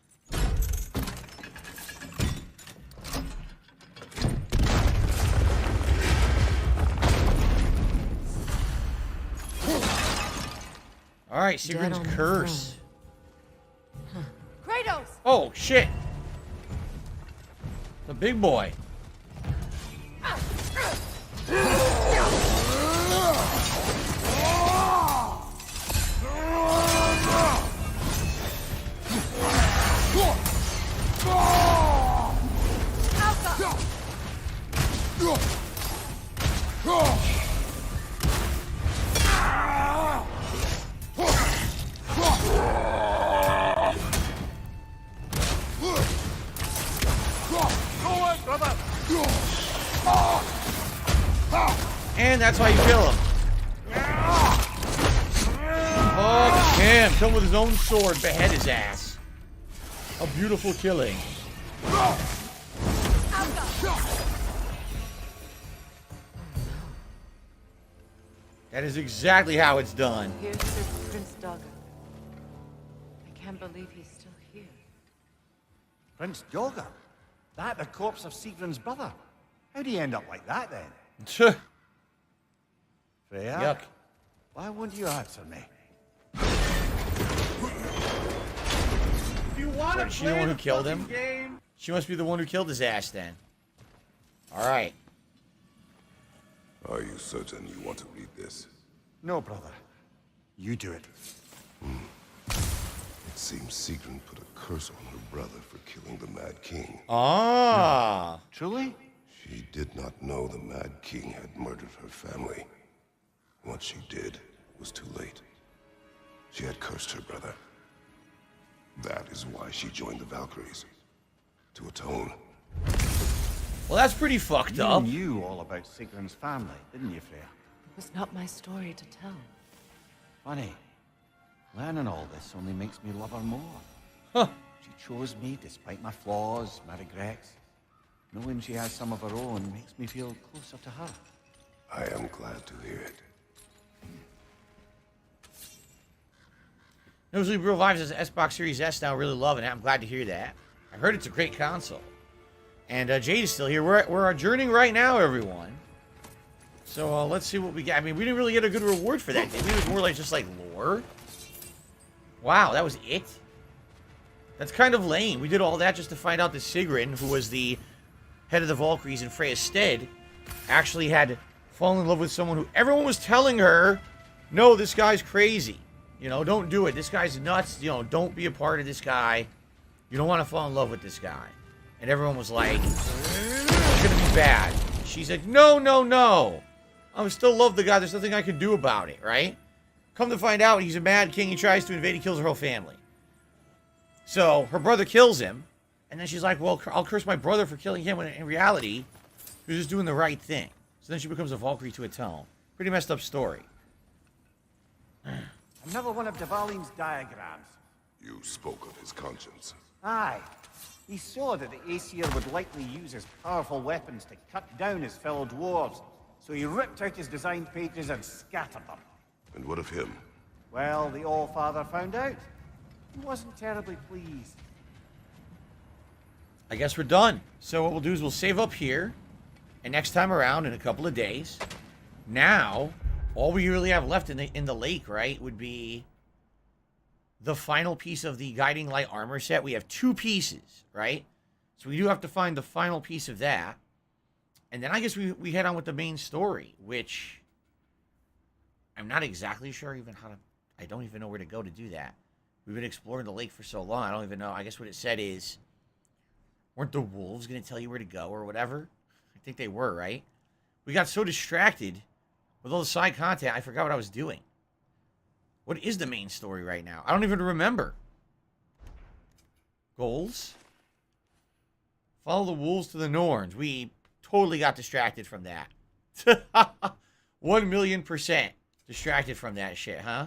All right, Sigrun's curse. Kratos! Oh, shit. The big boy. And that's why you kill him. Oh, damn. Kill him with his own sword. Behead his ass. A beautiful killing. That is exactly how it's done. Here's Sir Prince Dogger. I can't believe he's still here. Prince Dogger? That the corpse of Sigrun's brother? How'd he end up like that then? Freya? Yuck. Why won't you answer me? You want to Is she the play one the who killed fucking him? game? She must be the one who killed his ass then. Alright. Are you certain you want to read this? No, brother. You do it. It seems Sigrun put a curse on her brother for killing the Mad King. Ah. No. Truly? She did not know the Mad King had murdered her family. What she did was too late. She had cursed her brother. That is why she joined the Valkyries. To atone. Well, that's pretty fucked up. You knew all about Sigrun's family, didn't you, Freya? It was not my story to tell. Funny. Learning all this only makes me love her more. Huh. She chose me despite my flaws, my regrets. Knowing she has some of her own makes me feel closer to her. I am glad to hear it. Nosely Real Vibes says Xbox Series S now, really loving it. I'm glad to hear that. I heard it's a great console. And Jade is still here. We're adjourning right now, everyone. So let's see what we get. I mean, we didn't really get a good reward for that, did we? It was more like just like lore. Wow, that was it? That's kind of lame. We did all that just to find out that Sigrun, who was the head of the Valkyries in Freya's stead, actually had fallen in love with someone who everyone was telling her, no, this guy's crazy. You know, don't do it. This guy's nuts. You know, don't be a part of this guy. You don't want to fall in love with this guy. And everyone was like, it's going to be bad. She's like, no, no, no. I still love the guy. There's nothing I can do about it, right? Come to find out, he's a mad king. He tries to invade. He kills her whole family. So her brother kills him. And then she's like, well, I'll curse my brother for killing him. When in reality, he was just doing the right thing. So then she becomes a Valkyrie to atone. Pretty messed up story. Another one of Dvalin's diagrams. You spoke of his conscience. Aye. He saw that the Aesir would likely use his powerful weapons to cut down his fellow dwarves, so he ripped out his design pages and scattered them. And what of him? Well, the All-Father found out. He wasn't terribly pleased. I guess we're done. So what we'll do is we'll save up here. And next time around, in a couple of days, now, all we really have left in the lake, right, would be the final piece of the Guiding Light armor set. We have 2 pieces, right? So we do have to find the final piece of that. And then I guess we head on with the main story, which I'm not exactly sure even how to... I don't even know where to go to do that. We've been exploring the lake for so long, I don't even know. I guess what it said is, weren't the wolves going to tell you where to go or whatever? I think they were, right? We got so distracted with all the side content, I forgot what I was doing. What is the main story right now? I don't even remember. Goals? Follow the wolves to the Norns. We totally got distracted from that. 1,000,000% distracted from that shit, huh?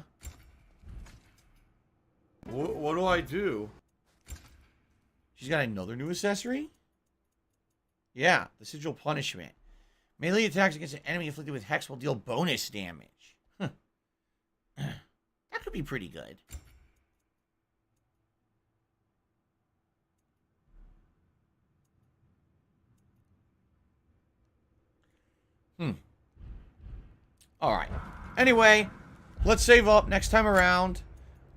What do I do? She's got another new accessory? Yeah, the Sigil Punishment. Melee attacks against an enemy inflicted with Hex will deal bonus damage. Huh. That could be pretty good. Alright. Anyway, let's save up next time around.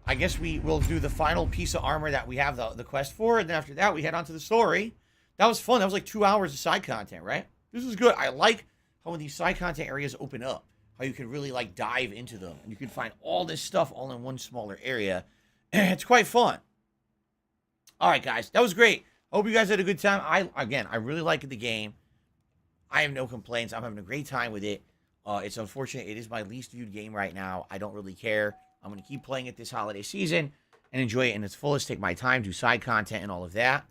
I guess we will do the final piece of armor that we have the quest for. And then after that, we head on to the story. That was fun. That was like 2 hours of side content, right? This is good. I like how when these side content areas open up, how you can really like dive into them. And you can find all this stuff all in one smaller area. It's quite fun. All right, guys. That was great. Hope you guys had a good time. I really like the game. I have no complaints. I'm having a great time with it. It's unfortunate. It is my least viewed game right now. I don't really care. I'm going to keep playing it this holiday season and enjoy it in its fullest. Take my time, do side content and all of that.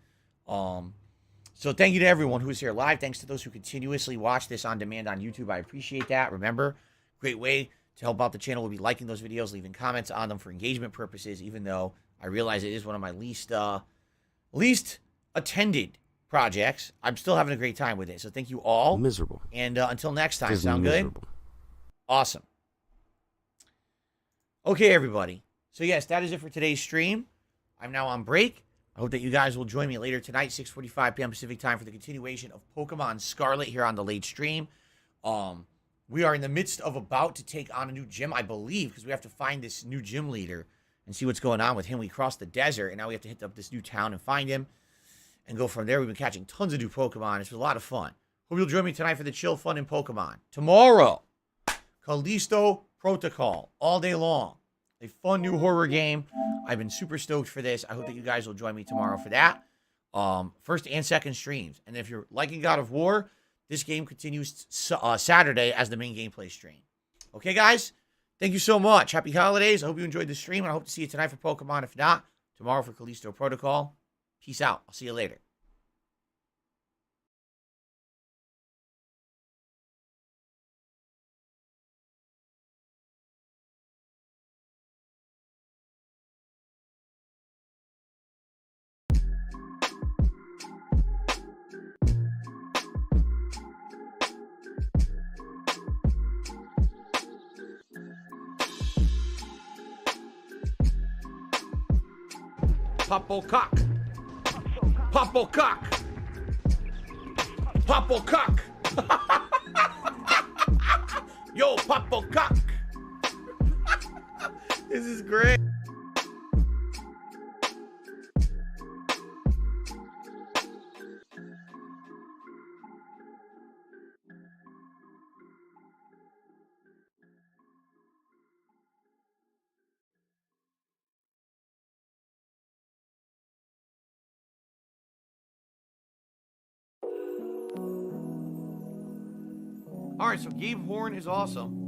So thank you to everyone who is here live. Thanks to those who continuously watch this on demand on YouTube. I appreciate that. Remember, great way to help out the channel will be liking those videos, leaving comments on them for engagement purposes, even though I realize it is one of my least attended projects. I'm still having a great time with it. So thank you all. Miserable. And until next time, Just sound miserable. good? Awesome. Okay, everybody. So yes, that is it for today's stream. I'm now on break. I hope that you guys will join me later tonight, 6:45 p.m. Pacific time, for the continuation of Pokemon Scarlet here on the late stream. We are in the midst of about to take on a new gym, I believe, because we have to find this new gym leader and see what's going on with him. We crossed the desert, and now we have to hit up this new town and find him and go from there. We've been catching tons of new Pokemon. It's been a lot of fun. Hope you'll join me tonight for the chill fun in Pokemon. Tomorrow, Callisto Protocol, all day long. A fun new horror game. I've been super stoked for this. I hope that you guys will join me tomorrow for that. First and second streams. And if you're liking God of War, this game continues Saturday as the main gameplay stream. Okay, guys? Thank you so much. Happy holidays. I hope you enjoyed the stream, and I hope to see you tonight for Pokemon. If not, tomorrow for Callisto Protocol. Peace out. I'll see you later. Popocock. Popocock. Popocock. Yo, Popocock. This is great. All right, so Gabe Horn is awesome.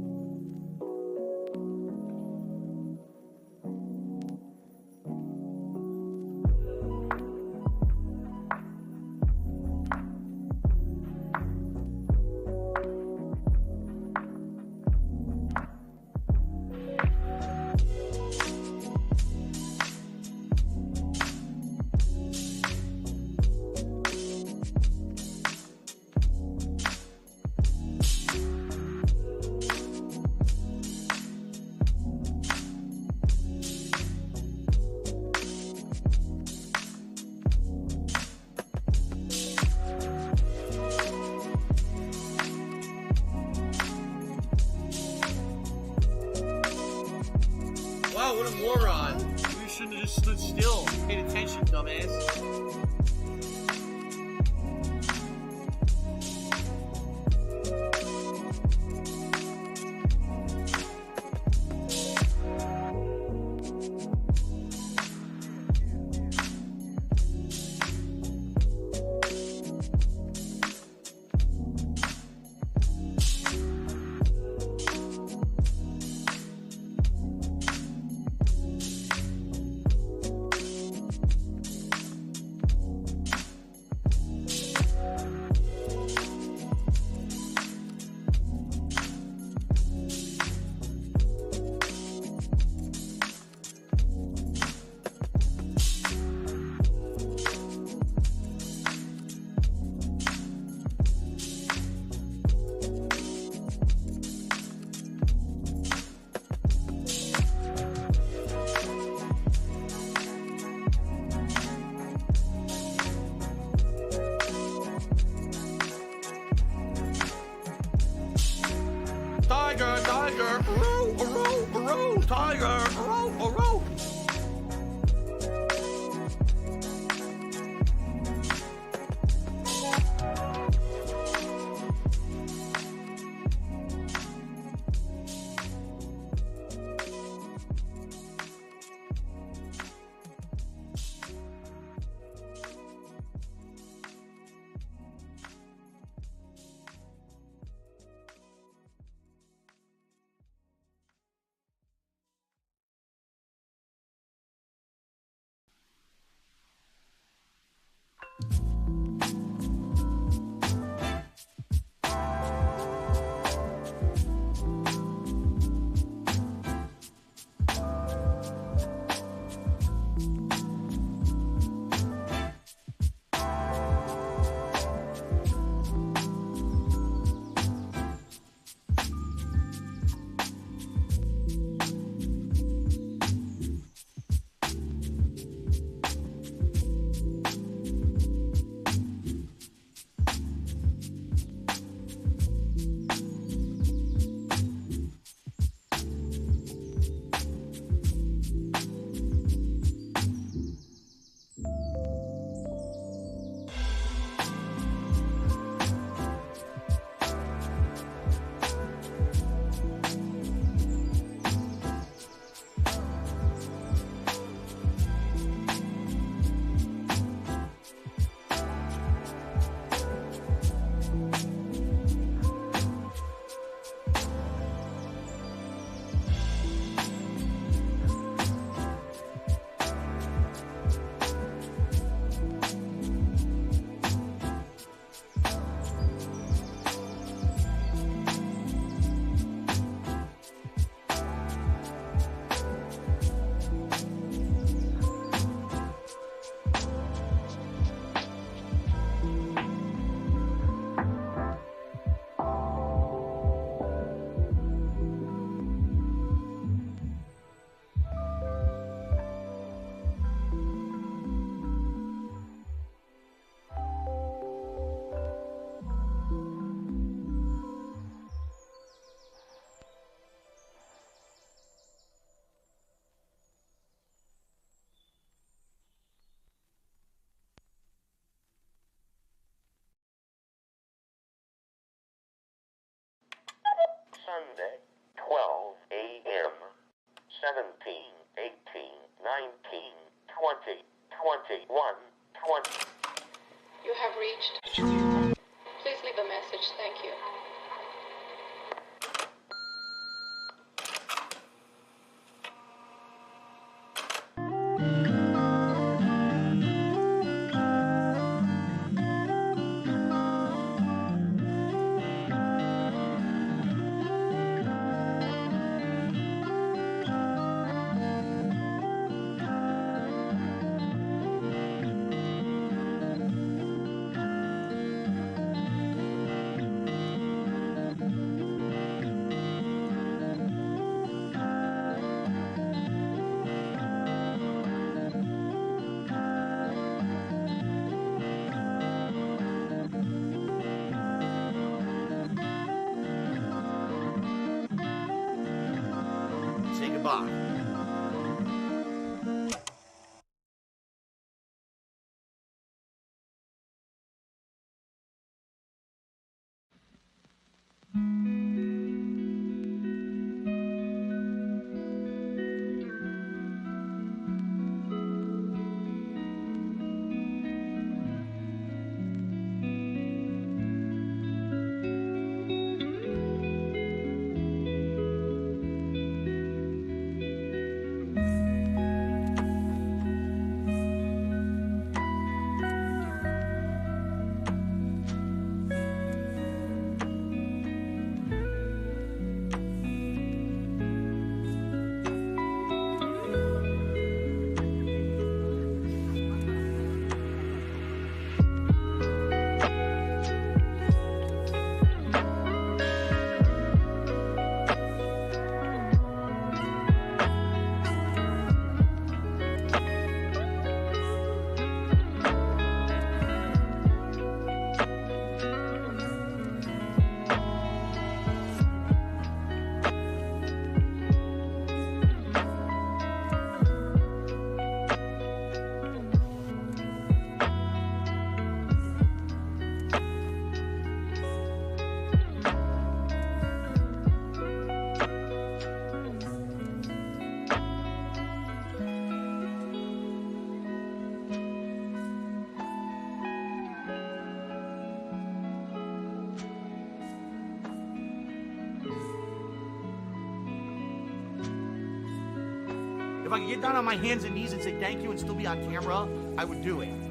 Wow, what a moron. You shouldn't have just stood still. Paid attention, dumbass. tiger. A rope. Sunday, 12 a.m. 17, 18, 19, 20, 21, 20. You have reached. Please leave a message. Thank you. Say goodbye. If I could get down on my hands and knees and say thank you and still be on camera, I would do it.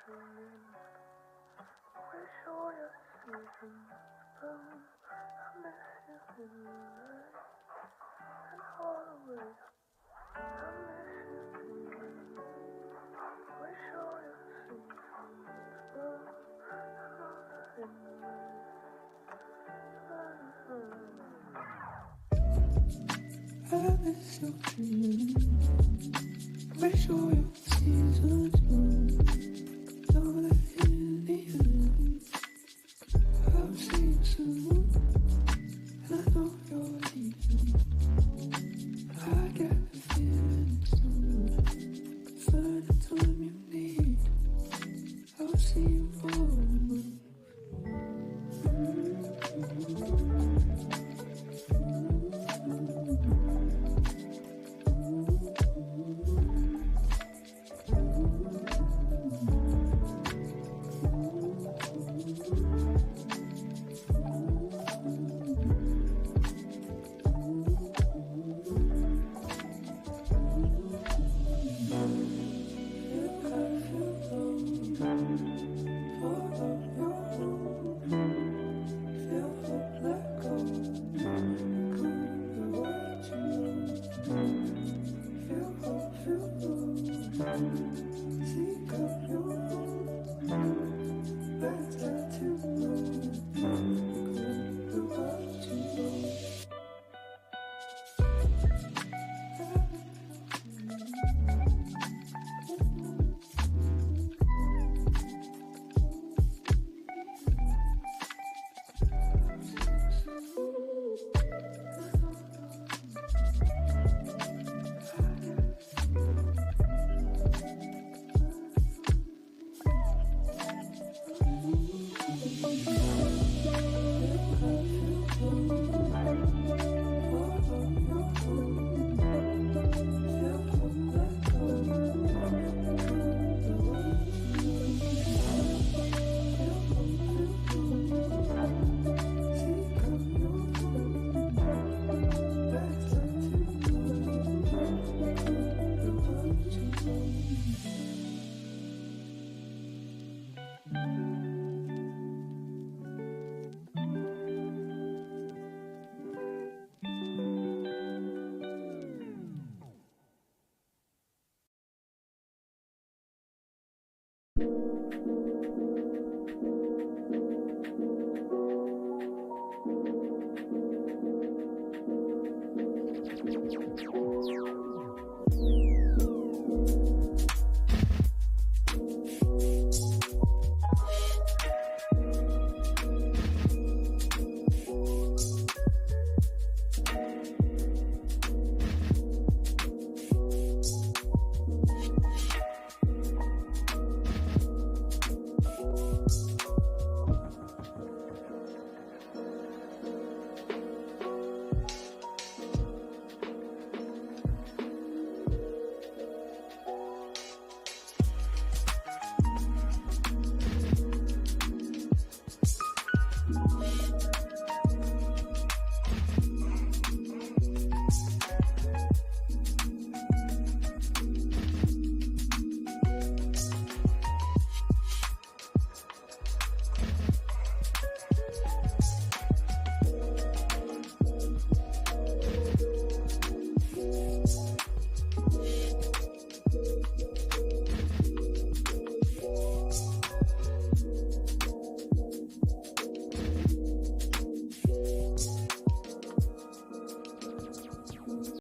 Wish all your seasons